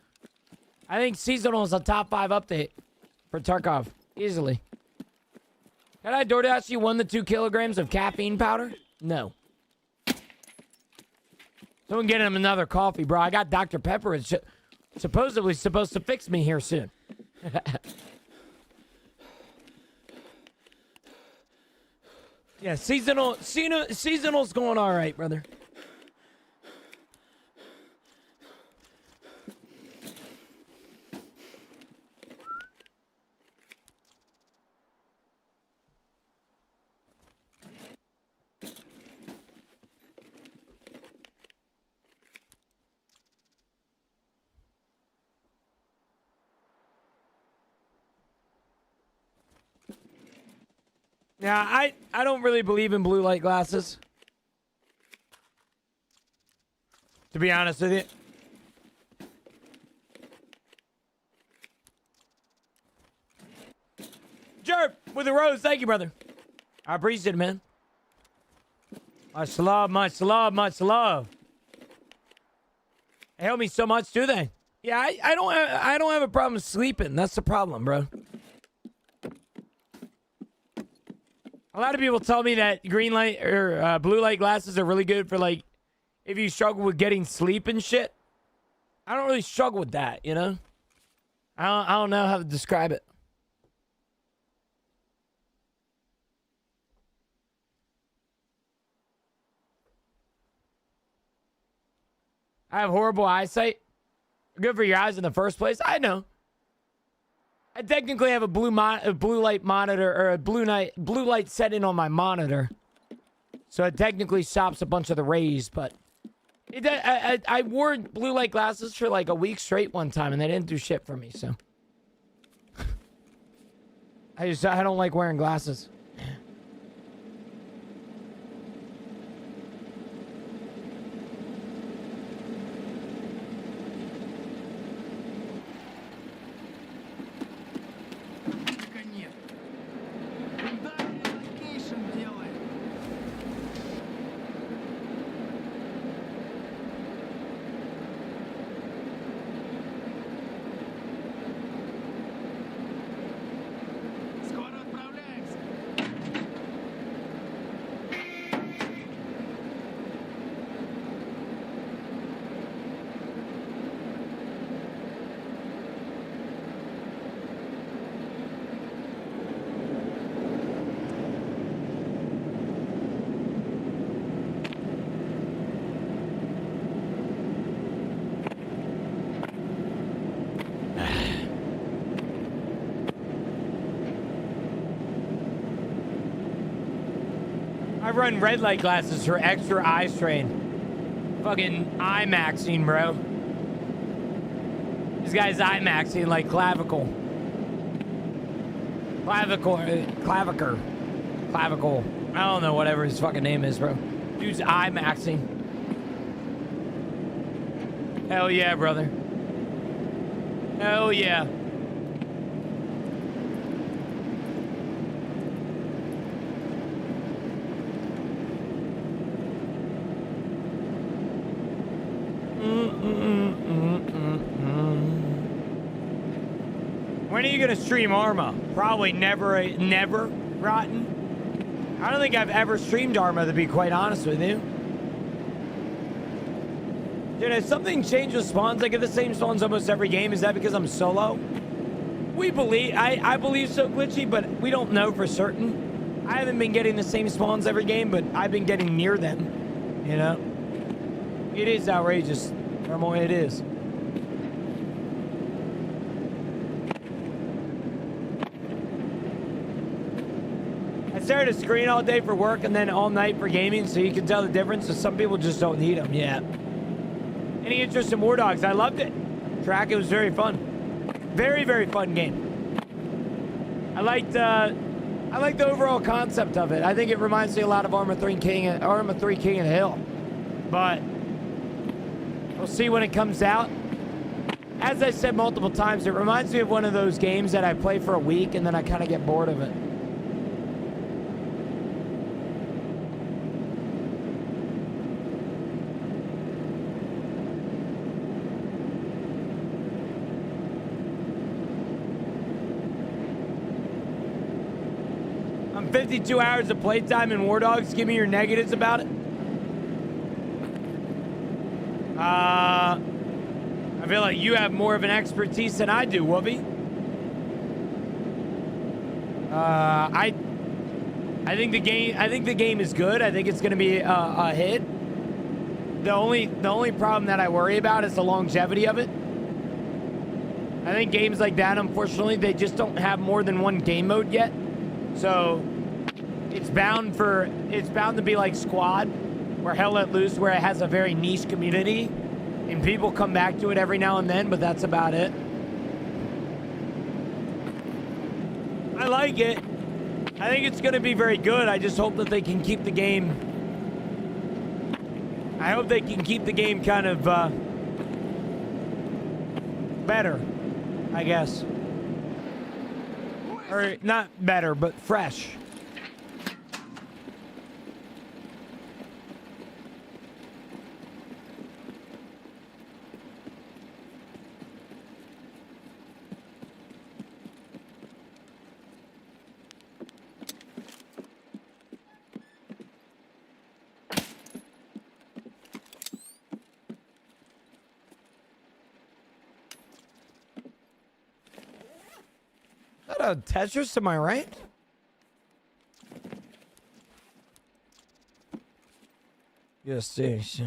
I think seasonal is a top 5 update for Tarkov. Easily. Can I DoorDash you 1 to 2 kilograms of caffeine powder? No. Someone get him another coffee, bro. I got Dr. Pepper. It's supposedly supposed to fix me here soon. Yeah, seasonal's going all right, brother. Yeah, I don't really believe in blue light glasses. To be honest with you. Jerp with a rose. Thank you, brother. I appreciate it, man. Much love, much love, much love. They help me so much, do they? Yeah, I don't have a problem sleeping. That's the problem, bro. A lot of people tell me that green light or blue light glasses are really good for, like, if you struggle with getting sleep and shit. I don't really struggle with that, you know? I don't know how to describe it. I have horrible eyesight. Good for your eyes in the first place. I know. I technically have a blue light monitor or a blue light setting on my monitor, so it technically stops a bunch of the rays. But I wore blue light glasses for like a week straight one time, and they didn't do shit for me. So I don't like wearing glasses. I run red light glasses for extra eye strain. Fucking IMAXing, bro. This guy's IMAXing like clavicle. Clavicle. I don't know whatever his fucking name is, bro. Dude's IMAXing. Hell yeah, brother. Hell yeah. When are you gonna stream Arma? Probably never, Rotten. I don't think I've ever streamed Arma, to be quite honest with you. Dude, has something changed with spawns? I get the same spawns almost every game. Is that because I'm solo? I believe so, Glitchy, but we don't know for certain. I haven't been getting the same spawns every game, but I've been getting near them. You know? It is outrageous. Thermal, it is. I stare at a screen all day for work and then all night for gaming, so you can tell the difference. So some people just don't need them. Yeah. Any interest in War Dogs? I loved it. Track, it was very fun. Very, very fun game. I liked the overall concept of it. I think it reminds me a lot of Arma 3 King of the Hill. But we'll see when it comes out. As I said multiple times, it reminds me of one of those games that I play for a week and then I kind of get bored of it. I'm 52 hours of playtime in War Dogs. Give me your negatives about it. I feel like you have more of an expertise than I do, Whoopi. I think the game is good. I think it's going to be a hit. The only problem that I worry about is the longevity of it. I think games like that, unfortunately, they just don't have more than one game mode yet. So it's bound to be like Squad, where Hell Let Loose, where it has a very niche community and people come back to it every now and then, but that's about it. I like it. I think it's going to be very good. I just hope that they can keep the game. I hope they can keep the game kind of better, I guess. Or not better, but fresh. Is that a Tetris to my right? Yes, yes.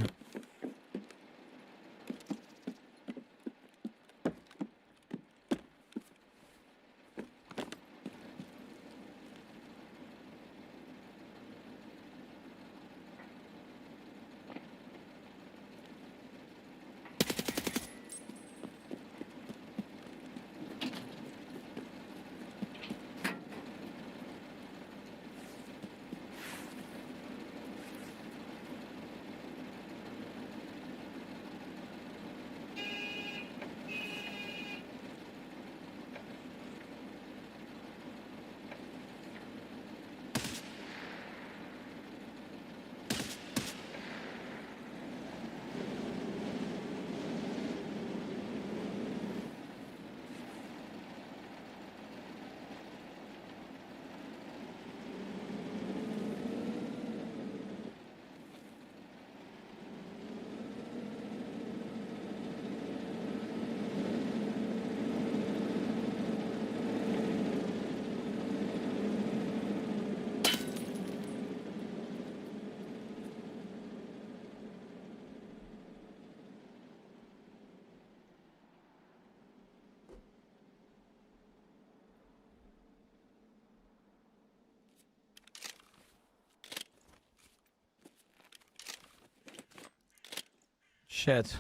Shit.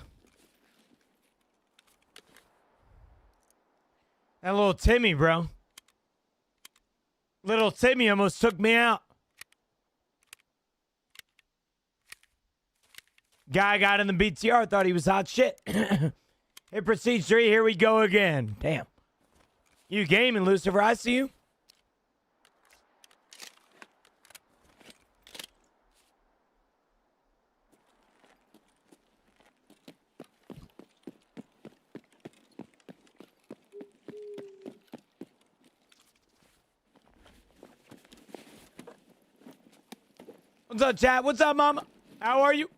That little Timmy, bro. Little Timmy almost took me out. Guy got in the BTR, thought he was hot shit. Hit Prestige 3, here we go again. Damn. You gaming, Lucifer, I see you. What's up, chat? What's up, mama? How are you?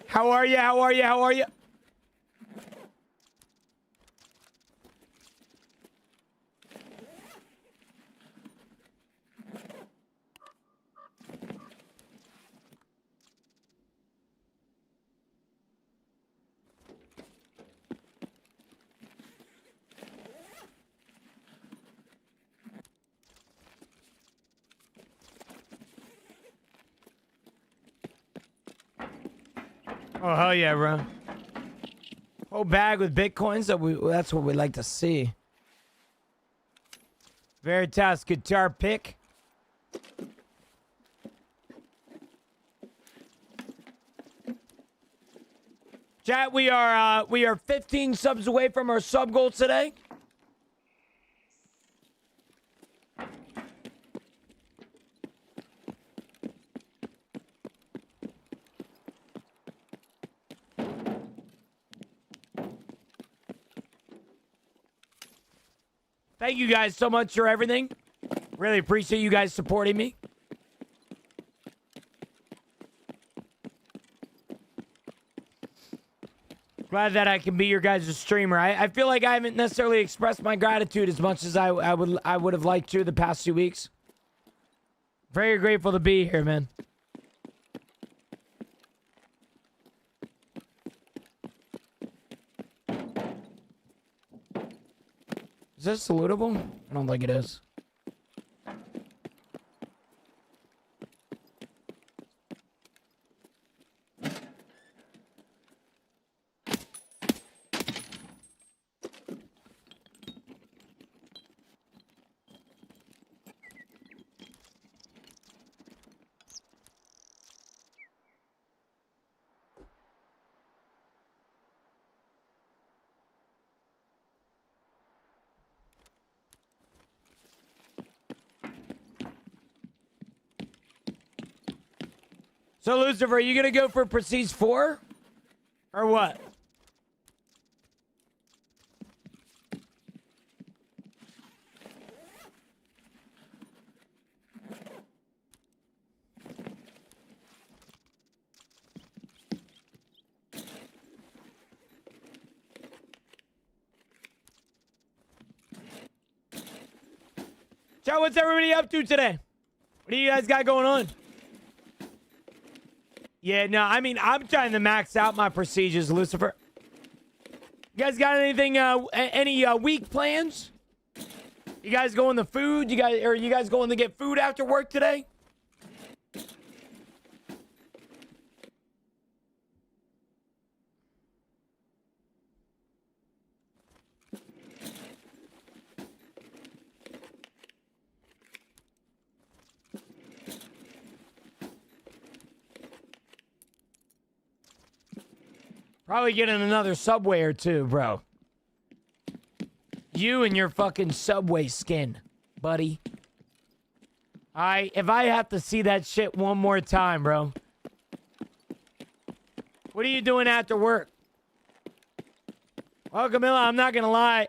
How are you? How are you? How are you? Oh, hell yeah, bro. Whole bag with bitcoins. That's what we like to see. Veritas guitar pick. Chat, we are 15 subs away from our sub goal today. Thank you guys so much for everything. Really appreciate you guys supporting me. Glad that I can be your guys' streamer. I feel like I haven't necessarily expressed my gratitude as much as I would have liked to the past 2 weeks. Very grateful to be here, man. Is this lootable? I don't think it is. So, Lucifer, are you going to go for Prestige 4? Or what? Chat, what's everybody up to today? What do you guys got going on? Yeah, no, I mean, I'm trying to max out my procedures, Lucifer. You guys got anything, any week plans? You guys going to food? You guys going to get food after work today? Probably getting another Subway or two, bro. You and your fucking Subway skin, buddy. Alright, if I have to see that shit one more time, bro. What are you doing after work? Well, Camilla, I'm not gonna lie.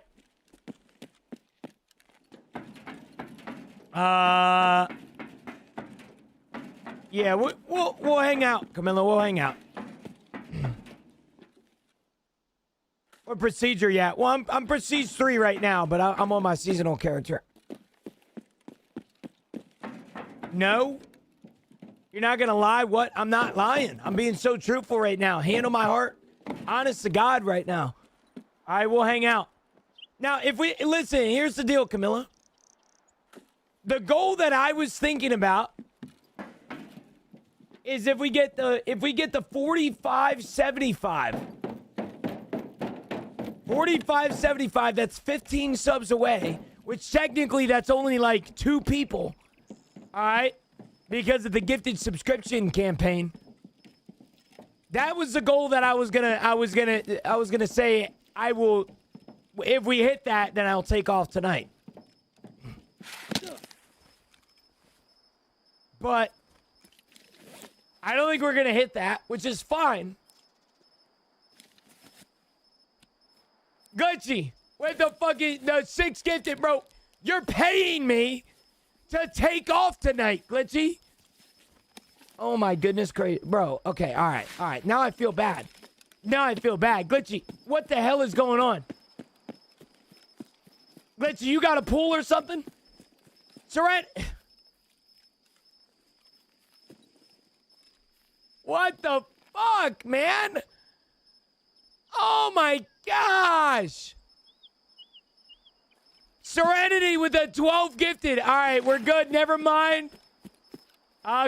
Yeah, we'll hang out, Camilla. We'll hang out. What procedure yet? Well, I'm Prestige 3 right now, but I'm on my seasonal character. No? You're not going to lie? What? I'm not lying. I'm being so truthful right now. Hand on my heart. Honest to God right now. All right, we'll hang out. Now, if we... Listen, here's the deal, Camilla. The goal that I was thinking about is if we get the 45-75. 45-75, that's 15 subs away, which technically that's only like 2 people. All right? Because of the gifted subscription campaign. That was the goal that I was gonna say I will. If we hit that, then I'll take off tonight. But I don't think we're gonna hit that, which is fine. Glitchy, with the fucking the 6 gifted, bro. You're paying me to take off tonight, Glitchy. Oh my goodness, crazy, bro. Okay, all right. Now I feel bad. Glitchy, what the hell is going on? Glitchy, you got a pool or something? Surrender. What the fuck, man? Oh my gosh. Serenity with a 12 gifted. All right, we're good. Never mind.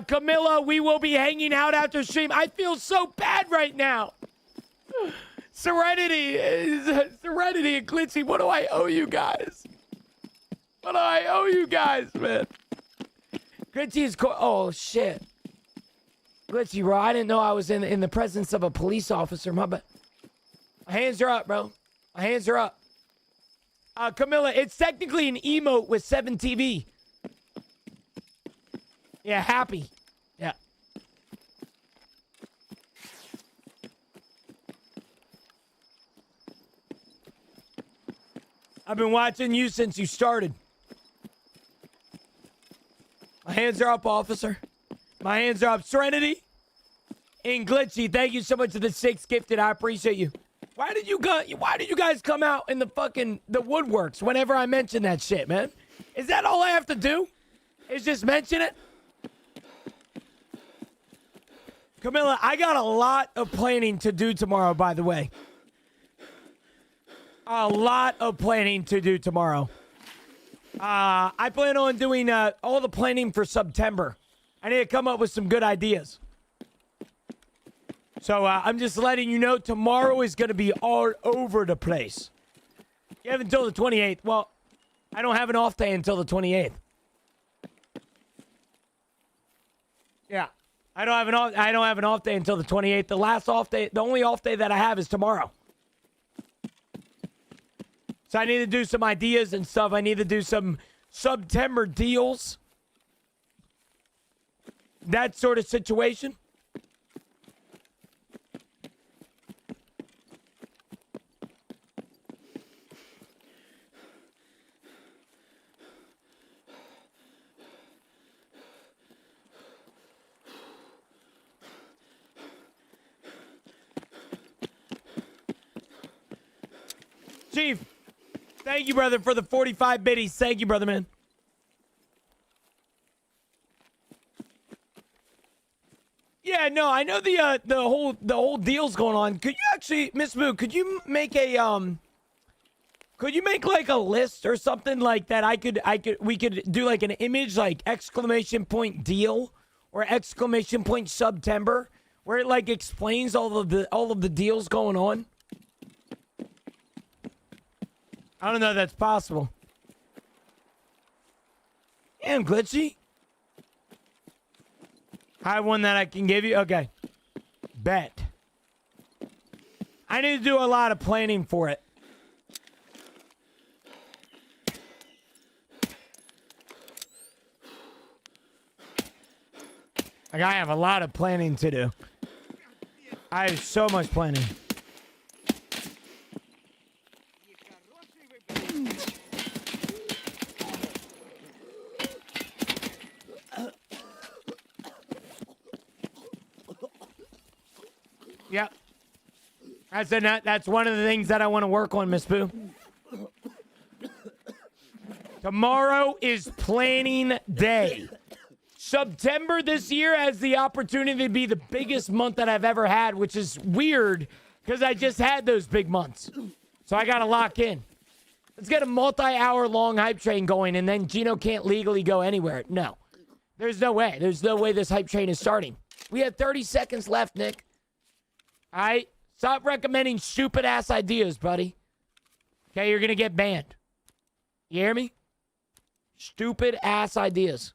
Camilla, we will be hanging out after stream. I feel so bad right now. Serenity and Glitchy, what do I owe you guys? What do I owe you guys, man? Glitchy is oh shit. Glitchy, bro, I didn't know I was in the presence of a police officer. My hands are up, bro. My hands are up. Camilla, it's technically an emote with 7 TV. Yeah, happy. Yeah. I've been watching you since you started. My hands are up, officer. My hands are up. Serenity and Glitchy, thank you so much for the 6 gifted. I appreciate you. Why did you guys come out in the woodworks whenever I mention that shit, man? Is that all I have to do? Is just mention it? Camilla, I got a lot of planning to do tomorrow, by the way. A lot of planning to do tomorrow. I plan on doing all the planning for September. I need to come up with some good ideas. So I'm just letting you know tomorrow is going to be all over the place. You have until the 28th. Well, I don't have an off day until the 28th. Yeah. I don't have an off day until the 28th. The last off day, the only off day that I have is tomorrow. So I need to do some ideas and stuff. I need to do some September deals. That sort of situation. Chief, thank you, brother, for the 45 biddies. Thank you, brother, man. Yeah, no, I know the whole deal's going on. Could you actually, Miss Moo, could you make like a list or something like that? We could do like an image, like exclamation point deal or exclamation point September, where it like explains all of the deals going on. I don't know if that's possible. Damn, Glitchy. I have one that I can give you. Okay. Bet. I need to do a lot of planning for it. Like, I have a lot of planning to do. I have so much planning. Yep. That's one of the things that I want to work on, Miss Boo. Tomorrow is planning day. September this year has the opportunity to be the biggest month that I've ever had, which is weird because I just had those big months. So I got to lock in. Let's get a multi-hour long hype train going, and then Gino can't legally go anywhere. No. There's no way. There's no way this hype train is starting. We have 30 seconds left, Nick. All right? Stop recommending stupid-ass ideas, buddy. Okay, you're going to get banned. You hear me? Stupid-ass ideas.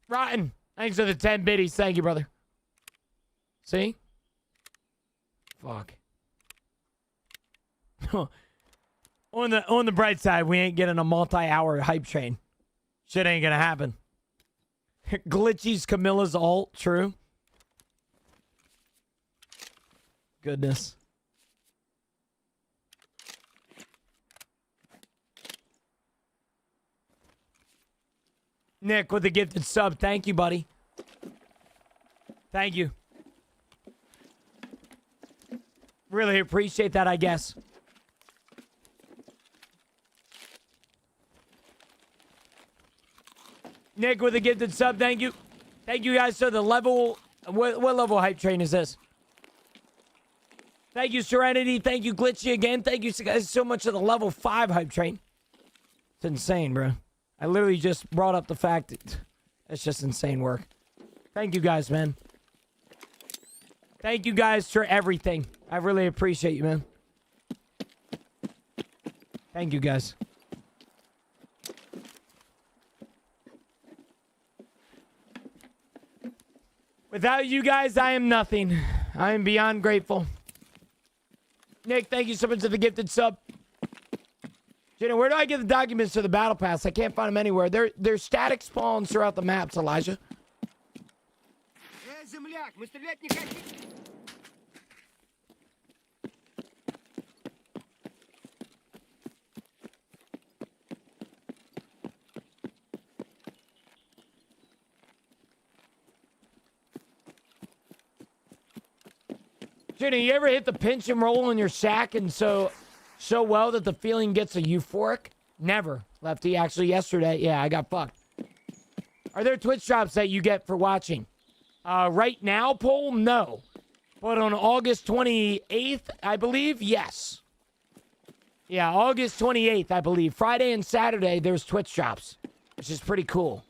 Rotten. Thanks for the 10 biddies. Thank you, brother. See? Fuck. On the bright side, we ain't getting a multi-hour hype train. Shit ain't gonna happen. Glitchy's Camilla's alt. True. Goodness. Nick with the gifted sub. Thank you, buddy. Thank you. Really appreciate that, I guess. Nick with the gifted sub. Thank you. Thank you guys to the level. What level hype train is this? Thank you, Serenity. Thank you, Glitchy again. Thank you guys so much to the level 5 hype train. It's insane, bro. I literally just brought up the fact that it's just insane work. Thank you guys, man. Thank you guys for everything. I really appreciate you, man. Thank you guys. Without you guys, I am nothing. I am beyond grateful. Nick, thank you so much for the gifted sub. Jenna, where do I get the documents to the battle pass? I can't find them anywhere. They're static spawns throughout the maps, Elijah. Jenna, you ever hit the pinch and roll in your sack and so well that the feeling gets a euphoric? Never, Lefty. Actually, yesterday, yeah, I got fucked. Are there Twitch drops that you get for watching? Right now, Poll, no. But on August 28th, I believe, yes. Yeah, August 28th, I believe. Friday and Saturday, there's Twitch drops, which is pretty cool.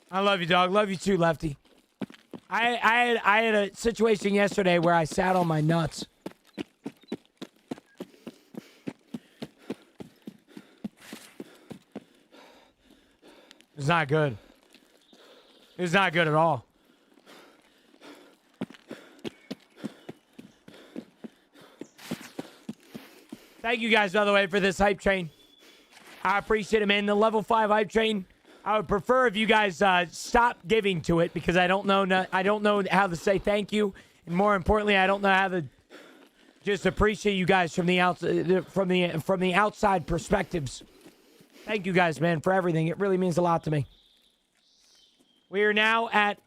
I love you, dog. Love you too, Lefty. I had a situation yesterday where I sat on my nuts. It's not good. It's not good at all. Thank you guys, by the way, for this hype train. I appreciate it, man. The level 5 hype train. I would prefer if you guys stop giving to it because I don't know how to say thank you, and more importantly, I don't know how to just appreciate you guys from the outside perspectives. Thank you guys, man, for everything. It really means a lot to me. We are now at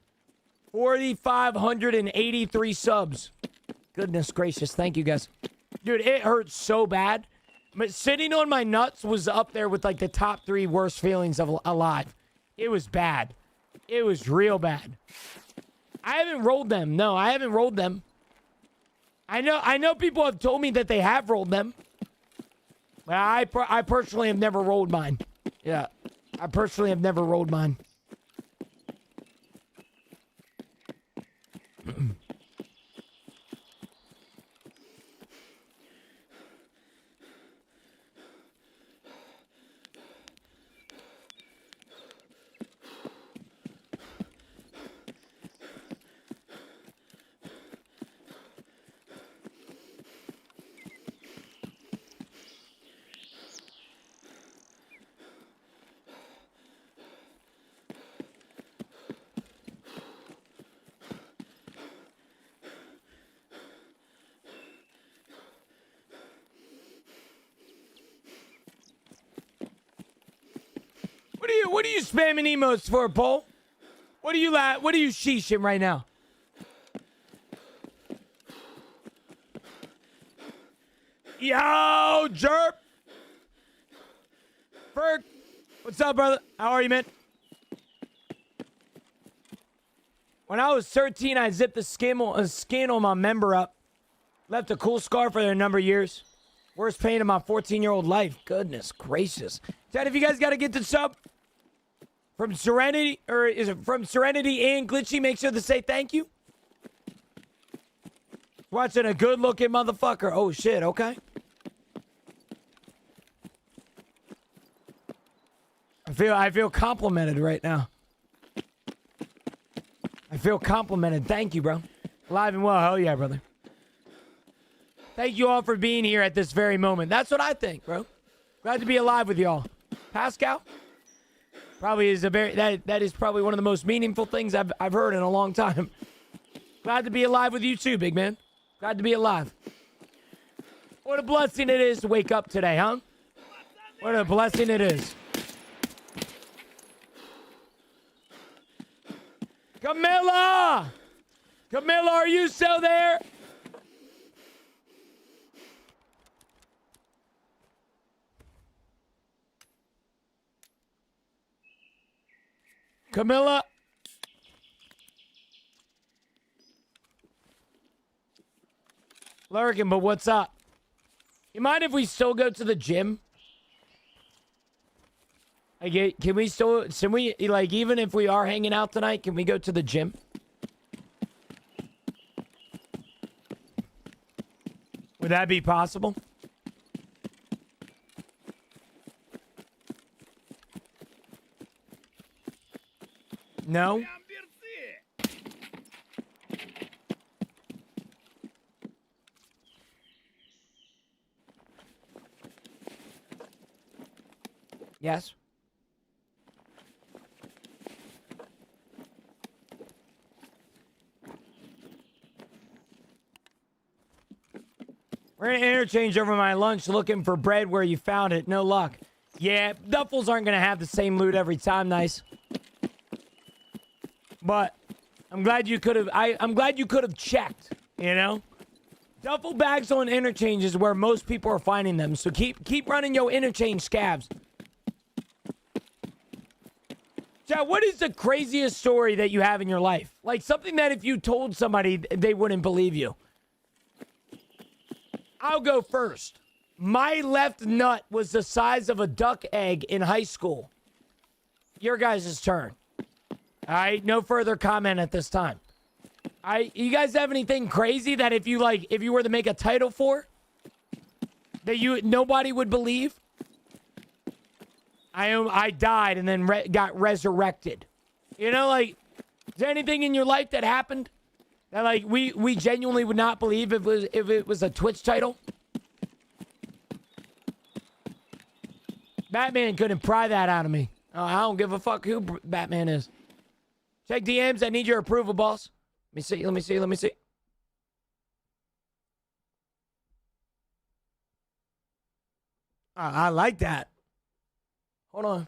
4,583 subs. Goodness gracious, thank you guys, dude. It hurts so bad. But sitting on my nuts was up there with like the top 3 worst feelings of alive. It was bad. It was real bad. I haven't rolled them. No, I haven't rolled them. I know people have told me that they have rolled them. But I personally have never rolled mine. Yeah. I personally have never rolled mine. What are you spamming emotes for, Paul? What are you sheeshing right now? Yo, Jerp. Ferg. What's up, brother? How are you, man? When I was 13, I zipped the skin on my member up. Left a cool scar for a number of years. Worst pain of my 14-year-old life. Goodness gracious. Dad, if you guys got to get the sub from Serenity, or is it from Serenity and Glitchy, make sure to say thank you. Watching a good-looking motherfucker. Oh, shit, okay. I feel complimented right now. I feel complimented. Thank you, bro. Alive and well. Hell yeah, brother. Thank you all for being here at this very moment. That's what I think, bro. Glad to be alive with y'all. Pascal probably is that is probably one of the most meaningful things I've heard in a long time. Glad to be alive with you too, big man. Glad to be alive. What a blessing it is to wake up today, huh? What a blessing it is. Camilla! Camilla, are you still there? Camilla? Lurking, but what's up? You mind if we still go to the gym? Can we, like, even if we are hanging out tonight, can we go to the gym? Would that be possible? No? Yes? We're going to interchange over my lunch looking for bread where you found it. No luck. Yeah, duffels aren't going to have the same loot every time, nice. But I'm glad you could have I'm glad you could have checked, you know? Duffel bags on interchange is where most people are finding them. So keep running your interchange scabs. Chad, what is the craziest story that you have in your life? Like something that if you told somebody, they wouldn't believe you. I'll go first. My left nut was the size of a duck egg in high school. Your guys' turn. All right, no further comment at this time. You guys have anything crazy that if you were to make a title for, that nobody would believe? I died and then got resurrected. You know, like, is there anything in your life that happened that like we genuinely would not believe if it was a Twitch title? Batman couldn't pry that out of me. Oh, I don't give a fuck who Batman is. Check DMs. I need your approval, boss. Let me see. I like that. Hold on.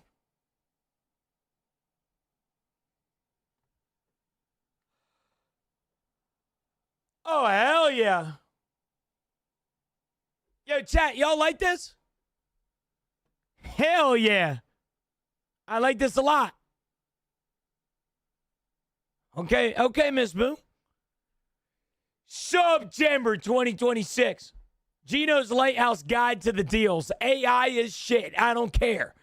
Oh, hell yeah. Yo, chat, y'all like this? Hell yeah. I like this a lot. Okay, Miss Boo. September 2026. Gino's Lighthouse Guide to the Deals. AI is shit. I don't care.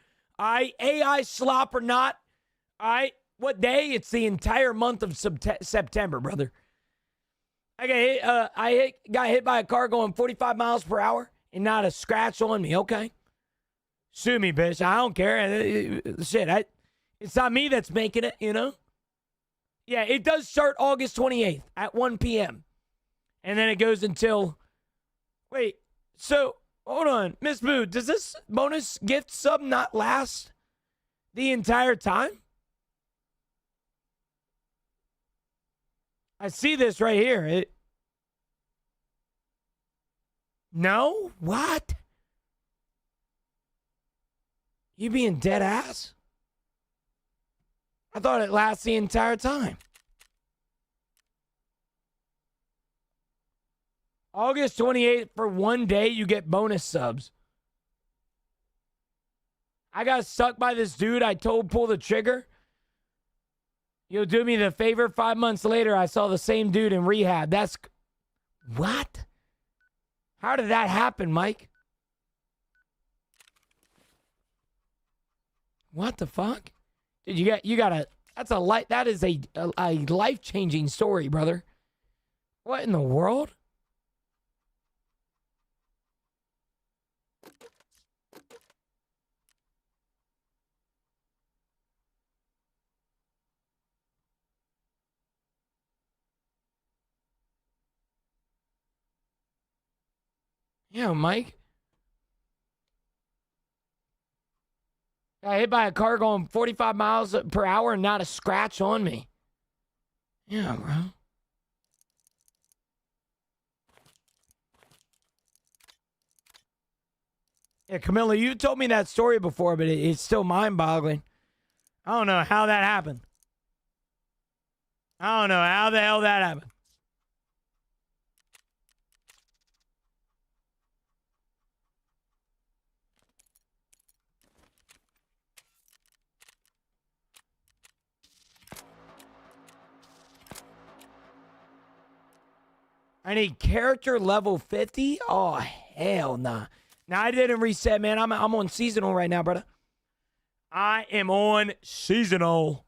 AI slop or not. What day? It's the entire month of September, brother. I got hit by a car going 45 miles per hour and not a scratch on me. Okay. Sue me, bitch. I don't care. Shit, it's not me that's making it, you know? Yeah, it does start August 28th at 1 p.m. And then it goes until... Wait, so, hold on. Miss Boo, does this bonus gift sub not last the entire time? I see this right here. No? What? You being dead ass? I thought it lasts the entire time. August 28th, for 1 day, you get bonus subs. I got sucked by this dude. I told pull the trigger. You'll do me the favor. 5 months later, I saw the same dude in rehab. That's... What? How did that happen, Mike? What the fuck? Dude, you gotta... That's a light... That is a life-changing story, brother. What in the world? Yeah, Mike. Got hit by a car going 45 miles per hour and not a scratch on me. Yeah, bro. Yeah, Camilla, you told me that story before, but it's still mind-boggling. I don't know how that happened. I don't know how the hell that happened. I need character level 50? Oh, hell nah. Nah, I didn't reset, man. I'm on seasonal right now, brother. I am on seasonal.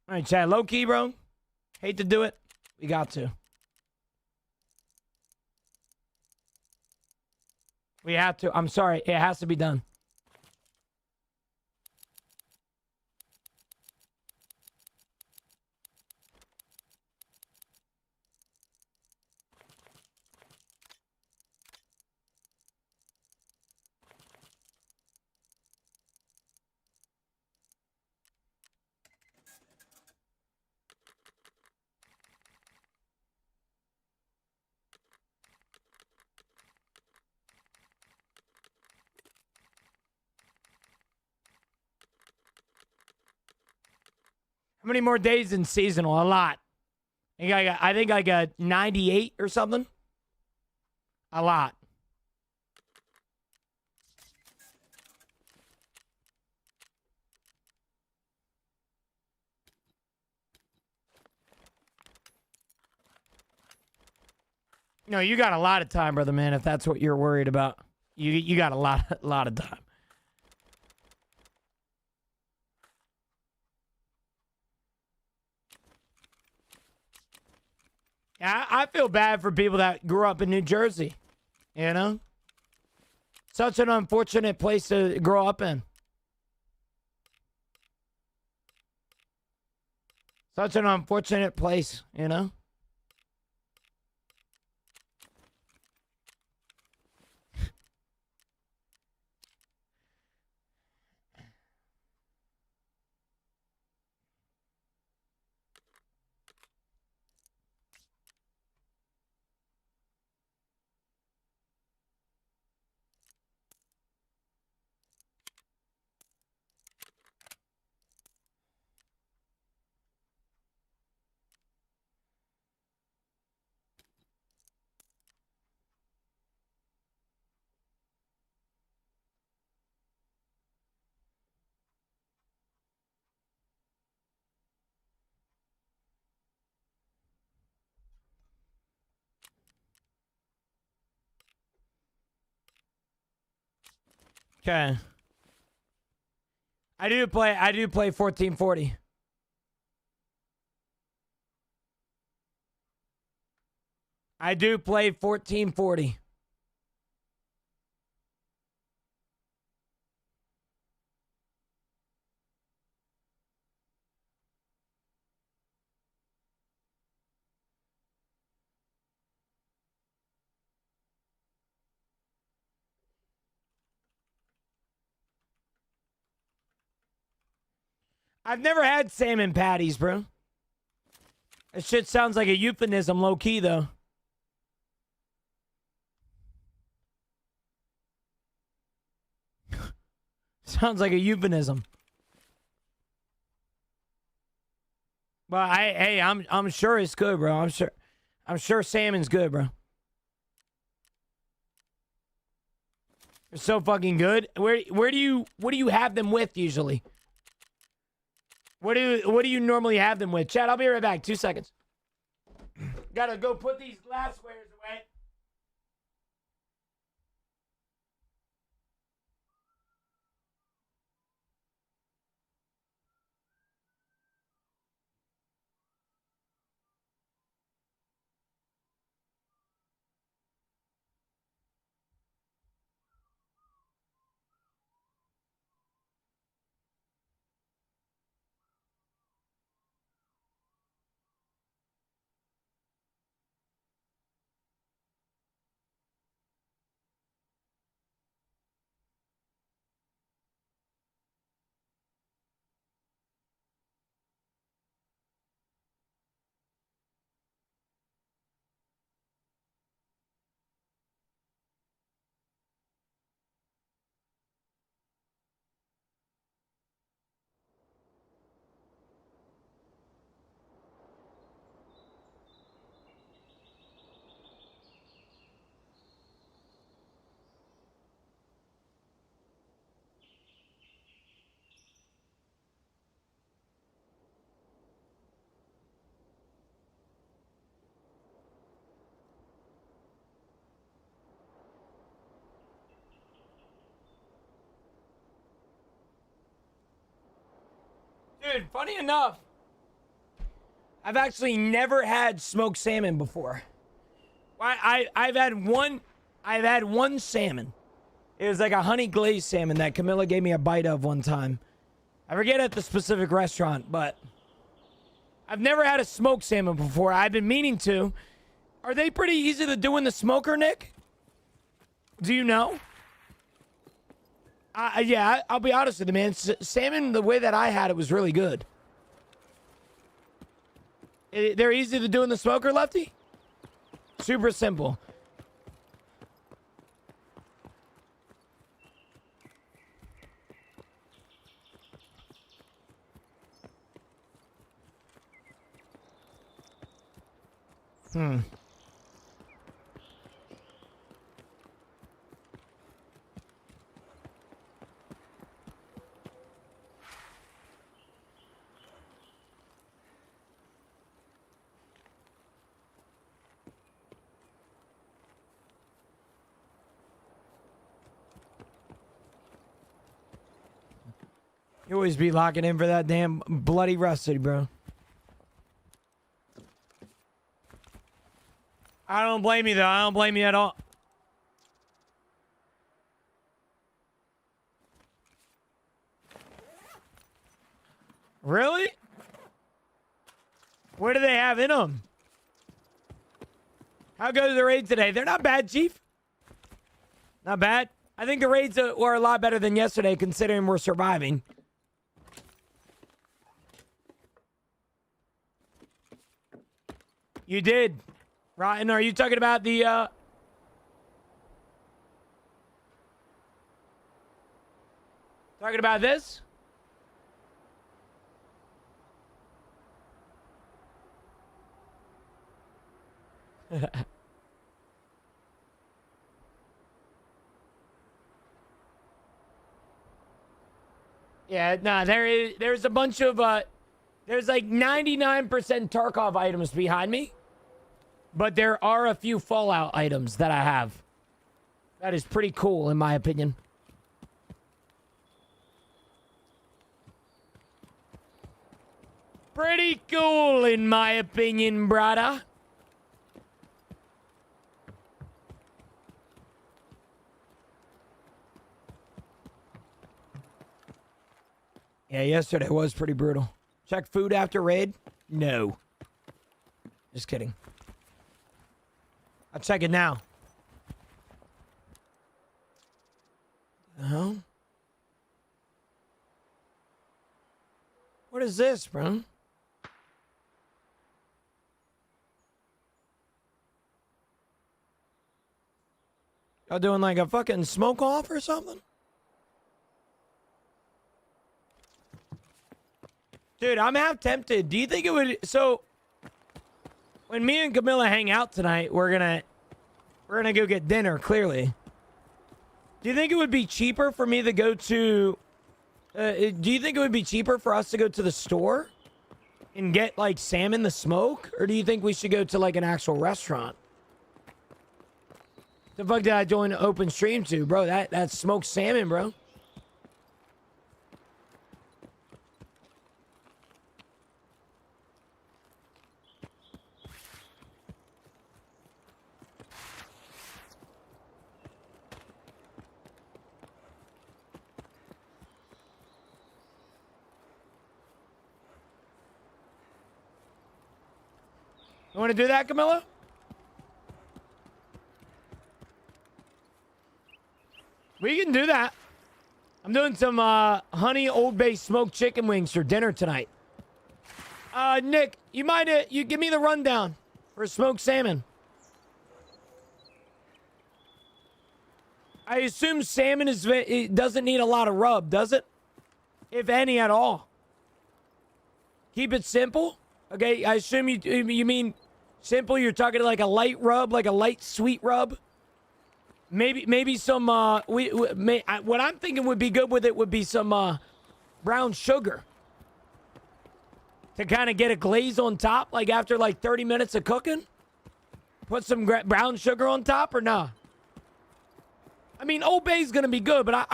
All right, chat. Low key, bro. Hate to do it. We got to. We have to. I'm sorry. It has to be done. How many more days in seasonal? A lot. I think I got 98 or something. A lot. No, you got a lot of time, brother, man, if that's what you're worried about. You got a lot of time. Yeah, I feel bad for people that grew up in New Jersey, you know? Such an unfortunate place to grow up in. Such an unfortunate place, you know? Okay. I do play 1440. I do play 1440. I've never had salmon patties, bro. That shit sounds like a euphemism, low key, though. Sounds like a euphemism. Well, I'm sure it's good, bro. I'm sure salmon's good, bro. It's so fucking good. What do you have them with usually? What do you normally have them with? Chad, I'll be right back. 2 seconds. Gotta go put these glasswares away. Dude, funny enough, I've actually never had smoked salmon before. I've had one salmon. It was like a honey glazed salmon that Camilla gave me a bite of one time. I forget at the specific restaurant, but I've never had a smoked salmon before. I've been meaning to. Are they pretty easy to do in the smoker, Nick? Do you know? Yeah, I'll be honest with you, man. Salmon, the way that I had it was really good. They're easy to do in the smoker, Lefty? Super simple. You always be locking in for that damn bloody rusty, bro. I don't blame you, though. I don't blame you at all. Really? What do they have in them? How good are the raids today? They're not bad, Chief. Not bad. I think the raids were a lot better than yesterday, considering we're surviving. You did. Rotten, are you talking about the, talking about this? Yeah, no, there's a bunch of, there's like 99% Tarkov items behind me. But there are a few Fallout items that I have. That is pretty cool, in my opinion. Pretty cool, in my opinion, brother. Yeah, yesterday was pretty brutal. Check food after raid? No. Just kidding. I'll check it now. Oh? What is this, bro? Y'all doing like a fucking smoke off or something? Dude, I'm half tempted. Do you think it would... So, when me and Camilla hang out tonight, we're gonna go get dinner, clearly. Do you think it would be cheaper for me to go to... do you think it would be cheaper for us to go to the store and get, like, salmon to smoke? Or do you think we should go to, like, an actual restaurant? The fuck did I join an open stream to, bro? That's smoked salmon, bro. You want to do that, Camilla? We can do that. I'm doing some honey Old Bay smoked chicken wings for dinner tonight. Nick, you mind you give me the rundown for smoked salmon? I assume salmon it doesn't need a lot of rub, does it? If any at all. Keep it simple. Okay, I assume you mean simple. You're talking like a light rub, like a light sweet rub. Maybe some what I'm thinking would be good with it would be some brown sugar to kind of get a glaze on top, like after like 30 minutes of cooking. Put some brown sugar on top or nah? I mean, Old Bay's gonna be good, but I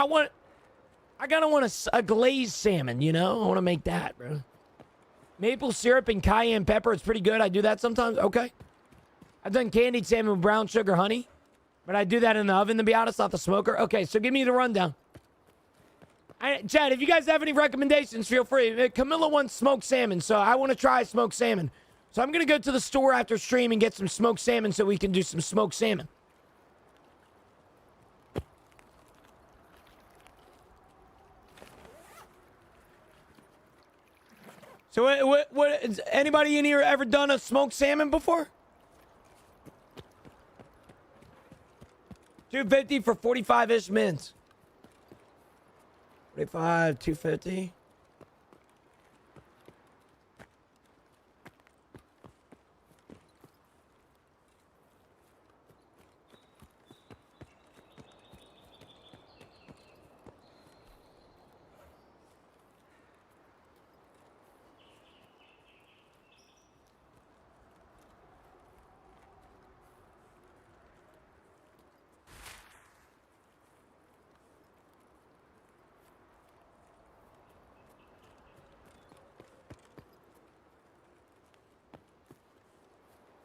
kind of want a glazed salmon, you know? I want to make that, bro. Maple syrup and cayenne pepper. It's pretty good. I do that sometimes. Okay. I've done candied salmon with brown sugar honey. But I do that in the oven, to be honest, not the smoker. Okay, so give me the rundown. Chad, if you guys have any recommendations, feel free. Camilla wants smoked salmon, so I want to try smoked salmon. So I'm going to go to the store after stream and get some smoked salmon so we can do some smoked salmon. So what has anybody in here ever done a smoked salmon before? $250 for 45-ish mints. 45, $250.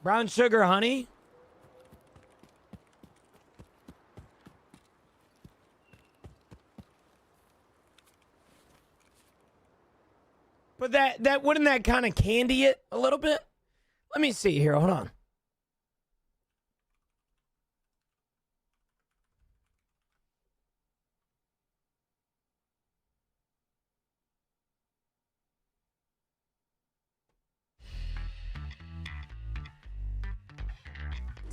Brown sugar honey. But that wouldn't that kind of candy it a little bit? Let me see here. Hold on.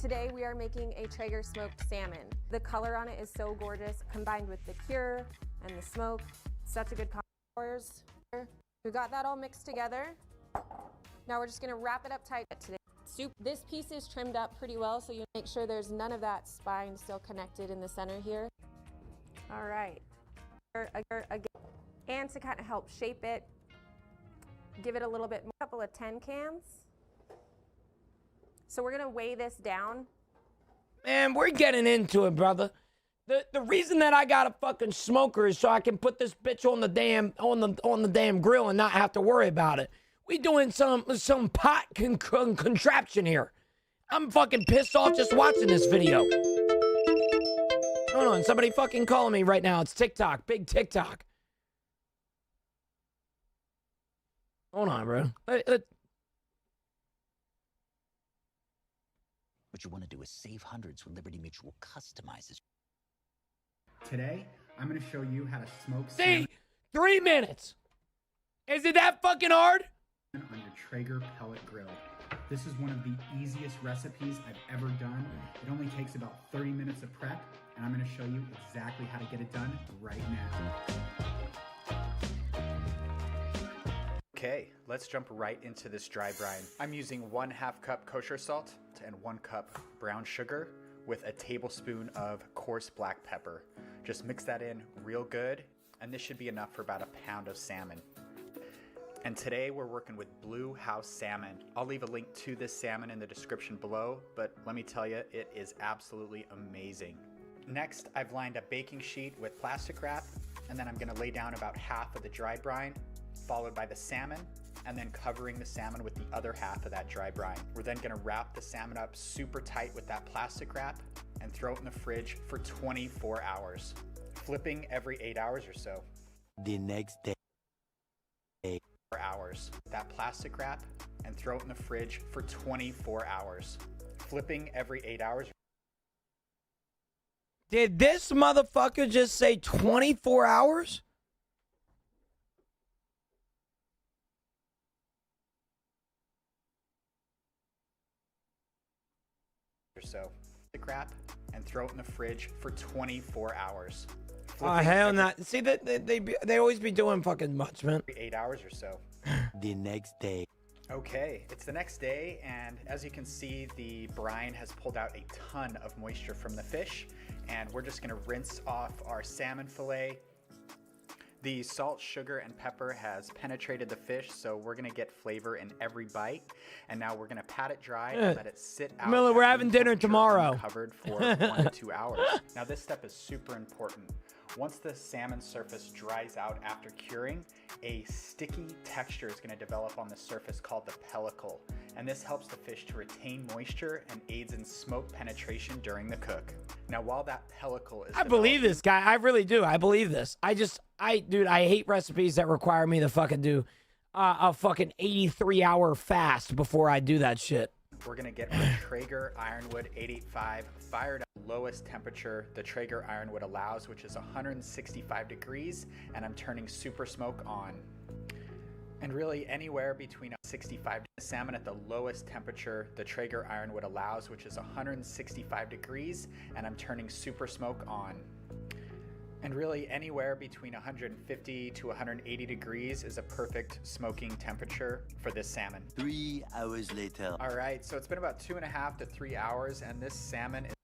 Today we are making a Traeger smoked salmon. The color on it is so gorgeous, combined with the cure and the smoke. Such a good combo. We got that all mixed together. Now we're just gonna wrap it up tight today. This piece is trimmed up pretty well, so you make sure there's none of that spine still connected in the center here. All right. And to kind of help shape it, give it a little bit more, a couple of 10 cans. So we're gonna weigh this down. Man, we're getting into it, brother. The reason that I got a fucking smoker is so I can put this bitch on the damn grill and not have to worry about it. We doing some pot contraption here. I'm fucking pissed off just watching this video. Hold on, somebody fucking calling me right now. It's TikTok, big TikTok. Hold on, bro. What you want to do is save hundreds when Liberty Mutual customizes. Today, I'm going to show you how to smoke See, salmon 3 minutes. Is it that fucking hard? on your Traeger pellet grill. This is one of the easiest recipes I've ever done. It only takes about 30 minutes of prep, and I'm going to show you exactly how to get it done right now. Okay, let's jump right into this dry brine. I'm using 1/2 cup kosher salt and 1 cup brown sugar with a tablespoon of coarse black pepper. Just mix that in real good, and this should be enough for about a pound of salmon. And today we're working with Blue House salmon. I'll leave a link to this salmon in the description below, but let me tell you, it is absolutely amazing. Next, I've lined a baking sheet with plastic wrap, and then I'm gonna lay down about half of the dry brine, followed by the salmon, and then covering the salmon with the other half of that dry brine. We're then gonna wrap the salmon up super tight with that plastic wrap and throw it in the fridge for 24 hours, flipping every 8 hours or so. The next day. Hours. That plastic wrap and throw it in the fridge for 24 hours, flipping every 8 hours. Did this motherfucker just say 24 hours? Or so. The wrap and throw it in the fridge for 24 hours. Oh, hell no. See, they always be doing fucking much, man. 8 hours or so. The next day. Okay, it's the next day, and as you can see, the brine has pulled out a ton of moisture from the fish, and we're just gonna rinse off our salmon fillet. The salt, sugar, and pepper has penetrated the fish, so we're gonna get flavor in every bite. And now we're gonna pat it dry and let it sit out. Miller, we're at having room dinner temperature tomorrow. Covered for 1 to 2 hours. Now this step is super important. Once the salmon surface dries out after curing, a sticky texture is gonna develop on the surface called the pellicle. And this helps the fish to retain moisture and aids in smoke penetration during the cook. Now while that pellicle is I believe this guy. I really do. I believe this. Dude, I hate recipes that require me to fucking do a fucking 83-hour fast before I do that shit. We're gonna get our Traeger Ironwood 885 fired at the lowest temperature the Traeger Ironwood allows, which is 165 degrees, and I'm turning super smoke on. And really anywhere between 65 salmon at the lowest temperature the Traeger Ironwood allows, which is 165 degrees, and I'm turning super smoke on. And really anywhere between 150 to 180 degrees is a perfect smoking temperature for this salmon. 3 hours later. All right, so it's been about 2.5 to 3 hours, and this salmon is...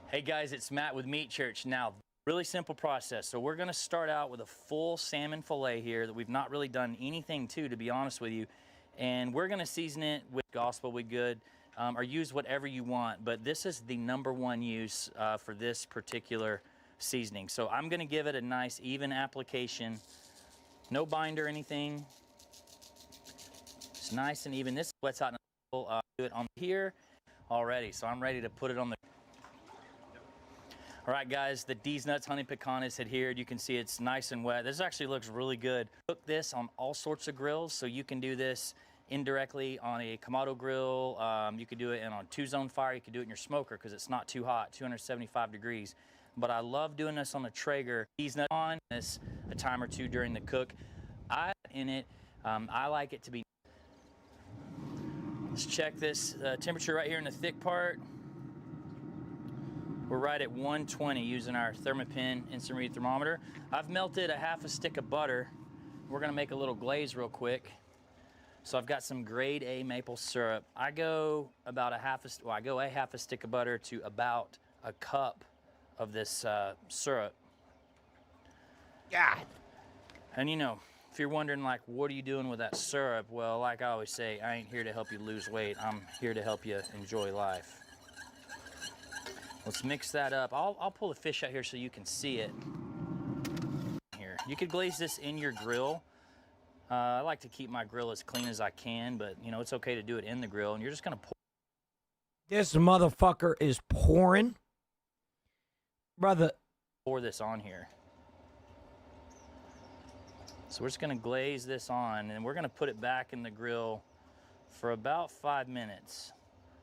Hey guys, it's Matt with Meat Church. Now, really simple process. So we're gonna start out with a full salmon fillet here that we've not really done anything to be honest with you. And we're gonna season it with gospel wood good, or use whatever you want. But this is the #1 use for this particular seasoning. So I'm gonna give it a nice even application. No bind or anything. It's nice and even. This wets out. Do it on here already. So I'm ready to put it on the... All right, guys, the D's Nuts Honey Pecan is adhered. You can see it's nice and wet. This actually looks really good. Cook this on all sorts of grills, so you can do this indirectly on a Kamado grill. You could do it on 2-zone fire. You could do it in your smoker because it's not too hot, 275 degrees. But I love doing this on the Traeger. D's Nuts on this a time or two during the cook. I like it to be... Let's check this temperature right here in the thick part. We're right at 120 using our Thermopin instant read thermometer. I've melted a half a stick of butter. We're gonna make a little glaze real quick. So I've got some grade A maple syrup. I go about a half a stick of butter to about a cup of this syrup. God. And you know, if you're wondering like, what are you doing with that syrup? Well, like I always say, I ain't here to help you lose weight. I'm here to help you enjoy life. Let's mix that up. I'll pull the fish out here so you can see it. Here, you could glaze this in your grill. I like to keep my grill as clean as I can, but you know, it's okay to do it in the grill. And you're just gonna pour. This motherfucker is pouring. Brother. Pour this on here. So we're just gonna glaze this on, and we're gonna put it back in the grill for about 5 minutes.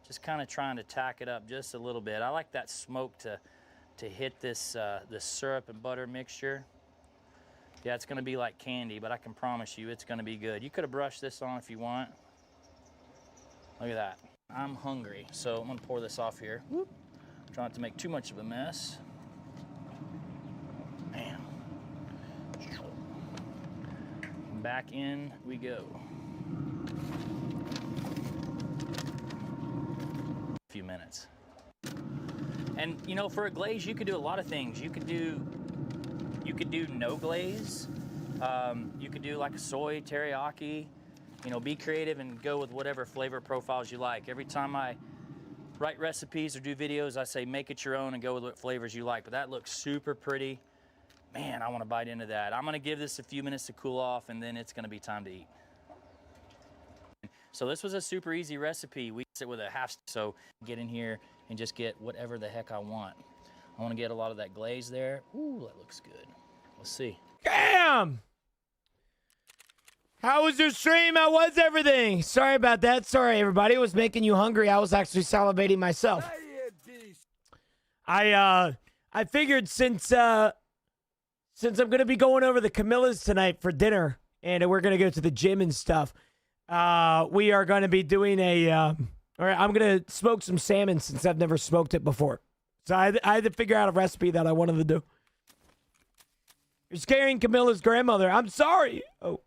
Just kind of trying to tack it up just a little bit. I like that smoke to hit this syrup and butter mixture. Yeah, it's gonna be like candy, but I can promise you it's gonna be good. You could have brushed this on if you want. Look at that. I'm hungry, so I'm gonna pour this off here. Whoop. Try not to make too much of a mess. Man. back in we go. A few minutes. And you know, for a glaze, you could do a lot of things. You could do no glaze. You could do like a soy teriyaki. You know, be creative and go with whatever flavor profiles you like. Every time I write recipes or do videos, I say make it your own and go with what flavors you like. But that looks super pretty. Man, I want to bite into that. I'm going to give this a few minutes to cool off, and then it's going to be time to eat. So this was a super easy recipe. We sit with a half, so get in here and just get whatever the heck I want. I want to get a lot of that glaze there. Ooh, that looks good. Let's see. Damn! How was your stream? How was everything? Sorry about that. Sorry, everybody. It was making you hungry. I was actually salivating myself. I figured since I'm gonna be going over the Camillas tonight for dinner, and we're gonna go to the gym and stuff, we are gonna be doing or I'm gonna smoke some salmon since I've never smoked it before. So I had to figure out a recipe that I wanted to do. You're scaring Camilla's grandmother. I'm sorry. Oh.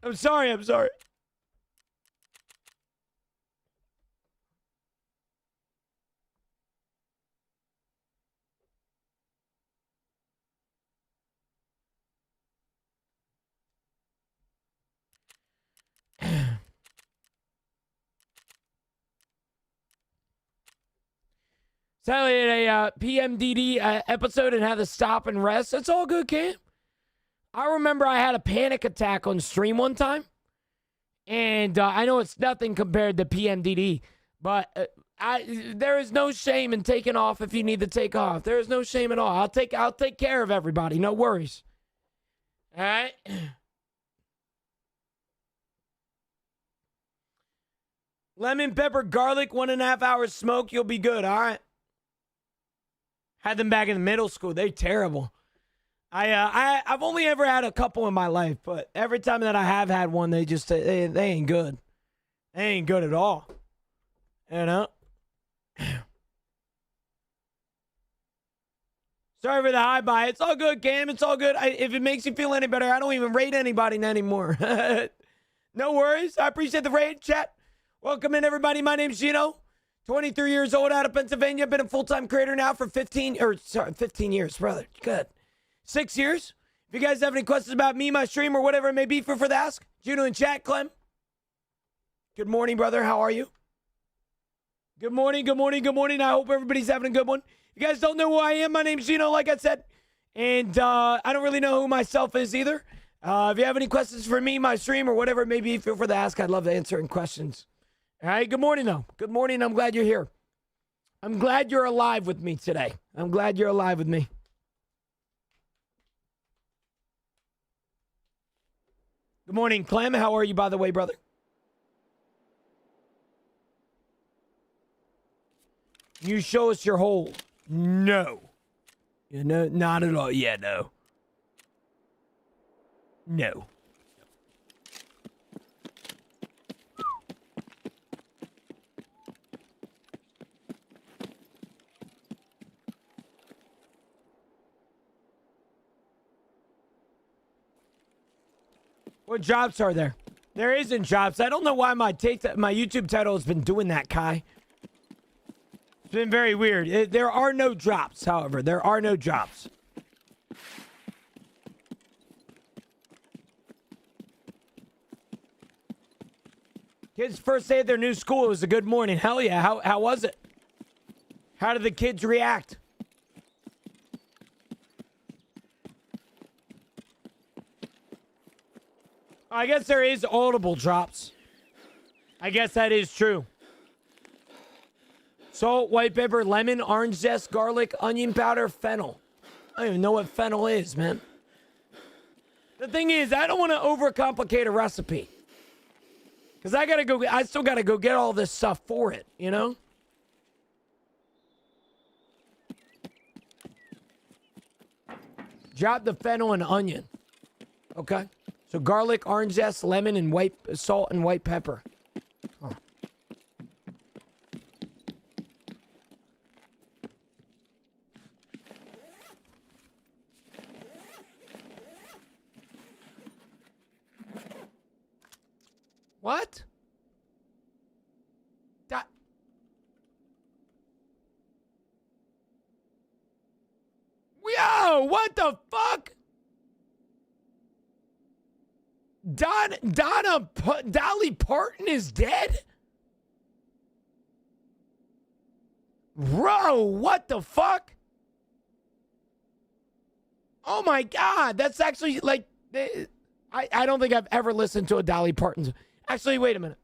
I'm sorry. Sadly, a PMDD episode and had to stop and rest. That's all good, Cam. I remember I had a panic attack on stream one time. And I know it's nothing compared to PMDD. But there is no shame in taking off if you need to take off. There is no shame at all. I'll take care of everybody. No worries. All right? Lemon, pepper, garlic, 1.5 hours smoke. You'll be good, all right? Had them back in the middle school. They're terrible. I've only ever had a couple in my life, but every time that I have had one, they ain't good. They ain't good at all. You know? Sorry for the high buy. It's all good, Cam. It's all good. If it makes you feel any better, I don't even rate anybody anymore. No worries. I appreciate the raid, chat. Welcome in, everybody. My name's Gino. 23 years old, out of Pennsylvania. Been a full-time creator now for 15 years, brother. Good. 6 years. If you guys have any questions about me, my stream, or whatever it may be, feel free to ask. Juno in chat, Clem. Good morning, brother. How are you? Good morning. I hope everybody's having a good one. If you guys don't know who I am, my name's Gino, like I said. And I don't really know who myself is either. If you have any questions for me, my stream, or whatever it may be, feel free to ask. I'd love to answer any questions. All right, good morning, though. Good morning. I'm glad you're here. I'm glad you're alive with me today. I'm glad you're alive with me. Good morning, Clem. How are you, by the way, brother? You show us your hole. No. You know, not at all. Yeah, no. No. What drops are there? There isn't drops. I don't know why my YouTube title has been doing that, Kai. It's been very weird. There are no drops, however. There are no drops. Kids' first day at their new school. It was a good morning. Hell yeah. How was it? How did the kids react? I guess there is audible drops. I guess that is true. Salt, white pepper, lemon, orange zest, garlic, onion powder, fennel. I don't even know what fennel is, man. The thing is, I don't want to overcomplicate a recipe. Because I still gotta go get all this stuff for it, you know? Drop the fennel and onion. Okay. So garlic, orange zest, lemon, and salt and white pepper. Oh. What? Yo, what the fuck? Dolly Parton is dead? Bro, what the fuck? Oh my God, that's actually like, I don't think I've ever listened to a Dolly Parton. Actually, wait a minute.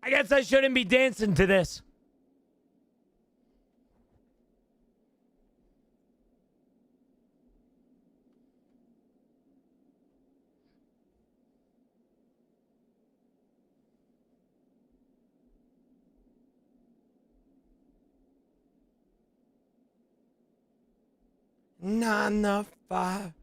I guess I shouldn't be dancing to this. Not five.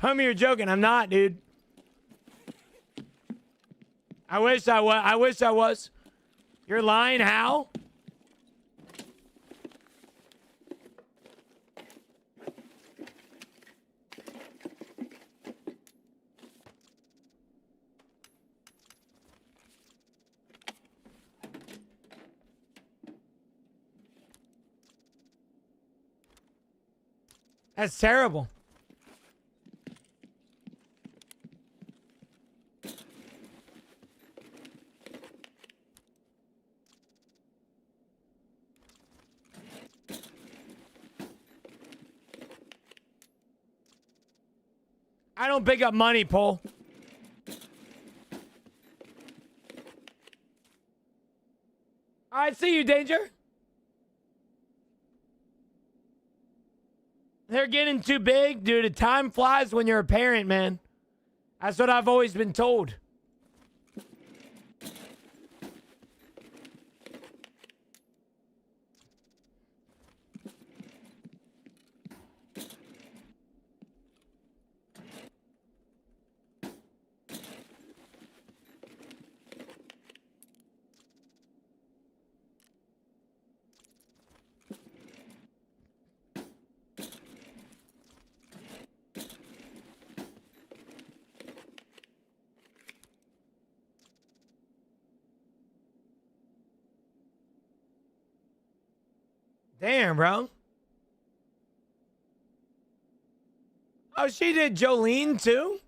Homie, you're joking. I'm not, dude. I wish I was. I wish I was. You're lying, how? That's terrible. I don't pick up money, Paul. I see you, Danger. They're getting too big, dude. Time flies when you're a parent, man. That's what I've always been told. Damn, bro. Oh, she did Jolene too?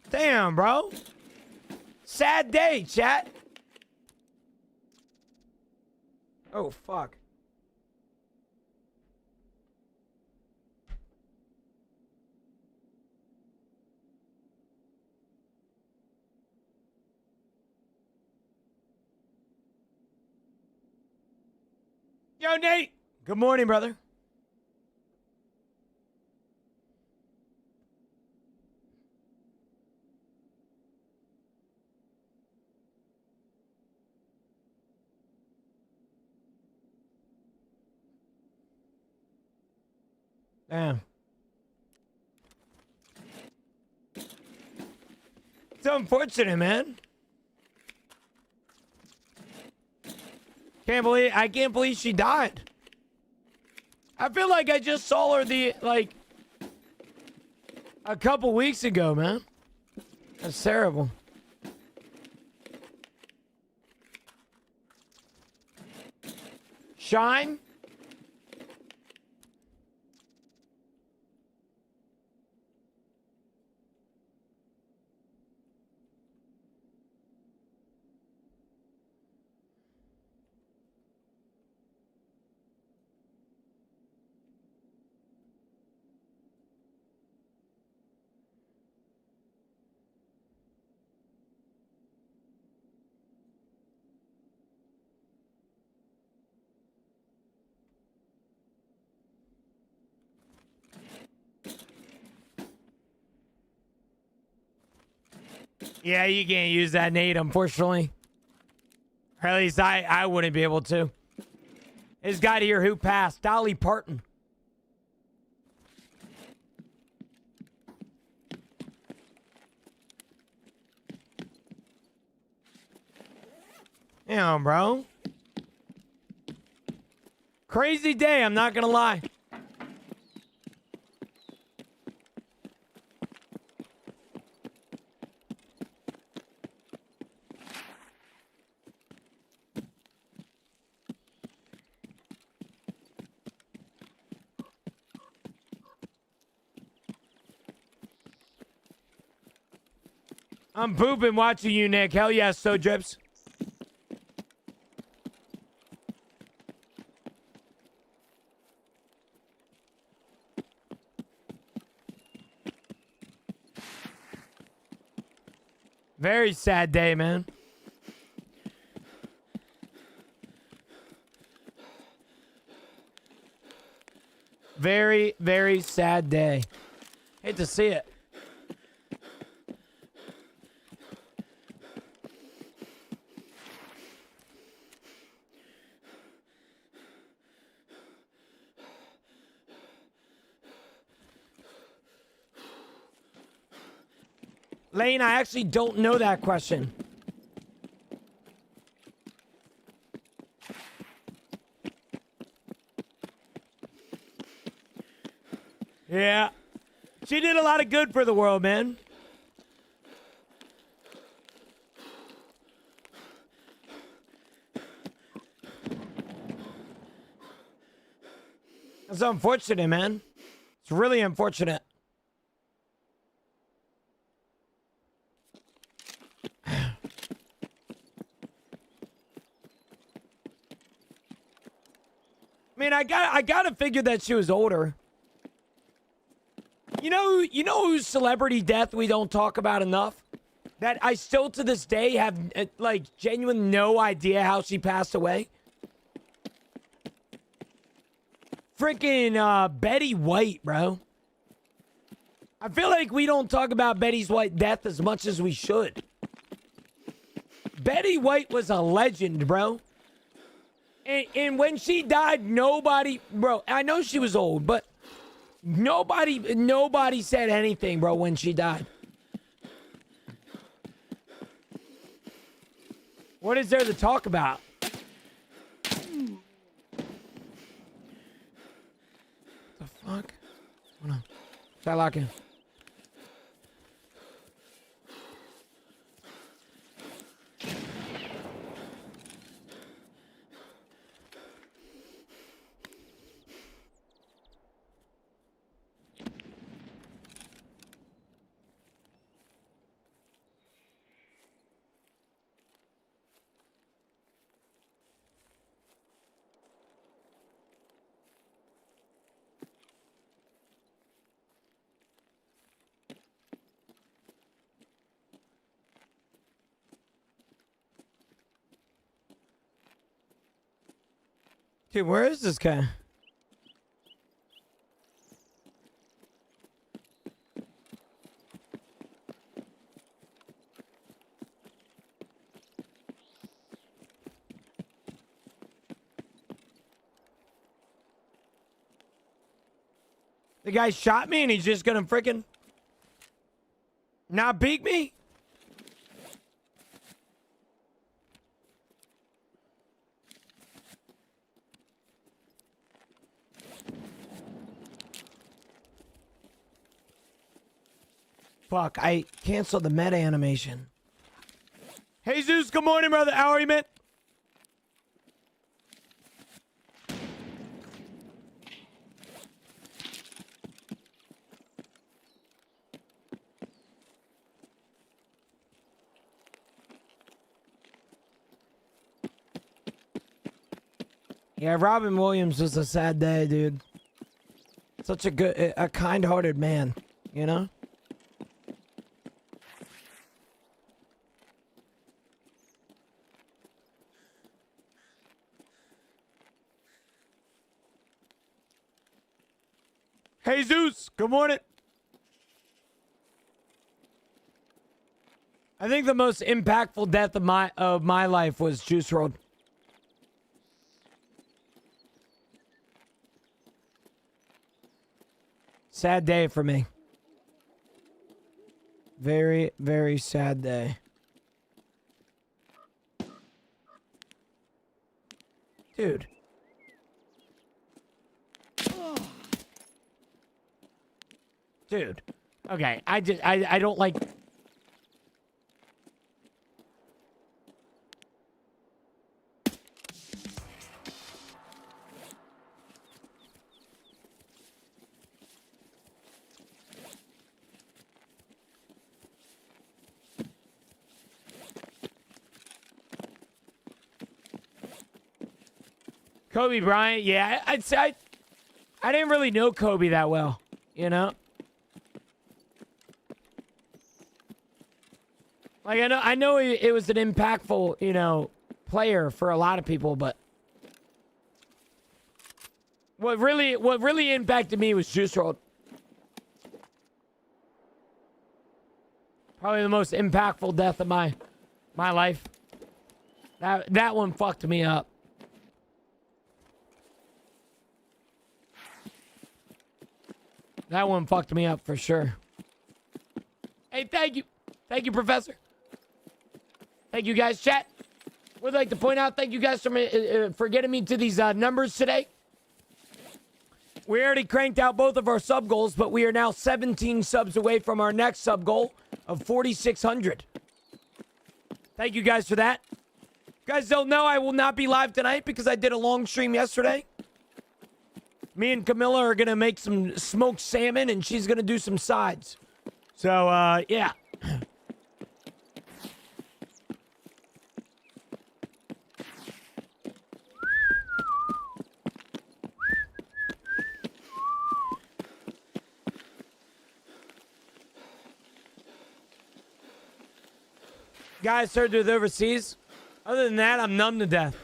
Damn, bro. Sad day, chat. Oh, fuck. Yo, Nate. Good morning, brother. Damn. It's unfortunate, man. I can't believe she died. I feel like I just saw her a couple weeks ago, man. That's terrible. Shine? Yeah, you can't use that nade, unfortunately. Or at least I wouldn't be able to. This guy here who passed, Dolly Parton. Yeah, bro. Crazy day, I'm not gonna lie. I'm pooping watching you, Nick. Hell yes, so drips. Very sad day, man. Very, very sad day. Hate to see it. Lane, I actually don't know that question. Yeah. She did a lot of good for the world, man. It's unfortunate, man. It's really unfortunate. I mean, I gotta figure that she was older. You know whose celebrity death we don't talk about enough? That I still to this day have like genuine no idea how she passed away. Freaking Betty White, bro. I feel like we don't talk about Betty White's death as much as we should. Betty White was a legend, bro. And when she died, nobody, bro, I know she was old, but nobody said anything, bro, when she died. What is there to talk about? The fuck? Hold on. Try locking. Dude, where is this guy? The guy shot me and he's just gonna frickin' not beat me? Fuck, I canceled the meta animation. Hey Zeus, good morning, brother. How are you, man? Yeah, Robin Williams was a sad day, dude. Such a kind-hearted man, you know? Hey Zeus, good morning. I think the most impactful death of my life was Juice WRLD. Sad day for me. Very, very sad day. Dude. Dude. Okay, I don't like... Kobe Bryant, yeah, I'd say I didn't really know Kobe that well, you know? Like, I know it was an impactful, you know, player for a lot of people, but what really impacted me was Juice WRLD. Probably the most impactful death of my life. That one fucked me up. That one fucked me up for sure. Hey, thank you. Thank you, Professor. Thank you, guys. Chat. Would like to point out, thank you guys for getting me to these numbers today. We already cranked out both of our sub goals, but we are now 17 subs away from our next sub goal of 4,600. Thank you guys for that. You guys don't know I will not be live tonight because I did a long stream yesterday. Me and Camilla are going to make some smoked salmon, and she's going to do some sides. So, yeah. Guys, served with overseas. Other than that, I'm numb to death.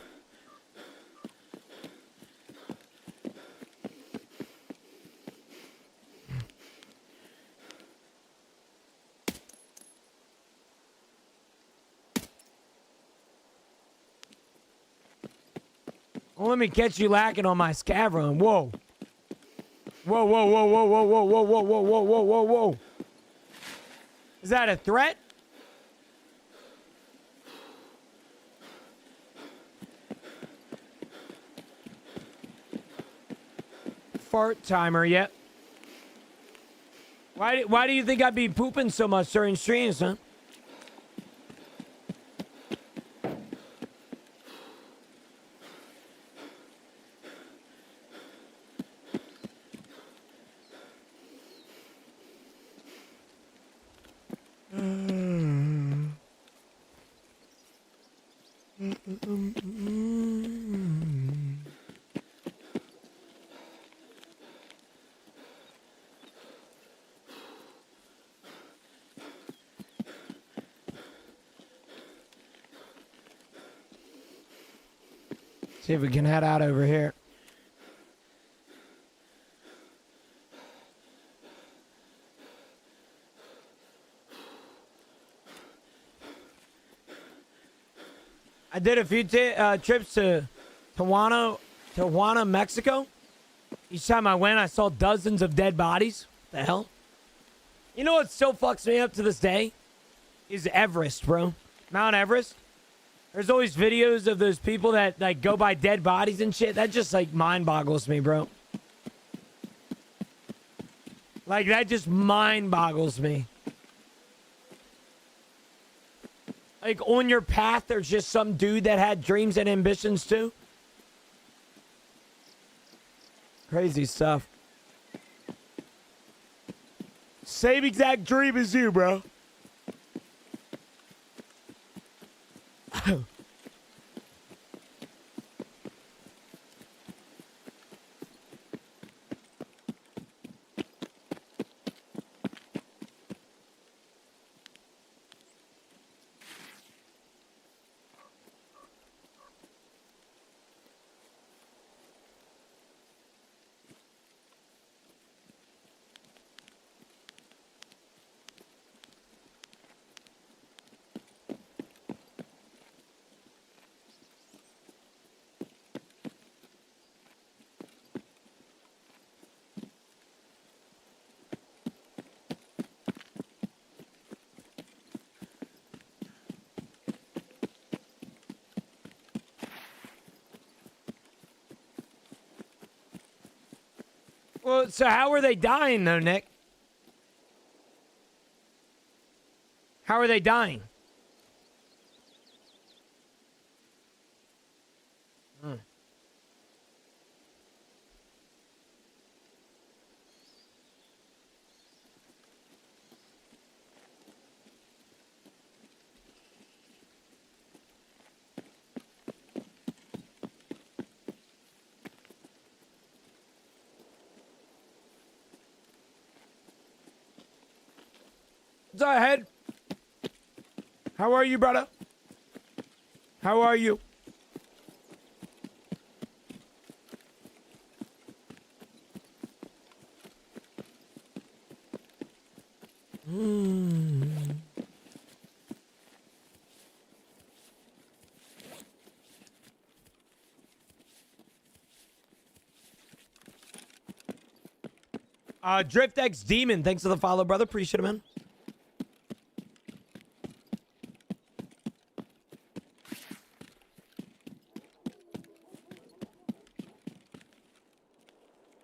Well, let me catch you lacking on my scav run. Whoa. Whoa, whoa, whoa, whoa, whoa, whoa, whoa, whoa, whoa, whoa, whoa, whoa, whoa. Is that a threat? Fart timer, yep. Why do you think I'd be pooping so much during streams, huh? See if we can head out over here. I did a few trips to Tijuana, Mexico. Each time I went, I saw dozens of dead bodies. What the hell? You know what still fucks me up to this day? Is Everest, bro. Mount Everest. There's always videos of those people that like go by dead bodies and shit. That just like mind boggles me, bro. Like that just mind boggles me. Like on your path, there's just some dude that had dreams and ambitions too. Crazy stuff. Same exact dream as you, bro. Well, so how are they dying, though, Nick? How are they dying? Hmm. Go ahead. How are you, brother? How are you? DriftX Demon, thanks for the follow, brother. Appreciate it, man.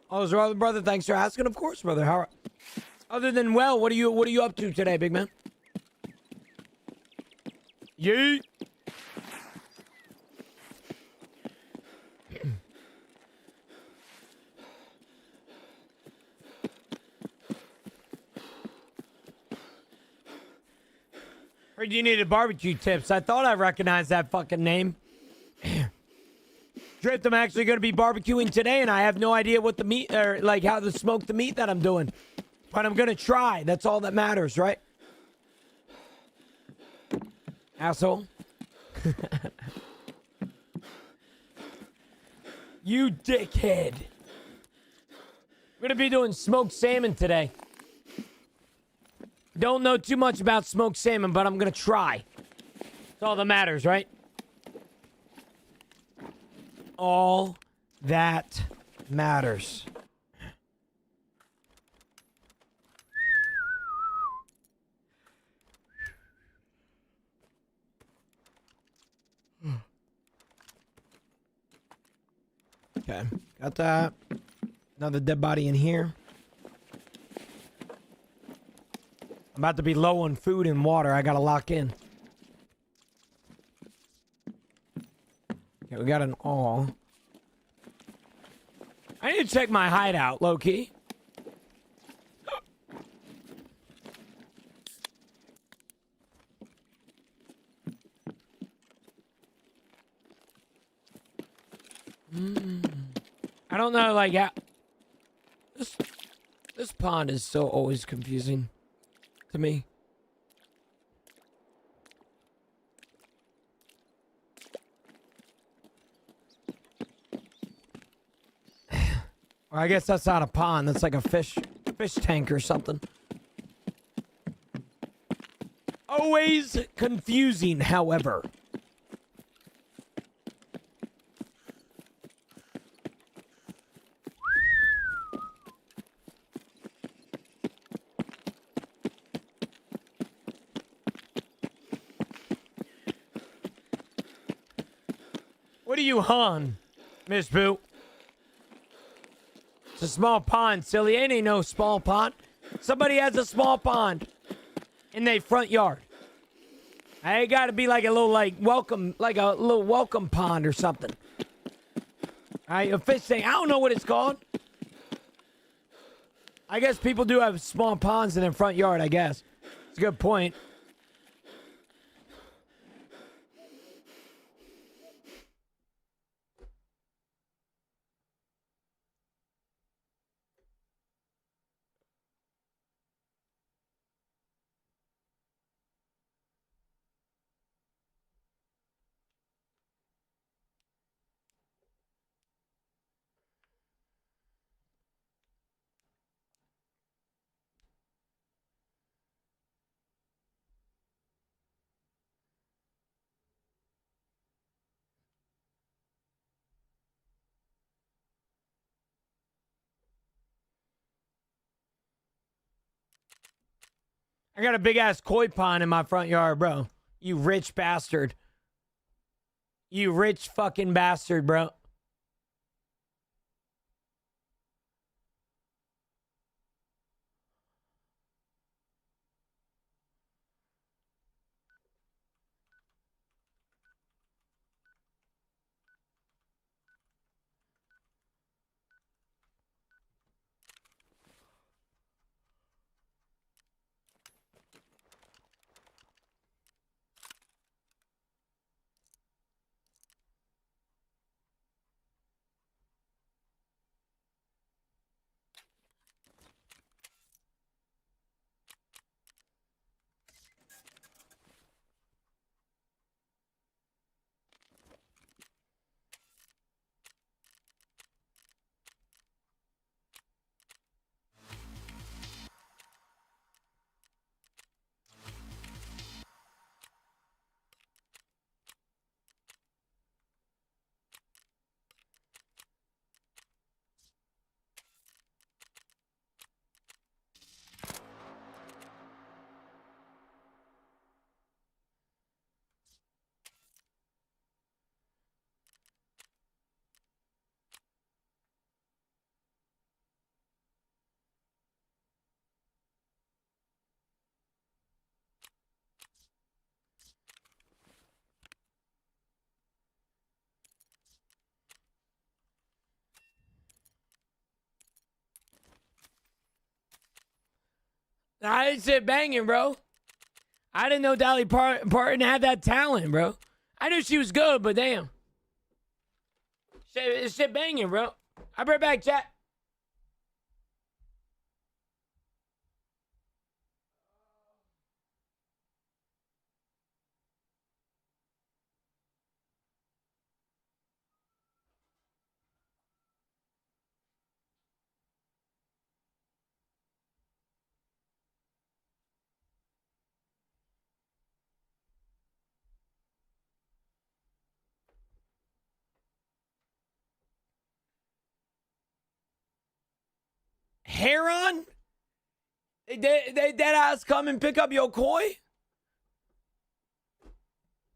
Oh, is there, brother? Thanks for asking. Of course, brother. How are, other than well, what are you up to today, big man? Yeet. Heard you needed barbecue tips. I thought I recognized that fucking name. Drift, I'm actually going to be barbecuing today, and I have no idea what the meat, or like how to smoke the meat that I'm doing. But I'm going to try. That's all that matters, right? Asshole. You dickhead. We're going to be doing smoked salmon today. Don't know too much about smoked salmon, but I'm going to try. That's all that matters, right? All that matters. Okay, got that. Another dead body in here. I'm about to be low on food and water. I gotta lock in. Okay, we got an all. I need to check my hideout, low-key. I don't know, like, this pond is so always confusing to me. Or I guess that's not a pond. That's like a fish tank or something. Always confusing, however. What are you on, Miss Boo? It's a small pond, silly. It ain't no small pond. Somebody has a small pond in their front yard. I gotta be like a little welcome pond or something. Alright, a fish tank. I don't know what it's called. I guess people do have small ponds in their front yard, I guess. It's a good point. I got a big ass koi pond in my front yard, bro. You rich bastard. You rich fucking bastard, bro. I didn't say banging, bro. I didn't know Dolly Parton had that talent, bro. I knew she was good, but damn. Shit banging, bro. I'll be right back, chat. Heron? They dead ass come and pick up your koi?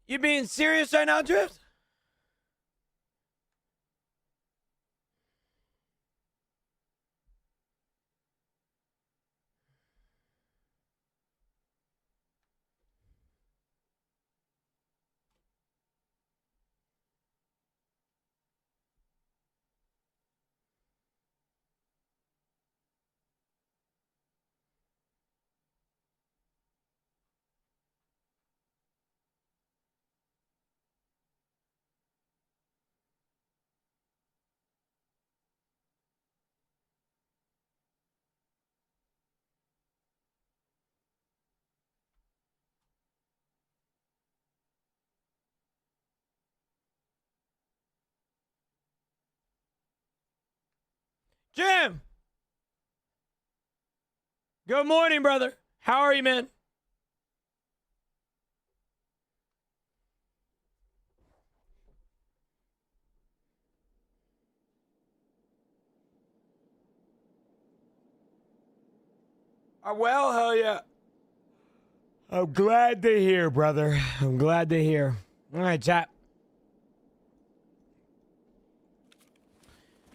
You being serious right now, Drift? Jim! Good morning, brother. How are you, man? Well, hell yeah. I'm glad to hear, brother. I'm glad to hear. All right, chat.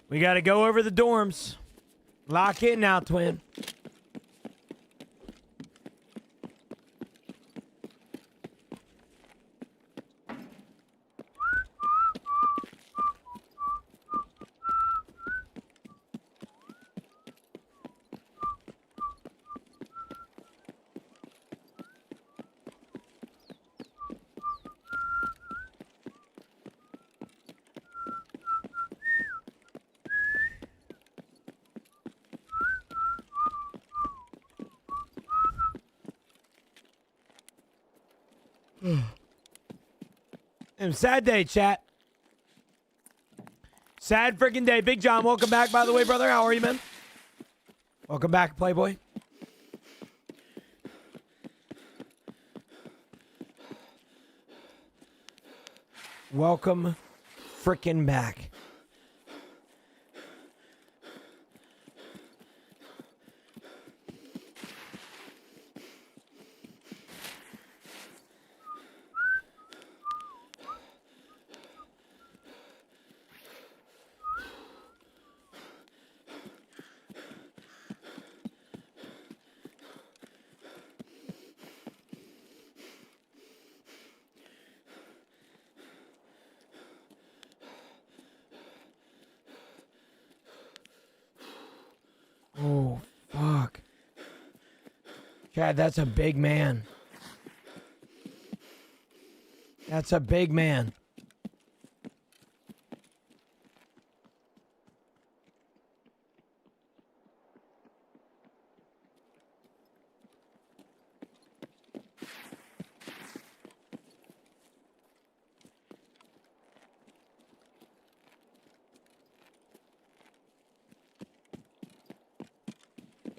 We got to go over the dorms. Lock in now, twin. Sad day, chat. Sad freaking day. Big John, welcome back, by the way, brother. How are you, man? Welcome back, Playboy. Welcome freaking back. Oh, fuck. Chad, that's a big man. That's a big man.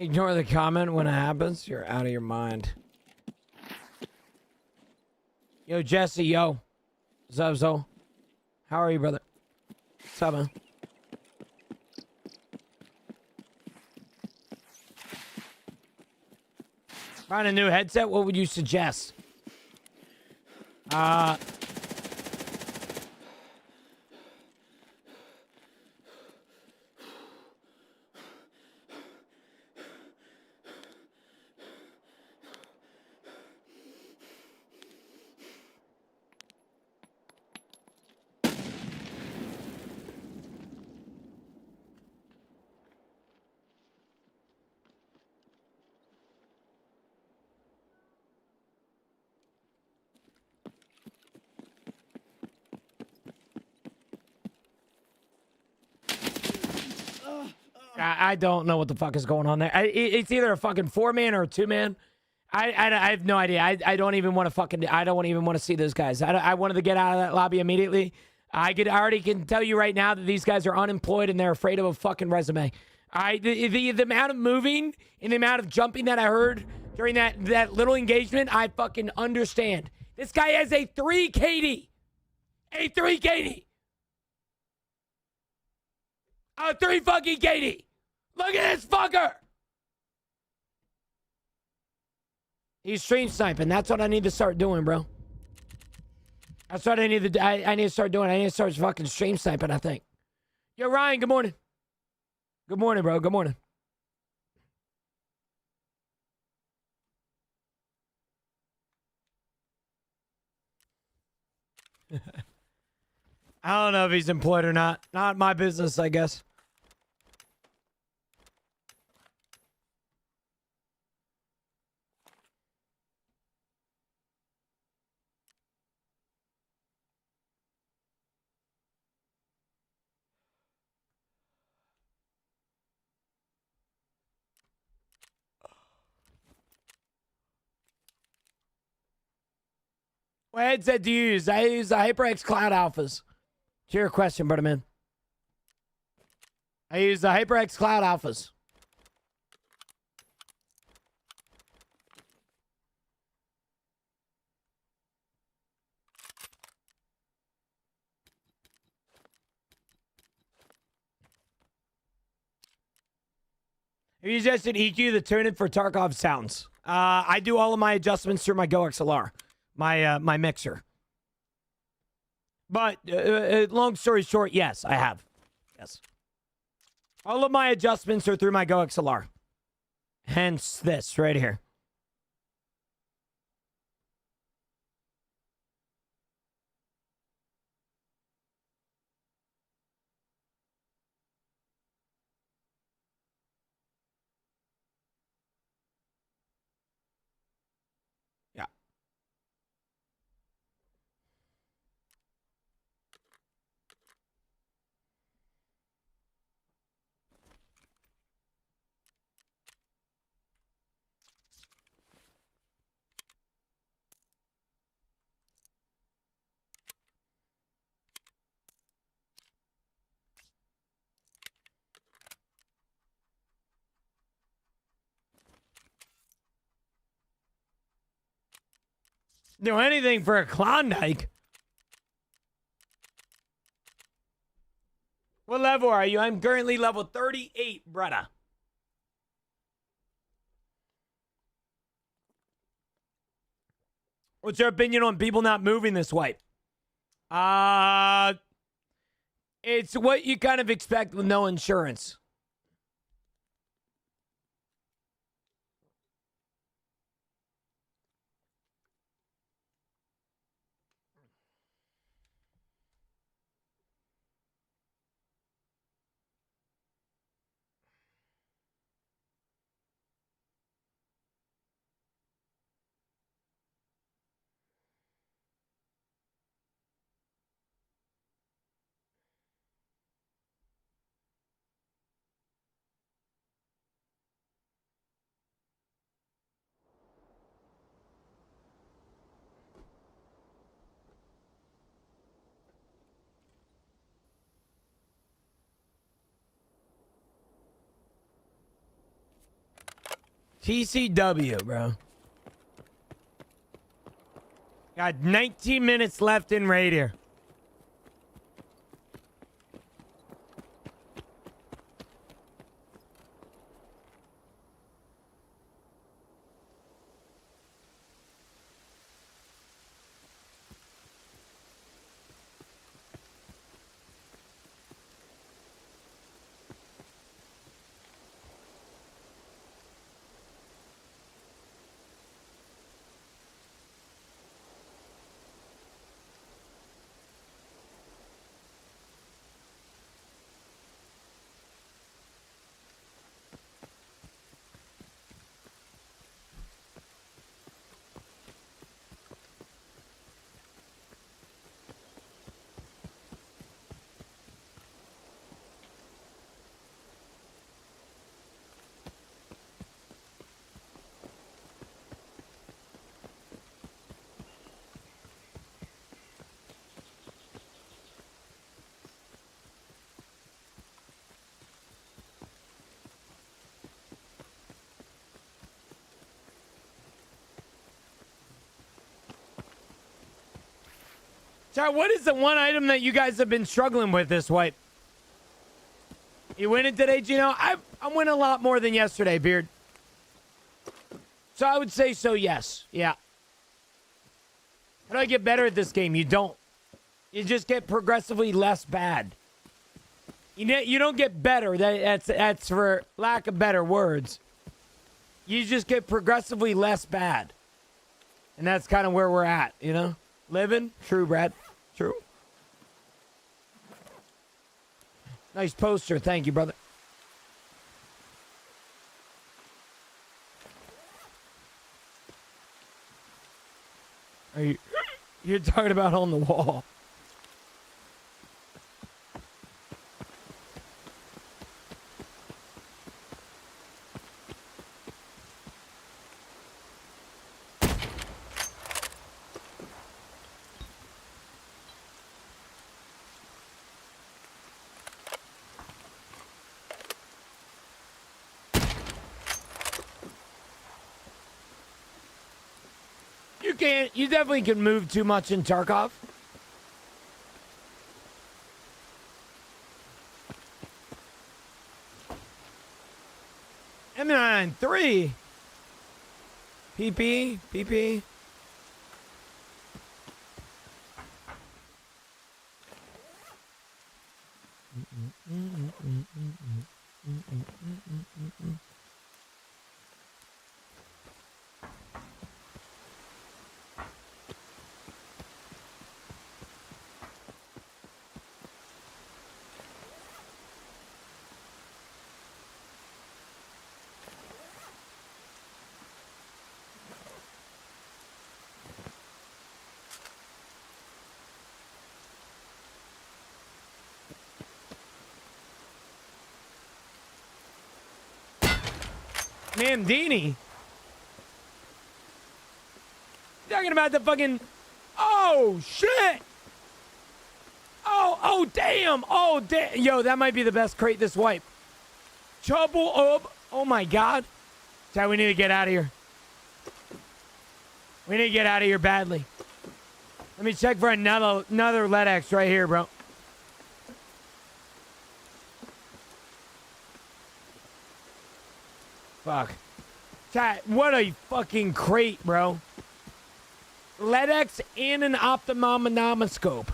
Ignore the comment when it happens. You're out of your mind. Yo, Jesse, yo. What's up, Zo? How are you, brother? What's up, man? Find a new headset? What would you suggest? I don't know what the fuck is going on there. It's either a fucking 4-man or a 2-man. I have no idea. I don't even want to fucking. I don't even want to see those guys. I wanted to get out of that lobby immediately. I already can tell you right now that these guys are unemployed and they're afraid of a fucking resume. The amount of moving and the amount of jumping that I heard during that little engagement, I fucking understand. This guy has a 3 KD. A 3 KD. A 3 fucking KD. Look at this fucker. He's stream sniping. That's what I need to start doing, bro. That's what I need to. I need to start doing. I need to start fucking stream sniping, I think. Yo, Ryan, good morning. Good morning, bro. Good morning. I don't know if he's employed or not. Not my business, I guess. What headset do you use? I use the HyperX Cloud Alphas. To your question, brother man. I use the HyperX Cloud Alphas. If you just did EQ, the tune-in for Tarkov sounds. I do all of my adjustments through my GoXLR, my mixer. But long story short, yes, I have. Yes. All of my adjustments are through my GoXLR. Hence this right here. Yeah. Do anything for a Klondike. What level are you? I'm currently level 38, brother. What's your opinion on people not moving this way? It's what you kind of expect with no insurance. TCW, bro. Got 19 minutes left in raid here. Chad, what is the one item that you guys have been struggling with this wipe? You winning today, Gino? I'm winning a lot more than yesterday, Beard. So I would say so, yes. Yeah. How do I get better at this game? You don't. You just get progressively less bad. You don't get better. That's for lack of better words. You just get progressively less bad. And that's kind of where we're at, you know? Living? True, Brad. True. Nice poster. Thank you, brother. You're talking about on the wall. You definitely can move too much in Tarkov. M93. PP. Mandini. Talking about the fucking. Oh shit. Oh damn. Oh damn. Yo, that might be the best crate this wipe. Trouble up. Oh my god. Chad, we need to get out of here. We need to get out of here badly. Let me check for another LEDX right here, bro. Fuck. Chat, what a fucking crate, bro. LEDX and an ophthalmoscope.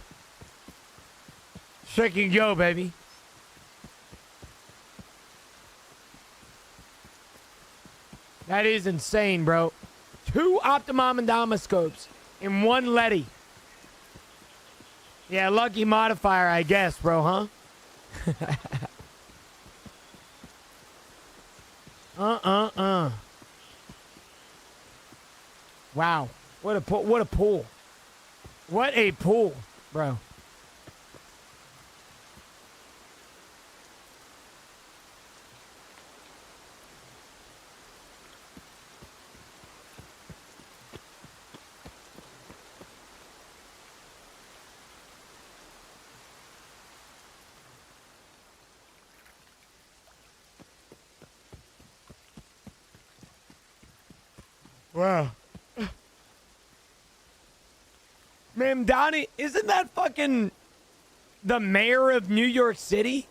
Freaking go, baby. That is insane, bro. 2 ophthalmoscopes and 1 Letty. Yeah, lucky modifier, I guess, bro, huh? Wow. What a pull. What a pull. What a pull, bro. Wow. Man, Donnie, isn't that fucking the mayor of New York City?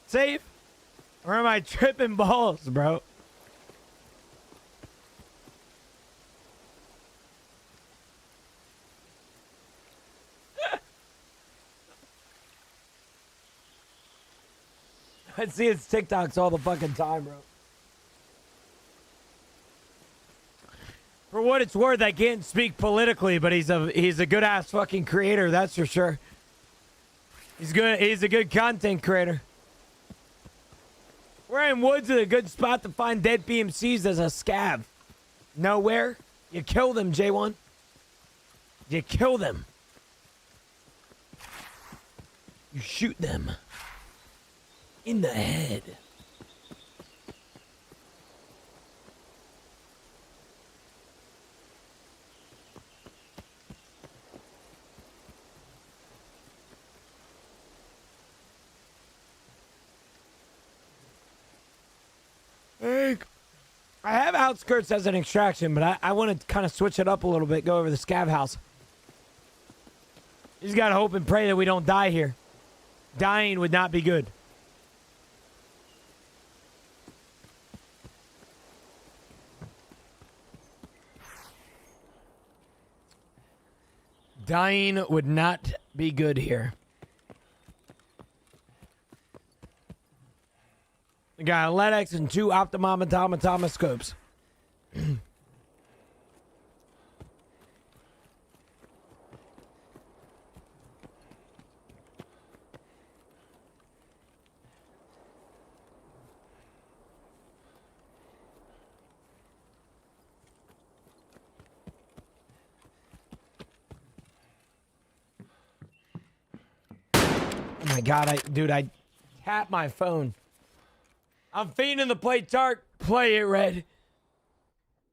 Safe? Or am I tripping balls, bro? I see his TikToks all the fucking time, bro. For what it's worth, I can't speak politically, but he's a good ass fucking creator, that's for sure. He's good. He's a good content creator. Where in Woods is a good spot to find dead PMCs as a scav. Nowhere. You kill them, J1. You kill them. You shoot them in the head. I have outskirts as an extraction, but I want to kind of switch it up a little bit, go over the scav house. You just gotta hope and pray that we don't die here. Dying would not be good. Dying would not be good here. We got a LEDX and 2 optometroscopes. Oh my god, I tapped my phone. I'm feeding the play Tark. Play it, Red.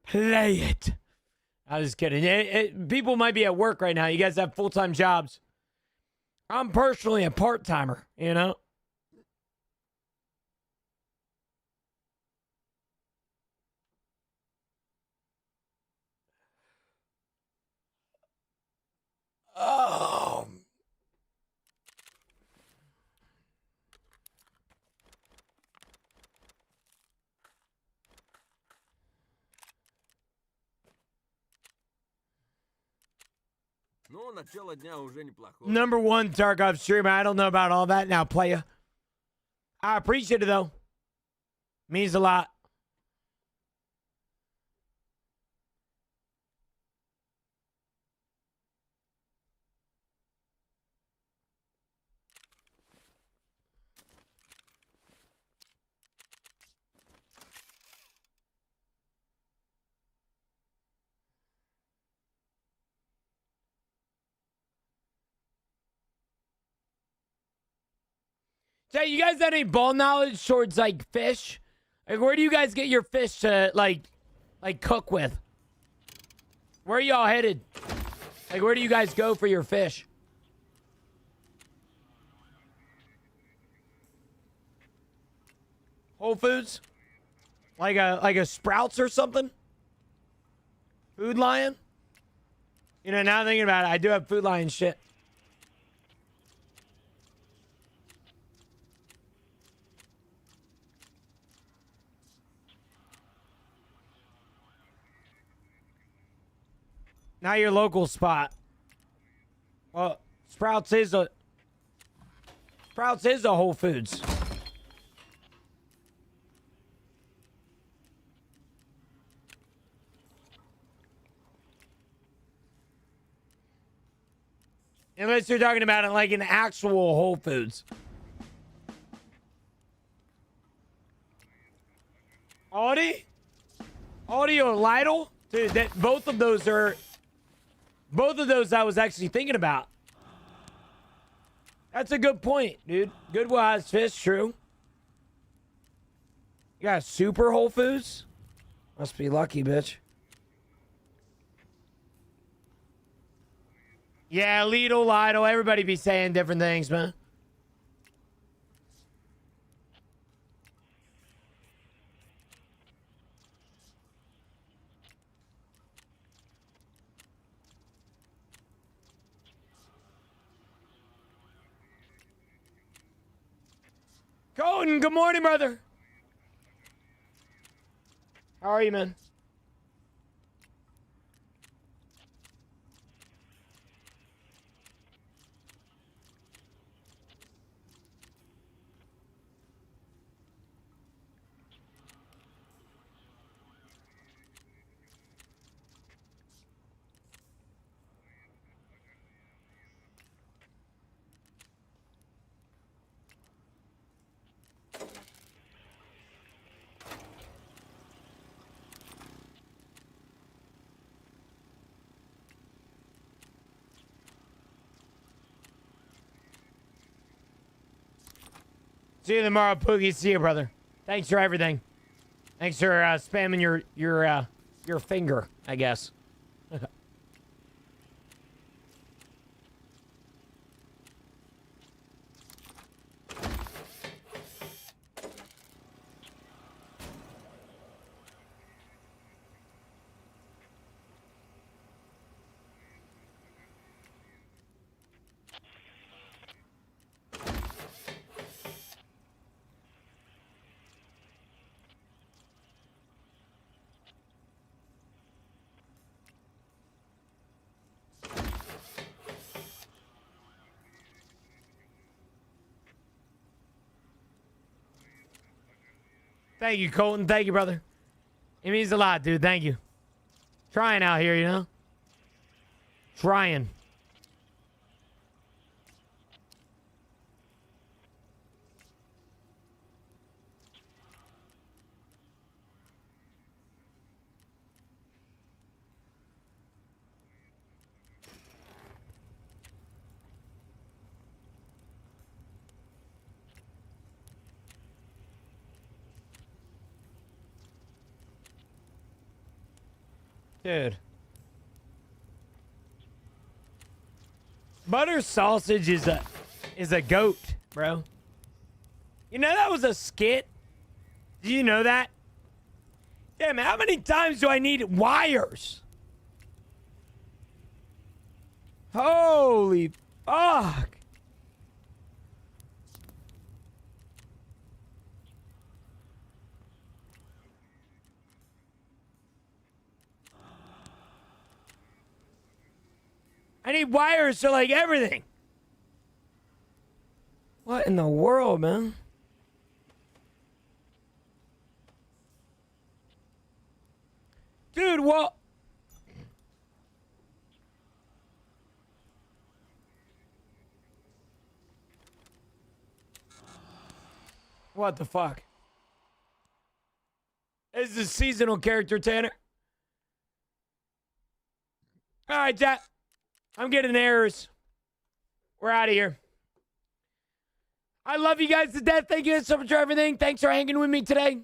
Play it. I was just kidding. People might be at work right now. You guys have full-time jobs. I'm personally a part-timer, you know? Oh. Number 1 Tarkov streamer. I don't know about all that now, playa. I appreciate it, though. Means a lot. Say, you guys have any ball knowledge towards, like, fish? Like, where do you guys get your fish to, like cook with? Where are y'all headed? Like, where do you guys go for your fish? Whole Foods? Like a Sprouts or something? Food Lion? You know, now thinking about it, I do have Food Lion shit. Not your local spot. Well, Sprouts is a Whole Foods. Unless you're talking about it like an actual Whole Foods. Aldi or Lidl? Dude, both of those I was actually thinking about. That's a good point, dude. Goodwill has fish, true. You got super Whole Foods? Must be lucky, bitch. Yeah, Lidl, everybody be saying different things, man. Colton, good morning, brother. How are you, man? See you tomorrow, Poogie. See you, brother. Thanks for everything. Thanks for spamming your finger, I guess. Thank you, Colton. Thank you, brother. It means a lot, dude. Thank you. Trying out here, you know? Trying. Dude. Butter sausage is a goat, bro. You know that was a skit? Do you know that? Damn, how many times do I need wires? Holy fuck. I need wires for like everything. What in the world, man? Dude, what? What the fuck? This is a seasonal character, Tanner. All right, chat. I'm getting errors. We're out of here. I love you guys to death. Thank you so much for everything. Thanks for hanging with me today.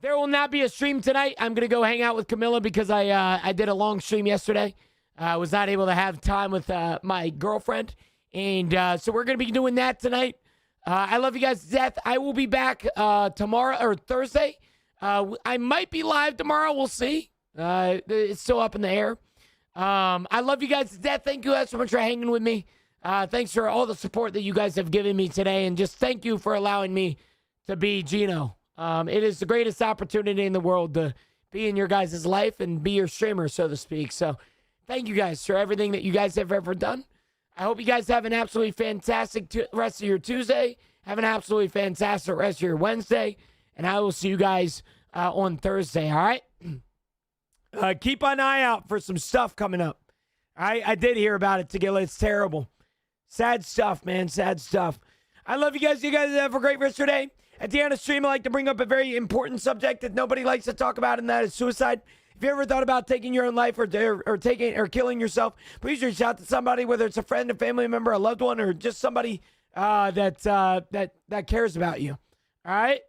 There will not be a stream tonight. I'm going to go hang out with Camilla because I did a long stream yesterday. I was not able to have time with my girlfriend. And so we're going to be doing that tonight. I love you guys to death. I will be back tomorrow or Thursday. I might be live tomorrow. We'll see. It's still up in the air. I love you guys to death. Thank you guys so much for hanging with me. Thanks for all the support that you guys have given me today. And just thank you for allowing me to be Gino. It is the greatest opportunity in the world to be in your guys' life and be your streamer, so to speak. So thank you guys for everything that you guys have ever done. I hope you guys have an absolutely fantastic rest of your Tuesday. Have an absolutely fantastic rest of your Wednesday. And I will see you guys on Thursday, all right? Keep an eye out for some stuff coming up. I did hear about it, Tegilla. It's terrible. Sad stuff, man. Sad stuff. I love you guys. You guys have a great rest of your day. At the end of the stream, I like to bring up a very important subject that nobody likes to talk about, and that is suicide. If you ever thought about taking your own life or killing yourself, please reach out to somebody, whether it's a friend, a family member, a loved one, or just somebody that cares about you. All right?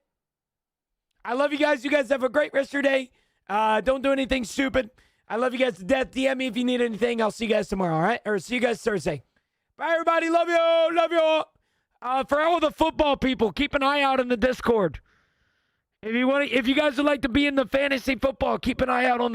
I love you guys. You guys have a great rest of your day. Don't do anything stupid. I love you guys to death. DM me if you need anything. I'll see you guys tomorrow, all right? Or see you guys Thursday. Bye, everybody. Love you. Love you. For all the football people, keep an eye out in the Discord. If you guys would like to be in the fantasy football, keep an eye out on